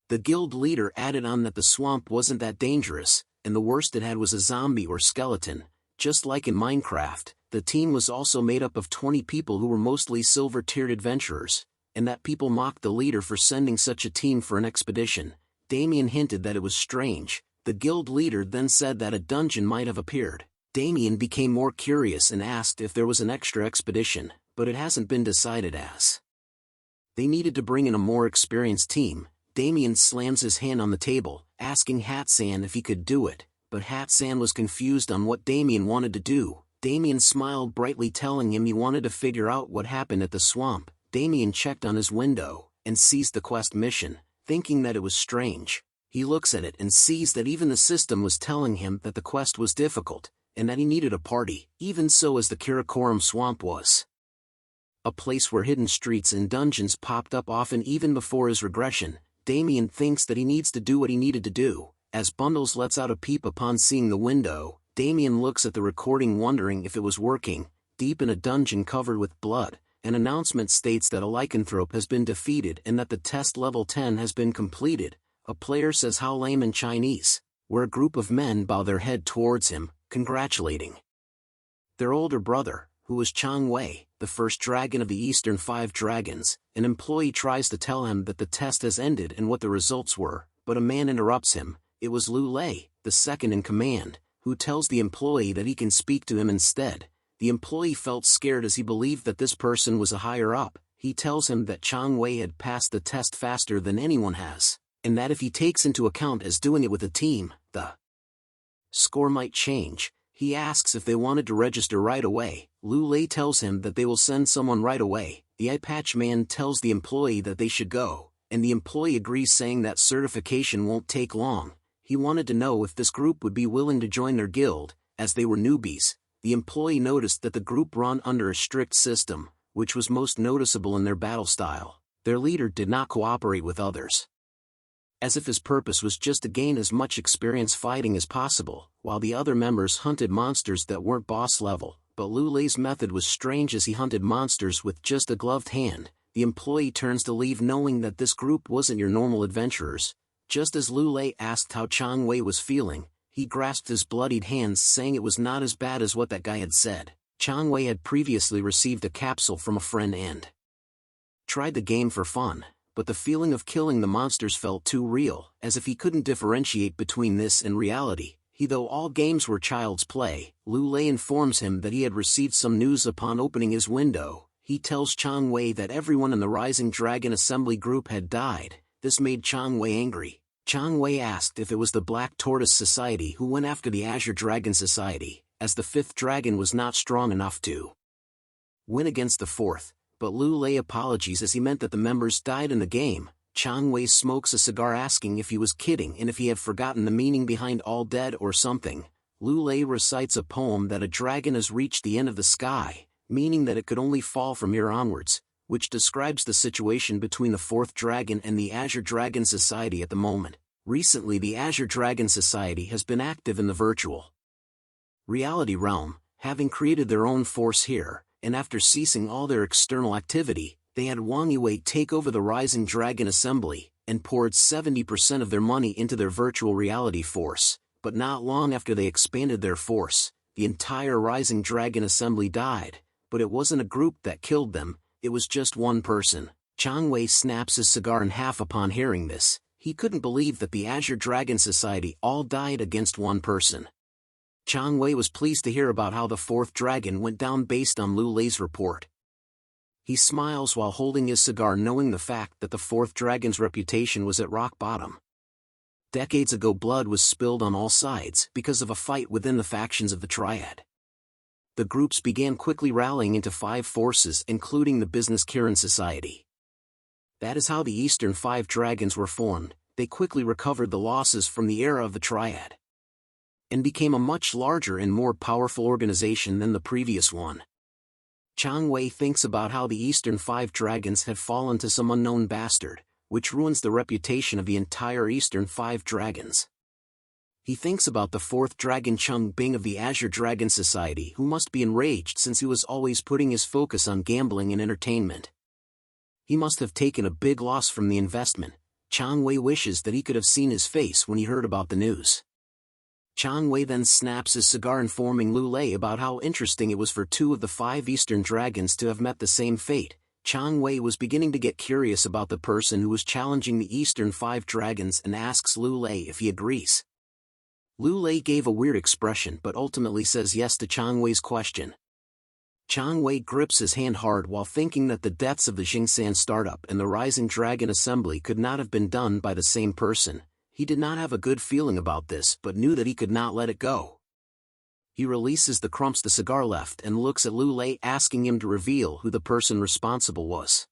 The guild leader added on that the swamp wasn't that dangerous, and the worst it had was a zombie or skeleton. Just like in Minecraft, the team was also made up of 20 people who were mostly silver-tiered adventurers, and that people mocked the leader for sending such a team for an expedition. Damien hinted that it was strange. The guild leader then said that a dungeon might have appeared. Damien became more curious and asked if there was an extra expedition, but it hasn't been decided as. They needed to bring in a more experienced team. Damien slams his hand on the table, asking Hatsan if he could do it, but Hatsan was confused on what Damien wanted to do. Damien smiled brightly, telling him he wanted to figure out what happened at the swamp. Damien checked on his window, and sees the quest mission, thinking that it was strange. He looks at it and sees that even the system was telling him that the quest was difficult, and that he needed a party, even so as the Karakoram swamp was. A place where hidden streets and dungeons popped up often even before his regression. Damien thinks that he needs to do what he needed to do. As Bundles lets out a peep upon seeing the window, Damien looks at the recording wondering if it was working. Deep in a dungeon covered with blood, an announcement states that a lycanthrope has been defeated and that the test level 10 has been completed. A player says how lame in Chinese, where a group of men bow their head towards him, congratulating their older brother, who was Chang Wei, the first dragon of the Eastern 5 dragons. An employee tries to tell him that the test has ended and what the results were, but a man interrupts him. It was Lu Lei, the second in command, who tells the employee that he can speak to him instead. The employee felt scared as he believed that this person was a higher up. He tells him that Chang Wei had passed the test faster than anyone has, and that if he takes into account as doing it with a team, the score might change. He asks if they wanted to register right away. Lu Lei tells him that they will send someone right away. The eye patch man tells the employee that they should go, and the employee agrees, saying that certification won't take long. He wanted to know if this group would be willing to join their guild, as they were newbies. The employee noticed that the group run under a strict system, which was most noticeable in their battle style. Their leader did not cooperate with others, as if his purpose was just to gain as much experience fighting as possible, while the other members hunted monsters that weren't boss level. But Lu Lei's method was strange, as he hunted monsters with just a gloved hand. The employee turns to leave, knowing that this group wasn't your normal adventurers. Just as Lu Lei asked how Chang Wei was feeling, he grasped his bloodied hands, saying it was not as bad as what that guy had said. Chang Wei had previously received a capsule from a friend and tried the game for fun, but the feeling of killing the monsters felt too real, as if he couldn't differentiate between this and reality. Though all games were child's play, Lu Lei informs him that he had received some news upon opening his window. He tells Chang Wei that everyone in the Rising Dragon Assembly group had died. This made Chang Wei angry. Chang Wei asked if it was the Black Tortoise Society who went after the Azure Dragon Society, as the 5th dragon was not strong enough to win against the 4th, but Lu Lei apologizes as he meant that the members died in the game. Chang Wei smokes a cigar, asking if he was kidding and if he had forgotten the meaning behind all dead or something. Lu Lei recites a poem that a dragon has reached the end of the sky, meaning that it could only fall from here onwards, which describes the situation between the 4th dragon and the Azure Dragon Society at the moment. Recently, the Azure Dragon Society has been active in the virtual reality realm, having created their own force here, and after ceasing all their external activity, they had Wang Yue take over the Rising Dragon Assembly, and poured 70% of their money into their virtual reality force. But not long after they expanded their force, the entire Rising Dragon Assembly died. But it wasn't a group that killed them, it was just one person. Chang Wei snaps his cigar in half upon hearing this. He couldn't believe that the Azure Dragon Society all died against one person. Chang Wei was pleased to hear about how the 4th dragon went down based on Lu Lei's report. He smiles while holding his cigar, knowing the fact that the 4th dragon's reputation was at rock bottom. Decades ago, blood was spilled on all sides because of a fight within the factions of the Triad. The groups began quickly rallying into 5 forces, including the Business Kirin Society. That is how the Eastern 5 dragons were formed. They quickly recovered the losses from the era of the Triad, and became a much larger and more powerful organization than the previous one. Chang Wei thinks about how the Eastern Five Dragons had fallen to some unknown bastard, which ruins the reputation of the entire Eastern Five Dragons. He thinks about the fourth dragon Chung Bing of the Azure Dragon Society, who must be enraged since he was always putting his focus on gambling and entertainment. He must have taken a big loss from the investment. Chang Wei wishes that he could have seen his face when he heard about the news. Chang Wei then snaps his cigar, informing Lu Lei about how interesting it was for two of the five Eastern Dragons to have met the same fate. Chang Wei was beginning to get curious about the person who was challenging the Eastern Five Dragons and asks Lu Lei if he agrees. Lu Lei gave a weird expression but ultimately says yes to Chang Wei's question. Chang Wei grips his hand hard while thinking that the deaths of the Jingsan startup and the Rising Dragon Assembly could not have been done by the same person. He did not have a good feeling about this but knew that he could not let it go. He releases the crumps the cigar left and looks at Lu Lei, asking him to reveal who the person responsible was.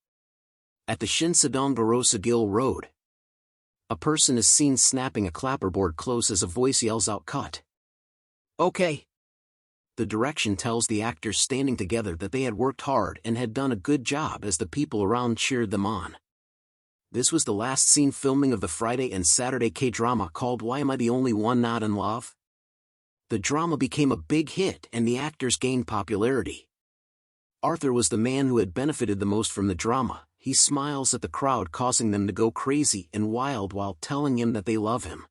At the Shinsadong Gil Road, a person is seen snapping a clapperboard close as a voice yells out, "Cut." Okay. The direction tells the actors standing together that they had worked hard and had done a good job as the people around cheered them on. This was the last scene filming of the Friday and Saturday K-drama called Why Am I the Only One Not in Love? The drama became a big hit and the actors gained popularity. Arthur was the man who had benefited the most from the drama. He smiles at the crowd, causing them to go crazy and wild while telling him that they love him.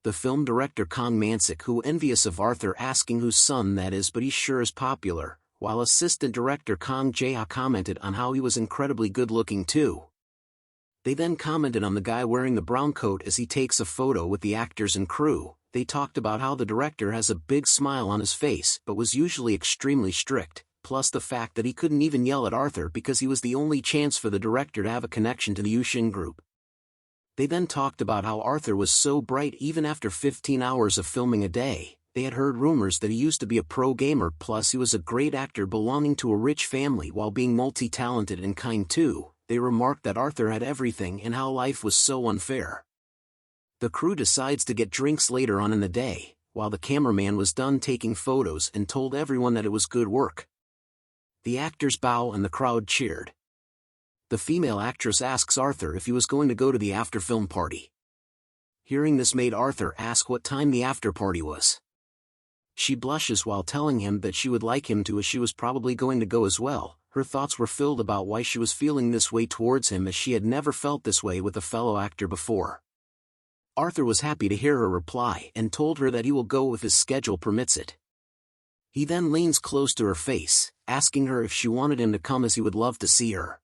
The film director Kong Mansik, who envious of Arthur, asking whose son that is, but he sure is popular, while assistant director Kong Jae-ha commented on how he was incredibly good looking too. They then commented on the guy wearing the brown coat as he takes a photo with the actors and crew. They talked about how the director has a big smile on his face but was usually extremely strict, plus the fact that he couldn't even yell at Arthur because he was the only chance for the director to have a connection to the Yushin group. They then talked about how Arthur was so bright even after 15 hours of filming a day. They had heard rumors that he used to be a pro gamer, plus he was a great actor belonging to a rich family while being multi-talented and kind too. They remarked that Arthur had everything and how life was so unfair. The crew decides to get drinks later on in the day, while the cameraman was done taking photos and told everyone that it was good work. The actors bow and the crowd cheered. The female actress asks Arthur if he was going to go to the after-film party. Hearing this made Arthur ask what time the after-party was. She blushes while telling him that she would like him to, as she was probably going to go as well. Her thoughts were filled about why she was feeling this way towards him, as she had never felt this way with a fellow actor before. Arthur was happy to hear her reply and told her that he will go if his schedule permits it. He then leans close to her face, asking her if she wanted him to come, as he would love to see her.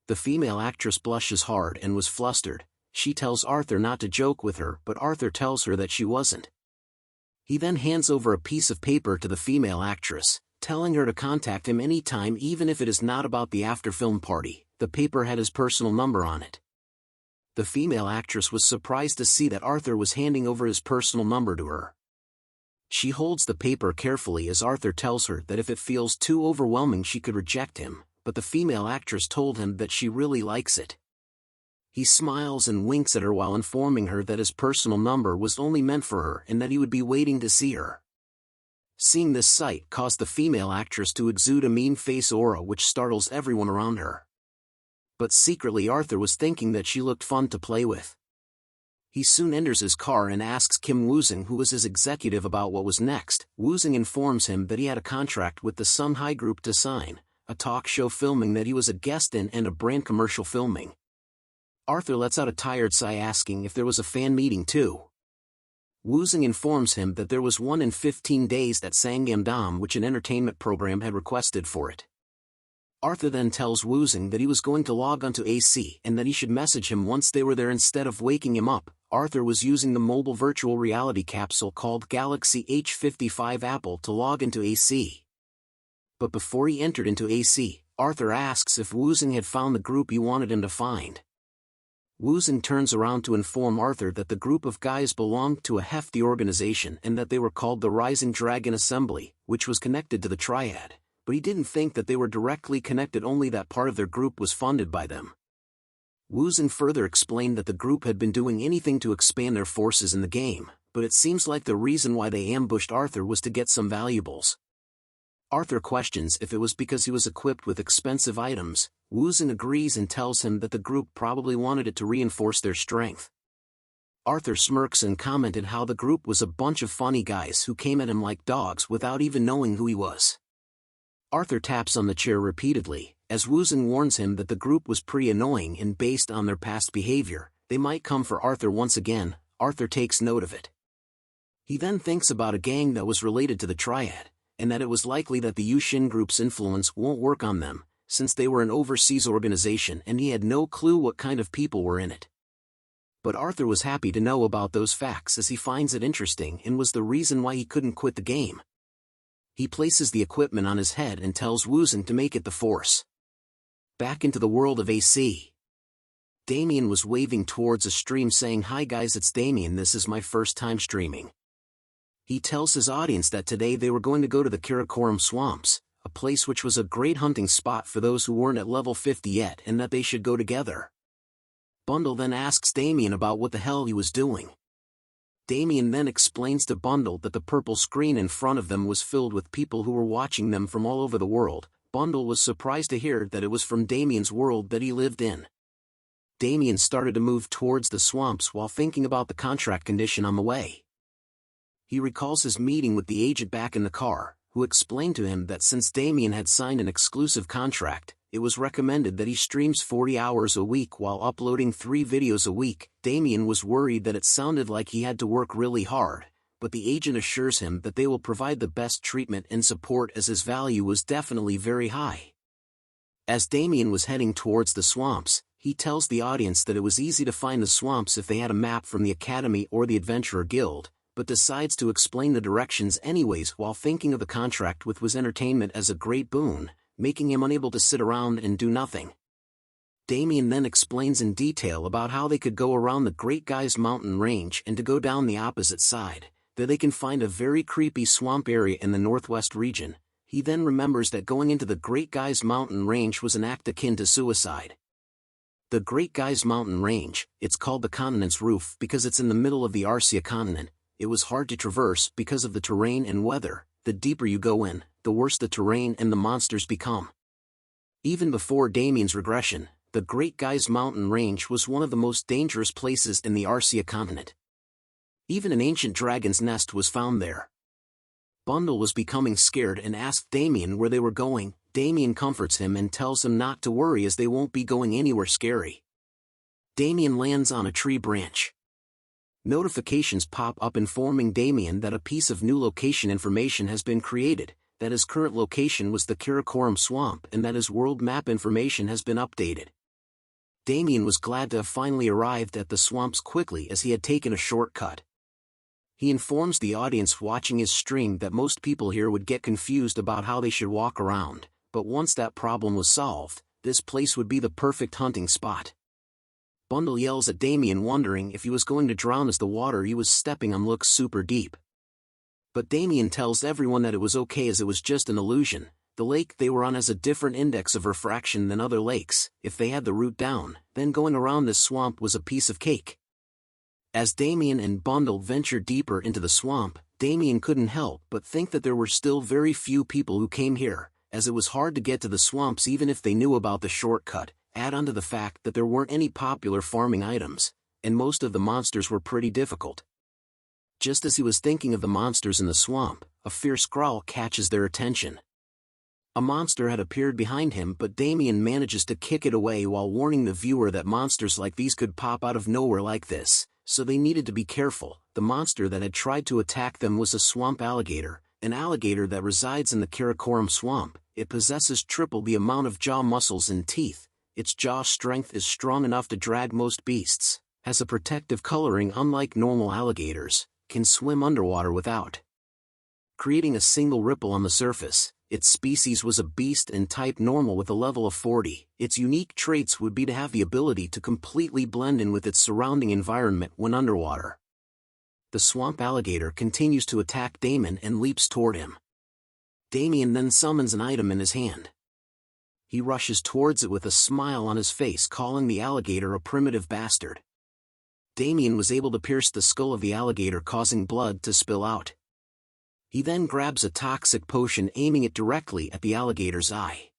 The female actress blushes hard and was flustered. She tells Arthur not to joke with her, but Arthur tells her that she wasn't. He then hands over a piece of paper to the female actress, telling her to contact him anytime even if it is not about the after-film party. The paper had his personal number on it. The female actress was surprised to see that Arthur was handing over his personal number to her. She holds the paper carefully as Arthur tells her that if it feels too overwhelming she could reject him, but the female actress told him that she really likes it. He smiles and winks at her while informing her that his personal number was only meant for her and that he would be waiting to see her. Seeing this sight caused the female actress to exude a mean face aura which startles everyone around her. But secretly Arthur was thinking that she looked fun to play with. He soon enters his car and asks Kim Woozing, who was his executive, about what was next. Woozing informs him that he had a contract with the Sun Hai Group to sign, a talk show filming that he was a guest in and a brand commercial filming. Arthur lets out a tired sigh, asking if there was a fan meeting too. Woozing informs him that there was one in 15 days that Sangamdam, which an entertainment program had requested for it. Arthur then tells Woozing that he was going to log onto AC and that he should message him once they were there instead of waking him up. Arthur was using the mobile virtual reality capsule called Galaxy H55 Apple to log into AC. But before he entered into AC, Arthur asks if Woozing had found the group he wanted him to find. Woozing turns around to inform Arthur that the group of guys belonged to a hefty organization and that they were called the Rising Dragon Assembly, which was connected to the Triad, but he didn't think that they were directly connected, only that part of their group was funded by them. Woozing further explained that the group had been doing anything to expand their forces in the game, but it seems like the reason why they ambushed Arthur was to get some valuables. Arthur questions if it was because he was equipped with expensive items. Woozin agrees and tells him that the group probably wanted it to reinforce their strength. Arthur smirks and commented how the group was a bunch of funny guys who came at him like dogs without even knowing who he was. Arthur taps on the chair repeatedly, as Woozin warns him that the group was pretty annoying and based on their past behavior, they might come for Arthur once again. Arthur takes note of it. He then thinks about a gang that was related to the Triad, and that it was likely that the Yushin group's influence won't work on them, since they were an overseas organization and he had no clue what kind of people were in it. But Arthur was happy to know about those facts as he finds it interesting and was the reason why he couldn't quit the game. He places the equipment on his head and tells Woozin to make it the Force. Back into the world of AC. Damien was waving towards a stream saying, "Hi guys, it's Damien, this is my first time streaming." He tells his audience that today they were going to go to the Karakoram Swamps, a place which was a great hunting spot for those who weren't at level 50 yet, and that they should go together. Bundle then asks Damien about what the hell he was doing. Damien then explains to Bundle that the purple screen in front of them was filled with people who were watching them from all over the world. Bundle was surprised to hear that it was from Damien's world that he lived in. Damien started to move towards the swamps while thinking about the contract condition on the way. He recalls his meeting with the agent back in the car, who explained to him that since Damien had signed an exclusive contract, it was recommended that he streams 40 hours a week while uploading 3 videos a week. Damien was worried that it sounded like he had to work really hard, but the agent assures him that they will provide the best treatment and support as his value was definitely very high. As Damien was heading towards the swamps, he tells the audience that it was easy to find the swamps if they had a map from the Academy or the Adventurer Guild, but decides to explain the directions anyways while thinking of the contract with Wiz Entertainment as a great boon, making him unable to sit around and do nothing. Damien then explains in detail about how they could go around the Great Guys Mountain Range and to go down the opposite side, that they can find a very creepy swamp area in the northwest region. He then remembers that going into the Great Guys Mountain Range was an act akin to suicide. The Great Guys Mountain Range, it's called the continent's roof because it's in the middle of the Arcia continent. It was hard to traverse because of the terrain and weather. The deeper you go in, the worse the terrain and the monsters become. Even before Damien's regression, the Great Guys Mountain Range was one of the most dangerous places in the Arcia continent. Even an ancient dragon's nest was found there. Bundle was becoming scared and asked Damien where they were going. Damien comforts him and tells him not to worry as they won't be going anywhere scary. Damien lands on a tree branch. Notifications pop up informing Damien that a piece of new location information has been created, that his current location was the Karakoram Swamp and that his world map information has been updated. Damien was glad to have finally arrived at the swamps quickly as he had taken a shortcut. He informs the audience watching his stream that most people here would get confused about how they should walk around, but once that problem was solved, this place would be the perfect hunting spot. Bundle yells at Damien wondering if he was going to drown as the water he was stepping on looks super deep. But Damien tells everyone that it was okay as it was just an illusion. The lake they were on has a different index of refraction than other lakes. If they had the route down, then going around this swamp was a piece of cake. As Damien and Bundle ventured deeper into the swamp, Damien couldn't help but think that there were still very few people who came here, as it was hard to get to the swamps even if they knew about the shortcut. Add on to the fact that there weren't any popular farming items, and most of the monsters were pretty difficult. Just as he was thinking of the monsters in the swamp, a fierce growl catches their attention. A monster had appeared behind him, but Damien manages to kick it away while warning the viewer that monsters like these could pop out of nowhere like this, so they needed to be careful. The monster that had tried to attack them was a swamp alligator, an alligator that resides in the Karakoram Swamp. It possesses triple the amount of jaw muscles and teeth. Its jaw strength is strong enough to drag most beasts, has a protective coloring unlike normal alligators, can swim underwater without creating a single ripple on the surface. Its species was a beast and type normal with a level of 40. Its unique traits would be to have the ability to completely blend in with its surrounding environment when underwater. The swamp alligator continues to attack Damien and leaps toward him. Damien then summons an item in his hand. He rushes towards it with a smile on his face, calling the alligator a primitive bastard. Damien was able to pierce the skull of the alligator, causing blood to spill out. He then grabs a toxic potion, aiming it directly at the alligator's eye.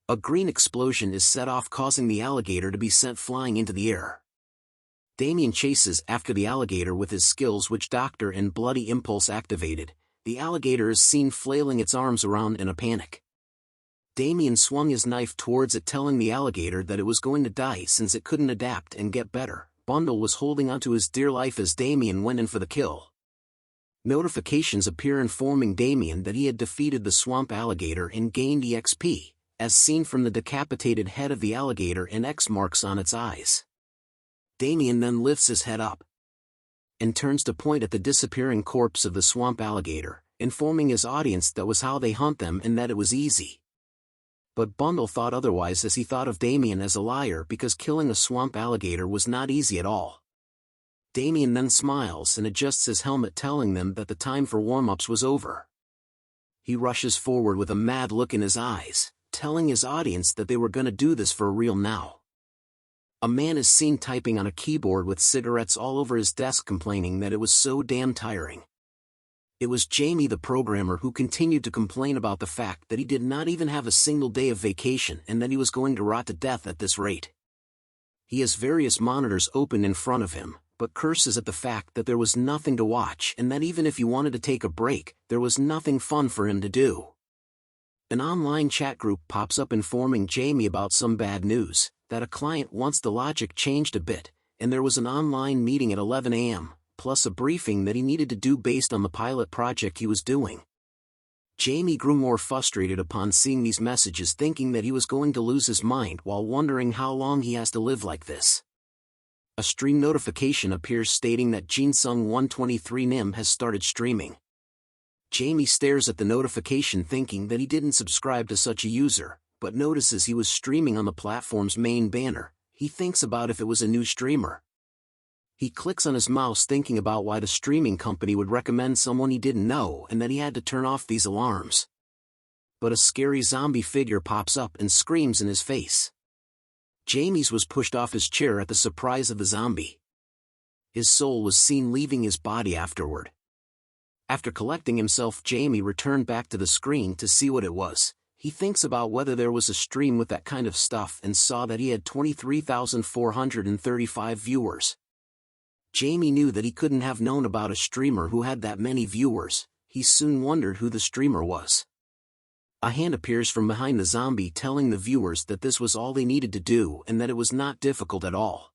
A green explosion is set off, causing the alligator to be sent flying into the air. Damien chases after the alligator with his skills, which Doctor and Bloody Impulse activated. The alligator is seen flailing its arms around in a panic. Damien swung his knife towards it, telling the alligator that it was going to die since it couldn't adapt and get better. Bundle was holding onto his dear life as Damien went in for the kill. Notifications appear informing Damien that he had defeated the swamp alligator and gained EXP, as seen from the decapitated head of the alligator and X marks on its eyes. Damien then lifts his head up and turns to point at the disappearing corpse of the swamp alligator, informing his audience that was how they hunt them and that it was easy. But Bundle thought otherwise, as he thought of Damien as a liar, because killing a swamp alligator was not easy at all. Damien then smiles and adjusts his helmet, telling them that the time for warm-ups was over. He rushes forward with a mad look in his eyes, telling his audience that they were gonna do this for real now. A man is seen typing on a keyboard with cigarettes all over his desk, complaining that it was so damn tiring. It was Jamie, the programmer, who continued to complain about the fact that he did not even have a single day of vacation and that he was going to rot to death at this rate. He has various monitors open in front of him, but curses at the fact that there was nothing to watch and that even if he wanted to take a break, there was nothing fun for him to do. An online chat group pops up informing Jamie about some bad news, that a client wants the logic changed a bit, and there was an online meeting at 11 a.m., plus a briefing that he needed to do based on the pilot project he was doing. Jamie grew more frustrated upon seeing these messages, thinking that he was going to lose his mind while wondering how long he has to live like this. A stream notification appears stating that Jinsung123 Nim has started streaming. Jamie stares at the notification, thinking that he didn't subscribe to such a user, but notices he was streaming on the platform's main banner. He thinks about if it was a new streamer. He clicks on his mouse, thinking about why the streaming company would recommend someone he didn't know and that he had to turn off these alarms. But a scary zombie figure pops up and screams in his face. Jamie's was pushed off his chair at the surprise of the zombie. His soul was seen leaving his body afterward. After collecting himself, Jamie returned back to the screen to see what it was. He thinks about whether there was a stream with that kind of stuff and saw that he had 23,435 viewers. Jamie knew that he couldn't have known about a streamer who had that many viewers. He soon wondered who the streamer was. A hand appears from behind the zombie, telling the viewers that this was all they needed to do and that it was not difficult at all.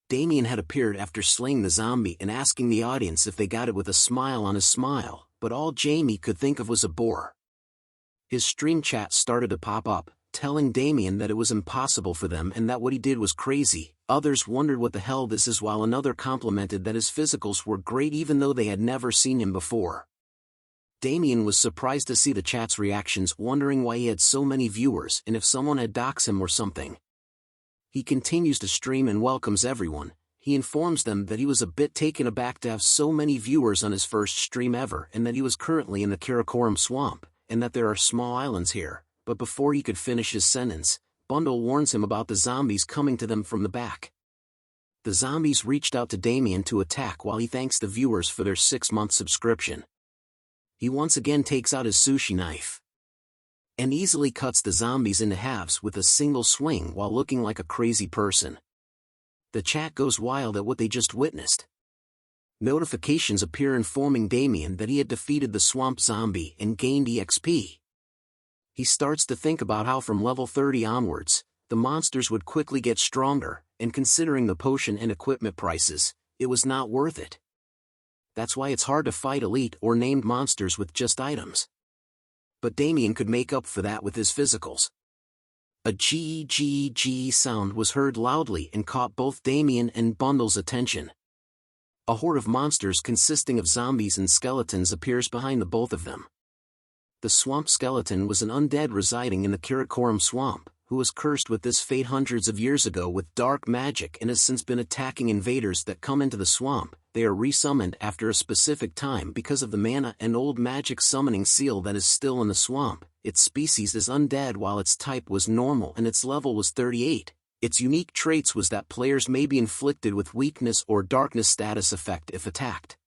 Damien had appeared after slaying the zombie and asking the audience if they got it with a smile on his smile, but all Jamie could think of was a bore. His stream chat started to pop up, telling Damien that it was impossible for them and that what he did was crazy. Others wondered what the hell this is, while another complimented that his physicals were great even though they had never seen him before. Damien was surprised to see the chat's reactions, wondering why he had so many viewers and if someone had doxed him or something. He continues to stream and welcomes everyone. He informs them that he was a bit taken aback to have so many viewers on his first stream ever and that he was currently in the Karakoram swamp, and that there are small islands here. But before he could finish his sentence, Bundle warns him about the zombies coming to them from the back. The zombies reached out to Damien to attack while he thanks the viewers for their 6-month subscription. He once again takes out his sushi knife and easily cuts the zombies into halves with a single swing while looking like a crazy person. The chat goes wild at what they just witnessed. Notifications appear informing Damien that he had defeated the swamp zombie and gained EXP. He starts to think about how from level 30 onwards, the monsters would quickly get stronger, and considering the potion and equipment prices, it was not worth it. That's why it's hard to fight elite or named monsters with just items. But Damien could make up for that with his physicals. A GGG sound was heard loudly and caught both Damien and Bundle's attention. A horde of monsters consisting of zombies and skeletons appears behind the both of them. The swamp skeleton was an undead residing in the Karakoram swamp, who was cursed with this fate hundreds of years ago with dark magic and has since been attacking invaders that come into the swamp. They are resummoned after a specific time because of the mana and old magic summoning seal that is still in the swamp. Its species is undead while its type was normal and its level was 38. Its unique traits was that players may be inflicted with weakness or darkness status effect if attacked.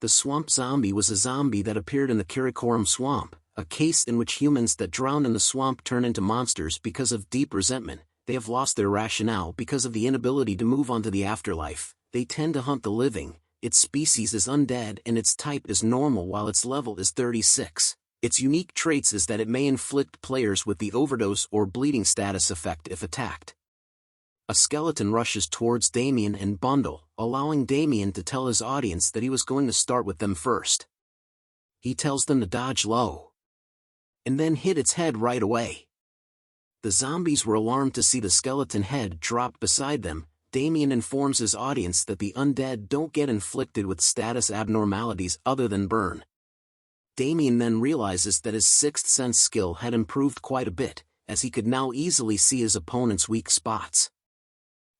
The swamp zombie was a zombie that appeared in the Karakoram swamp, a case in which humans that drown in the swamp turn into monsters because of deep resentment. They have lost their rationale because of the inability to move on to the afterlife. They tend to hunt the living. Its species is undead and its type is normal while its level is 36. Its unique traits is that it may inflict players with the overdose or bleeding status effect if attacked. A skeleton rushes towards Damien and Bundle, allowing Damien to tell his audience that he was going to start with them first. He tells them to dodge low and then hit its head right away. The zombies were alarmed to see the skeleton head drop beside them. Damien informs his audience that the undead don't get inflicted with status abnormalities other than burn. Damien then realizes that his sixth sense skill had improved quite a bit, as he could now easily see his opponent's weak spots.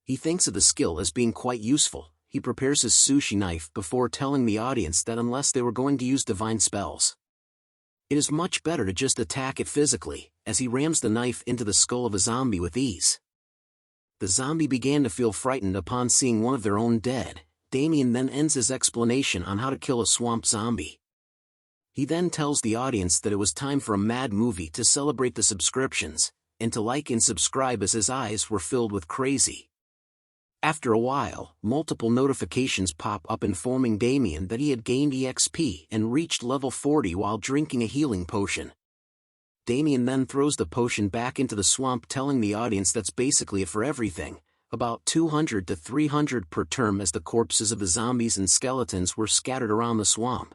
He thinks of the skill as being quite useful. He prepares his sushi knife before telling the audience that unless they were going to use divine spells, it is much better to just attack it physically, as he rams the knife into the skull of a zombie with ease. The zombie began to feel frightened upon seeing one of their own dead. Damien then ends his explanation on how to kill a swamp zombie. He then tells the audience that it was time for a mad movie to celebrate the subscriptions, and to like and subscribe as his eyes were filled with crazy. After a while, multiple notifications pop up informing Damien that he had gained EXP and reached level 40 while drinking a healing potion. Damien then throws the potion back into the swamp, telling the audience that's basically it for everything, about 200 to 300 per turn, as the corpses of the zombies and skeletons were scattered around the swamp.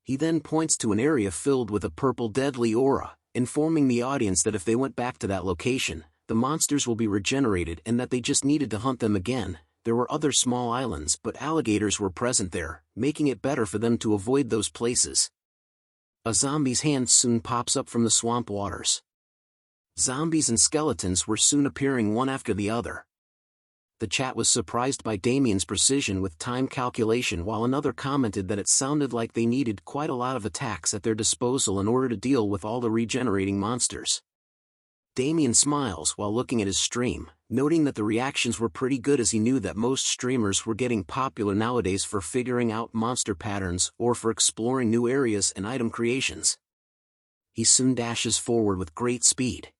He then points to an area filled with a purple deadly aura, informing the audience that if they went back to that location, the monsters will be regenerated and that they just needed to hunt them again. There were other small islands, but alligators were present there, making it better for them to avoid those places. A zombie's hand soon pops up from the swamp waters. Zombies and skeletons were soon appearing one after the other. The chat was surprised by Damien's precision with time calculation, while another commented that it sounded like they needed quite a lot of attacks at their disposal in order to deal with all the regenerating monsters. Damien smiles while looking at his stream, noting that the reactions were pretty good, as he knew that most streamers were getting popular nowadays for figuring out monster patterns or for exploring new areas and item creations. He soon dashes forward with great speed,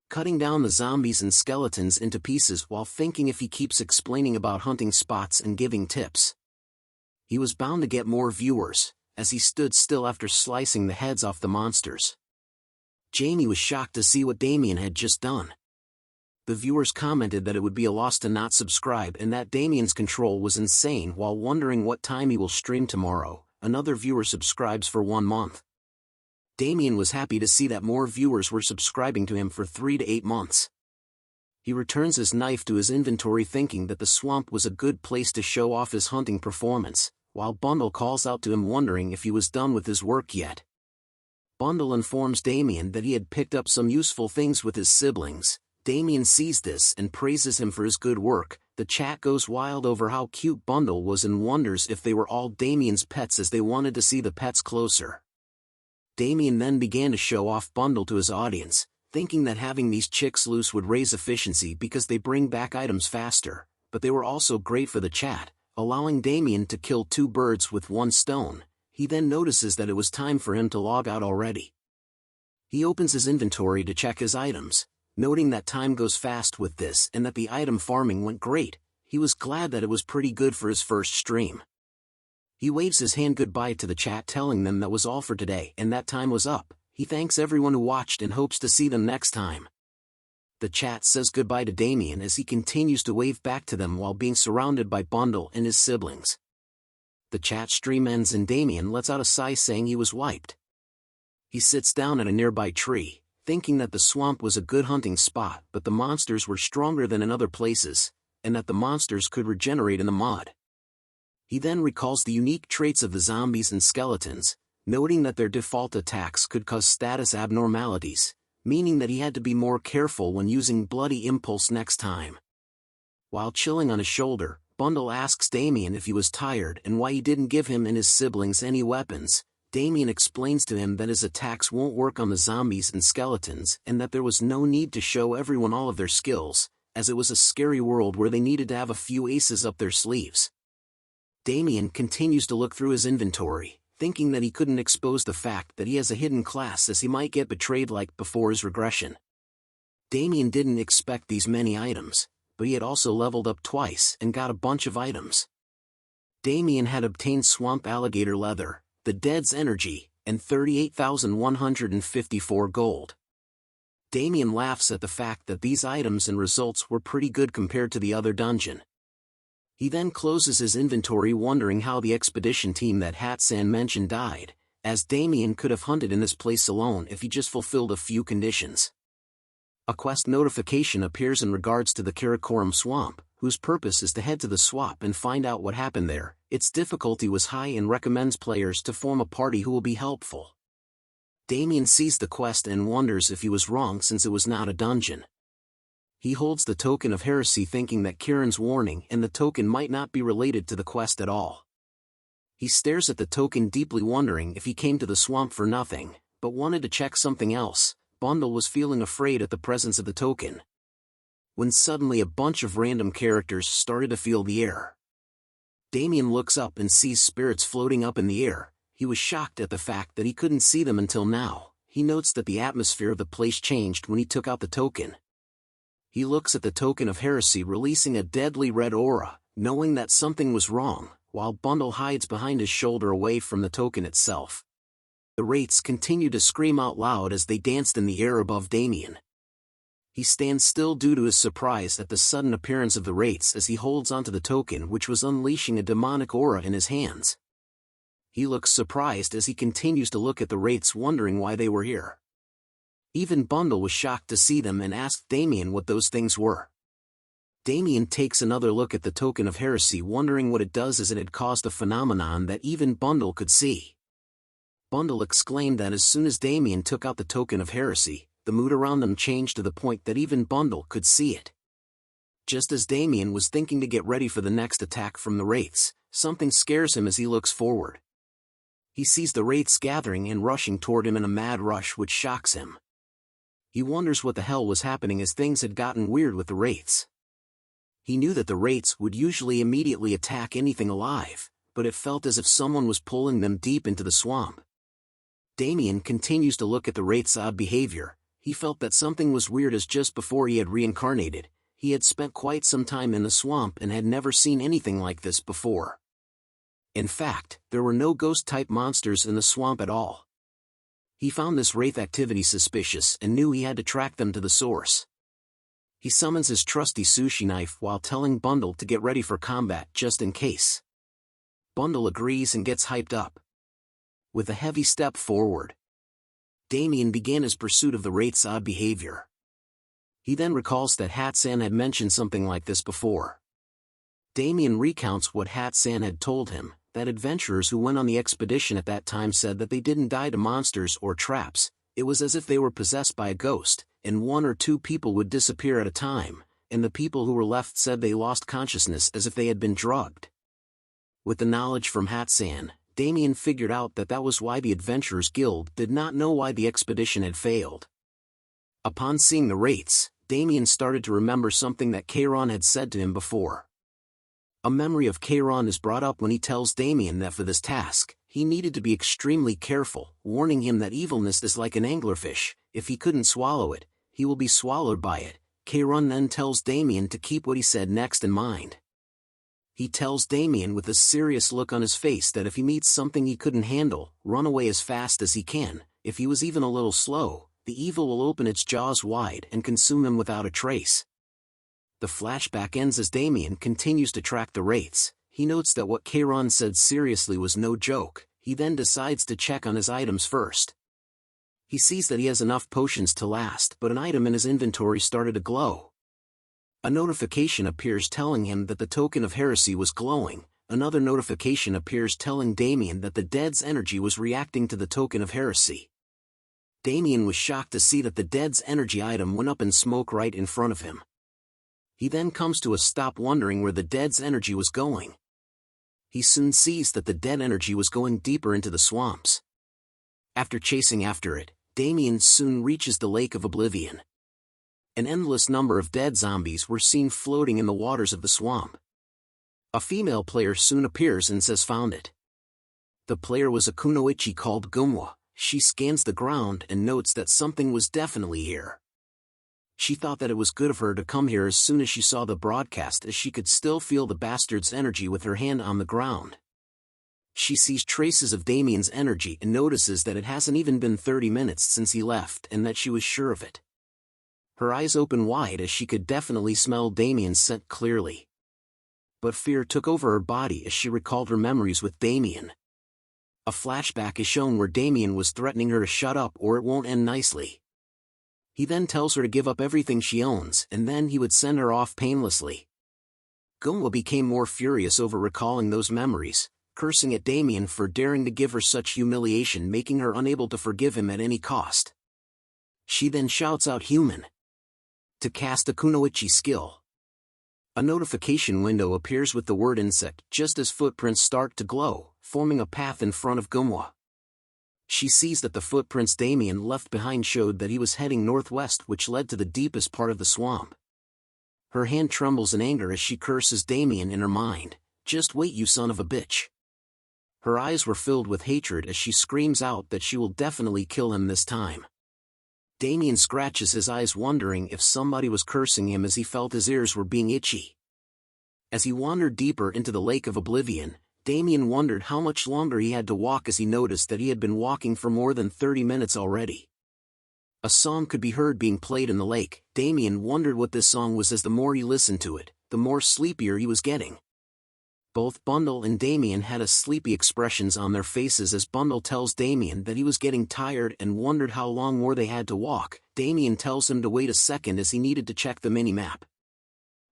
cutting down the zombies and skeletons into pieces while thinking if he keeps explaining about hunting spots and giving tips, he was bound to get more viewers, as he stood still after slicing the heads off the monsters. Jamie was shocked to see what Damien had just done. The viewers commented that it would be a loss to not subscribe and that Damien's control was insane. While wondering what time he will stream tomorrow, another viewer subscribes for 1 month. Damien was happy to see that more viewers were subscribing to him for 3 to 8 months. He returns his knife to his inventory, thinking that the swamp was a good place to show off his hunting performance, while Bundle calls out to him, wondering if he was done with his work yet. Bundle informs Damien that he had picked up some useful things with his siblings. Damien sees this and praises him for his good work. The chat goes wild over how cute Bundle was and wonders if they were all Damien's pets, as they wanted to see the pets closer. Damien then began to show off Bundle to his audience, thinking that having these chicks loose would raise efficiency because they bring back items faster, but they were also great for the chat, allowing Damien to kill 2 birds with 1 stone. He then notices that it was time for him to log out already. He opens his inventory to check his items, noting that time goes fast with this and that the item farming went great. He was glad that it was pretty good for his first stream. He waves his hand goodbye to the chat, telling them that was all for today and that time was up. He thanks everyone who watched and hopes to see them next time. The chat says goodbye to Damien as he continues to wave back to them while being surrounded by Bundle and his siblings. The chat stream ends and Damien lets out a sigh, saying he was wiped. He sits down at a nearby tree, thinking that the swamp was a good hunting spot, but the monsters were stronger than in other places, and that the monsters could regenerate in the mud. He then recalls the unique traits of the zombies and skeletons, noting that their default attacks could cause status abnormalities, meaning that he had to be more careful when using Bloody Impulse next time. While chilling on his shoulder, Bundle asks Damien if he was tired and why he didn't give him and his siblings any weapons. Damien explains to him that his attacks won't work on the zombies and skeletons and that there was no need to show everyone all of their skills, as it was a scary world where they needed to have a few aces up their sleeves. Damien continues to look through his inventory, thinking that he couldn't expose the fact that he has a hidden class as he might get betrayed like before his regression. Damien didn't expect these many items, but he had also leveled up twice and got a bunch of items. Damien had obtained swamp alligator leather, the dead's energy, and 38,154 gold. Damien laughs at the fact that these items and results were pretty good compared to the other dungeon. He then closes his inventory wondering how the expedition team that Hatsan mentioned died, as Damien could have hunted in this place alone if he just fulfilled a few conditions. A quest notification appears in regards to the Karakoram swamp, whose purpose is to head to the swamp and find out what happened there. Its difficulty was high and recommends players to form a party who will be helpful. Damien sees the quest and wonders if he was wrong since it was not a dungeon. He holds the token of heresy thinking that Kieran's warning and the token might not be related to the quest at all. He stares at the token deeply wondering if he came to the swamp for nothing, but wanted to check something else. Bundle was feeling afraid at the presence of the token, when suddenly a bunch of random characters started to feel the air. Damien looks up and sees spirits floating up in the air. He was shocked at the fact that he couldn't see them until now. He notes that the atmosphere of the place changed when he took out the token. He looks at the token of heresy releasing a deadly red aura, knowing that something was wrong, while Bundle hides behind his shoulder away from the token itself. The wraiths continue to scream out loud as they danced in the air above Damien. He stands still due to his surprise at the sudden appearance of the wraiths as he holds onto the token which was unleashing a demonic aura in his hands. He looks surprised as he continues to look at the wraiths wondering why they were here. Even Bundle was shocked to see them and asked Damien what those things were. Damien takes another look at the token of heresy wondering what it does as it had caused a phenomenon that even Bundle could see. Bundle exclaimed that as soon as Damien took out the token of heresy, the mood around them changed to the point that even Bundle could see it. Just as Damien was thinking to get ready for the next attack from the wraiths, something scares him as he looks forward. He sees the wraiths gathering and rushing toward him in a mad rush which shocks him. He wonders what the hell was happening as things had gotten weird with the wraiths. He knew that the wraiths would usually immediately attack anything alive, but it felt as if someone was pulling them deep into the swamp. Damien continues to look at the wraith's odd behavior. He felt that something was weird as just before he had reincarnated, he had spent quite some time in the swamp and had never seen anything like this before. In fact, there were no ghost-type monsters in the swamp at all. He found this wraith activity suspicious and knew he had to track them to the source. He summons his trusty sushi knife while telling Bundle to get ready for combat just in case. Bundle agrees and gets hyped up. With a heavy step forward, Damien began his pursuit of the wraith's odd behavior. He then recalls that Hatsan had mentioned something like this before. Damien recounts what Hatsan had told him, that adventurers who went on the expedition at that time said that they didn't die to monsters or traps. It was as if they were possessed by a ghost, and 1 or 2 people would disappear at a time, and the people who were left said they lost consciousness as if they had been drugged. With the knowledge from Hatsan, Damien figured out that that was why the Adventurers Guild did not know why the expedition had failed. Upon seeing the wraiths, Damien started to remember something that Kairon had said to him before. A memory of Kairon is brought up when he tells Damien that for this task, he needed to be extremely careful, warning him that evilness is like an anglerfish. If he couldn't swallow it, he will be swallowed by it. Kairon then tells Damien to keep what he said next in mind. He tells Damien with a serious look on his face that if he meets something he couldn't handle, run away as fast as he can. If he was even a little slow, the evil will open its jaws wide and consume him without a trace. The flashback ends as Damien continues to track the wraiths. He notes that what Kairon said seriously was no joke. He then decides to check on his items first. He sees that he has enough potions to last, but an item in his inventory started to glow. A notification appears telling him that the token of heresy was glowing. Another notification appears telling Damien that the dead's energy was reacting to the token of heresy. Damien was shocked to see that the dead's energy item went up in smoke right in front of him. He then comes to a stop wondering where the dead's energy was going. He soon sees that the dead energy was going deeper into the swamps. After chasing after it, Damien soon reaches the Lake of Oblivion. An endless number of dead zombies were seen floating in the waters of the swamp. A female player soon appears and says found it. The player was a kunoichi called Gumwa. She scans the ground and notes that something was definitely here. She thought that it was good of her to come here as soon as she saw the broadcast, as she could still feel the bastard's energy with her hand on the ground. She sees traces of Damien's energy and notices that it hasn't even been 30 minutes since he left, and that she was sure of it. Her eyes open wide as she could definitely smell Damien's scent clearly. But fear took over her body as she recalled her memories with Damien. A flashback is shown where Damien was threatening her to shut up or it won't end nicely. He then tells her to give up everything she owns, and then he would send her off painlessly. Gumwa became more furious over recalling those memories, cursing at Damien for daring to give her such humiliation, making her unable to forgive him at any cost. She then shouts out human to cast a kunoichi skill. A notification window appears with the word insect just as footprints start to glow, forming a path in front of Gumwa. She sees that the footprints Damien left behind showed that he was heading northwest, which led to the deepest part of the swamp. Her hand trembles in anger as she curses Damien in her mind. Just wait, you son of a bitch. Her eyes were filled with hatred as she screams out that she will definitely kill him this time. Damien scratches his eyes, wondering if somebody was cursing him as he felt his ears were being itchy. As he wandered deeper into the lake of oblivion, Damien wondered how much longer he had to walk as he noticed that he had been walking for more than 30 minutes already. A song could be heard being played in the lake. Damien wondered what this song was as the more he listened to it, the more sleepier he was getting. Both Bundle and Damien had sleepy expressions on their faces as Bundle tells Damien that he was getting tired and wondered how long more they had to walk. Damien tells him to wait a second as he needed to check the mini-map.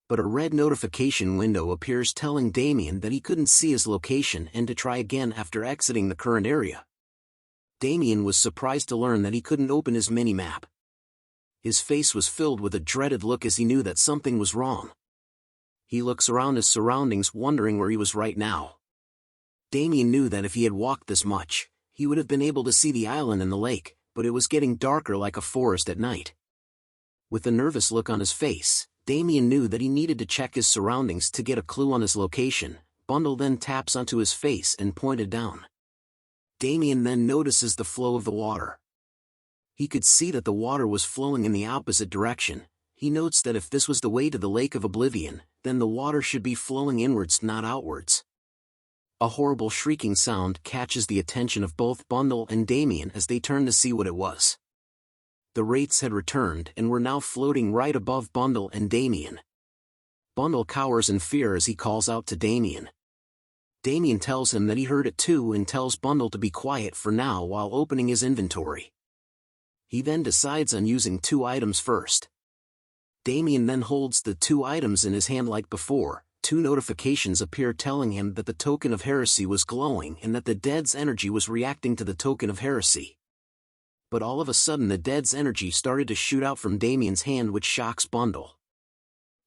But a red notification window appears telling Damien that he couldn't see his location and to try again after exiting the current area. Damien was surprised to learn that he couldn't open his mini-map. His face was filled with a dreaded look as he knew that something was wrong. He looks around his surroundings, wondering where he was right now. Damien knew that if he had walked this much, he would have been able to see the island and the lake, but it was getting darker like a forest at night. With a nervous look on his face, Damien knew that he needed to check his surroundings to get a clue on his location. Bundle then taps onto his face and pointed down. Damien then notices the flow of the water. He could see that the water was flowing in the opposite direction. He notes that if this was the way to the Lake of Oblivion, then the water should be flowing inwards, not outwards. A horrible shrieking sound catches the attention of both Bundle and Damien as they turn to see what it was. The wraiths had returned and were now floating right above Bundle and Damien. Bundle cowers in fear as he calls out to Damien. Damien tells him that he heard it too and tells Bundle to be quiet for now while opening his inventory. He then decides on using 2 items first. Damien then holds the 2 items in his hand like before. 2 notifications appear telling him that the token of heresy was glowing and that the dead's energy was reacting to the token of heresy. But all of a sudden the dead's energy started to shoot out from Damien's hand, which shocks Bundle.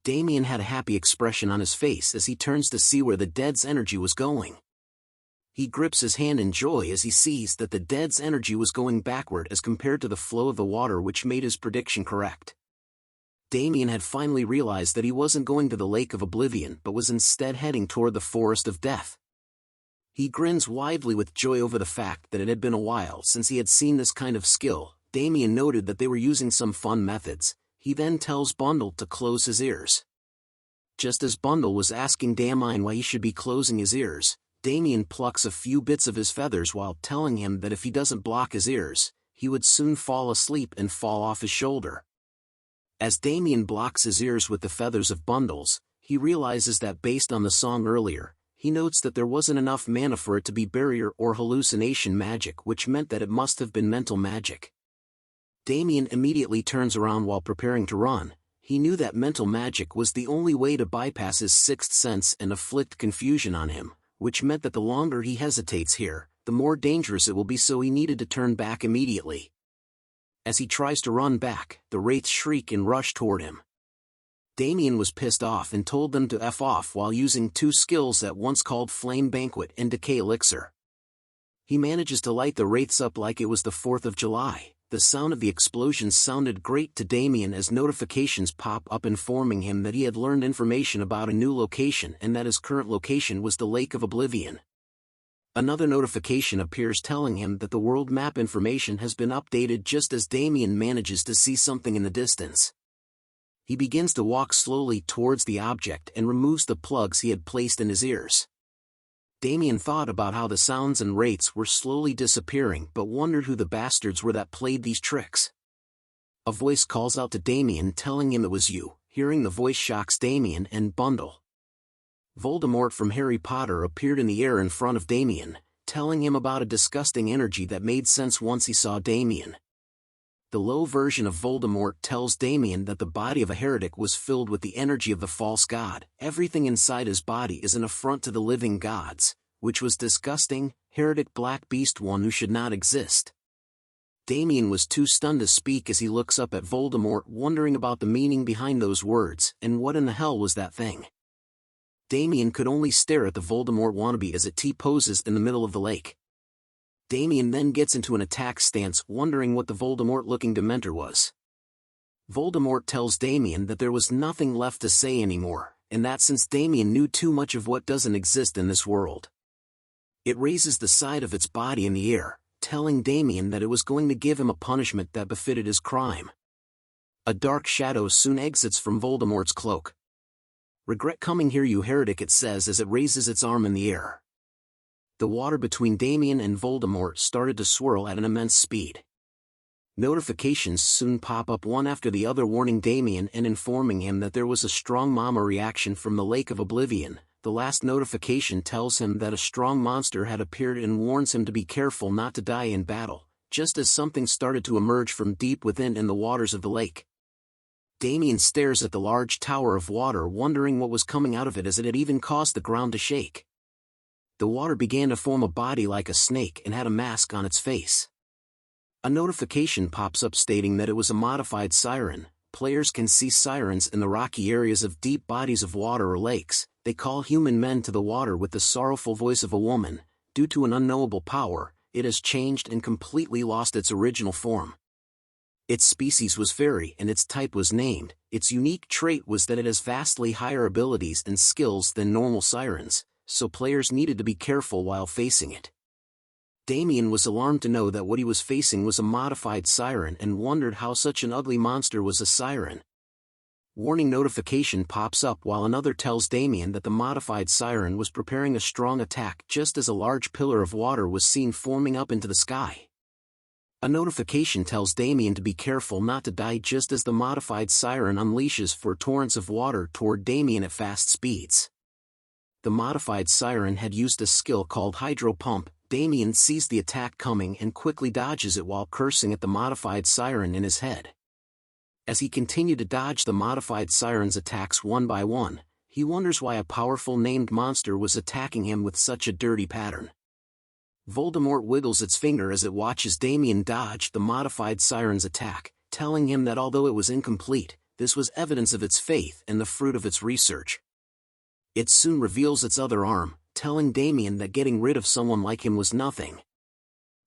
Damien had a happy expression on his face as he turns to see where the dead's energy was going. He grips his hand in joy as he sees that the dead's energy was going backward as compared to the flow of the water, which made his prediction correct. Damien had finally realized that he wasn't going to the Lake of Oblivion but was instead heading toward the Forest of Death. He grins widely with joy over the fact that it had been a while since he had seen this kind of skill. Damien noted that they were using some fun methods. He then tells Bundle to close his ears. Just as Bundle was asking Damien why he should be closing his ears, Damien plucks a few bits of his feathers while telling him that if he doesn't block his ears, he would soon fall asleep and fall off his shoulder. As Damien blocks his ears with the feathers of Bundle's, he realizes that based on the song earlier, he notes that there wasn't enough mana for it to be barrier or hallucination magic, which meant that it must have been mental magic. Damien immediately turns around while preparing to run. He knew that mental magic was the only way to bypass his 6th sense and afflict confusion on him, which meant that the longer he hesitates here, the more dangerous it will be, so he needed to turn back immediately. As he tries to run back, the wraiths shriek and rush toward him. Damien was pissed off and told them to F off while using 2 skills at once called Flame Banquet and Decay Elixir. He manages to light the wraiths up like it was the 4th of July. The sound of the explosions sounded great to Damien as notifications pop up informing him that he had learned information about a new location and that his current location was the Lake of Oblivion. Another notification appears telling him that the world map information has been updated just as Damien manages to see something in the distance. He begins to walk slowly towards the object and removes the plugs he had placed in his ears. Damien thought about how the sounds and rates were slowly disappearing but wondered who the bastards were that played these tricks. A voice calls out to Damien telling him it was you. Hearing the voice shocks Damien and Bundle. Voldemort from Harry Potter appeared in the air in front of Damien, telling him about a disgusting energy that made sense once he saw Damien. The low version of Voldemort tells Damien that the body of a heretic was filled with the energy of the false god. Everything inside his body is an affront to the living gods, which was disgusting. Heretic black beast one who should not exist. Damien was too stunned to speak as he looks up at Voldemort, wondering about the meaning behind those words and what in the hell was that thing. Damien could only stare at the Voldemort wannabe as it T-poses in the middle of the lake. Damien then gets into an attack stance, wondering what the Voldemort-looking Dementor was. Voldemort tells Damien that there was nothing left to say anymore, and that since Damien knew too much of what doesn't exist in this world. It raises the side of its body in the air, telling Damien that it was going to give him a punishment that befitted his crime. A dark shadow soon exits from Voldemort's cloak. "Regret coming here, you heretic," it says as it raises its arm in the air. The water between Damien and Voldemort started to swirl at an immense speed. Notifications soon pop up one after the other warning Damien and informing him that there was a strong mama reaction from the Lake of Oblivion. The last notification tells him that a strong monster had appeared and warns him to be careful not to die in battle, just as something started to emerge from deep within in the waters of the lake. Damien stares at the large tower of water, wondering what was coming out of it as it had even caused the ground to shake. The water began to form a body like a snake and had a mask on its face. A notification pops up stating that it was a modified siren. Players can see sirens in the rocky areas of deep bodies of water or lakes. They call human men to the water with the sorrowful voice of a woman. Due to an unknowable power, it has changed and completely lost its original form. Its species was fairy and its type was named. Its unique trait was that it has vastly higher abilities and skills than normal sirens, so players needed to be careful while facing it. Damien was alarmed to know that what he was facing was a modified siren and wondered how such an ugly monster was a siren. Warning notification pops up while another tells Damien that the modified siren was preparing a strong attack just as a large pillar of water was seen forming up into the sky. A notification tells Damien to be careful not to die just as the modified siren unleashes four torrents of water toward Damien at fast speeds. The modified siren had used a skill called Hydro Pump. Damien sees the attack coming and quickly dodges it while cursing at the modified siren in his head. As he continued to dodge the modified siren's attacks one by one, he wonders why a powerful named monster was attacking him with such a dirty pattern. Voldemort wiggles its finger as it watches Damien dodge the modified siren's attack, telling him that although it was incomplete, this was evidence of its faith and the fruit of its research. It soon reveals its other arm, telling Damien that getting rid of someone like him was nothing.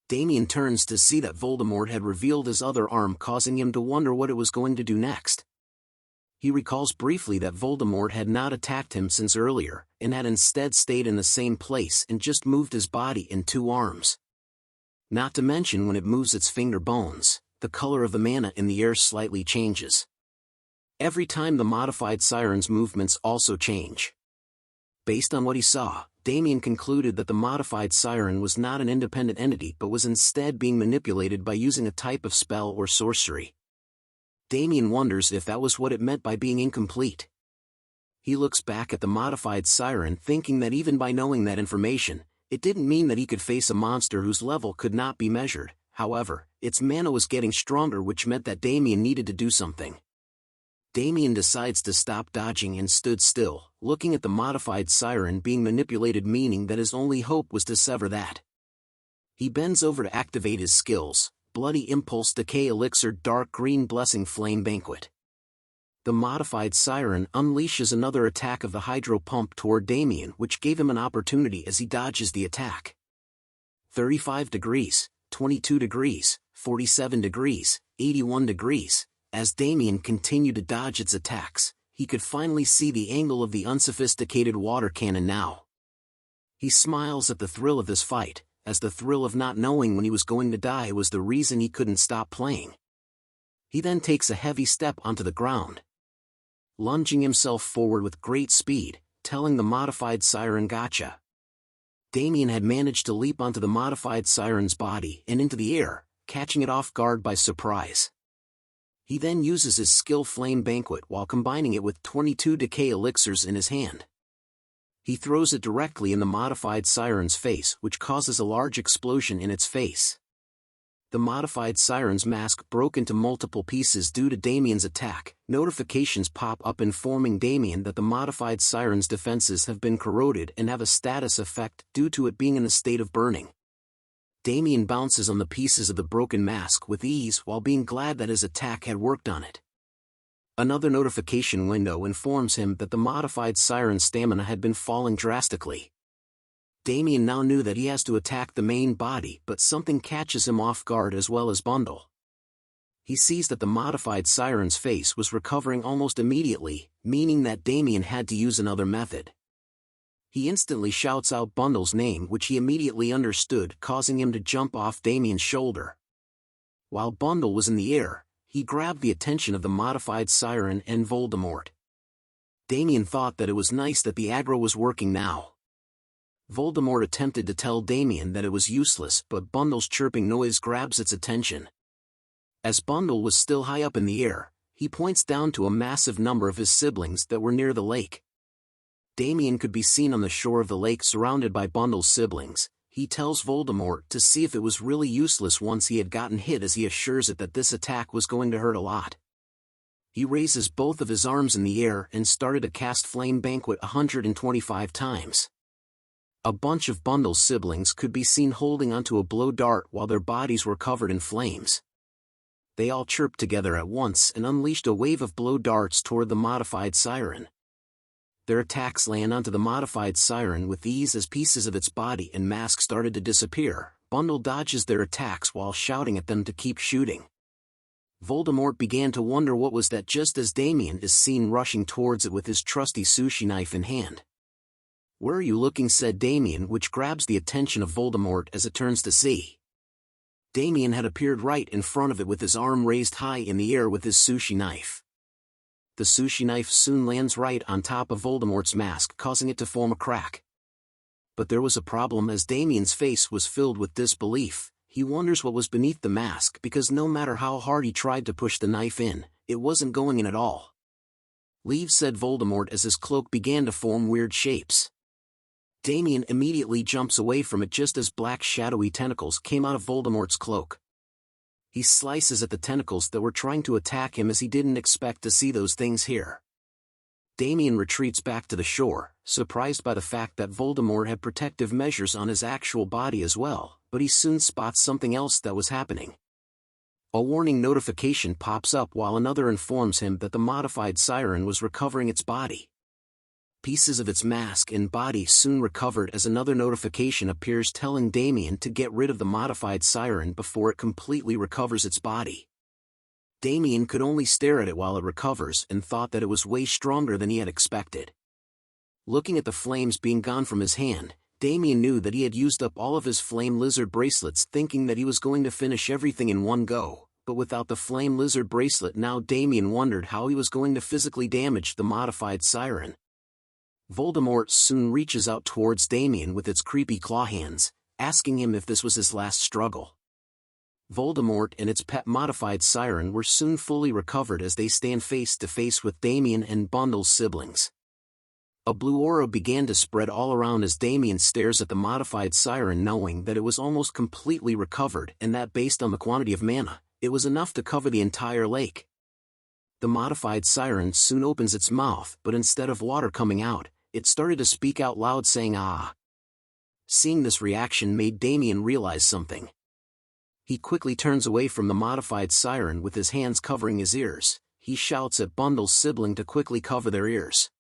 Damien turns to see that Voldemort had revealed his other arm, causing him to wonder what it was going to do next. He recalls briefly that Voldemort had not attacked him since earlier, and had instead stayed in the same place and just moved his body in two arms. Not to mention when it moves its finger bones, the color of the mana in the air slightly changes. Every time the modified siren's movements also change. Based on what he saw, Damien concluded that the modified siren was not an independent entity but was instead being manipulated by using a type of spell or sorcery. Damien wonders if that was what it meant by being incomplete. He looks back at the modified siren thinking that even by knowing that information, it didn't mean that he could face a monster whose level could not be measured. However, its mana was getting stronger, which meant that Damien needed to do something. Damien decides to stop dodging and stood still, looking at the modified siren being manipulated, meaning that his only hope was to sever that. He bends over to activate his skills: Bloody Impulse, Decay Elixir, Dark Green Blessing, Flame Banquet. The modified siren unleashes another attack of the Hydro Pump toward Damien, which gave him an opportunity as he dodges the attack. 35 degrees. 22 degrees, 47 degrees, 81 degrees. As Damien continued to dodge its attacks, he could finally see the angle of the unsophisticated water cannon now. He smiles at the thrill of this fight, as the thrill of not knowing when he was going to die was the reason he couldn't stop playing. He then takes a heavy step onto the ground, lunging himself forward with great speed, telling the modified siren gotcha. Damien had managed to leap onto the modified siren's body and into the air, catching it off guard by surprise. He then uses his skill Flame Banquet while combining it with 22 decay elixirs in his hand. He throws it directly in the modified siren's face, which causes a large explosion in its face. The modified siren's mask broke into multiple pieces due to Damien's attack. Notifications pop up informing Damien that the modified siren's defenses have been corroded and have a status effect due to it being in a state of burning. Damien bounces on the pieces of the broken mask with ease while being glad that his attack had worked on it. Another notification window informs him that the modified siren's stamina had been falling drastically. Damien now knew that he has to attack the main body, but something catches him off guard as well as Bundle. He sees that the modified siren's face was recovering almost immediately, meaning that Damien had to use another method. He instantly shouts out Bundle's name, which he immediately understood, causing him to jump off Damien's shoulder. While Bundle was in the air, he grabbed the attention of the modified siren and Voldemort. Damien thought that it was nice that the aggro was working now. Voldemort attempted to tell Damien that it was useless, but Bundle's chirping noise grabs its attention. As Bundle was still high up in the air, he points down to a massive number of his siblings that were near the lake. Damien could be seen on the shore of the lake surrounded by Bundle's siblings. He tells Voldemort to see if it was really useless once he had gotten hit, as he assures it that this attack was going to hurt a lot. He raises both of his arms in the air and started to cast Flame Banquet 125 times. A bunch of Bundle's siblings could be seen holding onto a blow dart while their bodies were covered in flames. They all chirped together at once and unleashed a wave of blow darts toward the modified siren. Their attacks land onto the modified siren with ease as pieces of its body and mask started to disappear. Bundle dodges their attacks while shouting at them to keep shooting. Voldemort began to wonder what was that just as Damien is seen rushing towards it with his trusty sushi knife in hand. "Where are you looking?" said Damien, which grabs the attention of Voldemort as it turns to see. Damien had appeared right in front of it with his arm raised high in the air with his sushi knife. The sushi knife soon lands right on top of Voldemort's mask, causing it to form a crack. But there was a problem, as Damien's face was filled with disbelief. He wonders what was beneath the mask, because no matter how hard he tried to push the knife in, it wasn't going in at all. "Leave," said Voldemort as his cloak began to form weird shapes. Damien immediately jumps away from it just as black shadowy tentacles came out of Voldemort's cloak. He slices at the tentacles that were trying to attack him, as he didn't expect to see those things here. Damien retreats back to the shore, surprised by the fact that Voldemort had protective measures on his actual body as well, but he soon spots something else that was happening. A warning notification pops up while another informs him that the modified siren was recovering its body. Pieces of its mask and body soon recovered, as another notification appears telling Damien to get rid of the modified siren before it completely recovers its body. Damien could only stare at it while it recovers and thought that it was way stronger than he had expected. Looking at the flames being gone from his hand, Damien knew that he had used up all of his flame lizard bracelets, thinking that he was going to finish everything in one go, but without the flame lizard bracelet now Damien wondered how he was going to physically damage the modified siren. Voldemort soon reaches out towards Damien with its creepy claw hands, asking him if this was his last struggle. Voldemort and its pet modified siren were soon fully recovered as they stand face to face with Damien and Bundle's siblings. A blue aura began to spread all around as Damien stares at the modified siren, knowing that it was almost completely recovered and that based on the quantity of mana, it was enough to cover the entire lake. The modified siren soon opens its mouth, but instead of water coming out, it started to speak out loud, saying "ah." Seeing this reaction made Damien realize something. He quickly turns away from the modified siren with his hands covering his ears. He shouts at Bundle's sibling to quickly cover their ears.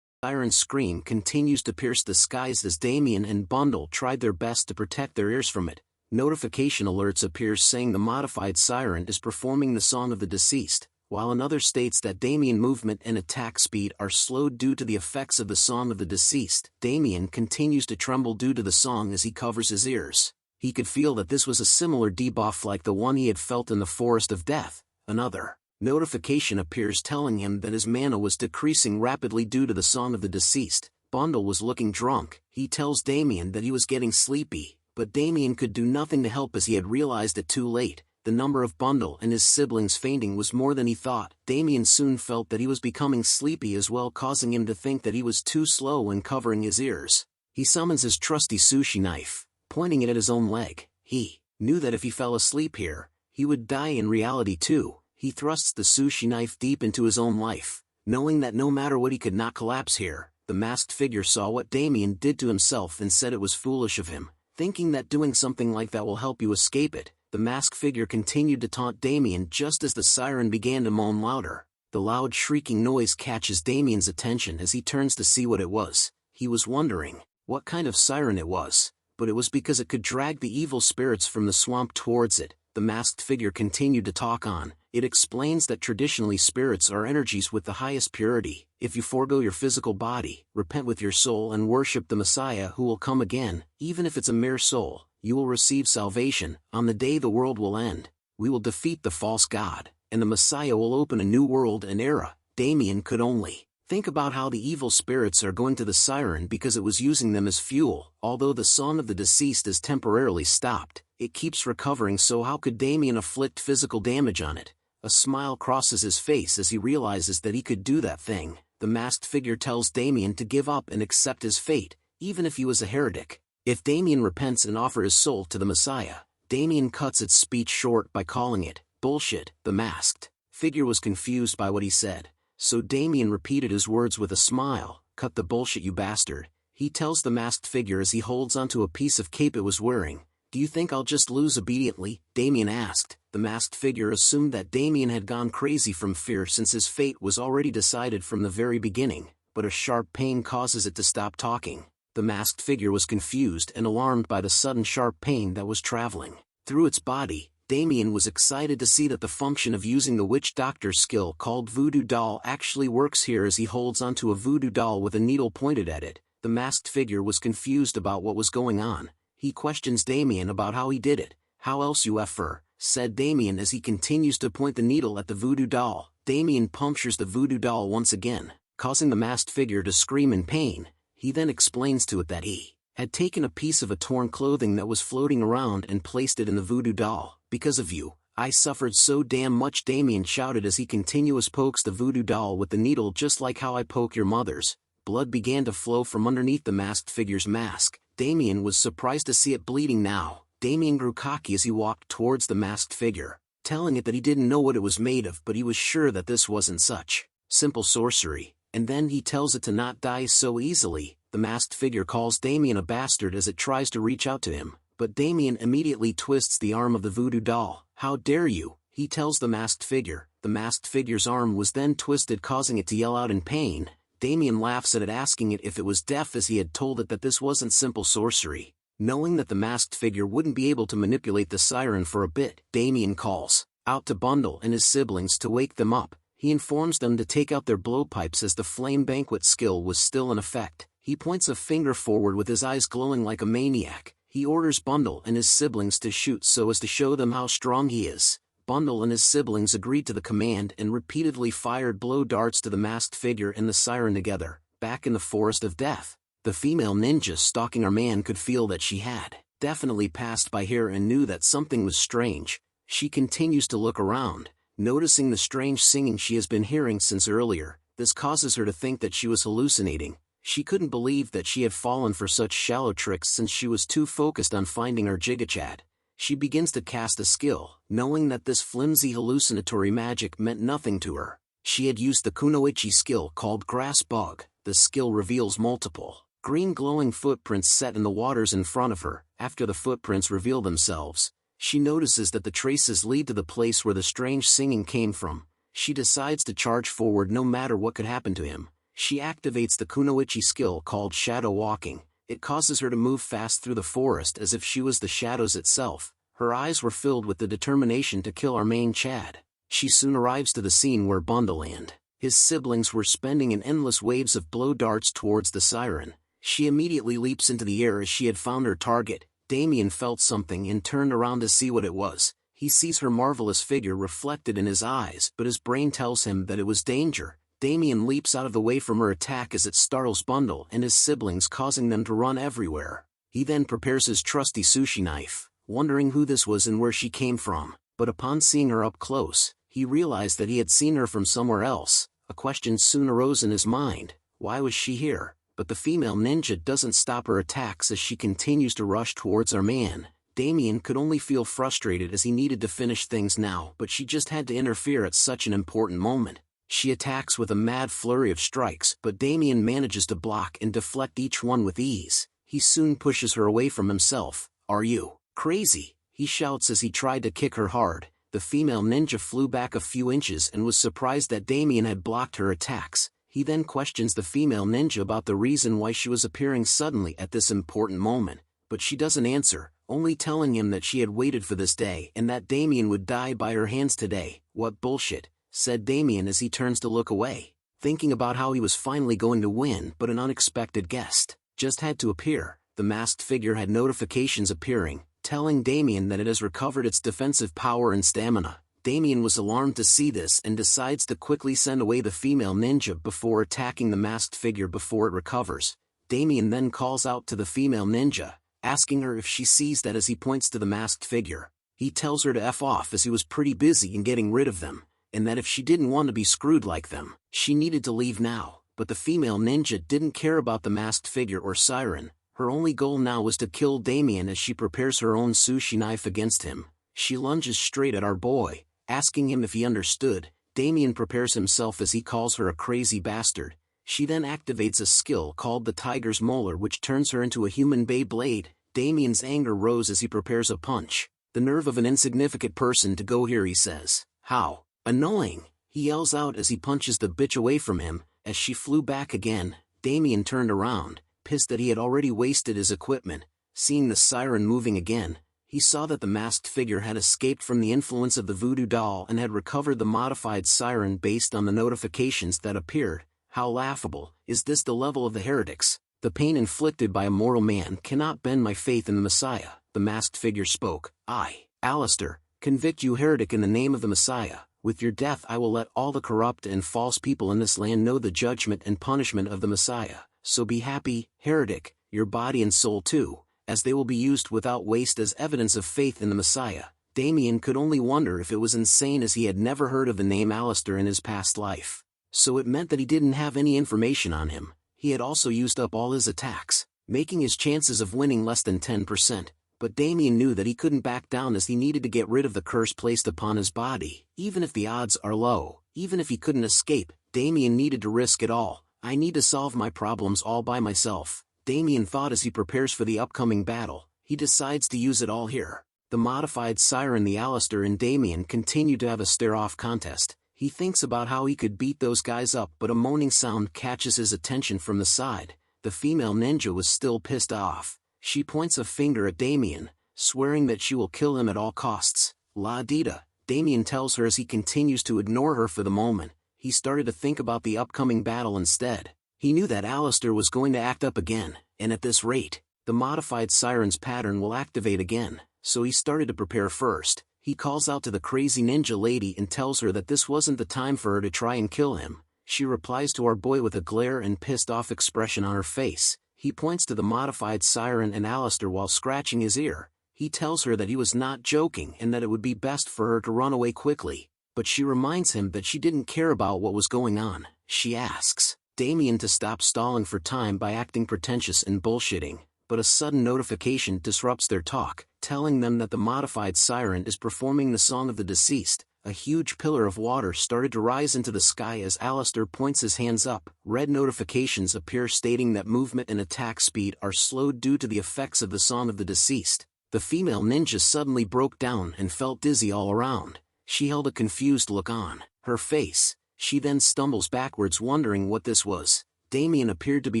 The siren's scream continues to pierce the skies as Damien and Bundle tried their best to protect their ears from it. Notification alerts appears saying the modified siren is performing the song of the deceased, while another states that Damien movement and attack speed are slowed due to the effects of the song of the deceased. Damien continues to tremble due to the song as he covers his ears. He could feel that this was a similar debuff like the one he had felt in the Forest of Death. Another notification appears telling him that his mana was decreasing rapidly due to the song of the deceased. Bundle was looking drunk. He tells Damien that he was getting sleepy, but Damien could do nothing to help as he had realized it too late. The number of Bundle and his siblings fainting was more than he thought. Damien soon felt that he was becoming sleepy as well, causing him to think that he was too slow in covering his ears. He summons his trusty sushi knife, pointing it at his own leg. He knew that if he fell asleep here, he would die in reality too. He thrusts the sushi knife deep into his own life, knowing that no matter what he could not collapse here. The masked figure saw what Damien did to himself and said it was foolish of him, thinking that doing something like that will help you escape it. The masked figure continued to taunt Damien just as the siren began to moan louder. The loud shrieking noise catches Damien's attention as he turns to see what it was. He was wondering what kind of siren it was, but it was because it could drag the evil spirits from the swamp towards it. The masked figure continued to talk on. It explains that traditionally spirits are energies with the highest purity. If you forego your physical body, repent with your soul and worship the Messiah who will come again, even if it's a mere soul, you will receive salvation. On the day the world will end, we will defeat the false god, and the Messiah will open a new world and era. Damien could only think about how the evil spirits are going to the siren because it was using them as fuel. Although the song of the deceased is temporarily stopped, it keeps recovering, so how could Damien inflict physical damage on it? A smile crosses his face as he realizes that he could do that thing. The masked figure tells Damien to give up and accept his fate, even if he was a heretic. If Damien repents and offers his soul to the Messiah, Damien cuts its speech short by calling it bullshit. The masked figure was confused by what he said, so Damien repeated his words with a smile. Cut the bullshit, you bastard, he tells the masked figure as he holds onto a piece of cape it was wearing. Do you think I'll just lose obediently? Damien asked. The masked figure assumed that Damien had gone crazy from fear since his fate was already decided from the very beginning, but a sharp pain causes it to stop talking. The masked figure was confused and alarmed by the sudden sharp pain that was traveling through its body. Damien was excited to see that the function of using the witch doctor's skill called voodoo doll actually works here as he holds onto a voodoo doll with a needle pointed at it. The masked figure was confused about what was going on. He questions Damien about how he did it. How else you effer, said Damien as he continues to point the needle at the voodoo doll. Damien punctures the voodoo doll once again, causing the masked figure to scream in pain. He then explains to it that he had taken a piece of a torn clothing that was floating around and placed it in the voodoo doll. Because of you, I suffered so damn much, Damien shouted as he continuously pokes the voodoo doll with the needle, just like how I poke your mothers. Blood began to flow from underneath the masked figure's mask. Damien was surprised to see it bleeding now. Damien grew cocky as he walked towards the masked figure, telling it that he didn't know what it was made of, but he was sure that this wasn't such simple sorcery. And then he tells it to not die so easily. The masked figure calls Damien a bastard as it tries to reach out to him, but Damien immediately twists the arm of the voodoo doll. How dare you, he tells the masked figure. The masked figure's arm was then twisted, causing it to yell out in pain. Damien laughs at it, asking it if it was deaf, as he had told it that this wasn't simple sorcery. Knowing that the masked figure wouldn't be able to manipulate the siren for a bit, Damien calls out to Bundle and his siblings to wake them up. He informs them to take out their blowpipes as the flame banquet skill was still in effect. He points a finger forward with his eyes glowing like a maniac. He orders Bundle and his siblings to shoot so as to show them how strong he is. Bundle and his siblings agreed to the command and repeatedly fired blow darts to the masked figure and the siren together. Back in the Forest of Death, the female ninja stalking our man could feel that she had definitely passed by here and knew that something was strange. She continues to look around, noticing the strange singing she has been hearing since earlier. This causes her to think that she was hallucinating. She couldn't believe that she had fallen for such shallow tricks since she was too focused on finding her Jigachad. She begins to cast a skill, knowing that this flimsy hallucinatory magic meant nothing to her. She had used the kunoichi skill called Grass Bug. The skill reveals multiple green glowing footprints set in the waters in front of her. After the footprints reveal themselves, she notices that the traces lead to the place where the strange singing came from. She decides to charge forward no matter what could happen to him. She activates the kunoichi skill called Shadow Walking. It causes her to move fast through the forest as if she was the shadows itself. Her eyes were filled with the determination to kill our main Chad. She soon arrives to the scene where Bundle and his siblings were spending in endless waves of blow darts towards the siren. She immediately leaps into the air as she had found her target. Damien felt something and turned around to see what it was. He sees her marvelous figure reflected in his eyes, but his brain tells him that it was danger. Damien leaps out of the way from her attack as it startles Bundle and his siblings, causing them to run everywhere. He then prepares his trusty sushi knife, wondering who this was and where she came from. But upon seeing her up close, he realized that he had seen her from somewhere else. A question soon arose in his mind: why was she here? But the female ninja doesn't stop her attacks as she continues to rush towards our man. Damien could only feel frustrated as he needed to finish things now, but she just had to interfere at such an important moment. She attacks with a mad flurry of strikes, but Damien manages to block and deflect each one with ease. He soon pushes her away from himself. "Are you crazy?" he shouts as he tried to kick her hard. The female ninja flew back a few inches and was surprised that Damien had blocked her attacks. He then questions the female ninja about the reason why she was appearing suddenly at this important moment, but she doesn't answer, only telling him that she had waited for this day and that Damien would die by her hands today. "What bullshit," said Damien as he turns to look away, thinking about how he was finally going to win, but an unexpected guest just had to appear. The masked figure had notifications appearing, telling Damien that it has recovered its defensive power and stamina. Damien was alarmed to see this and decides to quickly send away the female ninja before attacking the masked figure before it recovers. Damien then calls out to the female ninja, asking her if she sees that as he points to the masked figure. He tells her to F off as he was pretty busy in getting rid of them, and that if she didn't want to be screwed like them, she needed to leave now. But the female ninja didn't care about the masked figure or siren. Her only goal now was to kill Damien as she prepares her own sushi knife against him. She lunges straight at our boy, asking him if he understood. Damien prepares himself as he calls her a crazy bastard. She then activates a skill called the Tiger's Molar, which turns her into a human Beyblade. Damien's anger rose as he prepares a punch. "The nerve of an insignificant person to go here," he says. "How annoying," he yells out as he punches the bitch away from him. As she flew back again, Damien turned around, pissed that he had already wasted his equipment. Seeing the siren moving again, he saw that the masked figure had escaped from the influence of the voodoo doll and had recovered the modified siren based on the notifications that appeared. How laughable. Is this the level of the heretics? The pain inflicted by a mortal man cannot bend my faith in the Messiah. The masked figure spoke. "I, Alistair, convict you heretic in the name of the Messiah. With your death I will let all the corrupt and false people in this land know the judgment and punishment of the Messiah. So be happy, heretic, your body and soul too, as they will be used without waste as evidence of faith in the Messiah." Damien could only wonder if it was insane, as he had never heard of the name Alistair in his past life. So it meant that he didn't have any information on him. He had also used up all his attacks, making his chances of winning less than 10%. But Damien knew that he couldn't back down, as he needed to get rid of the curse placed upon his body. Even if the odds are low, even if he couldn't escape, Damien needed to risk it all. "I need to solve my problems all by myself," Damien thought as he prepares for the upcoming battle. He decides to use it all here. The modified siren, the Alistair and Damien continue to have a stare-off contest. He thinks about how he could beat those guys up, but a moaning sound catches his attention from the side. The female ninja was still pissed off. She points a finger at Damien, swearing that she will kill him at all costs. "La Dita," Damien tells her as he continues to ignore her for the moment. He started to think about the upcoming battle instead. He knew that Alistair was going to act up again, and at this rate, the modified siren's pattern will activate again, so he started to prepare first. He calls out to the crazy ninja lady and tells her that this wasn't the time for her to try and kill him. She replies to our boy with a glare and pissed-off expression on her face. He points to the modified siren and Alistair while scratching his ear. He tells her that he was not joking and that it would be best for her to run away quickly. But she reminds him that she didn't care about what was going on. She asks Damien to stop stalling for time by acting pretentious and bullshitting. But a sudden notification disrupts their talk, telling them that the modified siren is performing the song of the deceased. A huge pillar of water started to rise into the sky as Alistair points his hands up. Red notifications appear stating that movement and attack speed are slowed due to the effects of the song of the deceased. The female ninja suddenly broke down and felt dizzy all around. She held a confused look on her face. She then stumbles backwards, wondering what this was. Damien appeared to be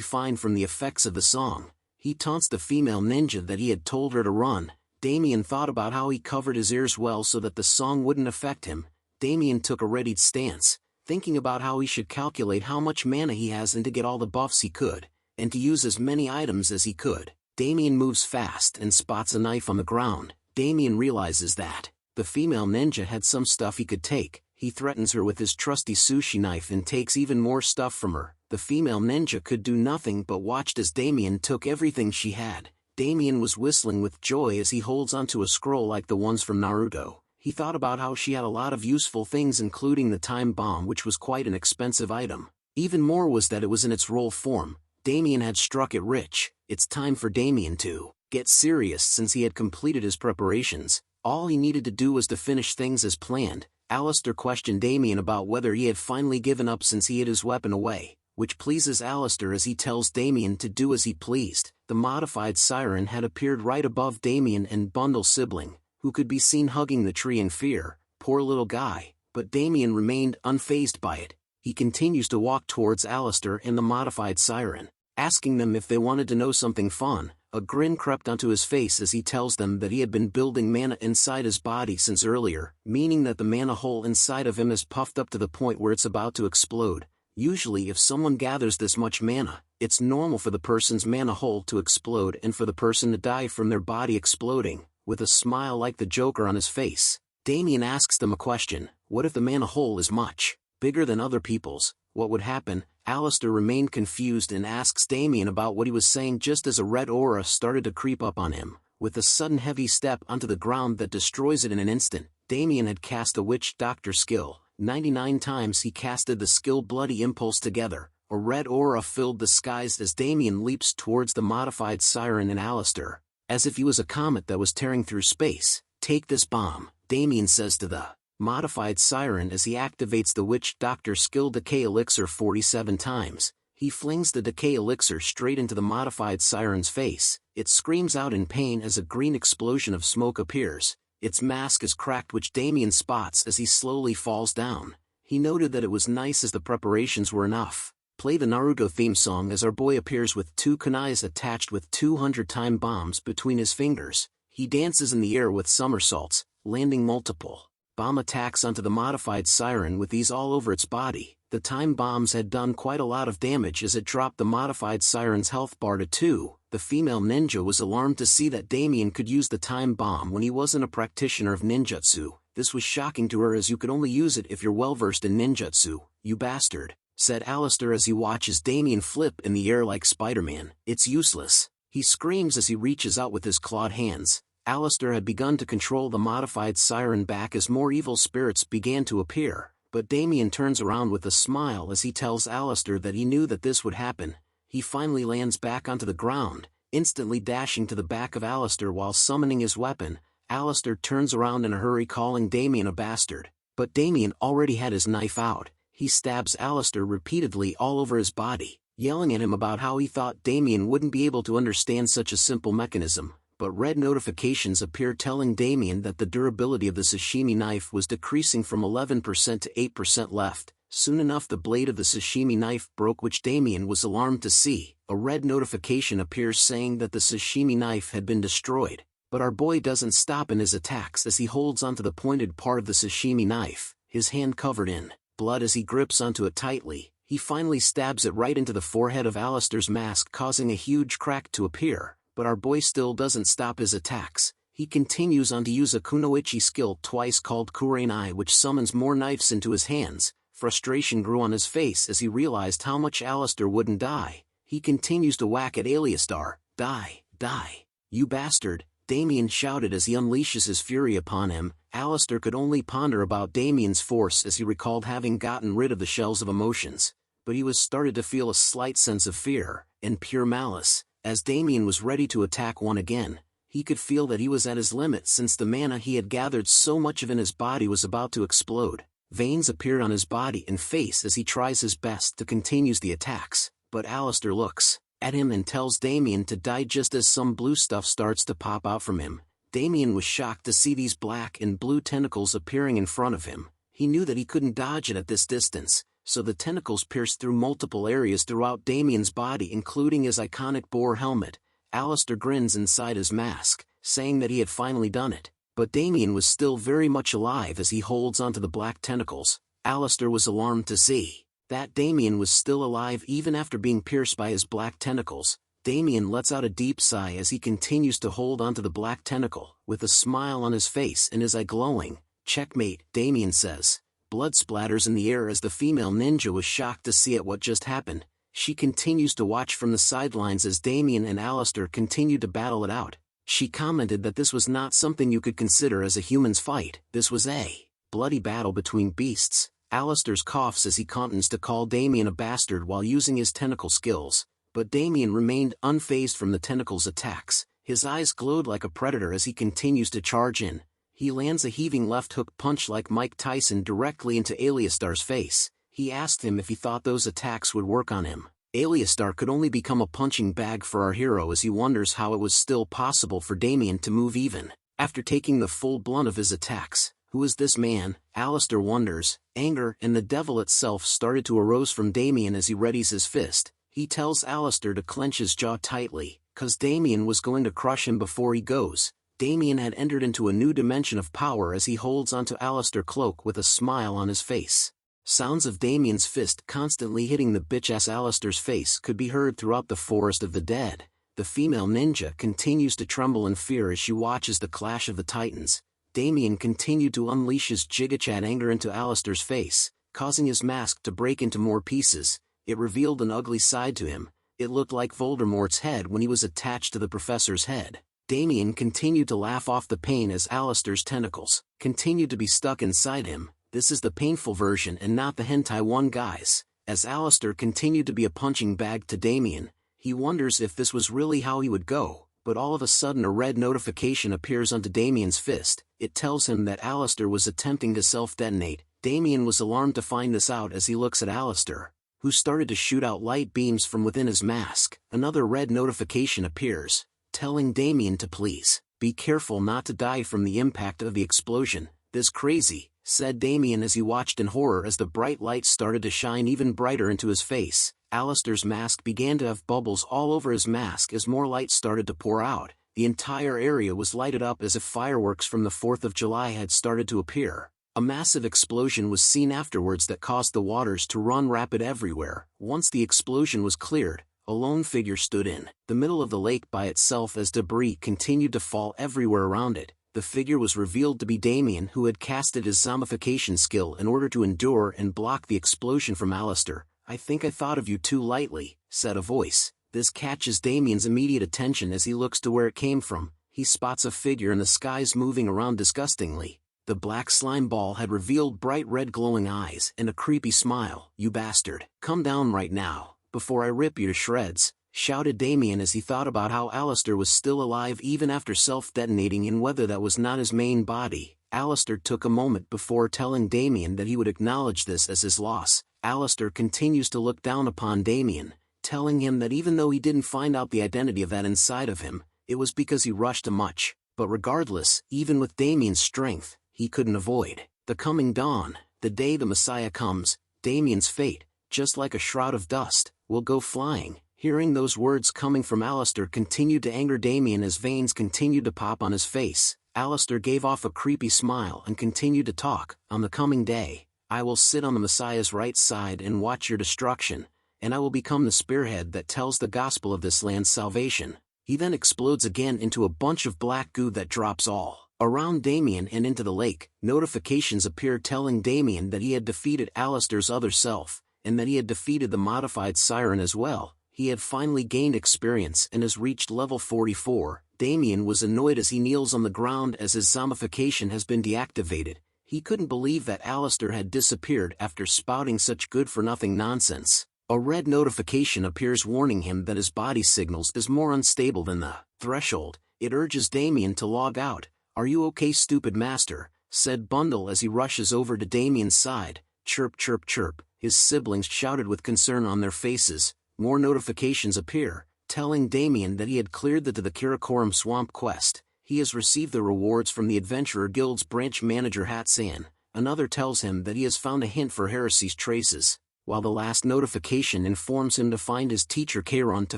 fine from the effects of the song. He taunts the female ninja that he had told her to run. Damien thought about how he covered his ears well so that the song wouldn't affect him. Damien took a readied stance, thinking about how he should calculate how much mana he has and to get all the buffs he could, and to use as many items as he could. Damien moves fast and spots a knife on the ground. Damien realizes that the female ninja had some stuff he could take. He threatens her with his trusty sushi knife and takes even more stuff from her. The female ninja could do nothing but watched as Damien took everything she had. Damien was whistling with joy as he holds onto a scroll like the ones from Naruto. He thought about how she had a lot of useful things, including the time bomb, which was quite an expensive item. Even more was that it was in its roll form. Damien had struck it rich. It's time for Damien to get serious since he had completed his preparations. All he needed to do was to finish things as planned. Alistair questioned Damien about whether he had finally given up since he hid his weapon away, which pleases Alistair as he tells Damien to do as he pleased. The modified siren had appeared right above Damien and Bundle's sibling, who could be seen hugging the tree in fear. Poor little guy, but Damien remained unfazed by it. He continues to walk towards Alistair and the modified siren, asking them if they wanted to know something fun. A grin crept onto his face as he tells them that he had been building mana inside his body since earlier, meaning that the mana hole inside of him is puffed up to the point where it's about to explode. Usually if someone gathers this much mana, it's normal for the person's mana hole to explode and for the person to die from their body exploding. With a smile like the Joker on his face, Damien asks them a question: what if the mana hole is much bigger than other people's? What would happen? Alistair remained confused and asks Damien about what he was saying just as a red aura started to creep up on him. With a sudden heavy step onto the ground that destroys it in an instant, Damien had cast the Witch Doctor skill. 99 times he casted the skill Bloody Impulse together. A red aura filled the skies as Damien leaps towards the modified siren and Alistair, as if he was a comet that was tearing through space. Take this bomb, Damien says to the modified siren as he activates the Witch Doctor skill Decay Elixir 47 times. He flings the Decay Elixir straight into the modified siren's face. It screams out in pain as a green explosion of smoke appears. Its mask is cracked, which Damien spots as he slowly falls down. He noted that it was nice as the preparations were enough. Play the Naruto theme song as our boy appears with 2 kunais attached with 200 time bombs between his fingers. He dances in the air with somersaults, landing multiple bomb attacks onto the modified siren with ease all over its body. The time bombs had done quite a lot of damage as it dropped the modified siren's health bar to 2. The female ninja was alarmed to see that Damien could use the time bomb when he wasn't a practitioner of ninjutsu. This was shocking to her, as you could only use it if you're well versed in ninjutsu. You bastard, said Alistair as he watches Damien flip in the air like Spider-Man. It's useless, he screams as he reaches out with his clawed hands. Alistair had begun to control the modified siren back as more evil spirits began to appear, but Damien turns around with a smile as he tells Alistair that he knew that this would happen. He finally lands back onto the ground, instantly dashing to the back of Alistair while summoning his weapon. Alistair turns around in a hurry, calling Damien a bastard, but Damien already had his knife out. He stabs Alistair repeatedly all over his body, yelling at him about how he thought Damien wouldn't be able to understand such a simple mechanism. But red notifications appear telling Damien that the durability of the sashimi knife was decreasing from 11% to 8% left. Soon enough the blade of the sashimi knife broke, which Damien was alarmed to see. A red notification appears saying that the sashimi knife had been destroyed, but our boy doesn't stop in his attacks as he holds onto the pointed part of the sashimi knife, his hand covered in blood as he grips onto it tightly. He finally stabs it right into the forehead of Alistair's mask, causing a huge crack to appear. But our boy still doesn't stop his attacks. He continues on to use a kunoichi skill twice called Kurenai, which summons more knives into his hands. Frustration grew on his face as he realized how much Alistair wouldn't die. He continues to whack at Alistair. Die, die, you bastard, Damien shouted as he unleashes his fury upon him. Alistair could only ponder about Damien's force as he recalled having gotten rid of the shells of emotions, but he was started to feel a slight sense of fear and pure malice. As Damien was ready to attack one again, he could feel that he was at his limit since the mana he had gathered so much of in his body was about to explode. Veins appeared on his body and face as he tries his best to continue the attacks, but Alistair looks at him and tells Damien to die just as some blue stuff starts to pop out from him. Damien was shocked to see these black and blue tentacles appearing in front of him. He knew that he couldn't dodge it at this distance, so the tentacles pierced through multiple areas throughout Damien's body, including his iconic boar helmet. Alistair grins inside his mask, saying that he had finally done it. But Damien was still very much alive as he holds onto the black tentacles. Alistair was alarmed to see that Damien was still alive even after being pierced by his black tentacles. Damien lets out a deep sigh as he continues to hold onto the black tentacle, with a smile on his face and his eye glowing. "Checkmate," Damien says. Blood splatters in the air as the female ninja was shocked to see what just happened. She continues to watch from the sidelines as Damien and Alistair continue to battle it out. She commented that this was not something you could consider as a human's fight. This was a bloody battle between beasts. Alistair coughs as he continues to call Damien a bastard while using his tentacle skills. But Damien remained unfazed from the tentacle's attacks. His eyes glowed like a predator as he continues to charge in. He lands a heaving left hook punch like Mike Tyson directly into Aliastar's face. He asked him if he thought those attacks would work on him. Aliastar could only become a punching bag for our hero as he wonders how it was still possible for Damien to move even after taking the full blunt of his attacks. Who is this man? Alistair wonders. Anger and the devil itself started to arise from Damien as he readies his fist. He tells Alistair to clench his jaw tightly, cause Damien was going to crush him before he goes. Damien had entered into a new dimension of power as he holds onto Alistair's cloak with a smile on his face. Sounds of Damien's fist constantly hitting the bitch-ass Alistair's face could be heard throughout the forest of the dead. The female ninja continues to tremble in fear as she watches the clash of the titans. Damien continued to unleash his gigachat anger into Alistair's face, causing his mask to break into more pieces. It revealed an ugly side to him. It looked like Voldemort's head when he was attached to the professor's head. Damien continued to laugh off the pain as Alistair's tentacles continued to be stuck inside him. This is the painful version and not the hentai one, guys. As Alistair continued to be a punching bag to Damien, he wonders if this was really how he would go, but all of a sudden a red notification appears onto Damien's fist. It tells him that Alistair was attempting to self-detonate. Damien was alarmed to find this out as he looks at Alistair, who started to shoot out light beams from within his mask. Another red notification appears, telling Damien to please be careful not to die from the impact of the explosion. "This crazy," said Damien as he watched in horror as the bright light started to shine even brighter into his face. Alistair's mask began to have bubbles all over his mask as more light started to pour out. The entire area was lighted up as if fireworks from the 4th of July had started to appear. A massive explosion was seen afterwards that caused the waters to run rapid everywhere. Once the explosion was cleared, a lone figure stood in the middle of the lake by itself as debris continued to fall everywhere around it. The figure was revealed to be Damien, who had casted his zombification skill in order to endure and block the explosion from Alistair. "I think I thought of you too lightly," said a voice. This catches Damien's immediate attention as he looks to where it came from. He spots a figure in the skies moving around disgustingly. The black slime ball had revealed bright red glowing eyes and a creepy smile. "You bastard, come down right now, before I rip you to shreds," shouted Damien as he thought about how Alistair was still alive even after self-detonating and whether that was not his main body. Alistair took a moment before telling Damien that he would acknowledge this as his loss. Alistair continues to look down upon Damien, telling him that even though he didn't find out the identity of that inside of him, it was because he rushed too much. But regardless, even with Damien's strength, he couldn't avoid the coming dawn. The day the Messiah comes, Damien's fate, just like a shroud of dust, will go flying. Hearing those words coming from Alistair continued to anger Damien as veins continued to pop on his face. Alistair gave off a creepy smile and continued to talk. "On the coming day, I will sit on the Messiah's right side and watch your destruction, and I will become the spearhead that tells the gospel of this land's salvation." He then explodes again into a bunch of black goo that drops all around Damien and into the lake. Notifications appear telling Damien that he had defeated Alistair's other self, and that he had defeated the modified siren as well. He had finally gained experience and has reached level 44. Damien was annoyed as he kneels on the ground as his zombification has been deactivated. He couldn't believe that Alistair had disappeared after spouting such good-for-nothing nonsense. A red notification appears warning him that his body signals is more unstable than the threshold. It urges Damien to log out. "Are you okay, stupid master?" said Bundle as he rushes over to Damien's side. "Chirp chirp chirp," his siblings shouted with concern on their faces. More notifications appear, telling Damien that he had cleared the Karakoram Swamp quest. He has received the rewards from the Adventurer Guild's branch manager Hatsan. Another tells him that he has found a hint for Heresy's traces, while the last notification informs him to find his teacher Kairon to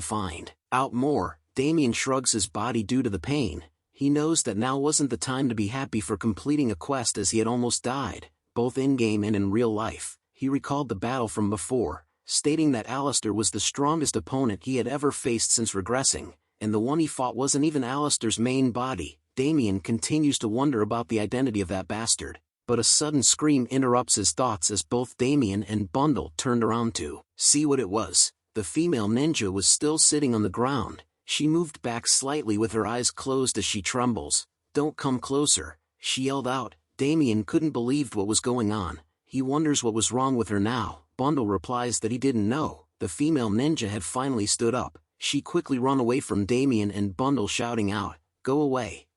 find out more. Damien shrugs his body due to the pain. He knows that now wasn't the time to be happy for completing a quest, as he had almost died, both in-game and in real life. He recalled the battle from before, stating that Alistair was the strongest opponent he had ever faced since regressing, and the one he fought wasn't even Alistair's main body. Damien continues to wonder about the identity of that bastard, but a sudden scream interrupts his thoughts as both Damien and Bundle turned around to see what it was. The female ninja was still sitting on the ground. She moved back slightly with her eyes closed as she trembles. "Don't come closer," she yelled out. Damien couldn't believe what was going on. He wonders what was wrong with her now. Bundle replies that he didn't know. The female ninja had finally stood up. She quickly ran away from Damien and Bundle, shouting out, go away,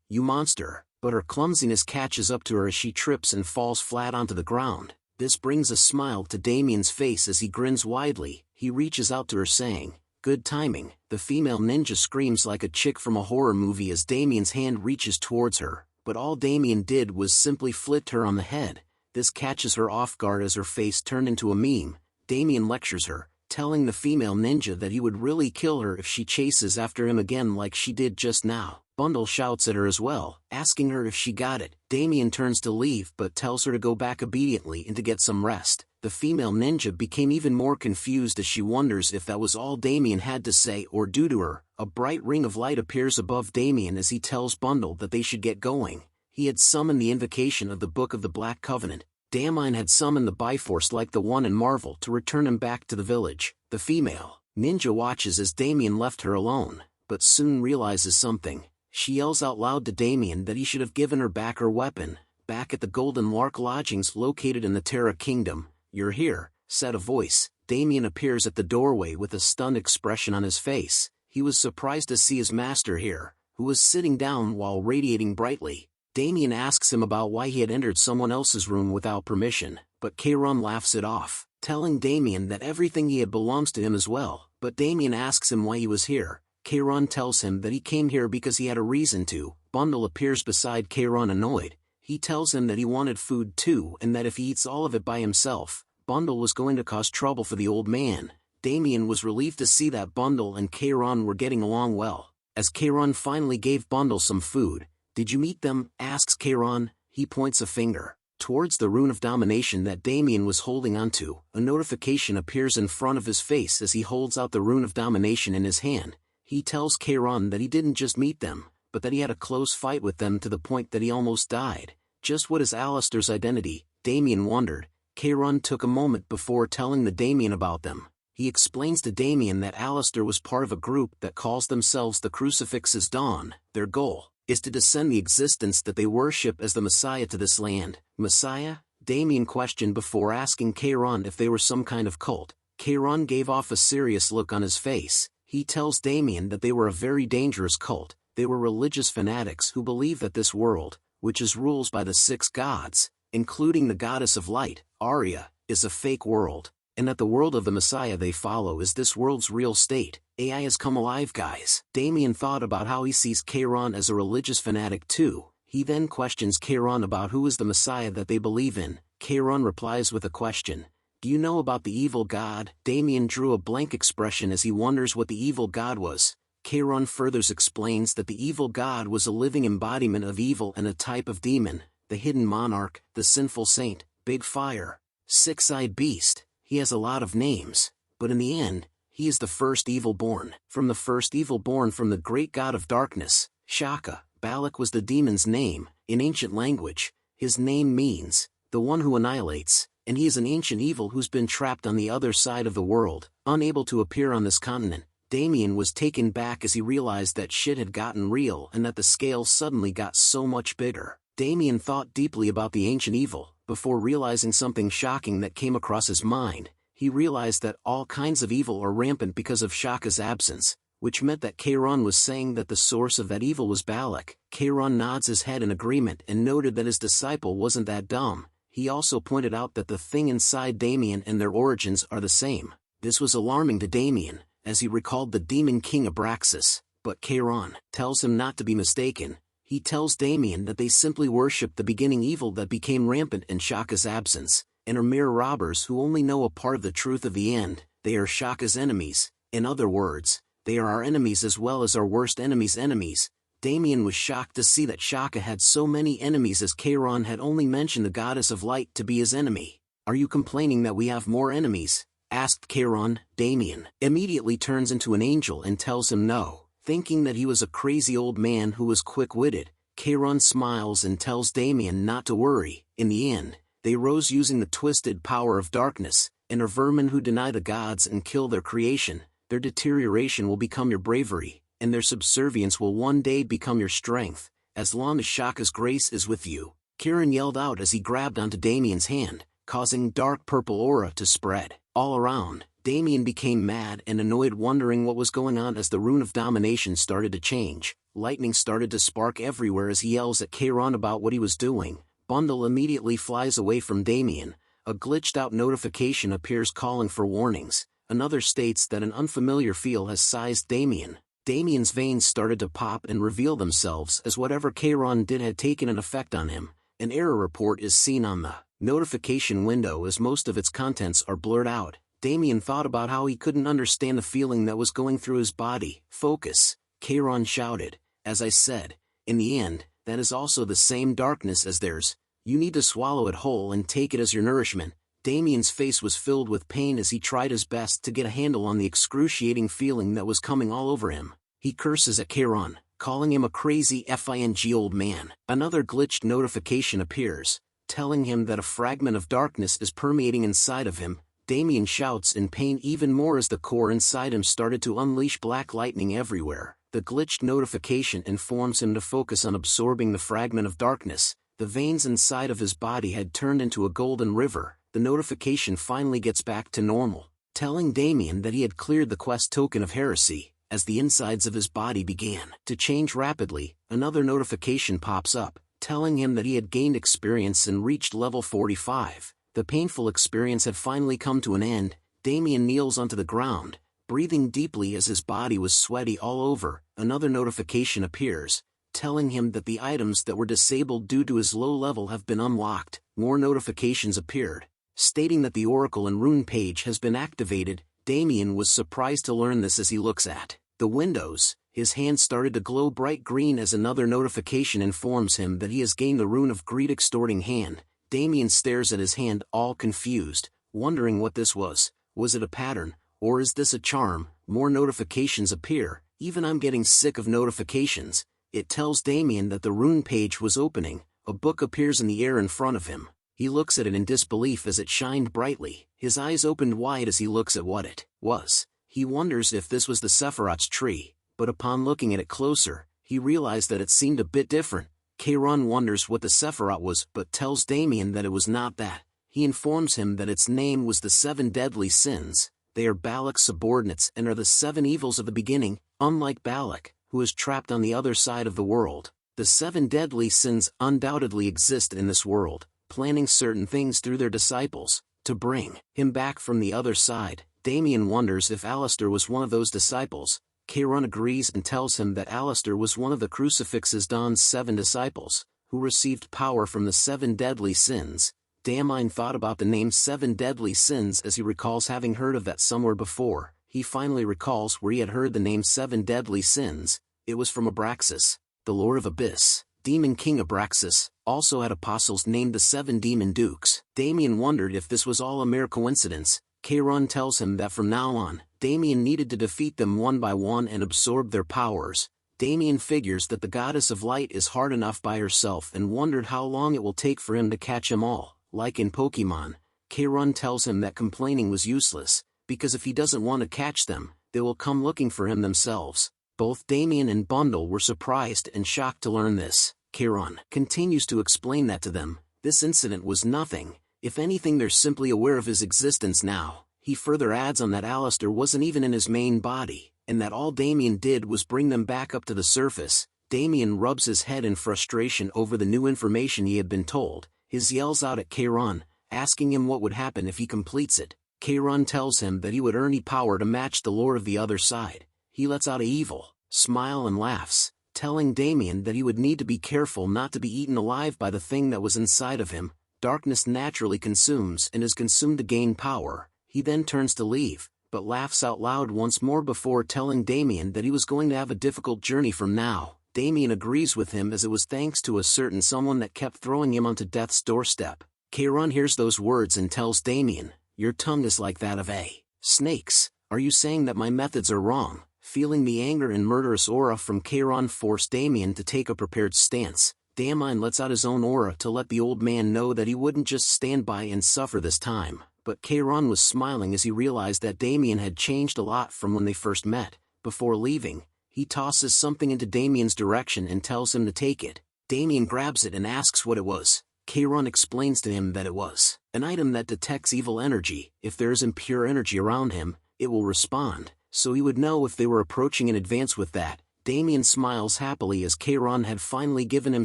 you monster," but her clumsiness catches up to her as she trips and falls flat onto the ground. This brings a smile to Damien's face as he grins widely. He reaches out to her saying, "Good timing." The female ninja screams like a chick from a horror movie as Damien's hand reaches towards her, but all Damien did was simply flick her on the head. This catches her off guard as her face turned into a meme. Damien lectures her, telling the female ninja that he would really kill her if she chases after him again like she did just now. Bundle shouts at her as well, asking her if she got it. Damien turns to leave but tells her to go back obediently and to get some rest. The female ninja became even more confused as she wonders if that was all Damien had to say or do to her. A bright ring of light appears above Damien as he tells Bundle that they should get going. He had summoned the invocation of the Book of the Black Covenant. Damien had summoned the Bifrost like the one in Marvel to return him back to the village. The female ninja watches as Damien left her alone, but soon realizes something. She yells out loud to Damien that he should have given her back her weapon. Back at the Golden Lark lodgings located in the Terra Kingdom, "You're here," said a voice. Damien appears at the doorway with a stunned expression on his face. He was surprised to see his master here, who was sitting down while radiating brightly. Damien asks him about why he had entered someone else's room without permission, but Kayron laughs it off, telling Damien that everything he had belongs to him as well. But Damien asks him why he was here. Kayron tells him that he came here because he had a reason to. Bundle appears beside Kayron annoyed. He tells him that he wanted food too and that if he eats all of it by himself, Bundle was going to cause trouble for the old man. Damien was relieved to see that Bundle and Kayron were getting along well. As Kayron finally gave Bundle some food, "Did you meet them?" asks Kayron. He points a finger towards the rune of domination that Damien was holding onto. A notification appears in front of his face as he holds out the rune of domination in his hand. He tells Kayron that he didn't just meet them, but that he had a close fight with them to the point that he almost died. Just what is Alistair's identity? Damien wondered. Kayron took a moment before telling the Damien about them. He explains to Damien that Alistair was part of a group that calls themselves the Crucifix's Dawn. Their goal is to descend the existence that they worship as the Messiah to this land. Messiah? Damien questioned before asking Kayron if they were some kind of cult. Kayron gave off a serious look on his face. He tells Damien that they were a very dangerous cult. They were religious fanatics who believe that this world, which is ruled by the 6 gods, including the goddess of light, Arya, is a fake world, and that the world of the Messiah they follow is this world's real state. AI has come alive, guys. Damien thought about how he sees Kayron as a religious fanatic too. He then questions Kayron about who is the Messiah that they believe in. Kayron replies with a question. "Do you know about the evil god?" Damien drew a blank expression as he wonders what the evil god was. Kayron further explains that the evil god was a living embodiment of evil and a type of demon, the hidden monarch, the sinful saint, Big Fire, Six-Eyed Beast. He has a lot of names, but in the end, he is the first evil born. From the first evil born from the great god of darkness, Shaka. Balak was the demon's name. In ancient language, his name means, the one who annihilates, and he is an ancient evil who's been trapped on the other side of the world, unable to appear on this continent. Damien was taken back as he realized that shit had gotten real and that the scale suddenly got so much bigger. Damien thought deeply about the ancient evil, before realizing something shocking that came across his mind. He realized that all kinds of evil are rampant because of Shaka's absence, which meant that Kayron was saying that the source of that evil was Balak. Kayron nods his head in agreement and noted that his disciple wasn't that dumb. He also pointed out that the thing inside Damien and their origins are the same. This was alarming to Damien, as he recalled the demon king Abraxas, but Kayron tells him not to be mistaken. He tells Damien that they simply worship the beginning evil that became rampant in Shaka's absence, and are mere robbers who only know a part of the truth of the end. They are Shaka's enemies. In other words, They are our enemies as well as our worst enemies' enemies. Damien was shocked to see that Shaka had so many enemies, as Kairon had only mentioned the goddess of light to be his enemy. "Are you complaining that we have more enemies?" asked Kairon. Damien immediately turns into an angel and tells him no, thinking that he was a crazy old man who was quick-witted. Kairon smiles and tells Damien not to worry. In the end, they rose using the twisted power of darkness, and are vermin who deny the gods and kill their creation. Their deterioration will become your bravery, and their subservience will one day become your strength, as long as Shaka's grace is with you. Kairon yelled out as he grabbed onto Damien's hand, causing dark purple aura to spread all around. Damien became mad and annoyed, wondering what was going on as the rune of domination started to change. Lightning started to spark everywhere as he yells at Kairon about what he was doing. Bundle immediately flies away from Damien. A glitched-out notification appears calling for warnings. Another states that an unfamiliar feel has seized Damien. Damien's veins started to pop and reveal themselves as whatever Kairon did had taken an effect on him. An error report is seen on the notification window as most of its contents are blurred out. Damien thought about how he couldn't understand the feeling that was going through his body. "Focus," Kairon shouted. "As I said, in the end, that is also the same darkness as theirs. You need to swallow it whole and take it as your nourishment." Damien's face was filled with pain as he tried his best to get a handle on the excruciating feeling that was coming all over him. He curses at Kairon, calling him a crazy FING old man. Another glitched notification appears, telling him that a fragment of darkness is permeating inside of him. Damien shouts in pain even more as the core inside him started to unleash black lightning everywhere. The glitched notification informs him to focus on absorbing the fragment of darkness. The veins inside of his body had turned into a golden river. The notification finally gets back to normal, telling Damien that he had cleared the quest token of heresy. As the insides of his body began to change rapidly, another notification pops up, telling him that he had gained experience and reached level 45. The painful experience had finally come to an end. Damien kneels onto the ground, breathing deeply as his body was sweaty all over. Another notification appears, telling him that the items that were disabled due to his low level have been unlocked. More notifications appeared, stating that the Oracle and Rune page has been activated. Damien was surprised to learn this as he looks at the windows. His hand started to glow bright green as another notification informs him that he has gained the Rune of Greed Extorting Hand. Damien stares at his hand, all confused, wondering what this was. Was it a pattern, or is this a charm? More notifications appear. Even I'm getting sick of notifications. It tells Damien that the Rune page was opening. A book appears in the air in front of him. He looks at it in disbelief as it shined brightly. His eyes opened wide as he looks at what it was. He wonders if this was the Sephiroth's tree, but upon looking at it closer, he realized that it seemed a bit different. Kairon wonders what the Sephiroth was but tells Damien that it was not that. He informs him that its name was the 7 Deadly Sins. They are Balak's subordinates and are the 7 evils of the beginning. Unlike Balak, who is trapped on the other side of the world, the 7 Deadly Sins undoubtedly exist in this world, planning certain things through their disciples, to bring him back from the other side. Damien wonders if Alistair was one of those disciples. Kairon agrees and tells him that Alistair was one of the Crucifix's Dawn's 7 disciples, who received power from the 7 Deadly Sins. Damien thought about the name 7 Deadly Sins as he recalls having heard of that somewhere before. He finally recalls where he had heard the name 7 Deadly Sins. It was from Abraxas, the Lord of Abyss. Demon King Abraxas also had apostles named the 7 Demon Dukes. Damien wondered if this was all a mere coincidence. Kairon tells him that from now on, Damien needed to defeat them one by one and absorb their powers. Damien figures that the Goddess of Light is hard enough by herself and wondered how long it will take for him to catch them all. Like in Pokemon, Kairon tells him that complaining was useless, because if he doesn't want to catch them, they will come looking for him themselves. Both Damien and Bundle were surprised and shocked to learn this. Kairon continues to explain that to them. This incident was nothing. If anything, they're simply aware of his existence now. He further adds on that Alistair wasn't even in his main body, and that all Damien did was bring them back up to the surface. Damien rubs his head in frustration over the new information he had been told. He yells out at Kairon, asking him what would happen if he completes it. Kairon tells him that he would earn power to match the lore of the other side. He lets out an evil smile and laughs, telling Damien that he would need to be careful not to be eaten alive by the thing that was inside of him. Darkness naturally consumes and is consumed to gain power. He then turns to leave, but laughs out loud once more before telling Damien that he was going to have a difficult journey from now. Damien agrees with him, as it was thanks to a certain someone that kept throwing him onto death's doorstep. Keiron hears those words and tells Damien, "Your tongue is like that of a snake's. Are you saying that my methods are wrong?" Feeling the anger and murderous aura from Keiron forced Damien to take a prepared stance. Damien lets out his own aura to let the old man know that he wouldn't just stand by and suffer this time. But Keiron was smiling as he realized that Damien had changed a lot from when they first met. Before leaving, he tosses something into Damien's direction and tells him to take it. Damien grabs it and asks what it was. Keiron explains to him that it was an item that detects evil energy. If there is impure energy around him, it will respond, so he would know if they were approaching in advance with that. Damien smiles happily as Keiron had finally given him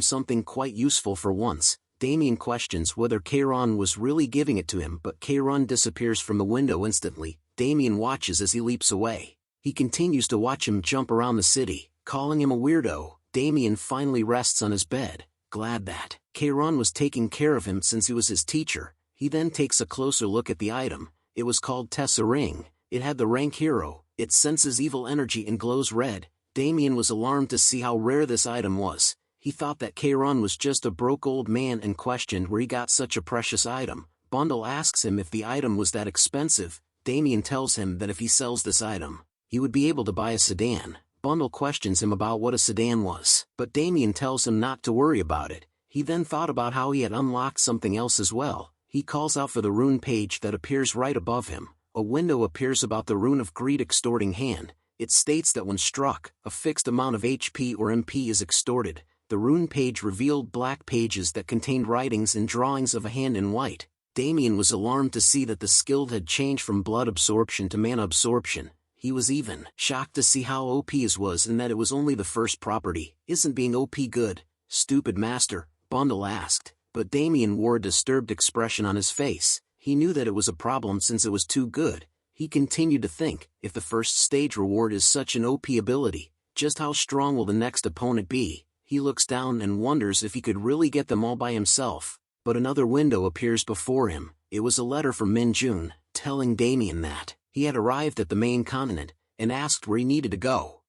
something quite useful for once. Damien questions whether Keiron was really giving it to him, but Keiron disappears from the window instantly. Damien watches as he leaps away. He continues to watch him jump around the city, calling him a weirdo. Damien finally rests on his bed, glad that Keiron was taking care of him since he was his teacher. He then takes a closer look at the item. It was called Tessa Ring. It had the rank hero. It senses evil energy and glows red. Damien was alarmed to see how rare this item was. He thought that Keiron was just a broke old man and questioned where he got such a precious item. Bundle asks him if the item was that expensive. Damien tells him that if he sells this item, he would be able to buy a sedan. Bundle questions him about what a sedan was, but Damien tells him not to worry about it. He then thought about how he had unlocked something else as well. He calls out for the rune page that appears right above him. A window appears about the rune of greed extorting hand. It states that when struck, a fixed amount of HP or MP is extorted. The rune page revealed black pages that contained writings and drawings of a hand in white. Damien was alarmed to see that the skill had changed from blood absorption to mana absorption. He was even shocked to see how OP his was and that it was only the first property. "Isn't being OP good, stupid master?" Bundle asked, but Damien wore a disturbed expression on his face. He knew that it was a problem since it was too good. He continued to think, if the first stage reward is such an OP ability, just how strong will the next opponent be? He looks down and wonders if he could really get them all by himself. But another window appears before him. It was a letter from Minjun, telling Damien that he had arrived at the main continent, and asked where he needed to go.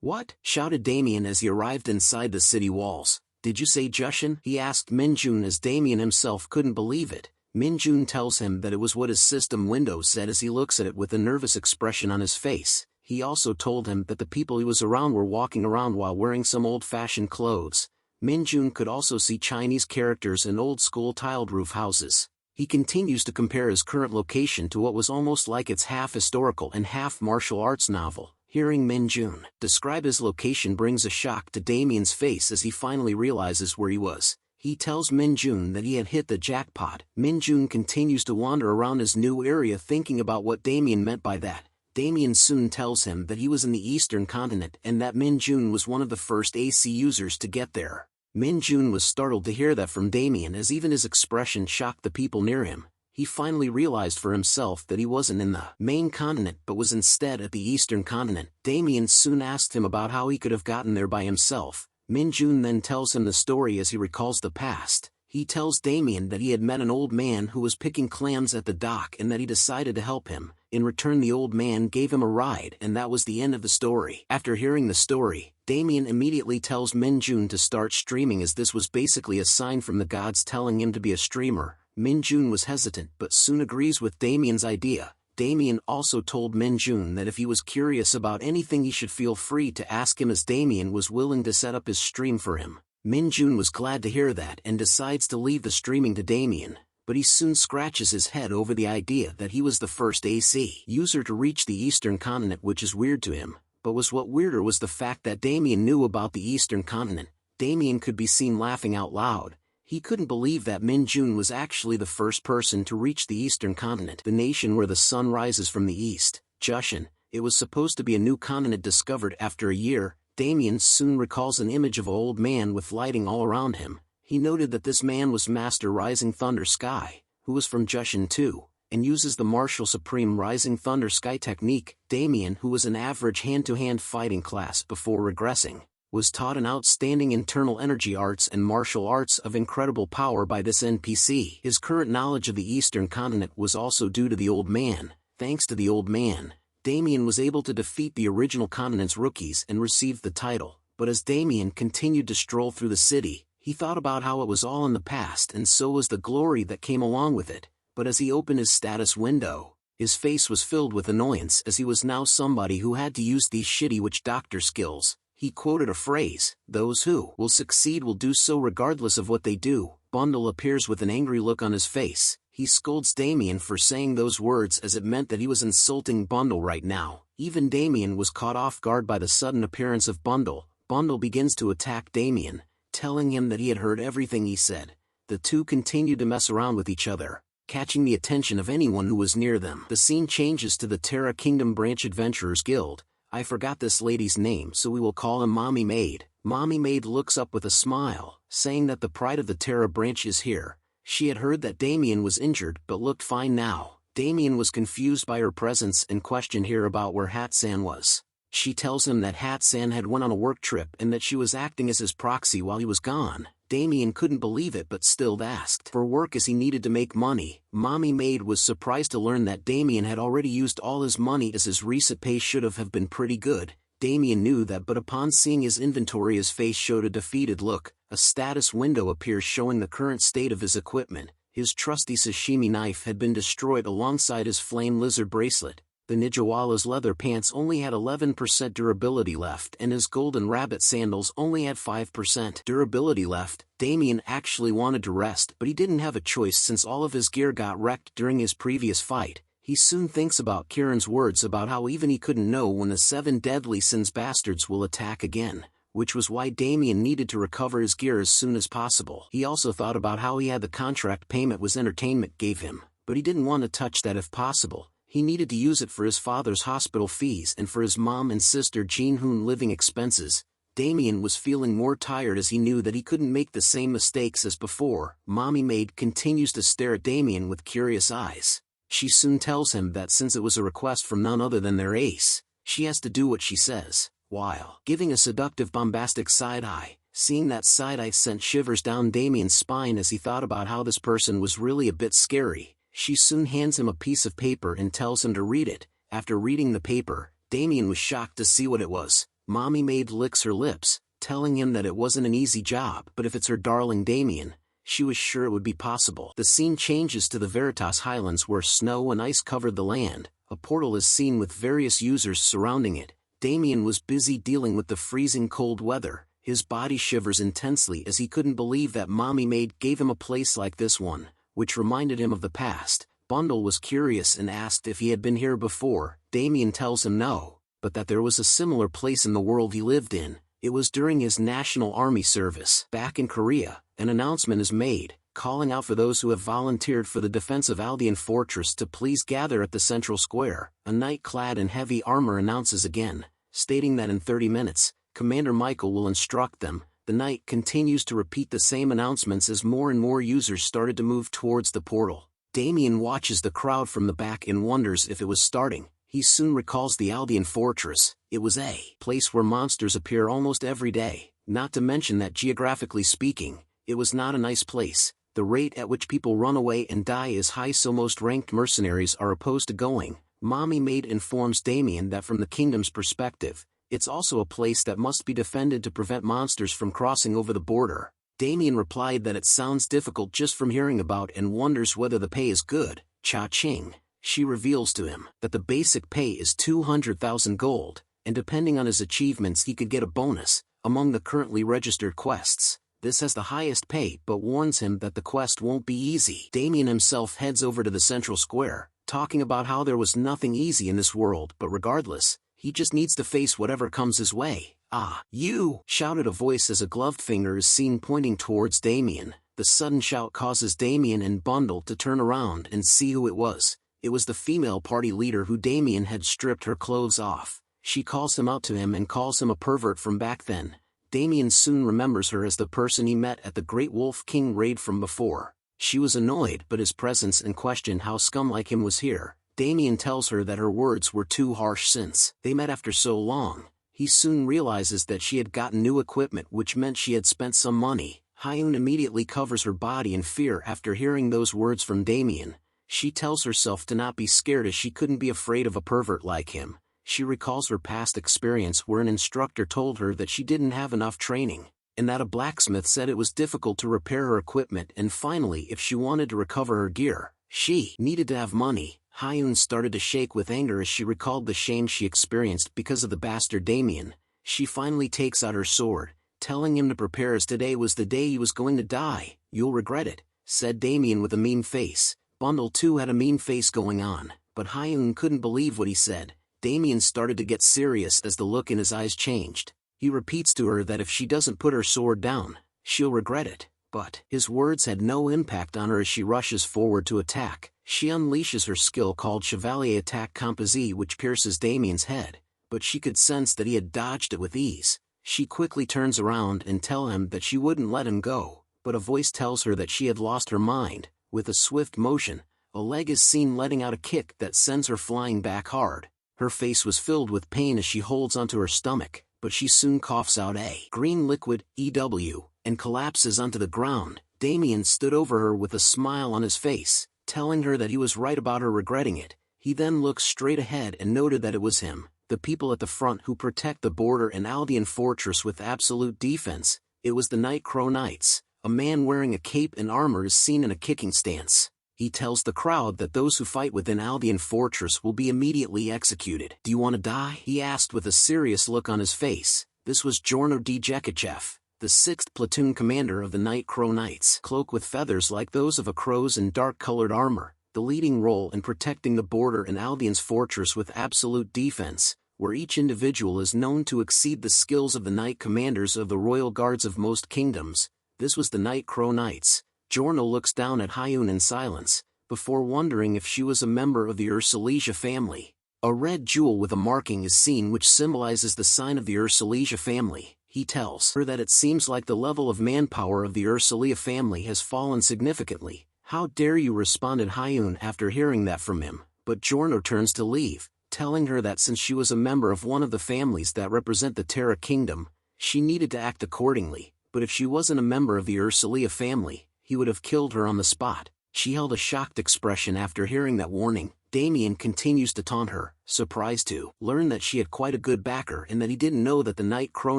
"What?" shouted Damien as he arrived inside the city walls. "Did you say Jushin?" he asked Minjun, as Damien himself couldn't believe it. Minjun tells him that it was what his system window said as he looks at it with a nervous expression on his face. He also told him that the people he was around were walking around while wearing some old-fashioned clothes. Minjun could also see Chinese characters and old-school tiled roof houses. He continues to compare his current location to what was almost like its half-historical and half-martial arts novel. Hearing Minjun describe his location brings a shock to Damien's face as he finally realizes where he was. He tells Minjun that he had hit the jackpot. Minjun continues to wander around his new area thinking about what Damien meant by that. Damien soon tells him that he was in the Eastern Continent and that Minjun was one of the first AC users to get there. Minjun was startled to hear that from Damien, as even his expression shocked the people near him. He finally realized for himself that he wasn't in the main continent but was instead at the Eastern Continent. Damien soon asked him about how he could have gotten there by himself. Minjun then tells him the story as he recalls the past. He tells Damien that he had met an old man who was picking clams at the dock and that he decided to help him. In return, the old man gave him a ride, and that was the end of the story. After hearing the story, Damien immediately tells Minjun to start streaming, as this was basically a sign from the gods telling him to be a streamer. Minjun was hesitant but soon agrees with Damien's idea. Damien also told Minjun that if he was curious about anything he should feel free to ask him, as Damien was willing to set up his stream for him. Minjun was glad to hear that and decides to leave the streaming to Damien, but he soon scratches his head over the idea that he was the first AC user to reach the Eastern Continent, which is weird to him. But what weirder was the fact that Damien knew about the Eastern Continent. Damien could be seen laughing out loud. He couldn't believe that Minjun was actually the first person to reach the Eastern Continent, the nation where the sun rises from the east. Jushin. It was supposed to be a new continent discovered after a year. Damien soon recalls an image of an old man with lighting all around him. He noted that this man was Master Rising Thunder Sky, who was from Jushin too, and uses the Martial Supreme Rising Thunder Sky technique. Damien, who was an average hand-to-hand fighting class before regressing, was taught an outstanding internal energy arts and martial arts of incredible power by this NPC. His current knowledge of the Eastern Continent was also due to the old man. Thanks to the old man, Damien was able to defeat the original continent's rookies and received the title, but as Damien continued to stroll through the city, he thought about how it was all in the past and so was the glory that came along with it, but as he opened his status window, his face was filled with annoyance as he was now somebody who had to use these shitty witch doctor skills. He quoted a phrase, "Those who will succeed will do so regardless of what they do." Bundle appears with an angry look on his face. He scolds Damien for saying those words as it meant that he was insulting Bundle right now. Even Damien was caught off guard by the sudden appearance of Bundle. Bundle begins to attack Damien, telling him that he had heard everything he said. The two continued to mess around with each other, catching the attention of anyone who was near them. The scene changes to the Terra Kingdom Branch Adventurers Guild. I forgot this lady's name, so we will call him Mommy Maid. Mommy Maid looks up with a smile, saying that the pride of the Terra branch is here. She had heard that Damien was injured but looked fine now. Damien was confused by her presence and questioned her about where Hatsan was. She tells him that Hatsan had went on a work trip and that she was acting as his proxy while he was gone. Damien couldn't believe it but still asked for work as he needed to make money. Mommy Maid was surprised to learn that Damien had already used all his money as his recent pay should have been pretty good. Damien knew that, but upon seeing his inventory his face showed a defeated look. A status window appears showing the current state of his equipment. His trusty sashimi knife had been destroyed alongside his flame lizard bracelet. The Ninjawala's leather pants only had 11% durability left and his golden rabbit sandals only had 5% durability left. Damien actually wanted to rest, but he didn't have a choice since all of his gear got wrecked during his previous fight. He soon thinks about Kieran's words about how even he couldn't know when the 7 deadly sins bastards will attack again, which was why Damien needed to recover his gear as soon as possible. He also thought about how he had the contract payment was entertainment gave him, but he didn't want to touch that if possible. He needed to use it for his father's hospital fees and for his mom and sister Jean-Hoon living expenses. Damien was feeling more tired as he knew that he couldn't make the same mistakes as before. Mommy Maid continues to stare at Damien with curious eyes. She soon tells him that since it was a request from none other than their ace, she has to do what she says, while giving a seductive bombastic side-eye. Seeing that side-eye sent shivers down Damien's spine as he thought about how this person was really a bit scary. She soon hands him a piece of paper and tells him to read it. After reading the paper, Damien was shocked to see what it was. Mommy Maid licks her lips, telling him that it wasn't an easy job, but if it's her darling Damien, she was sure it would be possible. The scene changes to the Veritas Highlands where snow and ice covered the land. A portal is seen with various users surrounding it. Damien was busy dealing with the freezing cold weather. His body shivers intensely as he couldn't believe that Mommy Maid gave him a place like this one, which reminded him of the past. Bundle was curious and asked if he had been here before. Damien tells him no, but that there was a similar place in the world he lived in. It was during his National Army service. Back in Korea, an announcement is made, calling out for those who have volunteered for the defense of Aldean Fortress to please gather at the central square. A knight clad in heavy armor announces again, stating that in 30 minutes, Commander Michael will instruct them. The knight continues to repeat the same announcements as more and more users started to move towards the portal. Damien watches the crowd from the back and wonders if it was starting. He soon recalls the Aldean Fortress. It was a place where monsters appear almost every day, not to mention that geographically speaking, it was not a nice place. The rate at which people run away and die is high, so most ranked mercenaries are opposed to going. Mommy Maid informs Damien that from the kingdom's perspective, it's also a place that must be defended to prevent monsters from crossing over the border. Damien replied that it sounds difficult just from hearing about and wonders whether the pay is good. Cha-ching. She reveals to him that the basic pay is 200,000 gold, and depending on his achievements he could get a bonus. Among the currently registered quests, this has the highest pay but warns him that the quest won't be easy. Damien himself heads over to the central square, talking about how there was nothing easy in this world, but regardless, he just needs to face whatever comes his way. "Ah, you!" shouted a voice as a gloved finger is seen pointing towards Damien. The sudden shout causes Damien and Bundle to turn around and see who it was. It was the female party leader who Damien had stripped her clothes off. She calls him out to him and calls him a pervert from back then. Damien soon remembers her as the person he met at the Great Wolf King raid from before. She was annoyed but his presence and questioned how scum like him was here. Damien tells her that her words were too harsh since they met after so long. He soon realizes that she had gotten new equipment, which meant she had spent some money. Hyun immediately covers her body in fear after hearing those words from Damien. She tells herself to not be scared as she couldn't be afraid of a pervert like him. She recalls her past experience where an instructor told her that she didn't have enough training, and that a blacksmith said it was difficult to repair her equipment, and finally if she wanted to recover her gear, she needed to have money. Hyun started to shake with anger as she recalled the shame she experienced because of the bastard Damien. She finally takes out her sword, telling him to prepare as today was the day he was going to die. "You'll regret it," said Damien with a mean face. Bundle too had a mean face going on, but Hyun couldn't believe what he said. Damien started to get serious as the look in his eyes changed. He repeats to her that if she doesn't put her sword down, she'll regret it. But his words had no impact on her as she rushes forward to attack. She unleashes her skill called Chevalier Attack Composite, which pierces Damien's head, but she could sense that he had dodged it with ease. She quickly turns around and tells him that she wouldn't let him go, but a voice tells her that she had lost her mind. With a swift motion, a leg is seen letting out a kick that sends her flying back hard. Her face was filled with pain as she holds onto her stomach, but she soon coughs out a green liquid, EW, and collapses onto the ground. Damien stood over her with a smile on his face, telling her that he was right about her regretting it. He then looked straight ahead and noted that it was him, the people at the front who protect the border and Aldean fortress with absolute defense. It was the Night Crow Knights. A man wearing a cape and armor is seen in a kicking stance. He tells the crowd that those who fight within Aldean fortress will be immediately executed. "Do you want to die?" he asked with a serious look on his face. This was Jorno D. Jekachev, the 6th platoon commander of the Night Crow Knights. Cloak with feathers like those of a crow's and dark-colored armor, the leading role in protecting the border in Aldean's fortress with absolute defense, where each individual is known to exceed the skills of the knight commanders of the royal guards of most kingdoms. This was the Night Crow Knights. Jorno looks down at Hyun in silence, before wondering if she was a member of the Ursulija family. A red jewel with a marking is seen which symbolizes the sign of the Ursulija family. He tells her that it seems like the level of manpower of the Ursulija family has fallen significantly. "How dare you," responded Hyun after hearing that from him, but Jorno turns to leave, telling her that since she was a member of one of the families that represent the Terra Kingdom, she needed to act accordingly, but if she wasn't a member of the Ursulija family, he would have killed her on the spot. She held a shocked expression after hearing that warning. Damien continues to taunt her, surprised to learn that she had quite a good backer and that he didn't know that the Night Crow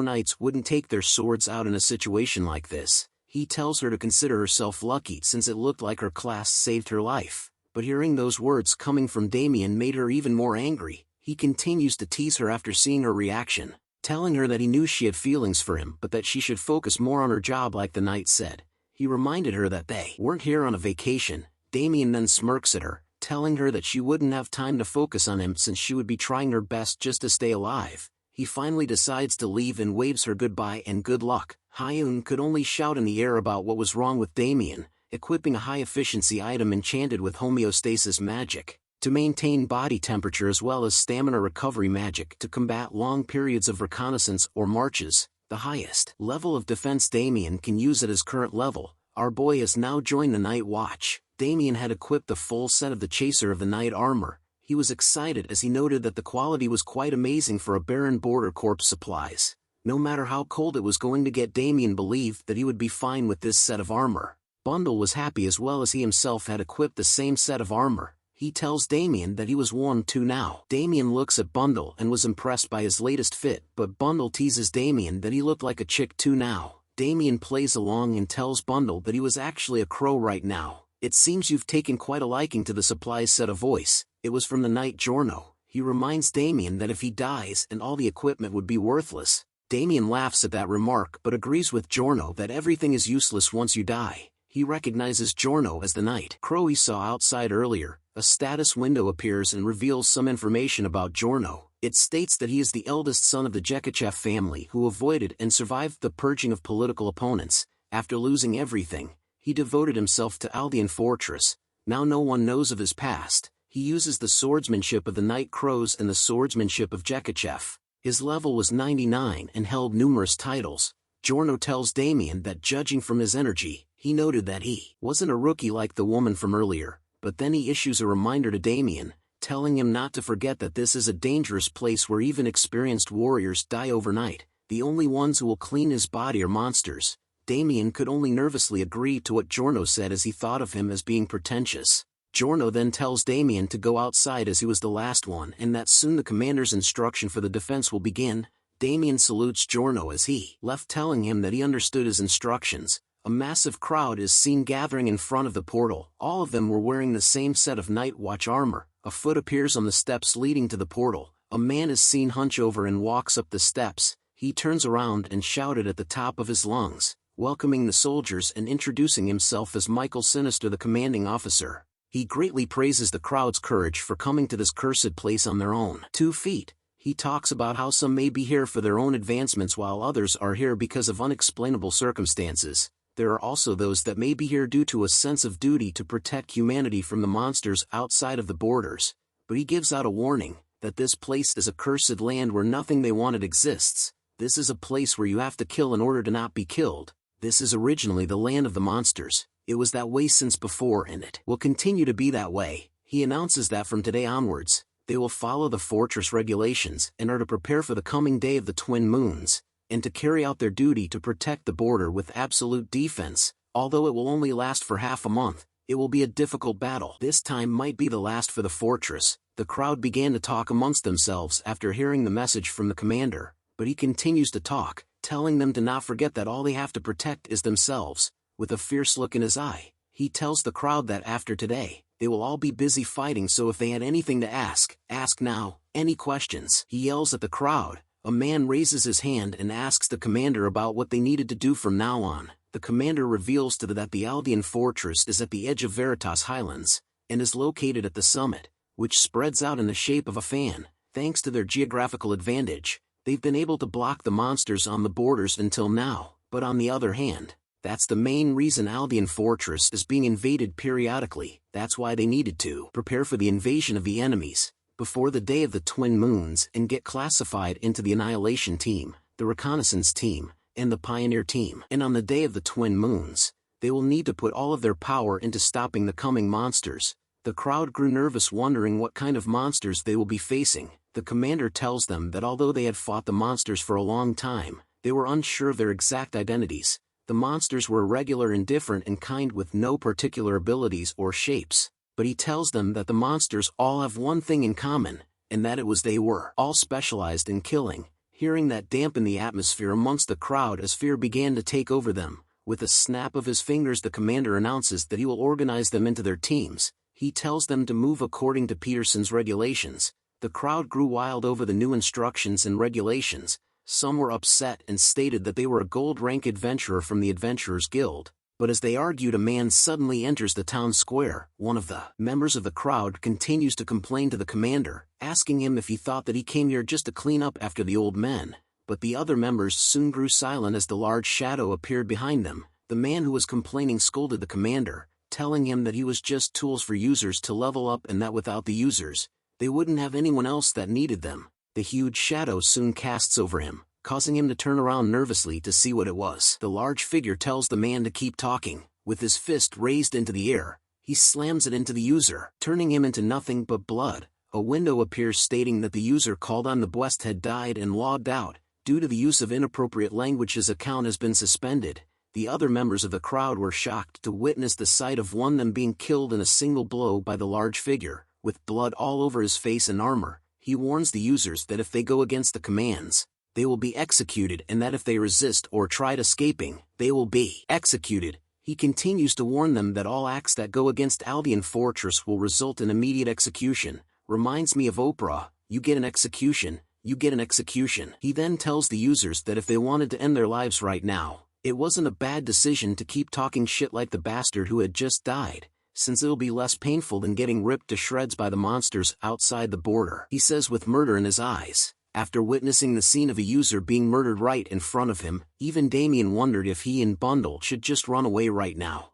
Knights wouldn't take their swords out in a situation like this. He tells her to consider herself lucky since it looked like her class saved her life. But hearing those words coming from Damien made her even more angry. He continues to tease her after seeing her reaction, telling her that he knew she had feelings for him but that she should focus more on her job like the knight said. He reminded her that they weren't here on a vacation. Damien then smirks at her, telling her that she wouldn't have time to focus on him since she would be trying her best just to stay alive. He finally decides to leave and waves her goodbye and good luck. Hyun could only shout in the air about what was wrong with Damien, equipping a high-efficiency item enchanted with homeostasis magic to maintain body temperature as well as stamina recovery magic to combat long periods of reconnaissance or marches. The highest level of defense Damien can use at his current level. Our boy has now joined the Night Watch. Damien had equipped the full set of the Chaser of the Night armor. He was excited as he noted that the quality was quite amazing for a Baron Border Corps supplies. No matter how cold it was going to get, Damien believed that he would be fine with this set of armor. Bundle was happy as well as he himself had equipped the same set of armor. He tells Damien that he was warm too now. Damien looks at Bundle and was impressed by his latest fit, but Bundle teases Damien that he looked like a chick too now. Damien plays along and tells Bundle that he was actually a crow right now. "It seems you've taken quite a liking to the supplies," said a voice. It was from the Knight Jorno. He reminds Damien that if he dies and all the equipment would be worthless. Damien laughs at that remark but agrees with Jorno that everything is useless once you die. He recognizes Jorno as the Night Crow he saw outside earlier. A status window appears and reveals some information about Jorno. It states that he is the eldest son of the Jekachev family who avoided and survived the purging of political opponents. After losing everything, he devoted himself to Aldean Fortress. Now no one knows of his past. He uses the swordsmanship of the Night Crows and the swordsmanship of Jekachev. His level was 99 and held numerous titles. Jorno tells Damien that judging from his energy, he noted that he wasn't a rookie like the woman from earlier. But then he issues a reminder to Damien, telling him not to forget that this is a dangerous place where even experienced warriors die overnight. The only ones who will clean his body are monsters. Damien could only nervously agree to what Jorno said as he thought of him as being pretentious. Giorno then tells Damien to go outside as he was the last one and that soon the commander's instruction for the defense will begin. Damien salutes Giorno as he left, telling him that he understood his instructions. A massive crowd is seen gathering in front of the portal. All of them were wearing the same set of night watch armor. A foot appears on the steps leading to the portal. A man is seen hunch over and walks up the steps. He turns around and shouted at the top of his lungs, welcoming the soldiers and introducing himself as Michael Sinister, the commanding officer. He greatly praises the crowd's courage for coming to this cursed place on their own 2 feet. He talks about how some may be here for their own advancements while others are here because of unexplainable circumstances. There are also those that may be here due to a sense of duty to protect humanity from the monsters outside of the borders. But he gives out a warning that this place is a cursed land where nothing they wanted exists. This is a place where you have to kill in order to not be killed. This is originally the land of the monsters. It was that way since before and it will continue to be that way. He announces that from today onwards, they will follow the fortress regulations and are to prepare for the coming day of the twin moons, and to carry out their duty to protect the border with absolute defense. Although it will only last for half a month, it will be a difficult battle. This time might be the last for the fortress. The crowd began to talk amongst themselves after hearing the message from the commander, but he continues to talk, telling them to not forget that all they have to protect is themselves. With a fierce look in his eye, he tells the crowd that after today, they will all be busy fighting, so if they had anything to ask now. Any questions? He yells at the crowd. A man raises his hand and asks the commander about what they needed to do from now on. The commander reveals to them that the Aldean fortress is at the edge of Veritas Highlands, and is located at the summit, which spreads out in the shape of a fan. Thanks to their geographical advantage, they've been able to block the monsters on the borders until now. But on the other hand, that's the main reason Aldean Fortress is being invaded periodically. That's why they needed to prepare for the invasion of the enemies before the day of the twin moons and get classified into the Annihilation Team, the Reconnaissance Team, and the Pioneer Team. And on the day of the twin moons, they will need to put all of their power into stopping the coming monsters. The crowd grew nervous, wondering what kind of monsters they will be facing. The commander tells them that although they had fought the monsters for a long time, they were unsure of their exact identities. The monsters were irregular and different in kind with no particular abilities or shapes, but he tells them that the monsters all have one thing in common, and that it was they were all specialized in killing. Hearing that dampened the atmosphere amongst the crowd as fear began to take over them. With a snap of his fingers, the commander announces that he will organize them into their teams. He tells them to move according to Peterson's regulations. The crowd grew wild over the new instructions and regulations. Some were upset and stated that they were a gold-rank adventurer from the Adventurers Guild. But as they argued, a man suddenly enters the town square. One of the members of the crowd continues to complain to the commander, asking him if he thought that he came here just to clean up after the old men. But the other members soon grew silent as the large shadow appeared behind them. The man who was complaining scolded the commander, telling him that he was just tools for users to level up and that without the users, they wouldn't have anyone else that needed them. The huge shadow soon casts over him, causing him to turn around nervously to see what it was. The large figure tells the man to keep talking. With his fist raised into the air, he slams it into the user, turning him into nothing but blood. A window appears stating that the user called on the West had died and logged out. Due to the use of inappropriate language, his account has been suspended. The other members of the crowd were shocked to witness the sight of one of them being killed in a single blow by the large figure, with blood all over his face and armor. He warns the users that if they go against the commands, they will be executed, and that if they resist or tried escaping, they will be executed. He continues to warn them that all acts that go against Aldean Fortress will result in immediate execution. Reminds me of Oprah, you get an execution, you get an execution. He then tells the users that if they wanted to end their lives right now, it wasn't a bad decision to keep talking shit like the bastard who had just died, since it'll be less painful than getting ripped to shreds by the monsters outside the border. He says with murder in his eyes. After witnessing the scene of a user being murdered right in front of him, even Damien wondered if he and Bundle should just run away right now.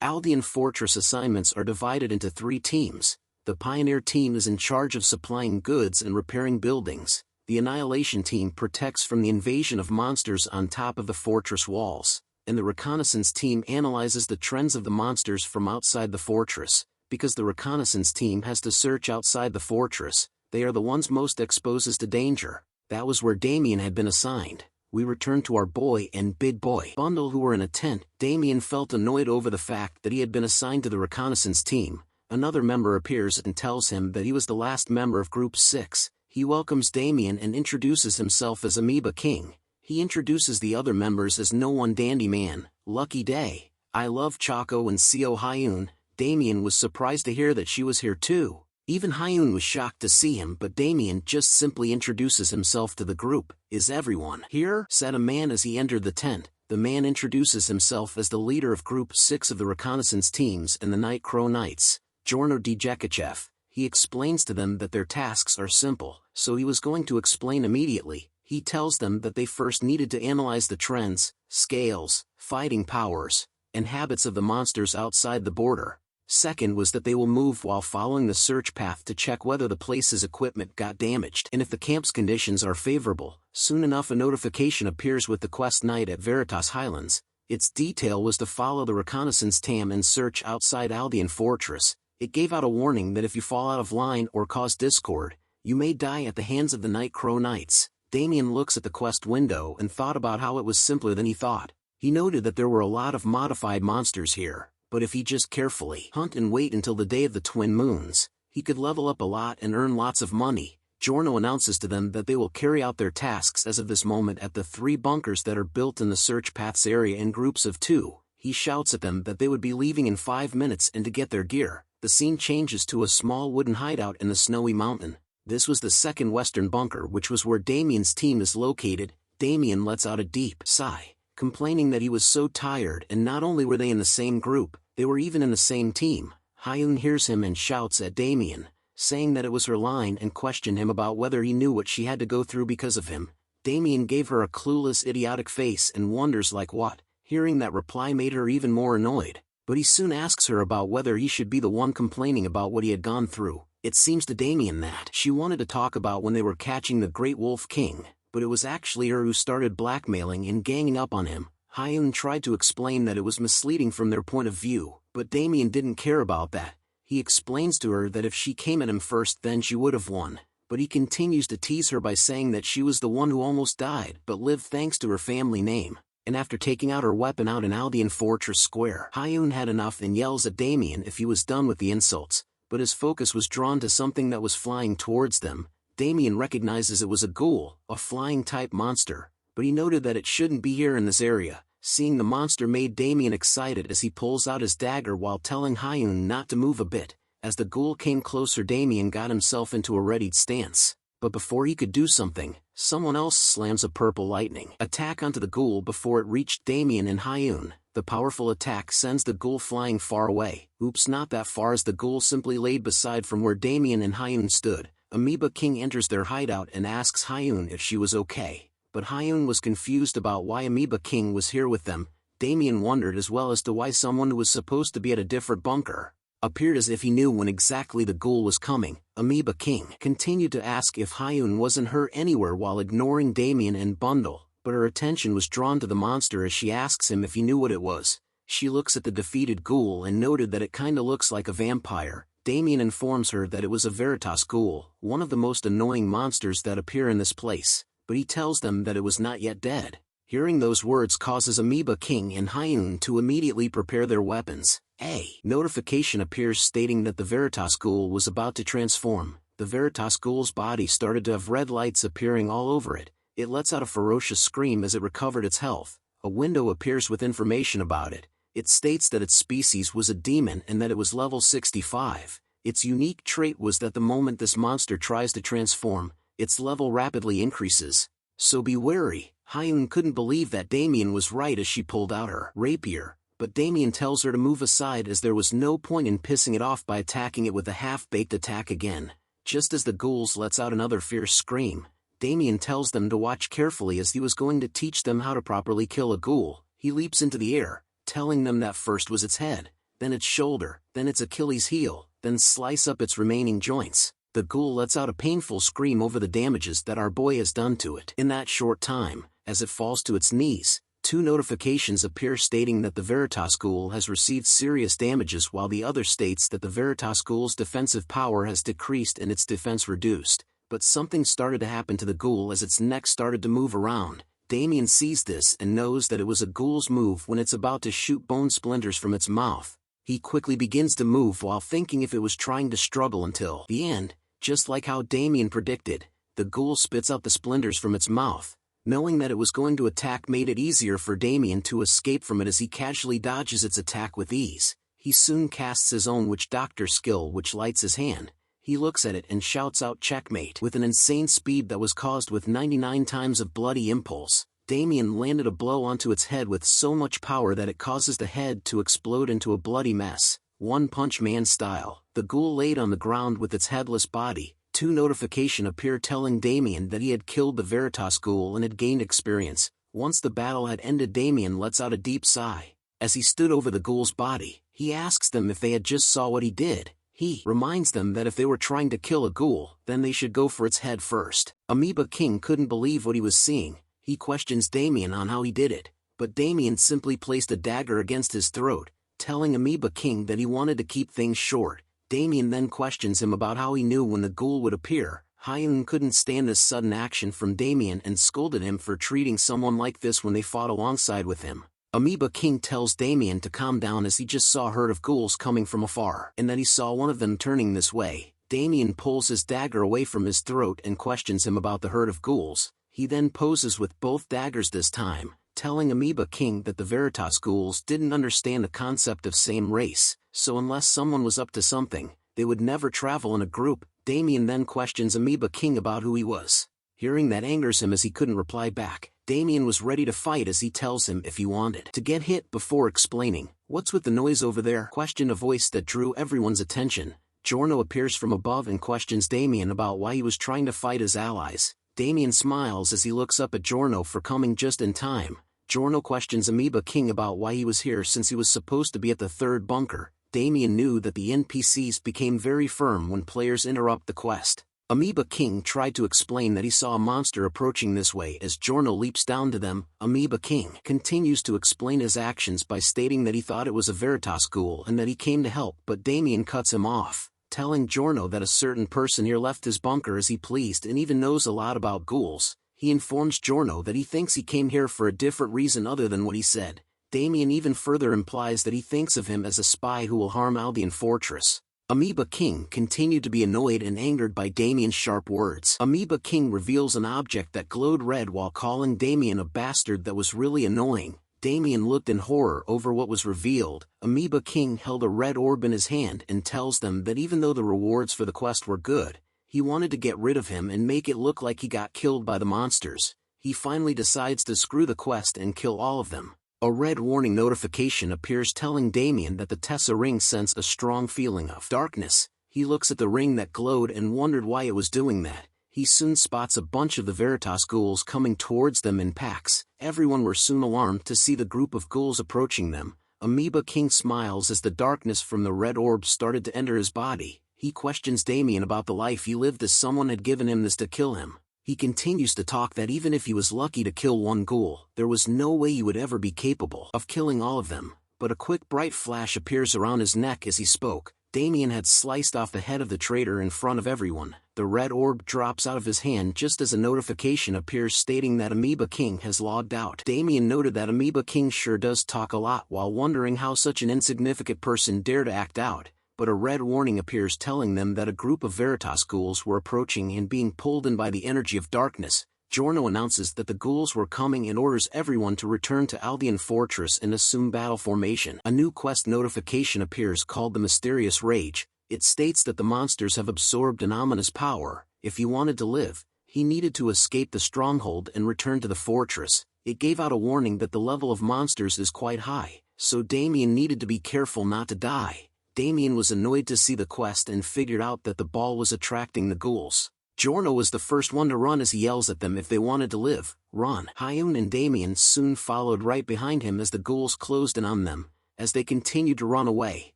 Aldean Fortress assignments are divided into 3 teams. The Pioneer Team is in charge of supplying goods and repairing buildings. The Annihilation Team protects from the invasion of monsters on top of the fortress walls. And the Reconnaissance Team analyzes the trends of the monsters from outside the fortress. Because the Reconnaissance Team has to search outside the fortress, they are the ones most exposed to danger. That was where Damien had been assigned. We returned to our boy and big boy Bundle, who were in a tent. Damien felt annoyed over the fact that he had been assigned to the Reconnaissance Team, Another member appears and tells him that he was the last member of Group 6. He welcomes Damien and introduces himself as Amoeba King. He introduces the other members as No One Dandy Man, Lucky Day, I Love Choco and Seo Hyun. Damien was surprised to hear that she was here too. Even Hyun was shocked to see him, but Damien just simply introduces himself to the group. Is everyone here? Said a man as he entered the tent. The man introduces himself as the leader of Group 6 of the reconnaissance teams and the Night Crow Knights, Jorno Djekachev. He explains to them that their tasks are simple, so he was going to explain immediately. He tells them that they first needed to analyze the trends, scales, fighting powers, and habits of the monsters outside the border. Second was that they will move while following the search path to check whether the place's equipment got damaged. And if the camp's conditions are favorable, soon enough a notification appears with the quest night at Veritas Highlands. Its detail was to follow the reconnaissance tam and search outside Aldean Fortress. It gave out a warning that if you fall out of line or cause discord, you may die at the hands of the Night Crow Knights. Damien looks at the quest window and thought about how it was simpler than he thought. He noted that there were a lot of modified monsters here, but if he just carefully hunt and wait until the day of the twin moons, he could level up a lot and earn lots of money. Jorno announces to them that they will carry out their tasks as of this moment at the 3 bunkers that are built in the search paths area in groups of 2. He shouts at them that they would be leaving in 5 minutes and to get their gear. The scene changes to a small wooden hideout in the snowy mountain. This was the second western bunker, which was where Damien's team is located. Damien lets out a deep sigh, complaining that he was so tired, and not only were they in the same group, they were even in the same team. Hyun hears him and shouts at Damien, saying that it was her line and questioned him about whether he knew what she had to go through because of him. Damien gave her a clueless, idiotic face and wonders like what. Hearing that reply made her even more annoyed, but he soon asks her about whether he should be the one complaining about what he had gone through. It seems to Damien that she wanted to talk about when they were catching the Great Wolf King, but it was actually her who started blackmailing and ganging up on him. Hyun tried to explain that it was misleading from their point of view, but Damien didn't care about that. He explains to her that if she came at him first then she would have won, but he continues to tease her by saying that she was the one who almost died but lived thanks to her family name. And after taking out her weapon out in Aldean Fortress Square, Hyun had enough and yells at Damien if he was done with the insults, but his focus was drawn to something that was flying towards them. Damien recognizes it was a ghoul, a flying-type monster, but he noted that it shouldn't be here in this area. Seeing the monster made Damien excited as he pulls out his dagger while telling Hyun not to move a bit. As the ghoul came closer, Damien got himself into a readied stance. But before he could do something, someone else slams a purple lightning attack onto the ghoul before it reached Damien and Hyun. The powerful attack sends the ghoul flying far away. Oops, not that far, as the ghoul simply laid beside from where Damien and Hyun stood. Amoeba King enters their hideout and asks Hyun if she was okay, but Hyun was confused about why Amoeba King was here with them. Damien wondered as well as to why someone who was supposed to be at a different bunker appeared as if he knew when exactly the ghoul was coming. Amoeba King continued to ask if Hyun wasn't hurt anywhere while ignoring Damien and Bundle, but her attention was drawn to the monster as she asks him if he knew what it was. She looks at the defeated ghoul and noted that it kinda looks like a vampire. Damien informs her that it was a Veritas ghoul, one of the most annoying monsters that appear in this place, but he tells them that it was not yet dead. Hearing those words causes Amoeba King and Hyun to immediately prepare their weapons. A notification appears stating that the Veritas ghoul was about to transform. The Veritas ghoul's body started to have red lights appearing all over it. It lets out a ferocious scream as it recovered its health. A window appears with information about it. It states that its species was a demon and that it was level 65. Its unique trait was that the moment this monster tries to transform, its level rapidly increases. So be wary. Hyun couldn't believe that Damien was right as she pulled out her rapier, but Damien tells her to move aside as there was no point in pissing it off by attacking it with a half-baked attack again. Just as the ghouls lets out another fierce scream, Damien tells them to watch carefully as he was going to teach them how to properly kill a ghoul. He leaps into the air, telling them that first was its head, then its shoulder, then its Achilles heel, then slice up its remaining joints. The ghoul lets out a painful scream over the damages that our boy has done to it. In that short time, as it falls to its knees, 2 notifications appear stating that the Veritas ghoul has received serious damages, while the other states that the Veritas ghoul's defensive power has decreased and its defense reduced. But something started to happen to the ghoul as its neck started to move around. Damien sees this and knows that it was a ghoul's move when it's about to shoot bone splinters from its mouth. He quickly begins to move while thinking if it was trying to struggle until the end. Just like how Damien predicted, the ghoul spits out the splinters from its mouth. Knowing that it was going to attack made it easier for Damien to escape from it as he casually dodges its attack with ease. He soon casts his own witch doctor skill, which lights his hand. He looks at it and shouts out checkmate with an insane speed that was caused with 99 times of bloody impulse. Damien landed a blow onto its head with so much power that it causes the head to explode into a bloody mess. One Punch Man style. The ghoul laid on the ground with its headless body. Two notifications appear telling Damien that he had killed the Veritas ghoul and had gained experience. Once the battle had ended, Damien lets out a deep sigh. As he stood over the ghoul's body, he asks them if they had just saw what he did. He reminds them that if they were trying to kill a ghoul, then they should go for its head first. Amoeba King couldn't believe what he was seeing. He questions Damien on how he did it, but Damien simply placed a dagger against his throat, telling Amoeba King that he wanted to keep things short. Damien then questions him about how he knew when the ghoul would appear. Hyun couldn't stand this sudden action from Damien and scolded him for treating someone like this when they fought alongside with him. Amoeba King tells Damien to calm down as he just saw a herd of ghouls coming from afar, and that he saw one of them turning this way. Damien pulls his dagger away from his throat and questions him about the herd of ghouls. He then poses with both daggers this time, telling Amoeba King that the Veritas ghouls didn't understand the concept of same race, so unless someone was up to something, they would never travel in a group. Damien then questions Amoeba King about who he was. Hearing that angers him as he couldn't reply back. Damien was ready to fight as he tells him if he wanted to get hit before explaining. "What's with the noise over there?" questioned a voice that drew everyone's attention. Giorno appears from above and questions Damien about why he was trying to fight his allies. Damien smiles as he looks up at Giorno for coming just in time. Giorno questions Amoeba King about why he was here since he was supposed to be at the third bunker. Damien knew that the NPCs became very firm when players interrupt the quest. Amoeba King tried to explain that he saw a monster approaching this way as Giorno leaps down to them. Amoeba King continues to explain his actions by stating that he thought it was a Veritas ghoul and that he came to help, but Damien cuts him off, telling Giorno that a certain person here left his bunker as he pleased and even knows a lot about ghouls. He informs Giorno that he thinks he came here for a different reason other than what he said. Damien even further implies that he thinks of him as a spy who will harm Aldean Fortress. Amoeba King continued to be annoyed and angered by Damien's sharp words. Amoeba King reveals an object that glowed red while calling Damien a bastard that was really annoying. Damien looked in horror over what was revealed. Amoeba King held a red orb in his hand and tells them that even though the rewards for the quest were good, he wanted to get rid of him and make it look like he got killed by the monsters. He finally decides to screw the quest and kill all of them. A red warning notification appears telling Damien that the Tessa ring sensed a strong feeling of darkness. He looks at the ring that glowed and wondered why it was doing that. He soon spots a bunch of the Veritas ghouls coming towards them in packs. Everyone were soon alarmed to see the group of ghouls approaching them. Amoeba King smiles as the darkness from the red orb started to enter his body. He questions Damien about the life he lived as someone had given him this to kill him. He continues to talk that even if he was lucky to kill one ghoul, there was no way he would ever be capable of killing all of them. But a quick bright flash appears around his neck as he spoke. Damien had sliced off the head of the traitor in front of everyone. The red orb drops out of his hand just as a notification appears stating that Amoeba King has logged out. Damien noted that Amoeba King sure does talk a lot while wondering how such an insignificant person dared to act out. But a red warning appears telling them that a group of Veritas ghouls were approaching and being pulled in by the energy of darkness. Giorno announces that the ghouls were coming and orders everyone to return to Aldean Fortress and assume battle formation. A new quest notification appears called the Mysterious Rage. It states that the monsters have absorbed an ominous power. If he wanted to live, he needed to escape the stronghold and return to the fortress. It gave out a warning that the level of monsters is quite high, so Damien needed to be careful not to die. Damien was annoyed to see the quest and figured out that the ball was attracting the ghouls. Giorno was the first one to run as he yells at them if they wanted to live. Run! Hyun and Damien soon followed right behind him as the ghouls closed in on them. As they continued to run away,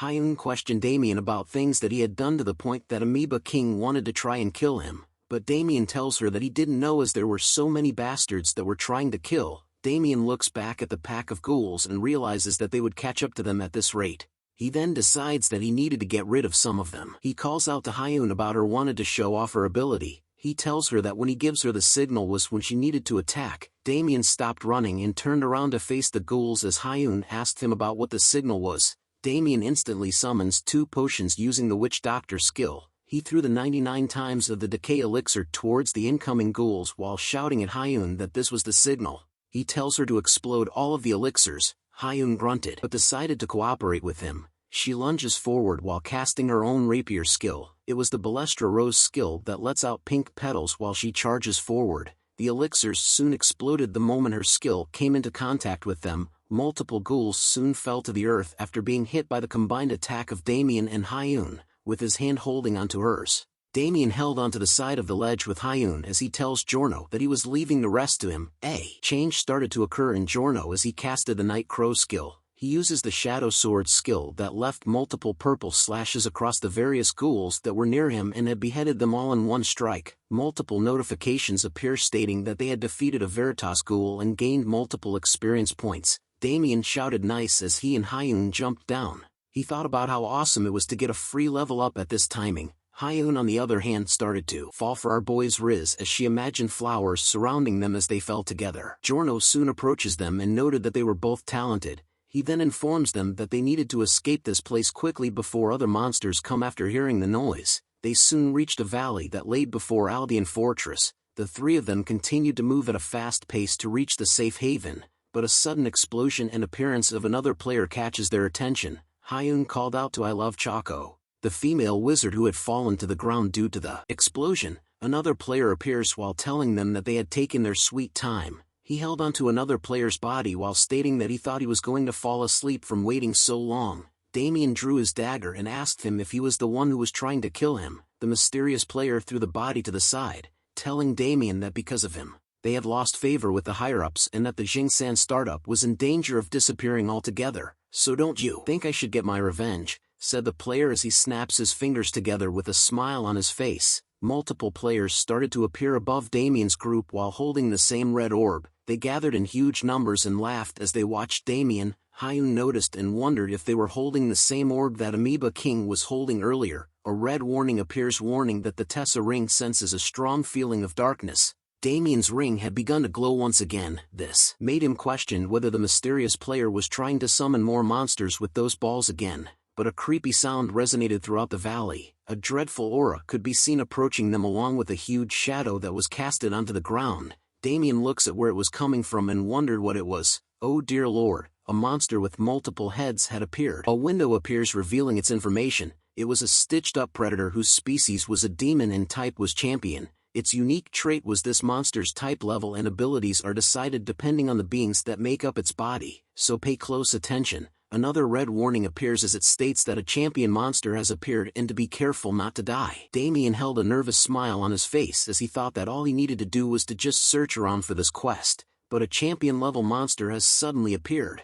Hyun questioned Damien about things that he had done to the point that Amoeba King wanted to try and kill him. But Damien tells her that he didn't know as there were so many bastards that were trying to kill. Damien looks back at the pack of ghouls and realizes that they would catch up to them at this rate. He then decides that he needed to get rid of some of them. He calls out to Hyun about her wanted to show off her ability. He tells her that when he gives her the signal was when she needed to attack. Damien stopped running and turned around to face the ghouls as Hyun asked him about what the signal was. Damien instantly summons 2 potions using the Witch Doctor skill. He threw the 99 times of the decay elixir towards the incoming ghouls while shouting at Hyun that this was the signal. He tells her to explode all of the elixirs. Hyun grunted but decided to cooperate with him. She lunges forward while casting her own rapier skill. It was the Balestra Rose skill that lets out pink petals while she charges forward. The elixirs soon exploded the moment her skill came into contact with them. Multiple ghouls soon fell to the earth after being hit by the combined attack of Damien and Hyun, with his hand holding onto hers. Damien held onto the side of the ledge with Hyun as he tells Giorno that he was leaving the rest to him. A change started to occur in Giorno as he casted the Night Crow skill. He uses the Shadow Sword skill that left multiple purple slashes across the various ghouls that were near him and had beheaded them all in one strike. Multiple notifications appear stating that they had defeated a Veritas ghoul and gained multiple experience points. Damien shouted nice as he and Hyun jumped down. He thought about how awesome it was to get a free level up at this timing. Hyun on the other hand started to fall for our boy's Riz as she imagined flowers surrounding them as they fell together. Giorno soon approaches them and noted that they were both talented. He then informs them that they needed to escape this place quickly before other monsters come. After hearing the noise, they soon reached a valley that laid before Aldean Fortress. The 3 of them continued to move at a fast pace to reach the safe haven, but a sudden explosion and appearance of another player catches their attention. Hyun called out to I Love Choco, the female wizard who had fallen to the ground due to the explosion. Another player appears while telling them that they had taken their sweet time. He held onto another player's body while stating that he thought he was going to fall asleep from waiting so long. Damien drew his dagger and asked him if he was the one who was trying to kill him. The mysterious player threw the body to the side, telling Damien that because of him, they had lost favor with the higher-ups and that the Jingsan startup was in danger of disappearing altogether. So don't you think I should get my revenge? Said the player as he snaps his fingers together with a smile on his face. Multiple players started to appear above Damien's group while holding the same red orb. They gathered in huge numbers and laughed as they watched Damien. Hyun noticed and wondered if they were holding the same orb that Amoeba King was holding earlier. A red warning appears warning that the Tessa ring senses a strong feeling of darkness. Damien's ring had begun to glow once again. This made him question whether the mysterious player was trying to summon more monsters with those balls again. But a creepy sound resonated throughout the valley. A dreadful aura could be seen approaching them along with a huge shadow that was casted onto the ground. Damien looks at where it was coming from and wondered what it was. Oh dear lord, a monster with multiple heads had appeared. A window appears revealing its information. It was a stitched-up predator whose species was a demon and type was champion. Its unique trait was this monster's type level and abilities are decided depending on the beings that make up its body, so pay close attention. Another red warning appears as it states that a champion monster has appeared and to be careful not to die. Damien held a nervous smile on his face as he thought that all he needed to do was to just search around for this quest, but a champion-level monster has suddenly appeared.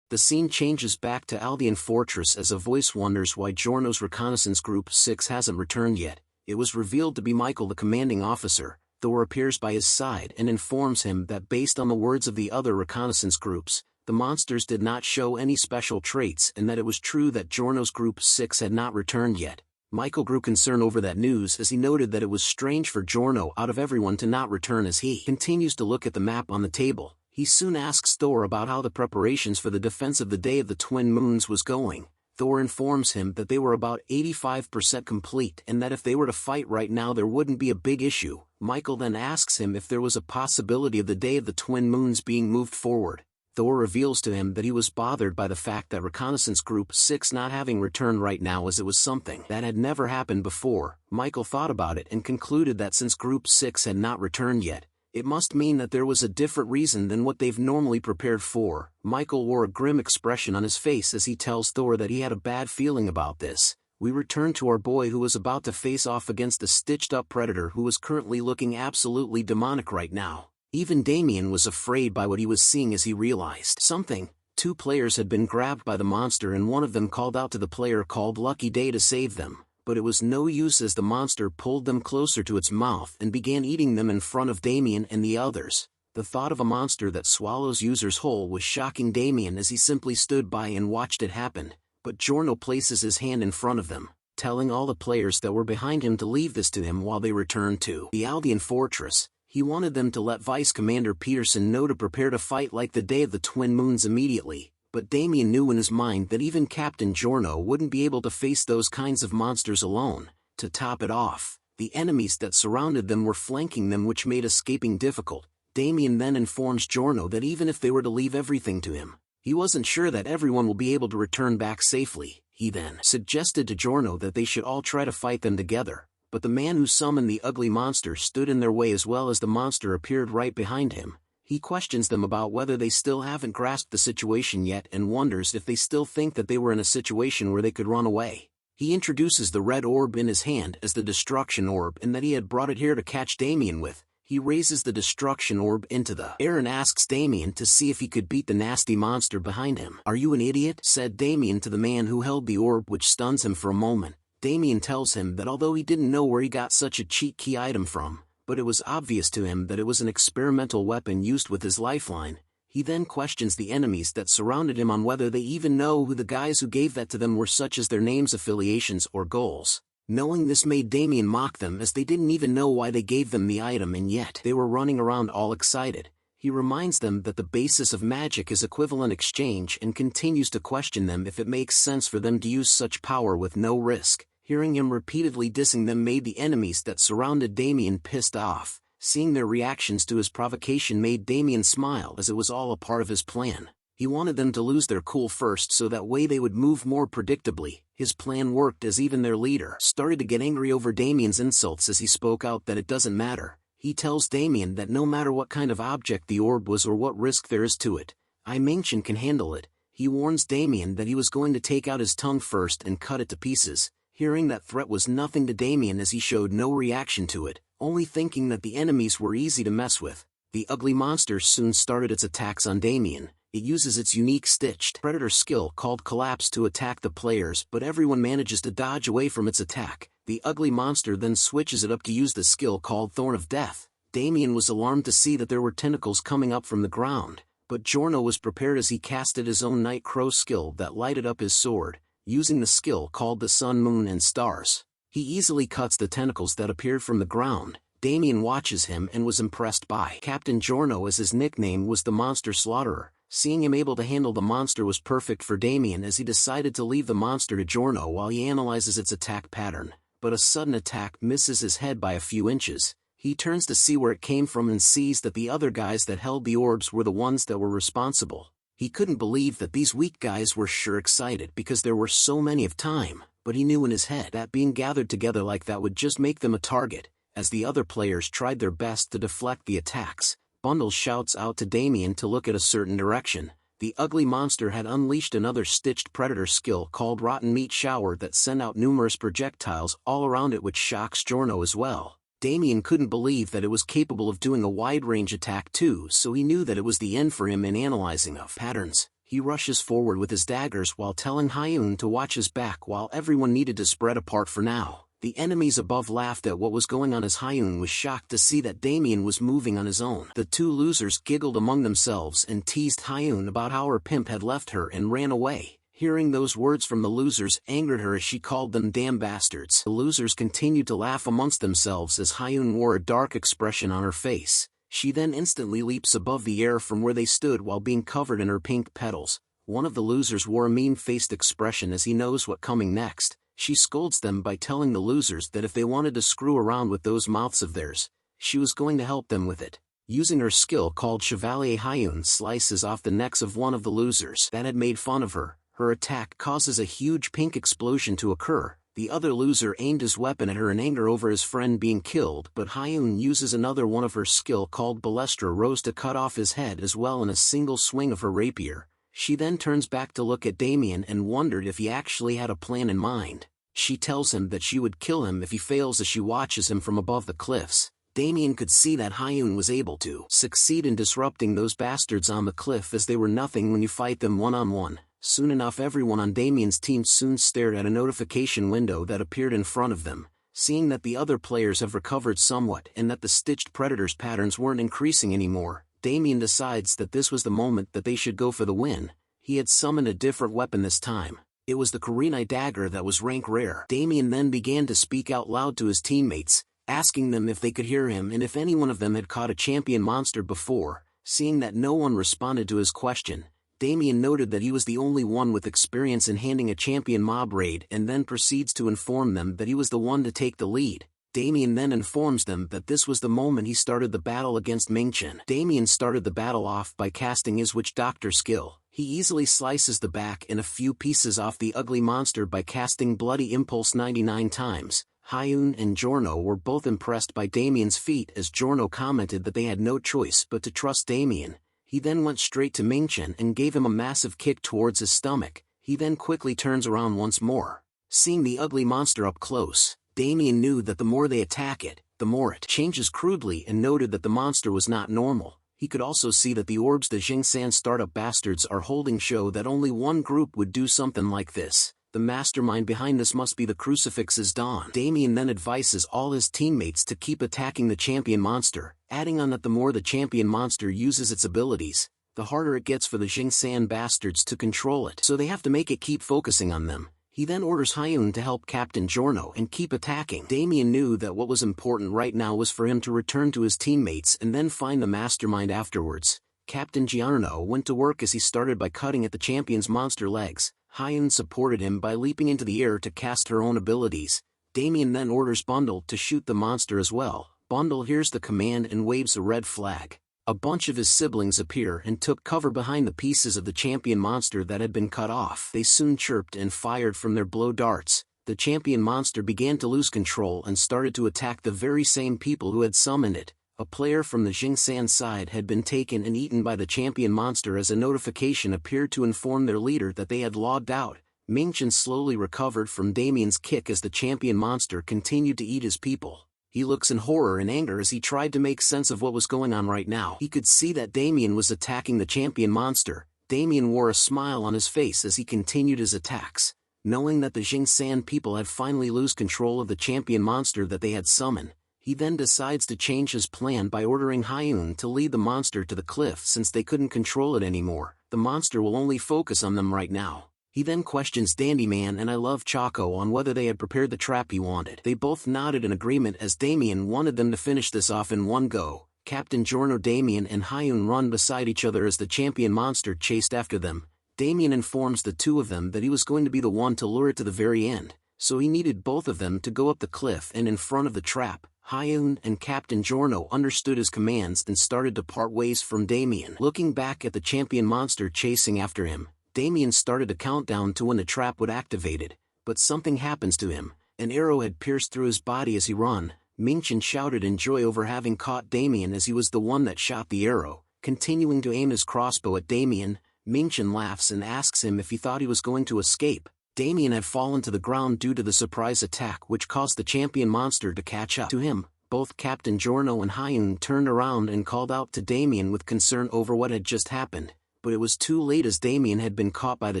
The scene changes back to Aldean Fortress as a voice wonders why Giorno's reconnaissance group 6 hasn't returned yet. It was revealed to be Michael, the commanding officer. Thor appears by his side and informs him that based on the words of the other reconnaissance groups, the monsters did not show any special traits and that it was true that Giorno's Group 6 had not returned yet. Michael grew concerned over that news as he noted that it was strange for Giorno out of everyone to not return. As he continues to look at the map on the table, he soon asks Thor about how the preparations for the defense of the Day of the Twin Moons was going. Thor informs him that they were about 85% complete and that if they were to fight right now there wouldn't be a big issue. Michael then asks him if there was a possibility of the Day of the Twin Moons being moved forward. Thor reveals to him that he was bothered by the fact that Reconnaissance Group 6 not having returned right now as it was something that had never happened before. Michael thought about it and concluded that since Group 6 had not returned yet, it must mean that there was a different reason than what they've normally prepared for. Michael wore a grim expression on his face as he tells Thor that he had a bad feeling about this. We return to our boy who was about to face off against a stitched-up predator who was currently looking absolutely demonic right now. Even Damien was afraid by what he was seeing as he realized something. 2 players had been grabbed by the monster and one of them called out to the player called Lucky Day to save them, but it was no use as the monster pulled them closer to its mouth and began eating them in front of Damien and the others. The thought of a monster that swallows users whole was shocking Damien as he simply stood by and watched it happen, but Giorno places his hand in front of them, telling all the players that were behind him to leave this to him while they returned to the Aldean Fortress. He wanted them to let Vice Commander Peterson know to prepare to fight like the Day of the Twin Moons immediately, But Damien knew in his mind that even Captain Giorno wouldn't be able to face those kinds of monsters alone. To top it off, the enemies that surrounded them were flanking them, which made escaping difficult. Damien then informs Giorno that even if they were to leave everything to him, he wasn't sure that everyone will be able to return back safely. He then suggested to Giorno that they should all try to fight them together, but the man who summoned the ugly monster stood in their way, as well as the monster appeared right behind him. He questions them about whether they still haven't grasped the situation yet and wonders if they still think that they were in a situation where they could run away. He introduces the red orb in his hand as the destruction orb and that he had brought it here to catch Damien with. He raises the destruction orb into the air and asks Damien to see if he could beat the nasty monster behind him. "Are you an idiot?" said Damien to the man who held the orb, which stuns him for a moment. Damien tells him that although he didn't know where he got such a cheat key item from, but it was obvious to him that it was an experimental weapon used with his lifeline. He then questions the enemies that surrounded him on whether they even know who the guys who gave that to them were, such as their names, affiliations, or goals. Knowing this made Damien mock them, as they didn't even know why they gave them the item and yet they were running around all excited. He reminds them that the basis of magic is equivalent exchange and continues to question them if it makes sense for them to use such power with no risk. Hearing him repeatedly dissing them made the enemies that surrounded Damien pissed off. Seeing their reactions to his provocation made Damien smile, as it was all a part of his plan. He wanted them to lose their cool first so that way they would move more predictably. His plan worked, as even their leader started to get angry over Damien's insults as he spoke out that it doesn't matter. He tells Damien that no matter what kind of object the orb was or what risk there is to it, I-Ming-Chen can handle it. He warns Damien that he was going to take out his tongue first and cut it to pieces. Hearing that threat was nothing to Damien, as he showed no reaction to it, only thinking that the enemies were easy to mess with. The ugly monster soon started its attacks on Damien. It uses its unique stitched predator skill called Collapse to attack the players, but everyone manages to dodge away from its attack. The ugly monster then switches it up to use the skill called Thorn of Death. Damien was alarmed to see that there were tentacles coming up from the ground, but Giorno was prepared as he casted his own Night Crow skill that lighted up his sword, using the skill called the Sun, Moon, and Stars. He easily cuts the tentacles that appeared from the ground. Damien watches him and was impressed by Captain Giorno, as his nickname was the Monster Slaughterer. Seeing him able to handle the monster was perfect for Damien, as he decided to leave the monster to Giorno while he analyzes its attack pattern. But a sudden attack misses his head by a few inches. He turns to see where it came from and sees that the other guys that held the orbs were the ones that were responsible. He couldn't believe that these weak guys were sure excited because there were so many of time, but he knew in his head that being gathered together like that would just make them a target. As the other players tried their best to deflect the attacks, Bundles shouts out to Damien to look at a certain direction. The ugly monster had unleashed another stitched predator skill called Rotten Meat Shower that sent out numerous projectiles all around it, which shocks Giorno as well. Damien couldn't believe that it was capable of doing a wide-range attack too, so he knew that it was the end for him in analyzing of patterns. He rushes forward with his daggers while telling Hyun to watch his back while everyone needed to spread apart for now. The enemies above laughed at what was going on as Hyun was shocked to see that Damien was moving on his own. The two losers giggled among themselves and teased Hyun about how her pimp had left her and ran away. Hearing those words from the losers angered her as she called them damn bastards. The losers continued to laugh amongst themselves as Hyun wore a dark expression on her face. She then instantly leaps above the air from where they stood while being covered in her pink petals. One of the losers wore a mean-faced expression as he knows what's coming next. She scolds them by telling the losers that if they wanted to screw around with those mouths of theirs, she was going to help them with it. Using her skill called Chevalier, Hyun slices off the necks of one of the losers that had made fun of her. Her attack causes a huge pink explosion to occur. The other loser aimed his weapon at her in anger over his friend being killed, but Hyun uses another one of her skill called Balestra Rose to cut off his head as well in a single swing of her rapier. She then turns back to look at Damien and wondered if he actually had a plan in mind. She tells him that she would kill him if he fails as she watches him from above the cliffs. Damien could see that Hyun was able to succeed in disrupting those bastards on the cliff, as they were nothing when you fight them one-on-one. Soon enough, everyone on Damien's team soon stared at a notification window that appeared in front of them. Seeing that the other players have recovered somewhat and that the stitched predators patterns weren't increasing anymore, Damien decides that this was the moment that they should go for the win. He had summoned a different weapon this time. It was the Kurenai dagger that was rank rare. Damien then began to speak out loud to his teammates, asking them if they could hear him and if any one of them had caught a champion monster before. Seeing that no one responded to his question, Damien noted that he was the only one with experience in handling a champion mob raid and then proceeds to inform them that he was the one to take the lead. Damien then informs them that this was the moment he started the battle against Mingchen. Damien started the battle off by casting his witch doctor skill. He easily slices the back and a few pieces off the ugly monster by casting Bloody Impulse 99 times. Hyun and Giorno were both impressed by Damien's feat, as Giorno commented that they had no choice but to trust Damien. He then went straight to Mingchen and gave him a massive kick towards his stomach. He then quickly turns around once more. Seeing the ugly monster up close, Damien knew that the more they attack it, the more it changes crudely, and noted that the monster was not normal. He could also see that the orbs the Jingsan startup bastards are holding show that only one group would do something like this. The mastermind behind this must be the Crucifix's Dawn. Damien then advises all his teammates to keep attacking the champion monster, adding on that the more the champion monster uses its abilities, the harder it gets for the Jingsan bastards to control it, so they have to make it keep focusing on them. He then orders Hyun to help Captain Giorno and keep attacking. Damien knew that what was important right now was for him to return to his teammates and then find the mastermind afterwards. Captain Giorno went to work as he started by cutting at the champion's monster legs. Hyun supported him by leaping into the air to cast her own abilities. Damien then orders Bundle to shoot the monster as well. Bundle hears the command and waves a red flag. A bunch of his siblings appear and took cover behind the pieces of the champion monster that had been cut off. They soon chirped and fired from their blow darts. The champion monster began to lose control and started to attack the very same people who had summoned it. A player from the Jingsan side had been taken and eaten by the champion monster as a notification appeared to inform their leader that they had logged out. Mingchen slowly recovered from Damien's kick as the champion monster continued to eat his people. He looks in horror and anger as he tried to make sense of what was going on right now. He could see that Damien was attacking the champion monster. Damien wore a smile on his face as he continued his attacks. Knowing that the Jingsan people had finally lost control of the champion monster that they had summoned, he then decides to change his plan by ordering Hyun to lead the monster to the cliff since they couldn't control it anymore. The monster will only focus on them right now. He then questions Dandyman and I Love Choco on whether they had prepared the trap he wanted. They both nodded in agreement as Damien wanted them to finish this off in one go. Captain Giorno, Damien and Hyun run beside each other as the champion monster chased after them. Damien informs the two of them that he was going to be the one to lure it to the very end, so he needed both of them to go up the cliff and in front of the trap. Hyun and Captain Giorno understood his commands and started to part ways from Damien. Looking back at the champion monster chasing after him, Damien started to count down to when the trap would activate it, but something happens to him. An arrow had pierced through his body as he ran. Mingchen shouted in joy over having caught Damien as he was the one that shot the arrow. Continuing to aim his crossbow at Damien, Mingchen laughs and asks him if he thought he was going to escape. Damien had fallen to the ground due to the surprise attack which caused the champion monster to catch up to him. Both Captain Giorno and Hyun turned around and called out to Damien with concern over what had just happened. But it was too late as Damien had been caught by the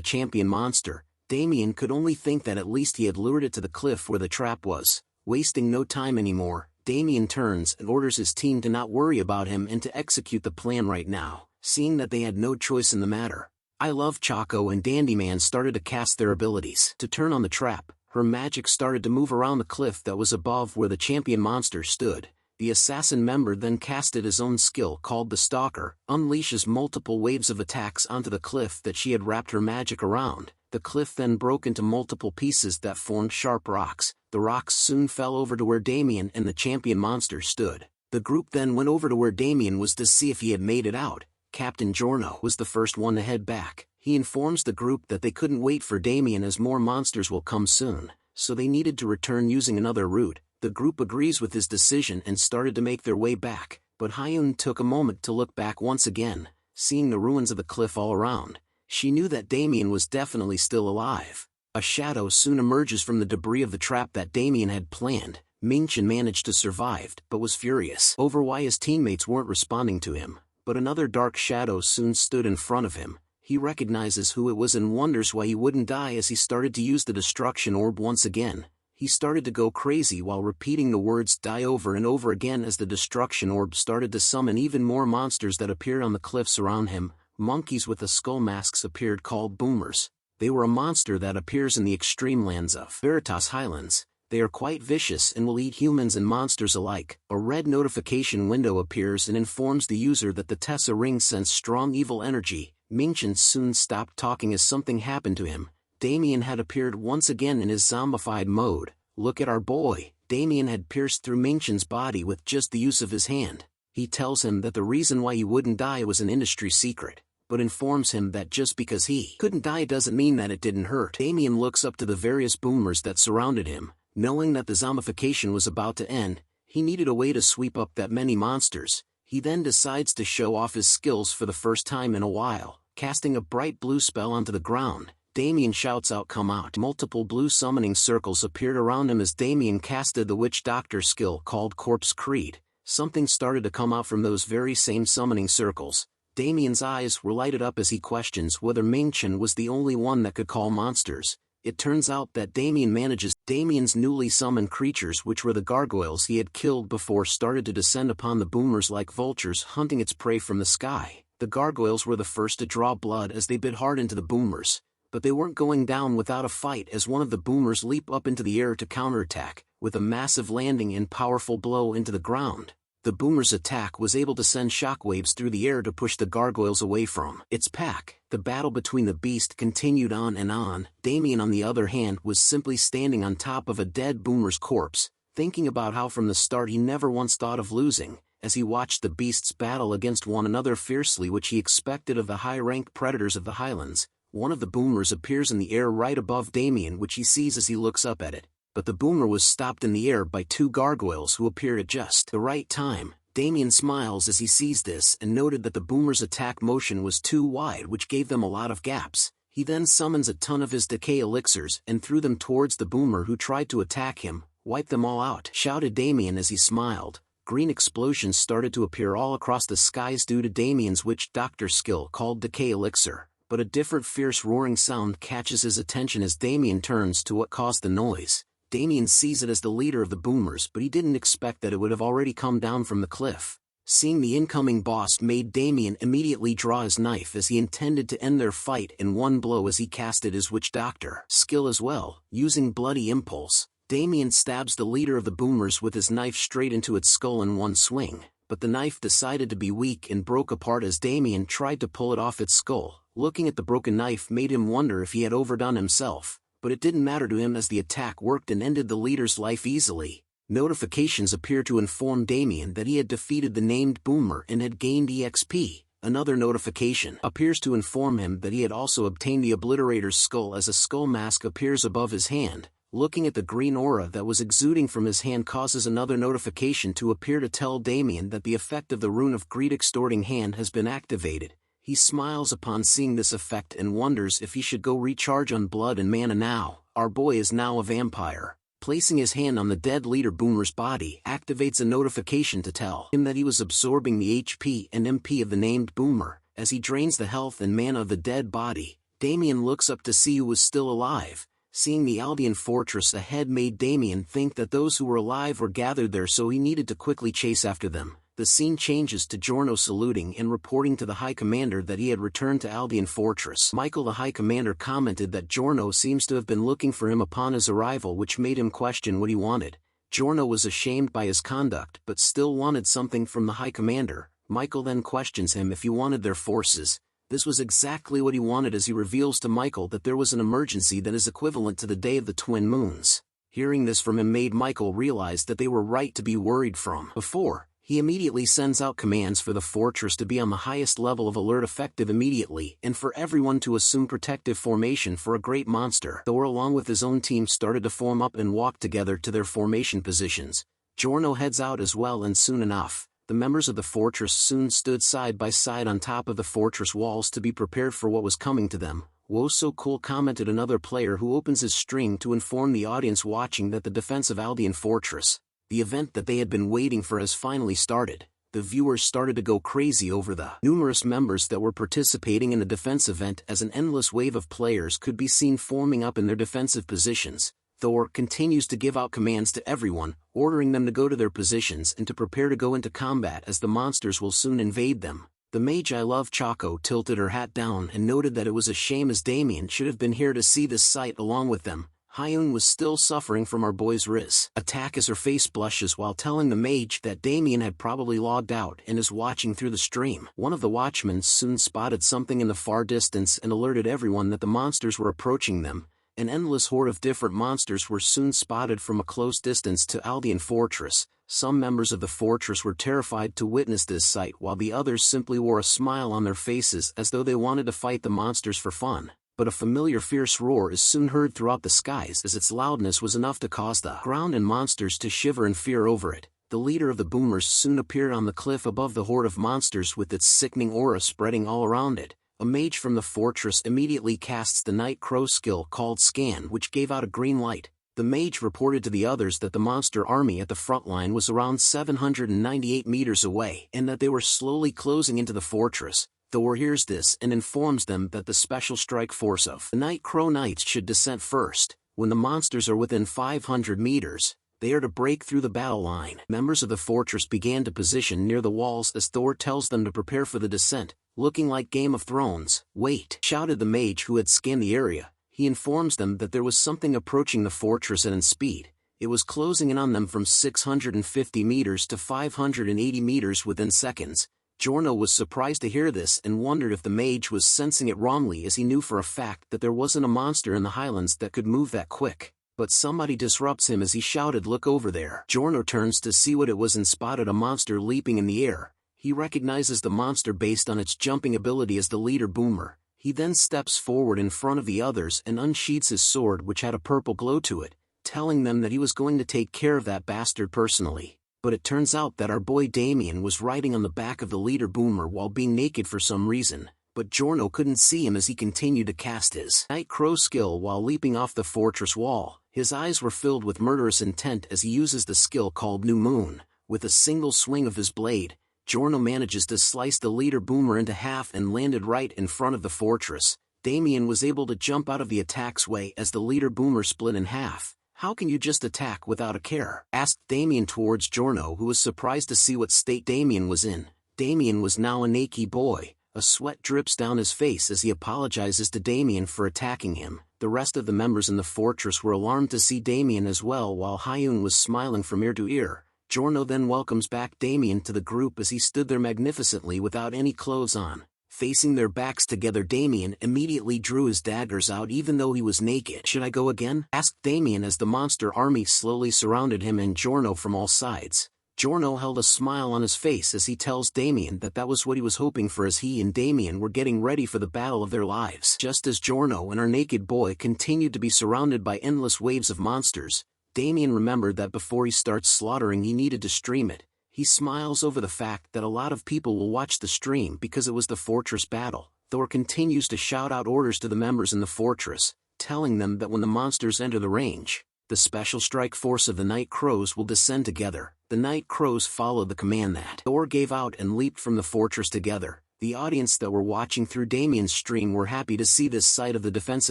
champion monster. Damien could only think that at least he had lured it to the cliff where the trap was. Wasting no time anymore, Damien turns and orders his team to not worry about him and to execute the plan right now, seeing that they had no choice in the matter. I Love Choco and Dandyman started to cast their abilities to turn on the trap. Her magic started to move around the cliff that was above where the champion monster stood. The assassin member then casted his own skill called the Stalker, unleashes multiple waves of attacks onto the cliff that she had wrapped her magic around. The cliff then broke into multiple pieces that formed sharp rocks. The rocks soon fell over to where Damien and the champion monster stood. The group then went over to where Damien was to see if he had made it out. Captain Giorno was the first one to head back. He informs the group that they couldn't wait for Damien as more monsters will come soon, so they needed to return using another route. The group agrees with his decision and started to make their way back, but Hyun took a moment to look back once again, seeing the ruins of the cliff all around. She knew that Damien was definitely still alive. A shadow soon emerges from the debris of the trap that Damien had planned. Mingchen managed to survive, but was furious over why his teammates weren't responding to him. But another dark shadow soon stood in front of him. He recognizes who it was and wonders why he wouldn't die as he started to use the destruction orb once again. He started to go crazy while repeating the words "die" over and over again as the destruction orb started to summon even more monsters that appeared on the cliffs around him. Monkeys with the skull masks appeared called boomers. They were a monster that appears in the extreme lands of Veritas Highlands. They are quite vicious and will eat humans and monsters alike. A red notification window appears and informs the user that the Tessa ring sends strong evil energy. Mingchen soon stopped talking as something happened to him. Damien had appeared once again in his zombified mode. "Look at our boy." Damien had pierced through Mingchen's body with just the use of his hand. He tells him that the reason why he wouldn't die was an industry secret, but informs him that just because he couldn't die doesn't mean that it didn't hurt. Damien looks up to the various boomers that surrounded him. Knowing that the zombification was about to end, he needed a way to sweep up that many monsters. He then decides to show off his skills for the first time in a while, casting a bright blue spell onto the ground. Damien shouts out, "Come out." Multiple blue summoning circles appeared around him as Damien casted the witch doctor skill called Corpse Creed. Something started to come out from those very same summoning circles. Damien's eyes were lighted up as he questions whether Mingchen was the only one that could call monsters. It turns out that Damien manages. Damien's newly summoned creatures, which were the gargoyles he had killed before, started to descend upon the boomers like vultures hunting its prey from the sky. The gargoyles were the first to draw blood as they bit hard into the boomers, but they weren't going down without a fight as one of the boomers leaped up into the air to counterattack, with a massive landing and powerful blow into the ground. The boomer's attack was able to send shockwaves through the air to push the gargoyles away from its pack. The battle between the beast continued on and on. Damien, on the other hand, was simply standing on top of a dead boomer's corpse, thinking about how from the start he never once thought of losing, as he watched the beasts battle against one another fiercely, which he expected of the high-ranked predators of the highlands. One of the boomers appears in the air right above Damien, which he sees as he looks up at it, but the boomer was stopped in the air by two gargoyles who appeared at just the right time. Damien smiles as he sees this and noted that the boomer's attack motion was too wide, which gave them a lot of gaps. He then summons a ton of his decay elixirs and threw them towards the boomer who tried to attack him. "Wipe them all out," shouted Damien as he smiled. Green explosions started to appear all across the skies due to Damien's witch doctor skill called Decay Elixir, but a different fierce roaring sound catches his attention as Damien turns to what caused the noise. Damien sees it as the leader of the boomers, but he didn't expect that it would have already come down from the cliff. Seeing the incoming boss made Damien immediately draw his knife as he intended to end their fight in one blow as he casted his witch doctor skill as well. Using Bloody Impulse, Damien stabs the leader of the boomers with his knife straight into its skull in one swing, but the knife decided to be weak and broke apart as Damien tried to pull it off its skull. Looking at the broken knife made him wonder if he had overdone himself, but it didn't matter to him as the attack worked and ended the leader's life easily. Notifications appear to inform Damien that he had defeated the named boomer and had gained EXP. Another notification appears to inform him that he had also obtained the obliterator's skull as a skull mask appears above his hand. Looking at the green aura that was exuding from his hand causes another notification to appear to tell Damien that the effect of the Rune of Greed Extorting Hand has been activated. He smiles upon seeing this effect and wonders if he should go recharge on blood and mana now. Our boy is now a vampire. Placing his hand on the dead leader boomer's body activates a notification to tell him that he was absorbing the HP and MP of the named boomer. As he drains the health and mana of the dead body, Damien looks up to see who was still alive. Seeing the Albion fortress ahead made Damien think that those who were alive were gathered there, so he needed to quickly chase after them. The scene changes to Giorno saluting and reporting to the High Commander that he had returned to Albion Fortress. Michael, the High Commander, commented that Giorno seems to have been looking for him upon his arrival, which made him question what he wanted. Giorno was ashamed by his conduct but still wanted something from the High Commander. Michael then questions him if he wanted their forces. This was exactly what he wanted as he reveals to Michael that there was an emergency that is equivalent to the Day of the Twin Moons. Hearing this from him made Michael realize that they were right to be worried from before. He immediately sends out commands for the fortress to be on the highest level of alert effective immediately and for everyone to assume protective formation for a great monster. Thor along with his own team started to form up and walk together to their formation positions. Giorno heads out as well, and soon enough, the members of the fortress soon stood side by side on top of the fortress walls to be prepared for what was coming to them. "Whoa, so cool," commented another player who opens his stream to inform the audience watching that the defense of Albion Fortress, the event that they had been waiting for, has finally started. The viewers started to go crazy over the numerous members that were participating in the defense event as an endless wave of players could be seen forming up in their defensive positions. Thor continues to give out commands to everyone, ordering them to go to their positions and to prepare to go into combat as the monsters will soon invade them. The mage I Love Choco tilted her hat down and noted that it was a shame as Damien should have been here to see this sight along with them. Hyun was still suffering from our boy's attack as her face blushes while telling the mage that Damien had probably logged out and is watching through the stream. One of the watchmen soon spotted something in the far distance and alerted everyone that the monsters were approaching them. An endless horde of different monsters were soon spotted from a close distance to Aldean Fortress. Some members of the fortress were terrified to witness this sight while the others simply wore a smile on their faces as though they wanted to fight the monsters for fun. But a familiar fierce roar is soon heard throughout the skies as its loudness was enough to cause the ground and monsters to shiver in fear over it. The leader of the boomers soon appeared on the cliff above the horde of monsters with its sickening aura spreading all around it. A mage from the fortress immediately casts the Night Crow skill called Scan, which gave out a green light. The mage reported to the others that the monster army at the front line was around 798 meters away and that they were slowly closing into the fortress. The war hears this and informs them that the special strike force of the Night Crow Knights should descend first. When the monsters are within 500 meters, they are to break through the battle line. Members of the fortress began to position near the walls as Thor tells them to prepare for the descent. Looking like Game of Thrones. "Wait!" shouted the mage who had scanned the area. He informs them that there was something approaching the fortress at speed. It was closing in on them from 650 meters to 580 meters within seconds. Giorno was surprised to hear this and wondered if the mage was sensing it wrongly, as he knew for a fact that there wasn't a monster in the highlands that could move that quick. But somebody disrupts him as he shouted, "Look over there!" Giorno turns to see what it was and spotted a monster leaping in the air. He recognizes the monster based on its jumping ability as the leader boomer. He then steps forward in front of the others and unsheathes his sword, which had a purple glow to it, telling them that he was going to take care of that bastard personally. But it turns out that our boy Damien was riding on the back of the leader boomer while being naked for some reason, but Giorno couldn't see him as he continued to cast his Night Crow skill while leaping off the fortress wall. His eyes were filled with murderous intent as he uses the skill called New Moon. With a single swing of his blade, Giorno manages to slice the leader boomer into half and landed right in front of the fortress. Damien was able to jump out of the attack's way as the leader boomer split in half. "How can you just attack without a care?" asked Damien towards Giorno, who was surprised to see what state Damien was in. Damien was now a naked boy. A sweat drips down his face as he apologizes to Damien for attacking him. The rest of the members in the fortress were alarmed to see Damien as well, while Hyun was smiling from ear to ear. Giorno then welcomes back Damien to the group as he stood there magnificently without any clothes on. Facing their backs together, Damien immediately drew his daggers out even though he was naked. "Should I go again?" asked Damien as the monster army slowly surrounded him and Giorno from all sides. Giorno held a smile on his face as he tells Damien that that was what he was hoping for, as he and Damien were getting ready for the battle of their lives. Just as Giorno and our naked boy continued to be surrounded by endless waves of monsters, Damien remembered that before he starts slaughtering he needed to stream it. He smiles over the fact that a lot of people will watch the stream because it was the fortress battle. Thor continues to shout out orders to the members in the fortress, telling them that when the monsters enter the range, the special strike force of the Night Crows will descend together. The Night Crows followed the command that Thor gave out and leaped from the fortress together. The audience that were watching through Damien's stream were happy to see this side of the defense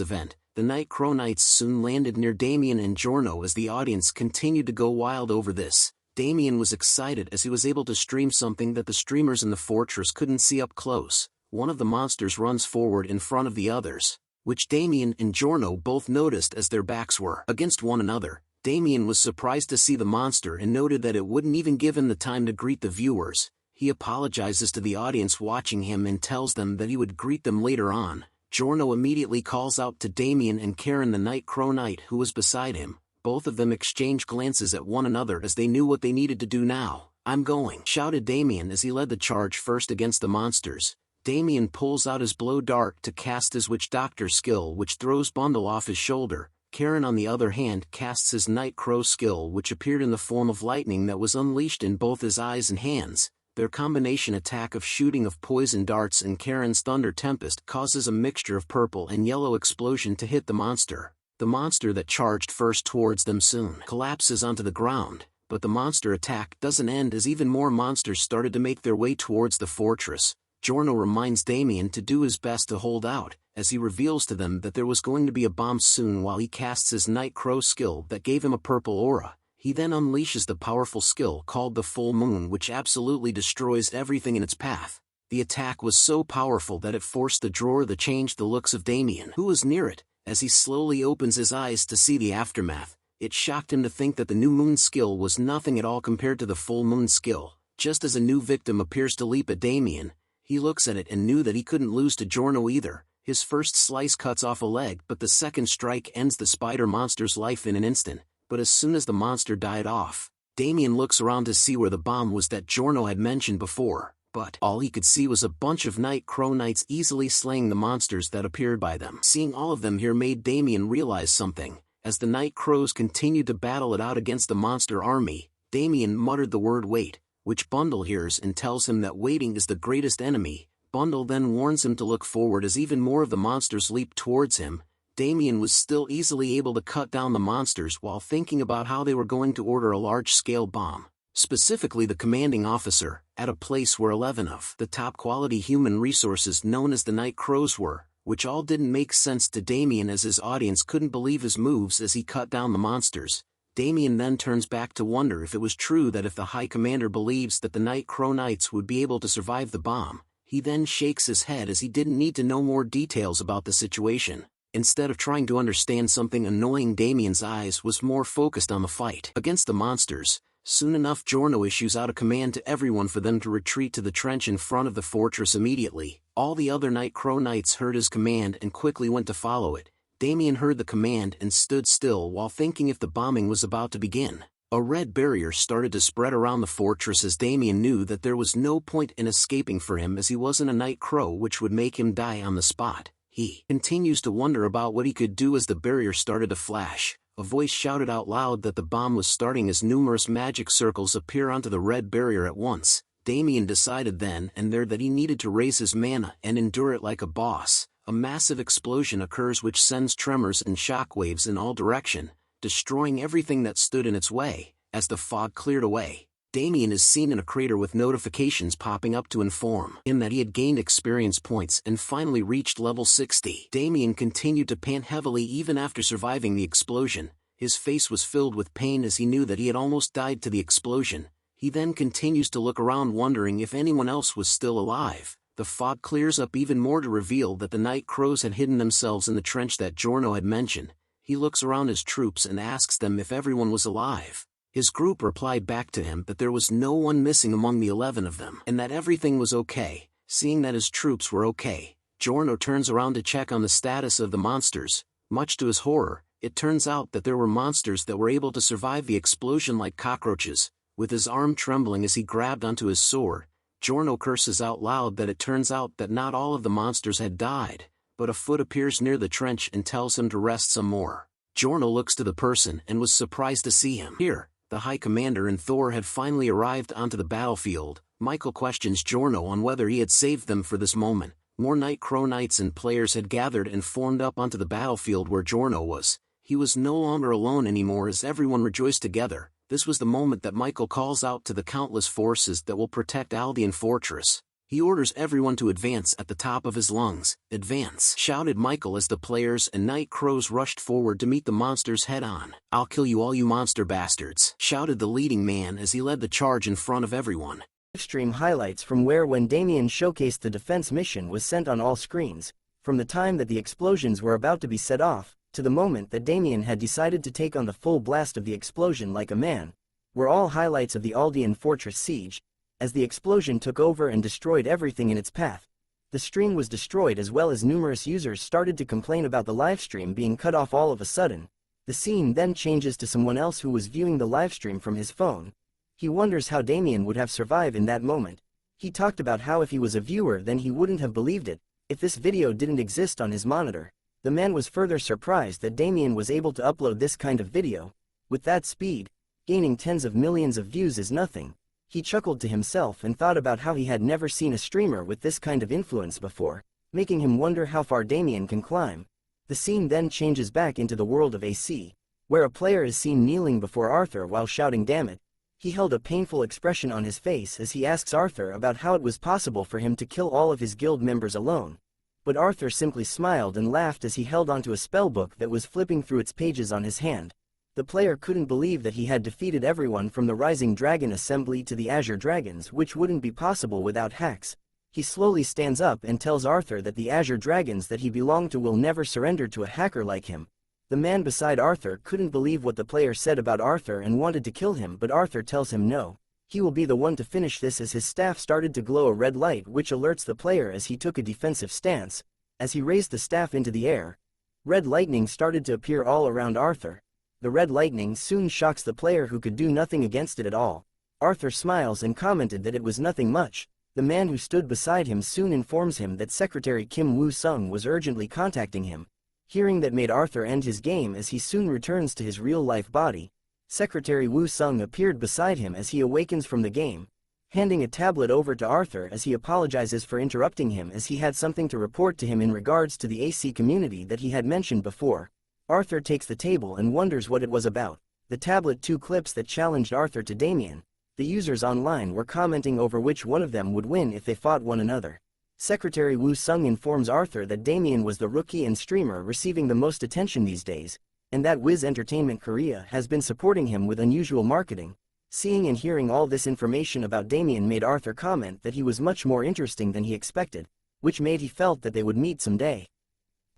event. The Night Crow Knights soon landed near Damien and Giorno as the audience continued to go wild over this. Damien was excited as he was able to stream something that the streamers in the fortress couldn't see up close. One of the monsters runs forward in front of the others, which Damien and Giorno both noticed as their backs were against one another. Damien was surprised to see the monster and noted that it wouldn't even give him the time to greet the viewers. He apologizes to the audience watching him and tells them that he would greet them later on. Giorno immediately calls out to Damien and Karen, the Night Crow Knight who was beside him. Both of them exchange glances at one another as they knew what they needed to do now. "I'm going," shouted Damien as he led the charge first against the monsters. Damien pulls out his blow dart to cast his Witch Doctor skill, which throws Bundle off his shoulder. Karen on the other hand casts his Night Crow skill, which appeared in the form of lightning that was unleashed in both his eyes and hands. Their combination attack of shooting of poison darts and Karen's Thunder Tempest causes a mixture of purple and yellow explosion to hit the monster. The monster that charged first towards them soon collapses onto the ground, but the monster attack doesn't end as even more monsters started to make their way towards the fortress. Giorno reminds Damien to do his best to hold out, as he reveals to them that there was going to be a bomb soon while he casts his Night Crow skill that gave him a purple aura. He then unleashes the powerful skill called the Full Moon, which absolutely destroys everything in its path. The attack was so powerful that it forced the drawer to change the looks of Damien, who was near it. As he slowly opens his eyes to see the aftermath, it shocked him to think that the new moon skill was nothing at all compared to the full moon skill. Just as a new victim appears to leap at Damien, he looks at it and knew that he couldn't lose to Giorno either. His first slice cuts off a leg, but the second strike ends the spider monster's life in an instant. But as soon as the monster died off, Damien looks around to see where the bomb was that Giorno had mentioned before, but all he could see was a bunch of Night Crow Knights easily slaying the monsters that appeared by them. Seeing all of them here made Damien realize something. As the Night Crows continued to battle it out against the monster army, Damien muttered the word wait, which Bundle hears and tells him that waiting is the greatest enemy. Bundle then warns him to look forward as even more of the monsters leap towards him. Damien was still easily able to cut down the monsters while thinking about how they were going to order a large-scale bomb. Specifically the commanding officer, at a place where 11 of the top-quality human resources known as the Night Crows were, which all didn't make sense to Damien as his audience couldn't believe his moves as he cut down the monsters. Damien then turns back to wonder if it was true that if the High Commander believes that the Night Crow Knights would be able to survive the bomb. He then shakes his head as he didn't need to know more details about the situation. Instead of trying to understand something annoying, Damien's eyes was more focused on the fight against the monsters. Soon enough, Giorno issues out a command to everyone for them to retreat to the trench in front of the fortress immediately. All the other Night Crow Knights heard his command and quickly went to follow it. Damien heard the command and stood still while thinking if the bombing was about to begin. A red barrier started to spread around the fortress as Damien knew that there was no point in escaping for him as he wasn't a Night Crow, which would make him die on the spot. He continues to wonder about what he could do as the barrier started to flash. A voice shouted out loud that the bomb was starting as numerous magic circles appear onto the red barrier at once. Damien decided then and there that he needed to raise his mana and endure it like a boss. A massive explosion occurs which sends tremors and shockwaves in all directions, destroying everything that stood in its way. As the fog cleared away, Damien is seen in a crater with notifications popping up to inform him that he had gained experience points and finally reached level 60. Damien continued to pant heavily even after surviving the explosion. His face was filled with pain as he knew that he had almost died to the explosion. He then continues to look around wondering if anyone else was still alive. The fog clears up even more to reveal that the Night Crows had hidden themselves in the trench that Giorno had mentioned. He looks around his troops and asks them if everyone was alive. His group replied back to him that there was no one missing among the 11 of them and that everything was okay. Seeing that his troops were okay, Giorno turns around to check on the status of the monsters. Much to his horror, it turns out that there were monsters that were able to survive the explosion like cockroaches. With his arm trembling as he grabbed onto his sword, Giorno curses out loud that it turns out that not all of the monsters had died, but a foot appears near the trench and tells him to rest some more. Giorno looks to the person and was surprised to see him here. The High Commander and Thor had finally arrived onto the battlefield. Michael questions Giorno on whether he had saved them for this moment. More Night Crow Knights and players had gathered and formed up onto the battlefield where Giorno was. He was no longer alone anymore as everyone rejoiced together. This was the moment that Michael calls out to the countless forces that will protect Aldean Fortress. He orders everyone to advance at the top of his lungs. "Advance!" shouted Michael as the players and Night Crows rushed forward to meet the monsters head-on. "I'll kill you all, you monster bastards!" shouted the leading man as he led the charge in front of everyone. Stream highlights from when Damien showcased the defense mission was sent on all screens, from the time that the explosions were about to be set off, to the moment that Damien had decided to take on the full blast of the explosion like a man, were all highlights of the Aldean Fortress siege. As the explosion took over and destroyed everything in its path, the stream was destroyed as well as numerous users started to complain about the livestream being cut off all of a sudden. The scene then changes to someone else who was viewing the livestream from his phone. He wonders how Damien would have survived in that moment. He talked about how if he was a viewer then he wouldn't have believed it, if this video didn't exist on his monitor. The man was further surprised that Damien was able to upload this kind of video. With that speed, gaining tens of millions of views is nothing. He chuckled to himself and thought about how he had never seen a streamer with this kind of influence before, making him wonder how far Damien can climb. The scene then changes back into the world of AC, where a player is seen kneeling before Arthur while shouting "damn it." He held a painful expression on his face as he asks Arthur about how it was possible for him to kill all of his guild members alone. But Arthur simply smiled and laughed as he held onto a spellbook that was flipping through its pages on his hand. The player couldn't believe that he had defeated everyone from the Rising Dragon Assembly to the Azure Dragons, which wouldn't be possible without hacks. He slowly stands up and tells Arthur that the Azure Dragons that he belonged to will never surrender to a hacker like him. The man beside Arthur couldn't believe what the player said about Arthur and wanted to kill him, but Arthur tells him no. He will be the one to finish this, as his staff started to glow a red light which alerts the player as he took a defensive stance. As he raised the staff into the air, red lightning started to appear all around Arthur. The red lightning soon shocks the player, who could do nothing against it at all. Arthur smiles and commented that it was nothing much. The man who stood beside him soon informs him that Secretary Kim Woo-sung was urgently contacting him. Hearing that made Arthur end his game, as he soon returns to his real-life body. Secretary Woo-sung appeared beside him as he awakens from the game, handing a tablet over to Arthur as he apologizes for interrupting him, as he had something to report to him in regards to the AC community that he had mentioned before. Arthur takes the table and wonders what it was about. The tablet, 2 clips that challenged Arthur to Damien. The users online were commenting over which one of them would win if they fought one another. Secretary Woo-sung informs Arthur that Damien was the rookie and streamer receiving the most attention these days, and that Wiz Entertainment Korea has been supporting him with unusual marketing. Seeing and hearing all this information about Damien made Arthur comment that he was much more interesting than he expected, which made he felt that they would meet someday.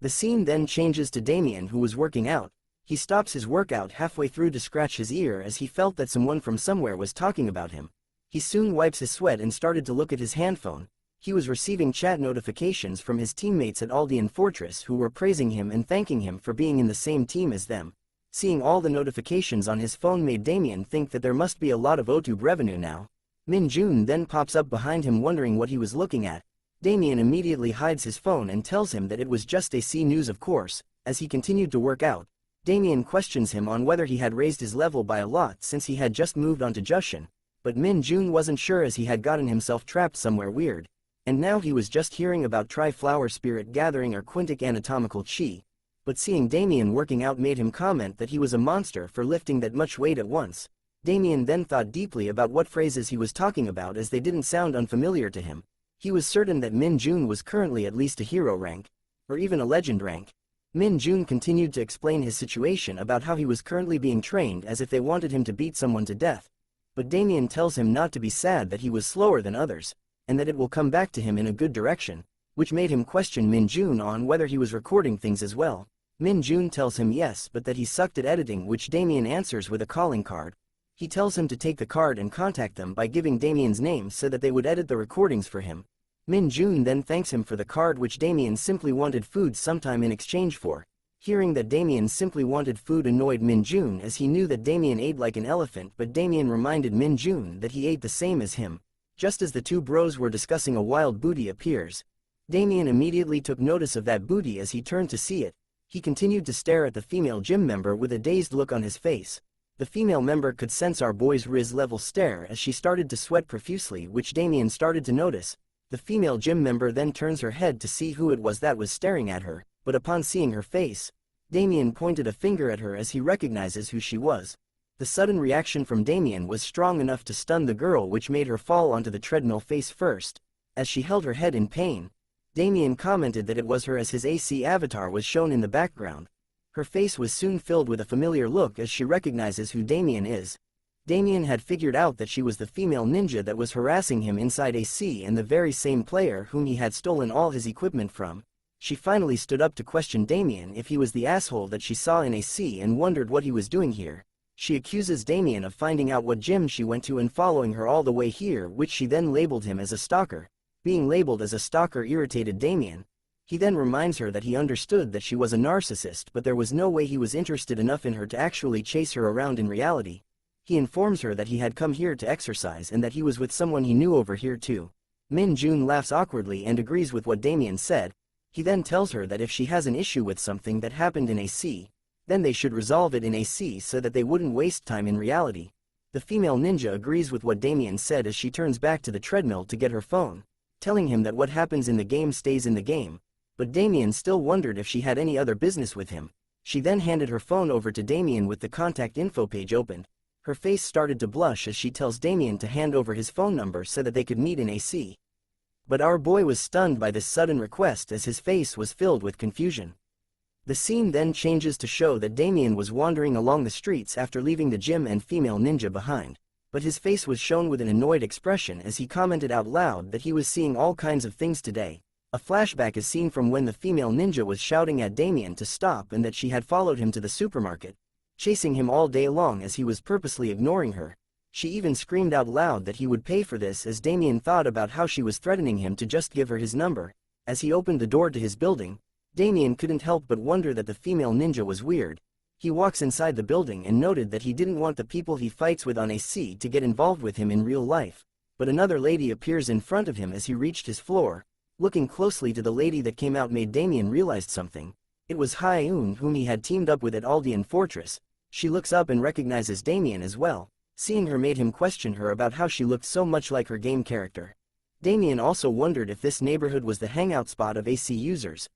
The scene then changes to Damien, who was working out. He stops his workout halfway through to scratch his ear as he felt that someone from somewhere was talking about him. He soon wipes his sweat and started to look at his handphone. He was receiving chat notifications from his teammates at Aldean Fortress who were praising him and thanking him for being in the same team as them. Seeing all the notifications on his phone made Damien think that there must be a lot of OTube revenue now. Min Jun then pops up behind him, wondering what he was looking at. Damien immediately hides his phone and tells him that it was just AC news, of course. As he continued to work out, Damien questions him on whether he had raised his level by a lot since he had just moved on to Jushin, but Min Jun wasn't sure as he had gotten himself trapped somewhere weird, and now he was just hearing about Tri-Flower Spirit Gathering or Quintic Anatomical Chi, but seeing Damien working out made him comment that he was a monster for lifting that much weight at once. Damien then thought deeply about what phrases he was talking about, as they didn't sound unfamiliar to him. He was certain that Min Jun was currently at least a hero rank, or even a legend rank. Min Jun continued to explain his situation about how he was currently being trained as if they wanted him to beat someone to death. But Damien tells him not to be sad, that he was slower than others, and that it will come back to him in a good direction, which made him question Min Jun on whether he was recording things as well. Min Jun tells him yes, but that he sucked at editing, which Damien answers with a calling card. He tells him to take the card and contact them by giving Damien's name so that they would edit the recordings for him. Min Jun then thanks him for the card, which Damien simply wanted food sometime in exchange for. Hearing that Damien simply wanted food annoyed Min Jun, as he knew that Damien ate like an elephant, but Damien reminded Min Jun that he ate the same as him. Just as the two bros were discussing, a wild booty appears. Damien immediately took notice of that booty as he turned to see it. He continued to stare at the female gym member with a dazed look on his face. The female member could sense our boy's Riz level stare as she started to sweat profusely, which Damien started to notice. The female gym member then turns her head to see who it was that was staring at her, but upon seeing her face, Damien pointed a finger at her as he recognizes who she was. The sudden reaction from Damien was strong enough to stun the girl, which made her fall onto the treadmill face first. As she held her head in pain, Damien commented that it was her, as his AC avatar was shown in the background. Her face was soon filled with a familiar look as she recognizes who Damien is. Damien had figured out that she was the female ninja that was harassing him inside AC, and the very same player whom he had stolen all his equipment from. She finally stood up to question Damien if he was the asshole that she saw in AC and wondered what he was doing here. She accuses Damien of finding out what gym she went to and following her all the way here, which she then labeled him as a stalker. Being labeled as a stalker irritated Damien. He then reminds her that he understood that she was a narcissist, but there was no way he was interested enough in her to actually chase her around in reality. He informs her that he had come here to exercise and that he was with someone he knew over here too. Min Jun laughs awkwardly and agrees with what Damien said. He then tells her that if she has an issue with something that happened in AC, then they should resolve it in AC so that they wouldn't waste time in reality. The female ninja agrees with what Damien said as she turns back to the treadmill to get her phone, telling him that what happens in the game stays in the game. But Damien still wondered if she had any other business with him. She then handed her phone over to Damien with the contact info page opened. Her face started to blush as she tells Damien to hand over his phone number so that they could meet in AC. But our boy was stunned by this sudden request as his face was filled with confusion. The scene then changes to show that Damien was wandering along the streets after leaving the gym and female ninja behind. but his face was shown with an annoyed expression as he commented out loud that he was seeing all kinds of things today. A flashback is seen from when the female ninja was shouting at Damien to stop and that she had followed him to the supermarket, chasing him all day long as he was purposely ignoring her. She even screamed out loud that he would pay for this as Damien thought about how she was threatening him to just give her his number. As he opened the door to his building, Damien couldn't help but wonder that the female ninja was weird. He walks inside the building and noted that he didn't want the people he fights with on AC to get involved with him in real life, but another lady appears in front of him as he reached his floor. Looking closely to the lady that came out made Damien realize something. It was Hyun, whom he had teamed up with at Aldean Fortress. She looks up and recognizes Damien as well. Seeing her made him question her about how she looked so much like her game character. Damien also wondered if this neighborhood was the hangout spot of AC users.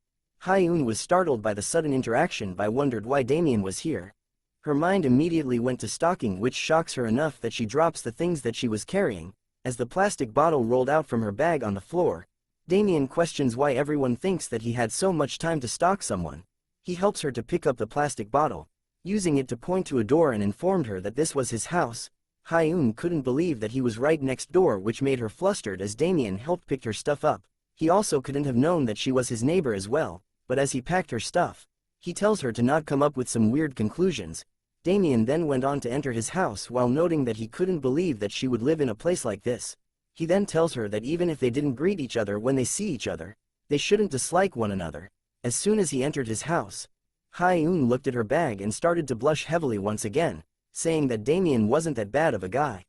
Hyun was startled by the sudden interaction but wondered why Damien was here. Her mind immediately went to stalking, which shocks her enough that she drops the things that she was carrying. As the plastic bottle rolled out from her bag on the floor, Damien questions why everyone thinks that he had so much time to stalk someone. He helps her to pick up the plastic bottle, using it to point to a door, and informed her that this was his house. Hyun couldn't believe that he was right next door, which made her flustered as Damien helped pick her stuff up. He also couldn't have known that she was his neighbor as well, but as he packed her stuff, he tells her to not come up with some weird conclusions. Damien then went on to enter his house while noting that he couldn't believe that she would live in a place like this. He then tells her that even if they didn't greet each other when they see each other, they shouldn't dislike one another. As soon as he entered his house, Hyun looked at her bag and started to blush heavily once again, saying that Damien wasn't that bad of a guy.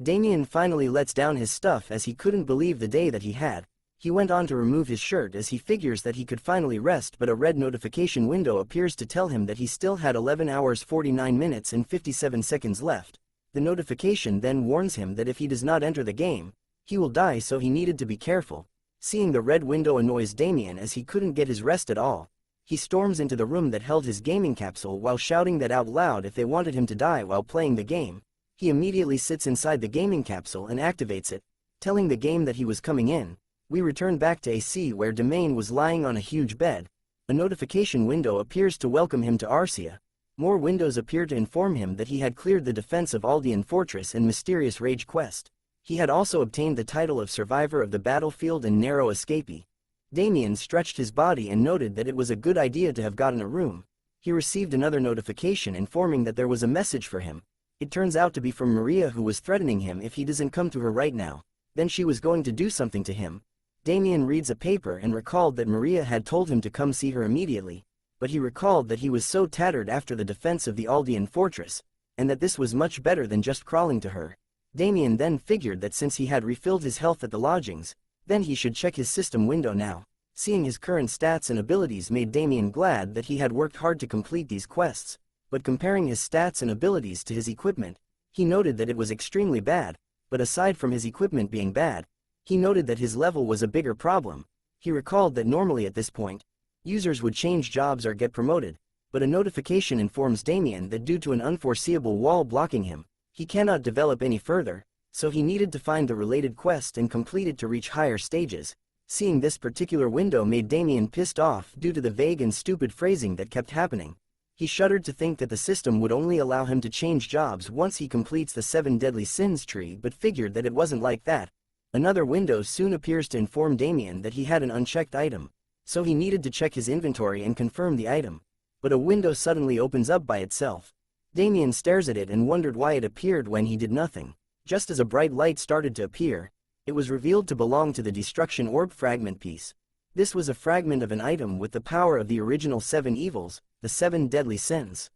Damien finally lets down his stuff as he couldn't believe the day that he had. He went on to remove his shirt as he figures that he could finally rest, but a red notification window appears to tell him that he still had 11 hours 49 minutes and 57 seconds left. The notification then warns him that if he does not enter the game, he will die, so he needed to be careful. Seeing the red window annoys Damien as he couldn't get his rest at all. He storms into the room that held his gaming capsule while shouting that out loud if they wanted him to die while playing the game. He immediately sits inside the gaming capsule and activates it, telling the game that he was coming in. We return back to AC where Damien was lying on a huge bed. A notification window appears to welcome him to Arcia. More windows appear to inform him that he had cleared the defense of Aldean Fortress and Mysterious Rage quest. He had also obtained the title of Survivor of the Battlefield and Narrow Escapee. Damien stretched his body and noted that it was a good idea to have gotten a room. He received another notification informing that there was a message for him. It turns out to be from Maria, who was threatening him if he doesn't come to her right now, then she was going to do something to him. Damien reads a paper and recalled that Maria had told him to come see her immediately, but he recalled that he was so tattered after the defense of the Aldean Fortress, and that this was much better than just crawling to her. Damien then figured that since he had refilled his health at the lodgings, then he should check his system window now. Seeing his current stats and abilities made Damien glad that he had worked hard to complete these quests, but comparing his stats and abilities to his equipment, he noted that it was extremely bad. But aside from his equipment being bad, he noted that his level was a bigger problem. He recalled that normally at this point, users would change jobs or get promoted, but a notification informs Damien that due to an unforeseeable wall blocking him, he cannot develop any further, so he needed to find the related quest and complete it to reach higher stages. Seeing this particular window made Damien pissed off due to the vague and stupid phrasing that kept happening. He shuddered to think that the system would only allow him to change jobs once he completes the 7 Deadly Sins tree, but figured that it wasn't like that. Another window soon appears to inform Damien that he had an unchecked item, so he needed to check his inventory and confirm the item. But a window suddenly opens up by itself. Damien stares at it and wondered why it appeared when he did nothing. Just as a bright light started to appear, it was revealed to belong to the Destruction Orb fragment piece. This was a fragment of an item with the power of the original 7 evils, the 7 Deadly Sins.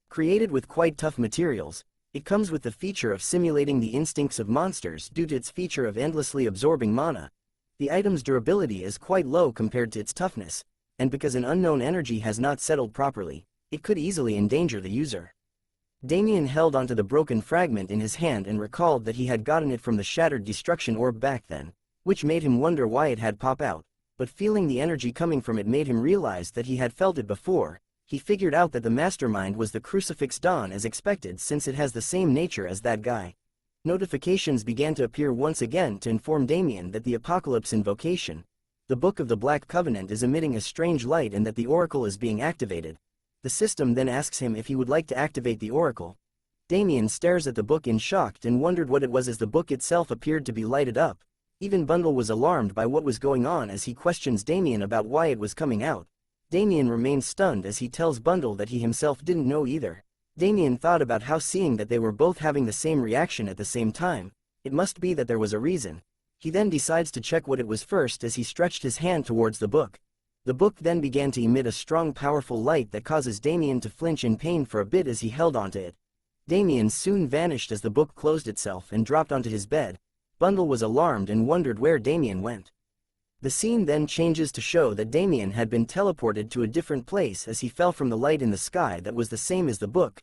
Created with quite tough materials, it comes with the feature of simulating the instincts of monsters due to its feature of endlessly absorbing mana. The item's durability is quite low compared to its toughness, and because an unknown energy has not settled properly, it could easily endanger the user. Damien held onto the broken fragment in his hand and recalled that he had gotten it from the shattered Destruction Orb back then, which made him wonder why it had popped out, but feeling the energy coming from it made him realize that he had felt it before. He figured out that the mastermind was the Crucifix Dawn as expected, since it has the same nature as that guy. Notifications began to appear once again to inform Damien that the Apocalypse Invocation, the Book of the Black Covenant, is emitting a strange light and that the Oracle is being activated. The system then asks him if he would like to activate the Oracle. Damien stares at the book in shock and wondered what it was as the book itself appeared to be lighted up. Even Bundle was alarmed by what was going on as he questions Damien about why it was coming out. Damien remains stunned as he tells Bundle that he himself didn't know either. Damien thought about how seeing that they were both having the same reaction at the same time, it must be that there was a reason. He then decides to check what it was first as he stretched his hand towards the book. The book then began to emit a strong powerful light that causes Damien to flinch in pain for a bit as he held onto it. Damien soon vanished as the book closed itself and dropped onto his bed. Bundle was alarmed and wondered where Damien went. The scene then changes to show that Damien had been teleported to a different place as he fell from the light in the sky that was the same as the book.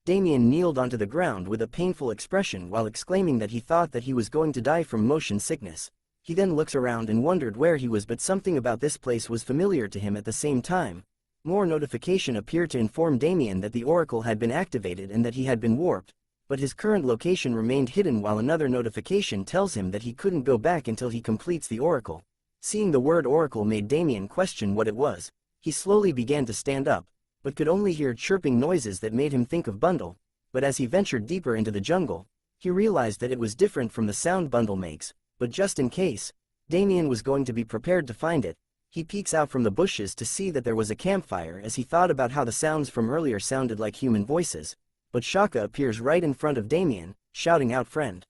Damien kneeled onto the ground with a painful expression while exclaiming that he thought that he was going to die from motion sickness. He then looks around and wondered where he was, but something about this place was familiar to him at the same time. More notification appeared to inform Damien that the oracle had been activated and that he had been warped, but his current location remained hidden, while another notification tells him that he couldn't go back until he completes the oracle. Seeing the word oracle made Damien question what it was. He slowly began to stand up, but could only hear chirping noises that made him think of Bundle. But as he ventured deeper into the jungle, he realized that it was different from the sound Bundle makes. But just in case, Damien was going to be prepared to find it. He peeks out from the bushes to see that there was a campfire as he thought about how the sounds from earlier sounded like human voices. But Shaka appears right in front of Damien, shouting out "friend"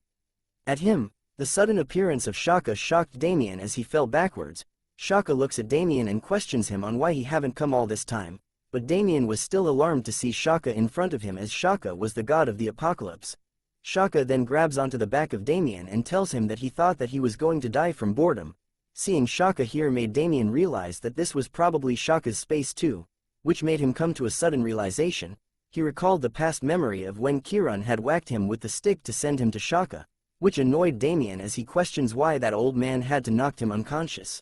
at him. The sudden appearance of Shaka shocked Damien as he fell backwards. Shaka looks at Damien and questions him on why he haven't come all this time. But Damien was still alarmed to see Shaka in front of him, as Shaka was the god of the apocalypse. Shaka then grabs onto the back of Damien and tells him that he thought that he was going to die from boredom. Seeing Shaka here made Damien realize that this was probably Shaka's space too, which made him come to a sudden realization. He recalled the past memory of when Kiran had whacked him with the stick to send him to Shaka, which annoyed Damien as he questions why that old man had to knock him unconscious.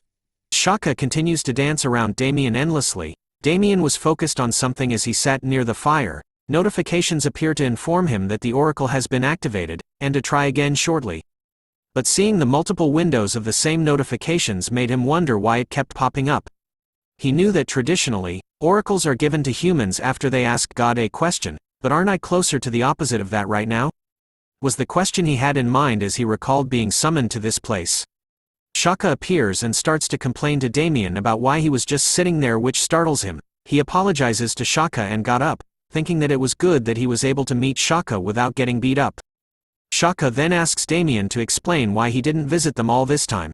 Shaka continues to dance around Damien endlessly. Damien was focused on something as he sat near the fire. Notifications appear to inform him that the oracle has been activated, and to try again shortly. But seeing the multiple windows of the same notifications made him wonder why it kept popping up. He knew that traditionally, oracles are given to humans after they ask God a question, but aren't I closer to the opposite of that right now? Was the question he had in mind as he recalled being summoned to this place. Shaka appears and starts to complain to Damien about why he was just sitting there, which startles him. He apologizes to Shaka and got up, thinking that it was good that he was able to meet Shaka without getting beat up. Shaka then asks Damien to explain why he didn't visit them all this time.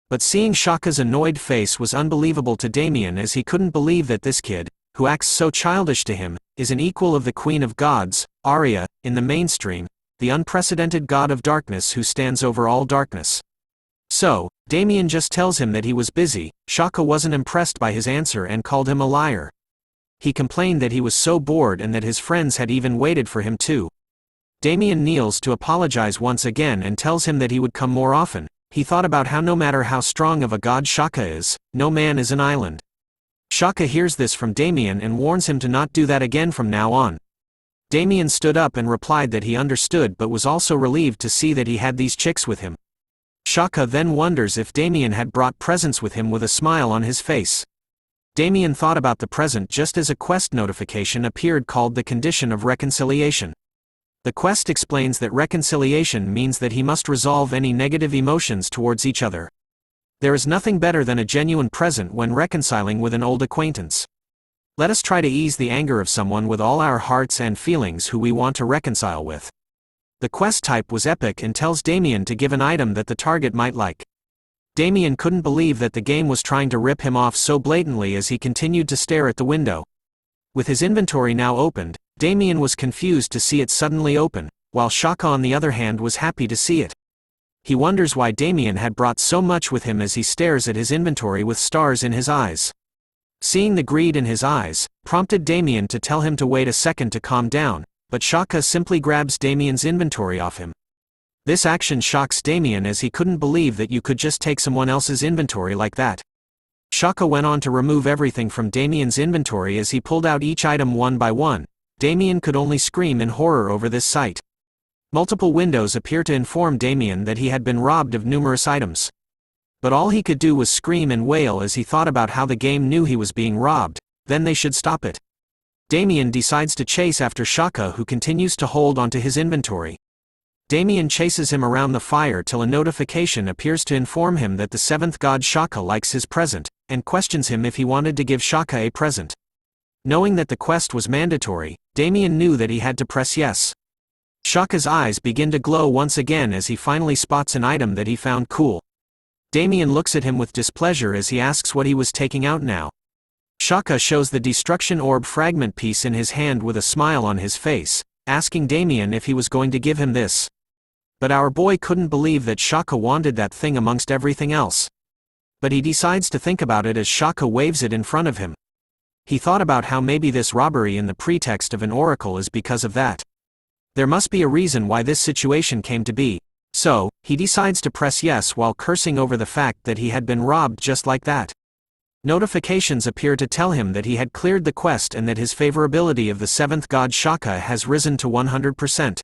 But seeing Shaka's annoyed face was unbelievable to Damien, as he couldn't believe that this kid, who acts so childish to him, is an equal of the Queen of Gods, Arya, in the mainstream, the unprecedented god of darkness who stands over all darkness. So, Damien just tells him that he was busy. Shaka wasn't impressed by his answer and called him a liar. He complained that he was so bored and that his friends had even waited for him too. Damien kneels to apologize once again and tells him that he would come more often. He thought about how no matter how strong of a god Shaka is, no man is an island. Shaka hears this from Damien and warns him to not do that again from now on. Damien stood up and replied that he understood, but was also relieved to see that he had these chicks with him. Shaka then wonders if Damien had brought presents with him with a smile on his face. Damien thought about the present just as a quest notification appeared called the condition of reconciliation. The quest explains that reconciliation means that he must resolve any negative emotions towards each other. There is nothing better than a genuine present when reconciling with an old acquaintance. Let us try to ease the anger of someone with all our hearts and feelings who we want to reconcile with. The quest type was epic and tells Damien to give an item that the target might like. Damien couldn't believe that the game was trying to rip him off so blatantly as he continued to stare at the window. With his inventory now opened, Damien was confused to see it suddenly open, while Shaka on the other hand was happy to see it. He wonders why Damien had brought so much with him as he stares at his inventory with stars in his eyes. Seeing the greed in his eyes, prompted Damien to tell him to wait a second to calm down, but Shaka simply grabs Damien's inventory off him. This action shocks Damien as he couldn't believe that you could just take someone else's inventory like that. Shaka went on to remove everything from Damien's inventory as he pulled out each item one by one. Damien could only scream in horror over this sight. Multiple windows appear to inform Damien that he had been robbed of numerous items. But all he could do was scream and wail as he thought about how the game knew he was being robbed, then they should stop it. Damien decides to chase after Shaka, who continues to hold onto his inventory. Damien chases him around the fire till a notification appears to inform him that the seventh god Shaka likes his present, and questions him if he wanted to give Shaka a present. Knowing that the quest was mandatory, Damien knew that he had to press yes. Shaka's eyes begin to glow once again as he finally spots an item that he found cool. Damien looks at him with displeasure as he asks what he was taking out now. Shaka shows the destruction orb fragment piece in his hand with a smile on his face, asking Damien if he was going to give him this. But our boy couldn't believe that Shaka wanted that thing amongst everything else. But he decides to think about it as Shaka waves it in front of him. He thought about how maybe this robbery in the pretext of an oracle is because of that. There must be a reason why this situation came to be, so he decides to press yes while cursing over the fact that he had been robbed just like that. Notifications appear to tell him that he had cleared the quest and that his favorability of the seventh god Shaka has risen to 100%.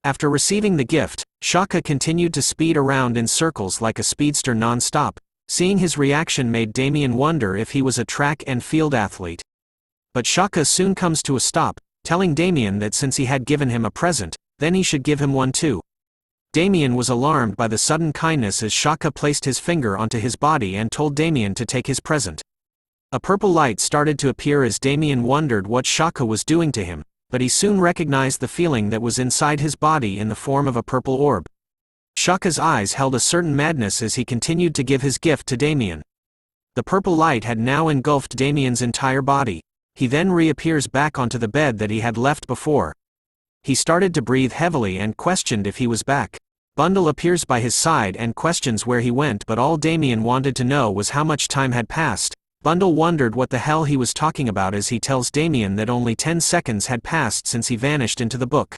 After receiving the gift, Shaka continued to speed around in circles like a speedster non-stop. Seeing his reaction made Damien wonder if he was a track and field athlete. But Shaka soon comes to a stop, telling Damien that since he had given him a present, then he should give him one too. Damien was alarmed by the sudden kindness as Shaka placed his finger onto his body and told Damien to take his present. A purple light started to appear as Damien wondered what Shaka was doing to him, but he soon recognized the feeling that was inside his body in the form of a purple orb. Shaka's eyes held a certain madness as he continued to give his gift to Damien. The purple light had now engulfed Damien's entire body. He then reappears back onto the bed that he had left before. He started to breathe heavily and questioned if he was back. Bundle appears by his side and questions where he went, but all Damien wanted to know was how much time had passed. Bundle wondered what the hell he was talking about as he tells Damien that only 10 seconds had passed since he vanished into the book.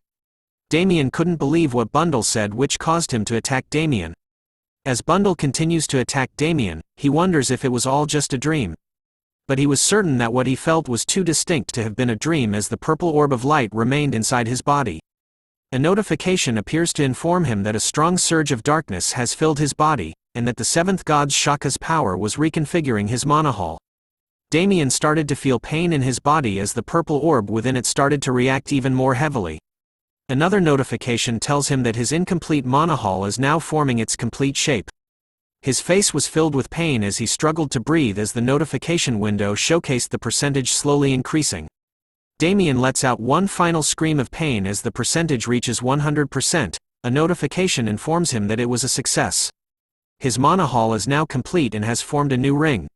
Damien couldn't believe what Bundle said, which caused him to attack Damien. As Bundle continues to attack Damien, he wonders if it was all just a dream. But he was certain that what he felt was too distinct to have been a dream as the purple orb of light remained inside his body. A notification appears to inform him that a strong surge of darkness has filled his body, and that the seventh god Shaka's power was reconfiguring his monohull. Damien started to feel pain in his body as the purple orb within it started to react even more heavily. Another notification tells him that his incomplete monohull is now forming its complete shape. His face was filled with pain as he struggled to breathe as the notification window showcased the percentage slowly increasing. Damien lets out one final scream of pain as the percentage reaches 100%. A notification informs him that it was a success. His monohull is now complete and has formed a new ring.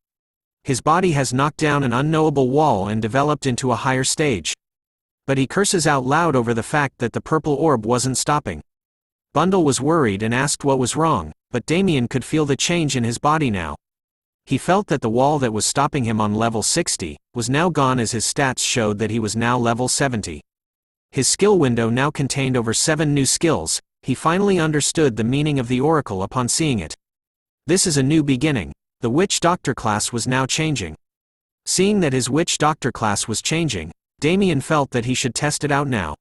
His body has knocked down an unknowable wall and developed into a higher stage. But he curses out loud over the fact that the purple orb wasn't stopping. Bundle was worried and asked what was wrong, but Damien could feel the change in his body now. He felt that the wall that was stopping him on level 60 was now gone as his stats showed that he was now level 70. His skill window now contained over 7 new skills. He finally understood the meaning of the oracle upon seeing it. This is a new beginning. The witch doctor class was now changing. Seeing that his witch doctor class was changing, Damien felt that he should test it out now.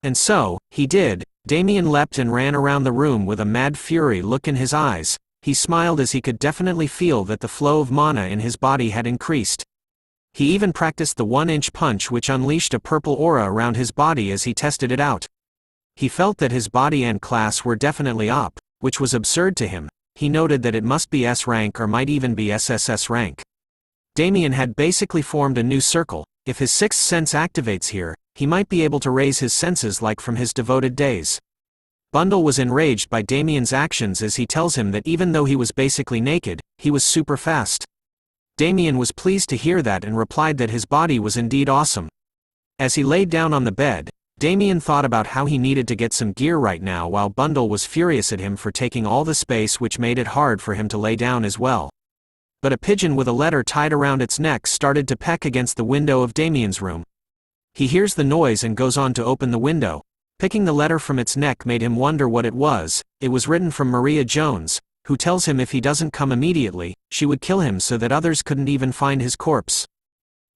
And so, he did. Damien leapt and ran around the room with a mad fury look in his eyes. He smiled as he could definitely feel that the flow of mana in his body had increased. He even practiced the 1-inch punch, which unleashed a purple aura around his body as he tested it out. He felt that his body and class were definitely up, which was absurd to him. He noted that it must be S rank or might even be SSS rank. Damien had basically formed a new circle. If his sixth sense activates here, he might be able to raise his senses like from his devoted days. Bundle was enraged by Damien's actions as he tells him that even though he was basically naked, he was super fast. Damien was pleased to hear that and replied that his body was indeed awesome. As he laid down on the bed, Damien thought about how he needed to get some gear right now, while Bundle was furious at him for taking all the space, which made it hard for him to lay down as well. But a pigeon with a letter tied around its neck started to peck against the window of Damien's room. He hears the noise and goes on to open the window. Picking the letter from its neck made him wonder what it was. It was written from Maria Jones, who tells him if he doesn't come immediately, she would kill him so that others couldn't even find his corpse.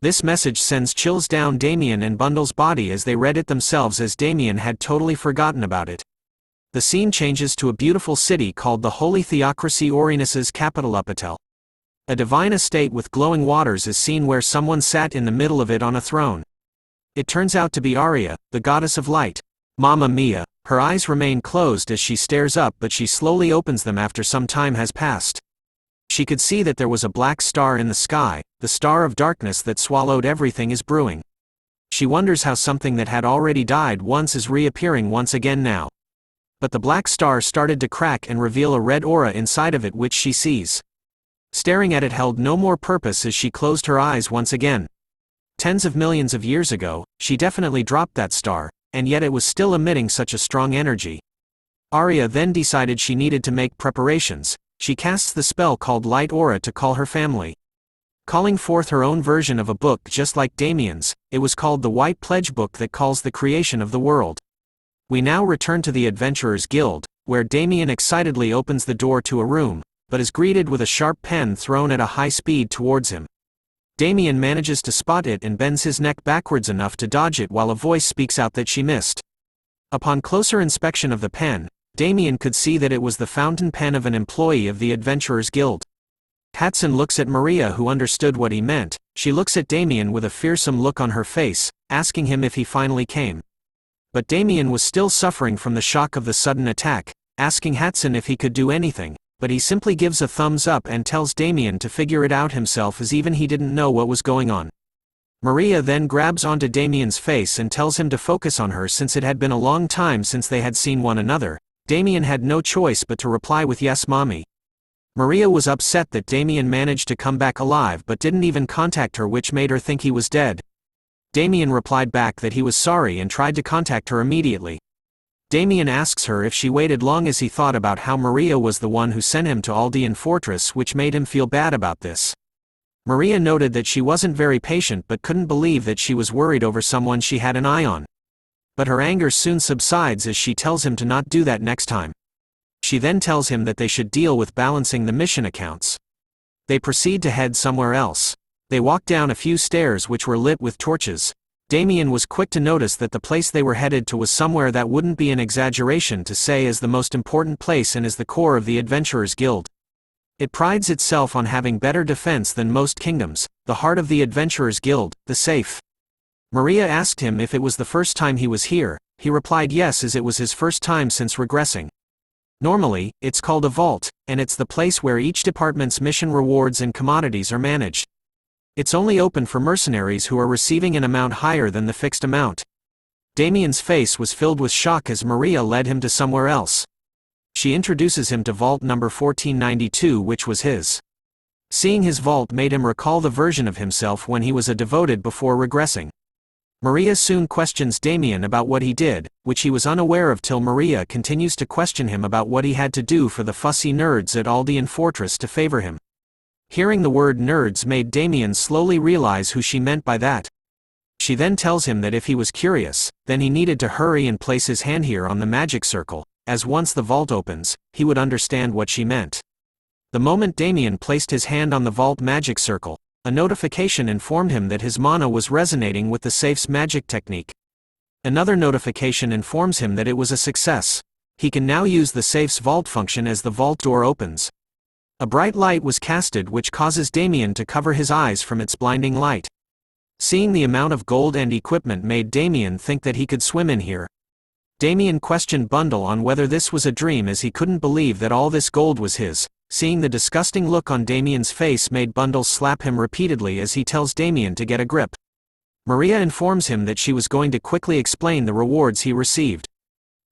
This message sends chills down Damien and Bundle's body as they read it themselves, as Damien had totally forgotten about it. The scene changes to a beautiful city called the Holy Theocracy Orinus's capital Upatel. A divine estate with glowing waters is seen where someone sat in the middle of it on a throne. It turns out to be Arya, the goddess of light. Mamma mia, her eyes remain closed as she stares up, but she slowly opens them after some time has passed. She could see that there was a black star in the sky, the star of darkness that swallowed everything is brewing. She wonders how something that had already died once is reappearing once again now. But the black star started to crack and reveal a red aura inside of it which she sees. Staring at it held no more purpose as she closed her eyes once again. Tens of millions of years ago, she definitely dropped that star, and yet it was still emitting such a strong energy. Arya then decided she needed to make preparations. She casts the spell called Light Aura to call her family. Calling forth her own version of a book just like Damien's, it was called the White Pledge Book that calls the creation of the world. We now return to the Adventurers Guild, where Damien excitedly opens the door to a room, but is greeted with a sharp pen thrown at a high speed towards him. Damien manages to spot it and bends his neck backwards enough to dodge it while a voice speaks out that she missed. Upon closer inspection of the pen, Damien could see that it was the fountain pen of an employee of the Adventurers Guild. Hatsun looks at Maria, who understood what he meant. She looks at Damien with a fearsome look on her face, asking him if he finally came. But Damien was still suffering from the shock of the sudden attack, asking Hatsun if he could do anything, but he simply gives a thumbs up and tells Damien to figure it out himself, as even he didn't know what was going on. Maria then grabs onto Damien's face and tells him to focus on her since it had been a long time since they had seen one another. Damien had no choice but to reply with "Yes, mommy." Maria was upset that Damien managed to come back alive but didn't even contact her, which made her think he was dead. Damien replied back that he was sorry and tried to contact her immediately. Damien asks her if she waited long, as he thought about how Maria was the one who sent him to Aldean Fortress, which made him feel bad about this. Maria noted that she wasn't very patient but couldn't believe that she was worried over someone she had an eye on. But her anger soon subsides as she tells him to not do that next time. She then tells him that they should deal with balancing the mission accounts. They proceed to head somewhere else. They walk down a few stairs which were lit with torches. Damien was quick to notice that the place they were headed to was somewhere that wouldn't be an exaggeration to say is the most important place and is the core of the Adventurers Guild. It prides itself on having better defense than most kingdoms, the heart of the Adventurers Guild, the safe. Maria asked him if it was the first time he was here. He replied yes, as it was his first time since regressing. Normally, it's called a vault, and it's the place where each department's mission rewards and commodities are managed. It's only open for mercenaries who are receiving an amount higher than the fixed amount. Damien's face was filled with shock as Maria led him to somewhere else. She introduces him to vault number 1492, which was his. Seeing his vault made him recall the version of himself when he was a devoted before regressing. Maria soon questions Damien about what he did, which he was unaware of, till Maria continues to question him about what he had to do for the fussy nerds at Aldean Fortress to favor him. Hearing the word nerds made Damien slowly realize who she meant by that. She then tells him that if he was curious, then he needed to hurry and place his hand here on the magic circle, as once the vault opens, he would understand what she meant. The moment Damien placed his hand on the vault magic circle, a notification informed him that his mana was resonating with the safe's magic technique. Another notification informs him that it was a success. He can now use the safe's vault function as the vault door opens. A bright light was casted which causes Damien to cover his eyes from its blinding light. Seeing the amount of gold and equipment made Damien think that he could swim in here. Damien questioned Bundle on whether this was a dream, as he couldn't believe that all this gold was his. Seeing the disgusting look on Damien's face made Bundle slap him repeatedly as he tells Damien to get a grip. Maria informs him that she was going to quickly explain the rewards he received.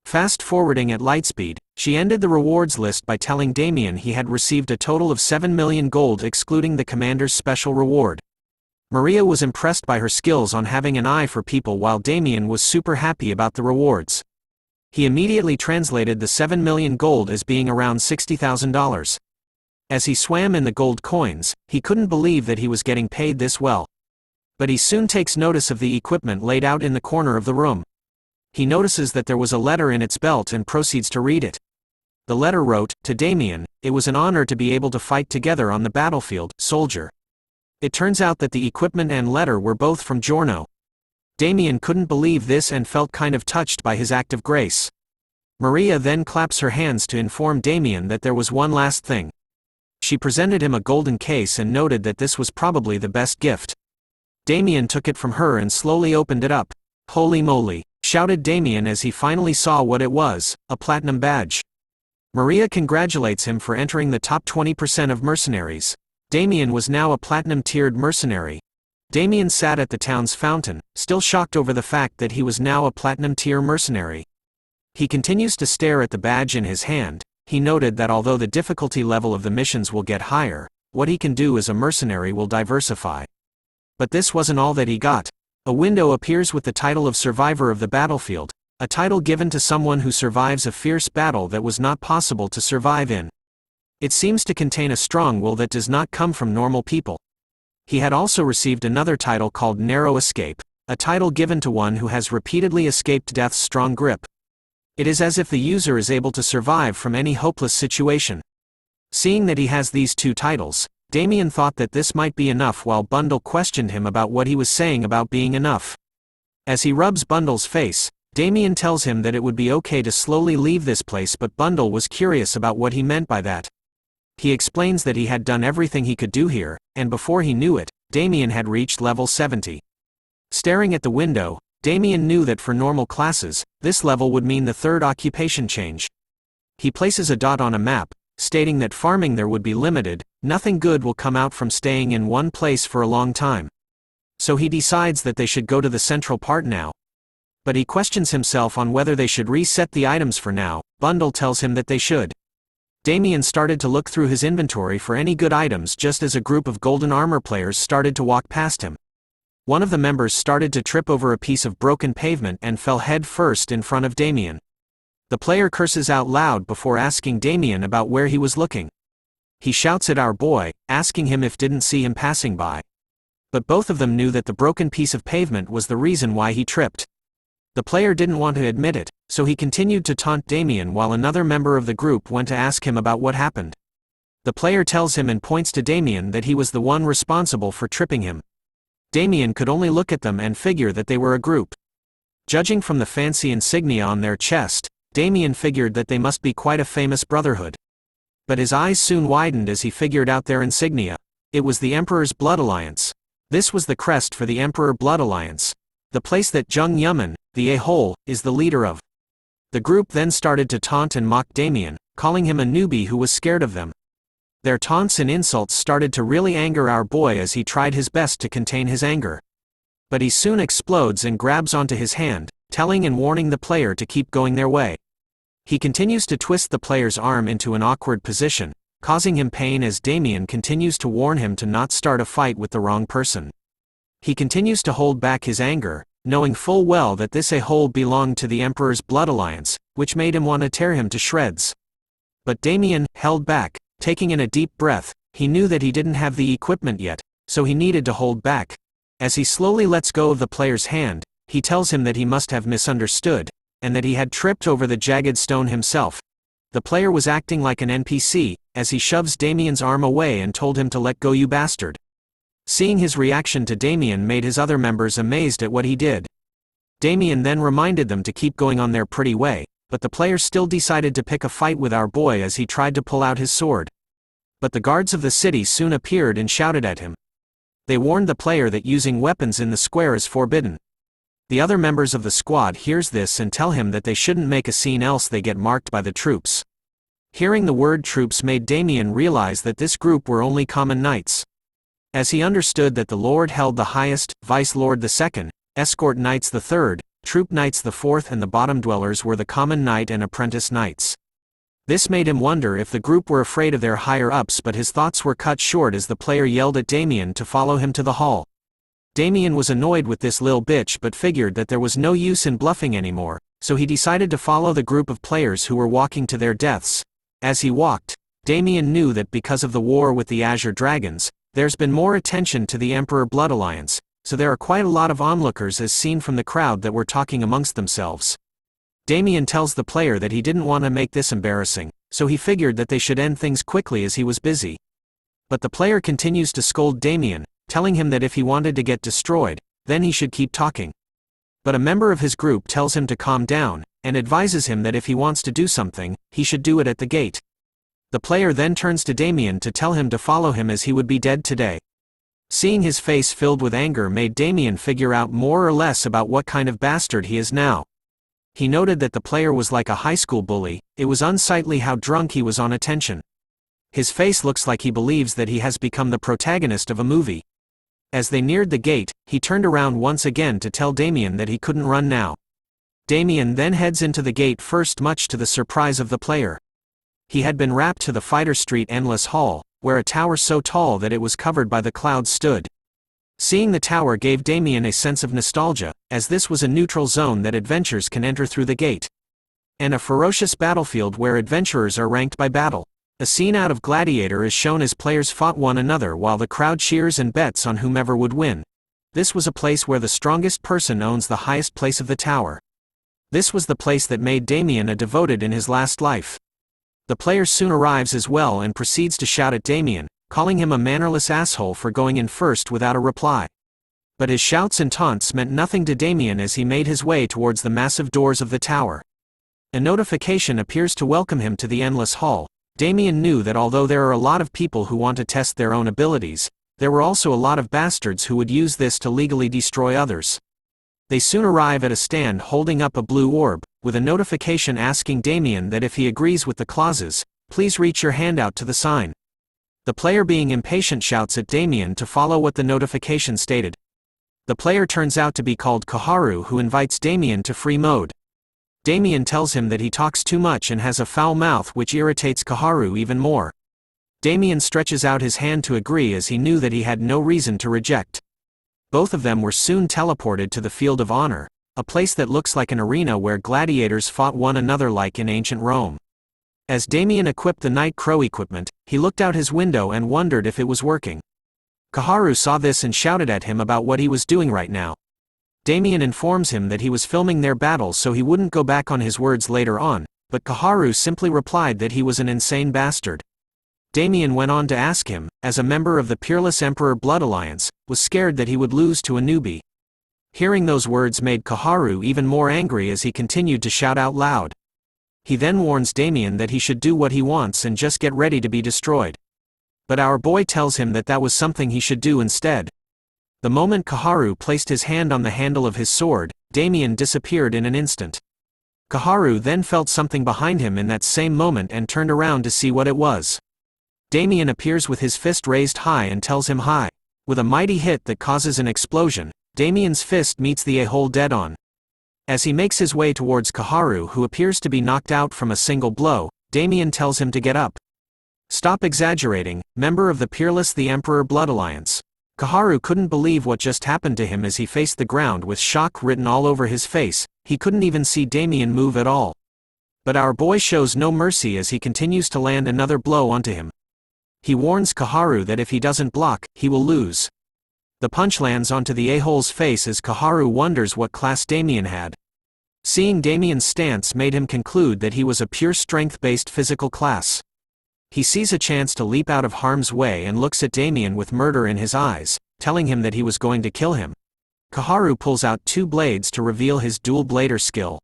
Fast forwarding at lightspeed, she ended the rewards list by telling Damien he had received a total of 7 million gold excluding the commander's special reward. Maria was impressed by her skills on having an eye for people, while Damien was super happy about the rewards. He immediately translated the 7 million gold as being around $60,000. As he swam in the gold coins, he couldn't believe that he was getting paid this well. But he soon takes notice of the equipment laid out in the corner of the room. He notices that there was a letter in its belt and proceeds to read it. The letter wrote, "To Damien, it was an honor to be able to fight together on the battlefield, soldier." It turns out that the equipment and letter were both from Giorno. Damien couldn't believe this and felt kind of touched by his act of grace. Maria then claps her hands to inform Damien that there was one last thing. She presented him a golden case and noted that this was probably the best gift. Damien took it from her and slowly opened it up. "Holy moly," shouted Damien as he finally saw what it was, a platinum badge. Maria congratulates him for entering the top 20% of mercenaries. Damien was now a platinum-tiered mercenary. Damien sat at the town's fountain, still shocked over the fact that he was now a platinum-tier mercenary. He continues to stare at the badge in his hand. He noted that although the difficulty level of the missions will get higher, what he can do as a mercenary will diversify. But this wasn't all that he got. A window appears with the title of Survivor of the Battlefield, a title given to someone who survives a fierce battle that was not possible to survive in. It seems to contain a strong will that does not come from normal people. He had also received another title called Narrow Escape, a title given to one who has repeatedly escaped death's strong grip. It is as if the user is able to survive from any hopeless situation. Seeing that he has these two titles, Damien thought that this might be enough while Bundle questioned him about what he was saying about being enough. As he rubs Bundle's face, Damien tells him that it would be okay to slowly leave this place, but Bundle was curious about what he meant by that. He explains that he had done everything he could do here, and before he knew it, Damien had reached level 70. Staring at the window, Damien knew that for normal classes, this level would mean the third occupation change. He places a dot on a map, stating that farming there would be limited. Nothing good will come out from staying in one place for a long time. So he decides that they should go to the central part now. But he questions himself on whether they should reset the items for now. Bundle tells him that they should. Damien started to look through his inventory for any good items just as a group of golden armor players started to walk past him. One of the members started to trip over a piece of broken pavement and fell head first in front of Damien. The player curses out loud before asking Damien about where he was looking. He shouts at our boy, asking him if didn't see him passing by. But both of them knew that the broken piece of pavement was the reason why he tripped. The player didn't want to admit it, so he continued to taunt Damien while another member of the group went to ask him about what happened. The player tells him and points to Damien that he was the one responsible for tripping him. Damien could only look at them and figure that they were a group. Judging from the fancy insignia on their chest, Damien figured that they must be quite a famous brotherhood. But his eyes soon widened as he figured out their insignia. It was the Emperor's Blood Alliance. This was the crest for the Emperor Blood Alliance, the place that Jung Yuman, the a-hole, is the leader of. The group then started to taunt and mock Damien, calling him a newbie who was scared of them. Their taunts and insults started to really anger our boy as he tried his best to contain his anger. But he soon explodes and grabs onto his hand, telling and warning the player to keep going their way. He continues to twist the player's arm into an awkward position, causing him pain as Damien continues to warn him to not start a fight with the wrong person. He continues to hold back his anger, knowing full well that this a-hole belonged to the Emperor's Blood Alliance, which made him want to tear him to shreds. But Damien held back, taking in a deep breath. He knew that he didn't have the equipment yet, so he needed to hold back. As he slowly lets go of the player's hand, he tells him that he must have misunderstood, and that he had tripped over the jagged stone himself. The player was acting like an NPC, as he shoves Damien's arm away and told him to let go, "You bastard." Seeing his reaction to Damien made his other members amazed at what he did. Damien then reminded them to keep going on their pretty way, but the player still decided to pick a fight with our boy as he tried to pull out his sword. But the guards of the city soon appeared and shouted at him. They warned the player that using weapons in the square is forbidden. The other members of the squad hears this and tell him that they shouldn't make a scene else they get marked by the troops. Hearing the word troops made Damien realize that this group were only common knights. As he understood that the Lord held the highest, Vice Lord the second, Escort Knights the third, Troop Knights the fourth, and the bottom dwellers were the common knight and apprentice knights. This made him wonder if the group were afraid of their higher-ups, but his thoughts were cut short as the player yelled at Damien to follow him to the hall. Damien was annoyed with this lil bitch but figured that there was no use in bluffing anymore, so he decided to follow the group of players who were walking to their deaths. As he walked, Damien knew that because of the war with the Azure Dragons, there's been more attention to the Emperor Blood Alliance, so there are quite a lot of onlookers as seen from the crowd that were talking amongst themselves. Damien tells the player that he didn't want to make this embarrassing, so he figured that they should end things quickly as he was busy. But the player continues to scold Damien, telling him that if he wanted to get destroyed, then he should keep talking. But a member of his group tells him to calm down, and advises him that if he wants to do something, he should do it at the gate. The player then turns to Damien to tell him to follow him as he would be dead today. Seeing his face filled with anger made Damien figure out more or less about what kind of bastard he is now. He noted that the player was like a high school bully. It was unsightly how drunk he was on attention. His face looks like he believes that he has become the protagonist of a movie. As they neared the gate, he turned around once again to tell Damien that he couldn't run now. Damien then heads into the gate first, much to the surprise of the player. He had been wrapped to the Fighter Street Endless Hall, where a tower so tall that it was covered by the clouds stood. Seeing the tower gave Damien a sense of nostalgia, as this was a neutral zone that adventurers can enter through the gate. And a ferocious battlefield where adventurers are ranked by battle. A scene out of Gladiator is shown as players fought one another while the crowd cheers and bets on whomever would win. This was a place where the strongest person owns the highest place of the tower. This was the place that made Damien a devoted in his last life. The player soon arrives as well and proceeds to shout at Damien, calling him a mannerless asshole for going in first without a reply. But his shouts and taunts meant nothing to Damien as he made his way towards the massive doors of the tower. A notification appears to welcome him to the Endless Hall. Damien knew that although there are a lot of people who want to test their own abilities, there were also a lot of bastards who would use this to legally destroy others. They soon arrive at a stand holding up a blue orb, with a notification asking Damien that if he agrees with the clauses, please reach your hand out to the sign. The player, being impatient, shouts at Damien to follow what the notification stated. The player turns out to be called Koharu, who invites Damien to free mode. Damien tells him that he talks too much and has a foul mouth, which irritates Koharu even more. Damien stretches out his hand to agree as he knew that he had no reason to reject. Both of them were soon teleported to the Field of Honor, a place that looks like an arena where gladiators fought one another like in ancient Rome. As Damien equipped the Night Crow equipment, he looked out his window and wondered if it was working. Koharu saw this and shouted at him about what he was doing right now. Damien informs him that he was filming their battle so he wouldn't go back on his words later on, but Koharu simply replied that he was an insane bastard. Damien went on to ask him, as a member of the Peerless Emperor Blood Alliance, was scared that he would lose to a newbie. Hearing those words made Koharu even more angry as he continued to shout out loud. He then warns Damien that he should do what he wants and just get ready to be destroyed. But our boy tells him that that was something he should do instead. The moment Koharu placed his hand on the handle of his sword, Damien disappeared in an instant. Koharu then felt something behind him in that same moment and turned around to see what it was. Damien appears with his fist raised high and tells him hi. With a mighty hit that causes an explosion, Damien's fist meets the a-hole dead-on. As he makes his way towards Koharu, who appears to be knocked out from a single blow, Damien tells him to get up. Stop exaggerating, member of the Peerless the Emperor Blood Alliance. Koharu couldn't believe what just happened to him as he faced the ground with shock written all over his face. He couldn't even see Damien move at all. But our boy shows no mercy as he continues to land another blow onto him. He warns Koharu that if he doesn't block, he will lose. The punch lands onto the a-hole's face as Koharu wonders what class Damien had. Seeing Damien's stance made him conclude that he was a pure strength-based physical class. He sees a chance to leap out of harm's way and looks at Damien with murder in his eyes, telling him that he was going to kill him. Koharu pulls out two blades to reveal his dual blader skill.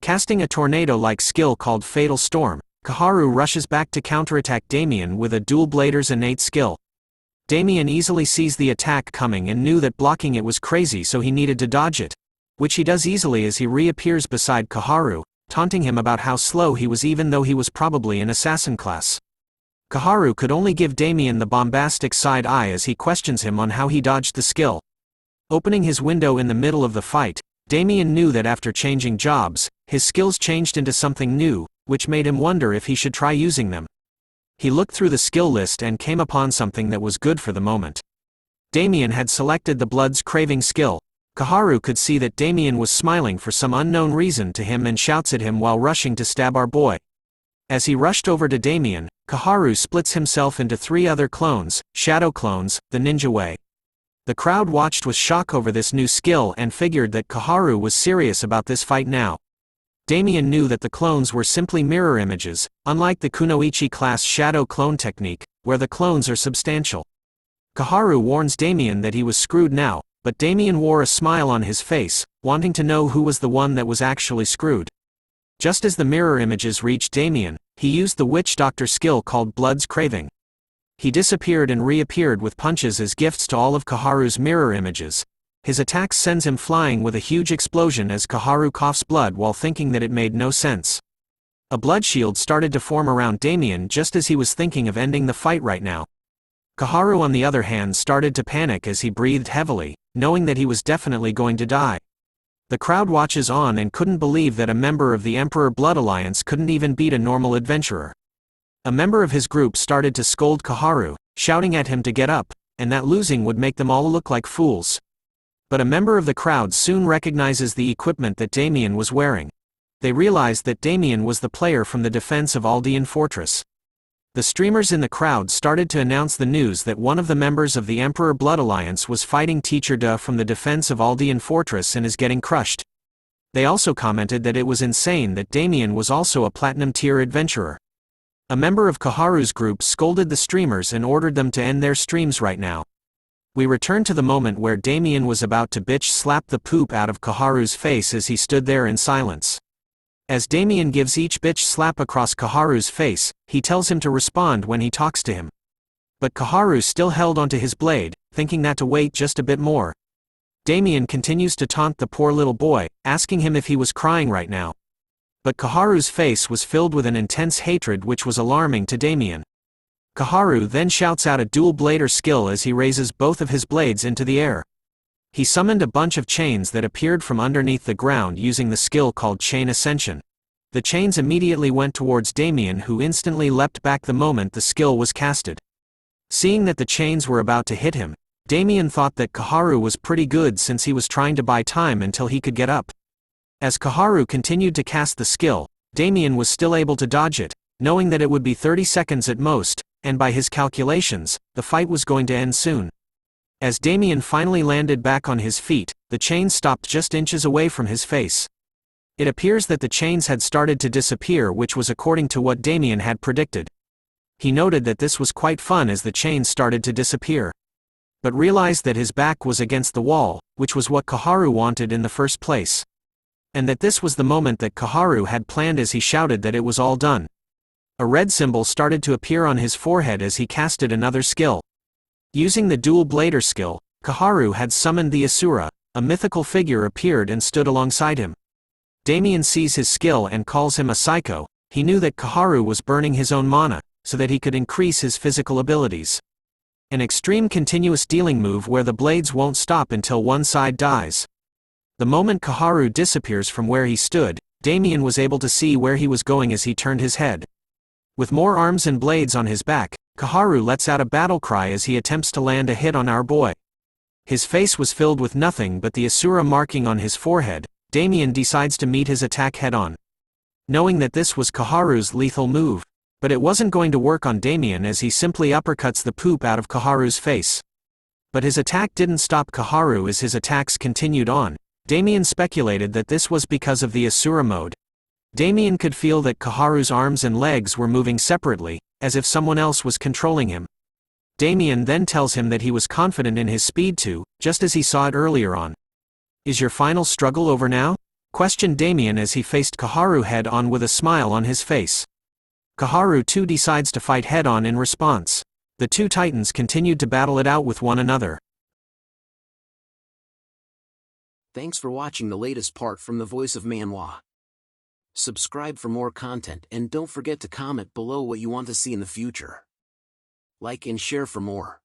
Casting a tornado-like skill called Fatal Storm, Koharu rushes back to counterattack Damien with a dual blader's innate skill. Damien easily sees the attack coming and knew that blocking it was crazy, so he needed to dodge it, which he does easily as he reappears beside Koharu, taunting him about how slow he was even though he was probably an assassin class. Koharu could only give Damien the bombastic side eye as he questions him on how he dodged the skill. Opening his window in the middle of the fight, Damien knew that after changing jobs, his skills changed into something new, which made him wonder if he should try using them. He looked through the skill list and came upon something that was good for the moment. Damien had selected the Blood's Craving skill. Koharu could see that Damien was smiling for some unknown reason to him and shouts at him while rushing to stab our boy. As he rushed over to Damien, Koharu splits himself into three other clones, shadow clones, the ninja way. The crowd watched with shock over this new skill and figured that Koharu was serious about this fight now. Damien knew that the clones were simply mirror images, unlike the Kunoichi class shadow clone technique, where the clones are substantial. Koharu warns Damien that he was screwed now, but Damien wore a smile on his face, wanting to know who was the one that was actually screwed. Just as the mirror images reached Damien, he used the witch doctor skill called Blood's Craving. He disappeared and reappeared with punches as gifts to all of Koharu's mirror images. His attack sends him flying with a huge explosion as Koharu coughs blood while thinking that it made no sense. A blood shield started to form around Damien just as he was thinking of ending the fight right now. Koharu on the other hand started to panic as he breathed heavily, knowing that he was definitely going to die. The crowd watches on and couldn't believe that a member of the Emperor Blood Alliance couldn't even beat a normal adventurer. A member of his group started to scold Koharu, shouting at him to get up, and that losing would make them all look like fools. But a member of the crowd soon recognizes the equipment that Damien was wearing. They realized that Damien was the player from the defense of Aldean Fortress. The streamers in the crowd started to announce the news that one of the members of the Emperor Blood Alliance was fighting Teacher Da from the defense of Aldean Fortress and is getting crushed. They also commented that it was insane that Damien was also a Platinum tier adventurer. A member of Koharu's group scolded the streamers and ordered them to end their streams right now. We return to the moment where Damien was about to bitch slap the poop out of Koharu's face as he stood there in silence. As Damien gives each bitch slap across Koharu's face, he tells him to respond when he talks to him. But Koharu still held onto his blade, thinking that to wait just a bit more. Damien continues to taunt the poor little boy, asking him if he was crying right now. But Koharu's face was filled with an intense hatred which was alarming to Damien. Koharu then shouts out a dual blader skill as he raises both of his blades into the air. He summoned a bunch of chains that appeared from underneath the ground using the skill called Chain Ascension. The chains immediately went towards Damien, who instantly leapt back the moment the skill was casted. Seeing that the chains were about to hit him, Damien thought that Koharu was pretty good since he was trying to buy time until he could get up. As Koharu continued to cast the skill, Damien was still able to dodge it, knowing that it would be 30 seconds at most, and by his calculations, the fight was going to end soon. As Damien finally landed back on his feet, the chains stopped just inches away from his face. It appears that the chains had started to disappear, which was according to what Damien had predicted. He noted that this was quite fun as the chains started to disappear. But realized that his back was against the wall, which was what Koharu wanted in the first place. And that this was the moment that Koharu had planned as he shouted that it was all done. A red symbol started to appear on his forehead as he casted another skill. Using the dual blader skill, Koharu had summoned the Asura. A mythical figure appeared and stood alongside him. Damien sees his skill and calls him a psycho. He knew that Koharu was burning his own mana, so that he could increase his physical abilities. An extreme continuous dealing move where the blades won't stop until one side dies. The moment Koharu disappears from where he stood, Damien was able to see where he was going as he turned his head. With more arms and blades on his back, Koharu lets out a battle cry as he attempts to land a hit on our boy. His face was filled with nothing but the Asura marking on his forehead. Damien decides to meet his attack head-on. Knowing that this was Koharu's lethal move. But it wasn't going to work on Damien as he simply uppercuts the poop out of Koharu's face. But his attack didn't stop Koharu as his attacks continued on. Damien speculated that this was because of the Asura mode. Damien could feel that Koharu's arms and legs were moving separately, as if someone else was controlling him. Damien then tells him that he was confident in his speed too, just as he saw it earlier on. "Is your final struggle over now?" questioned Damien as he faced Koharu head-on with a smile on his face. Koharu too decides to fight head-on in response. The two titans continued to battle it out with one another. Thanks for watching the latest part from the voice of Manhwa. Subscribe for more content and don't forget to comment below what you want to see in the future. Like and share for more.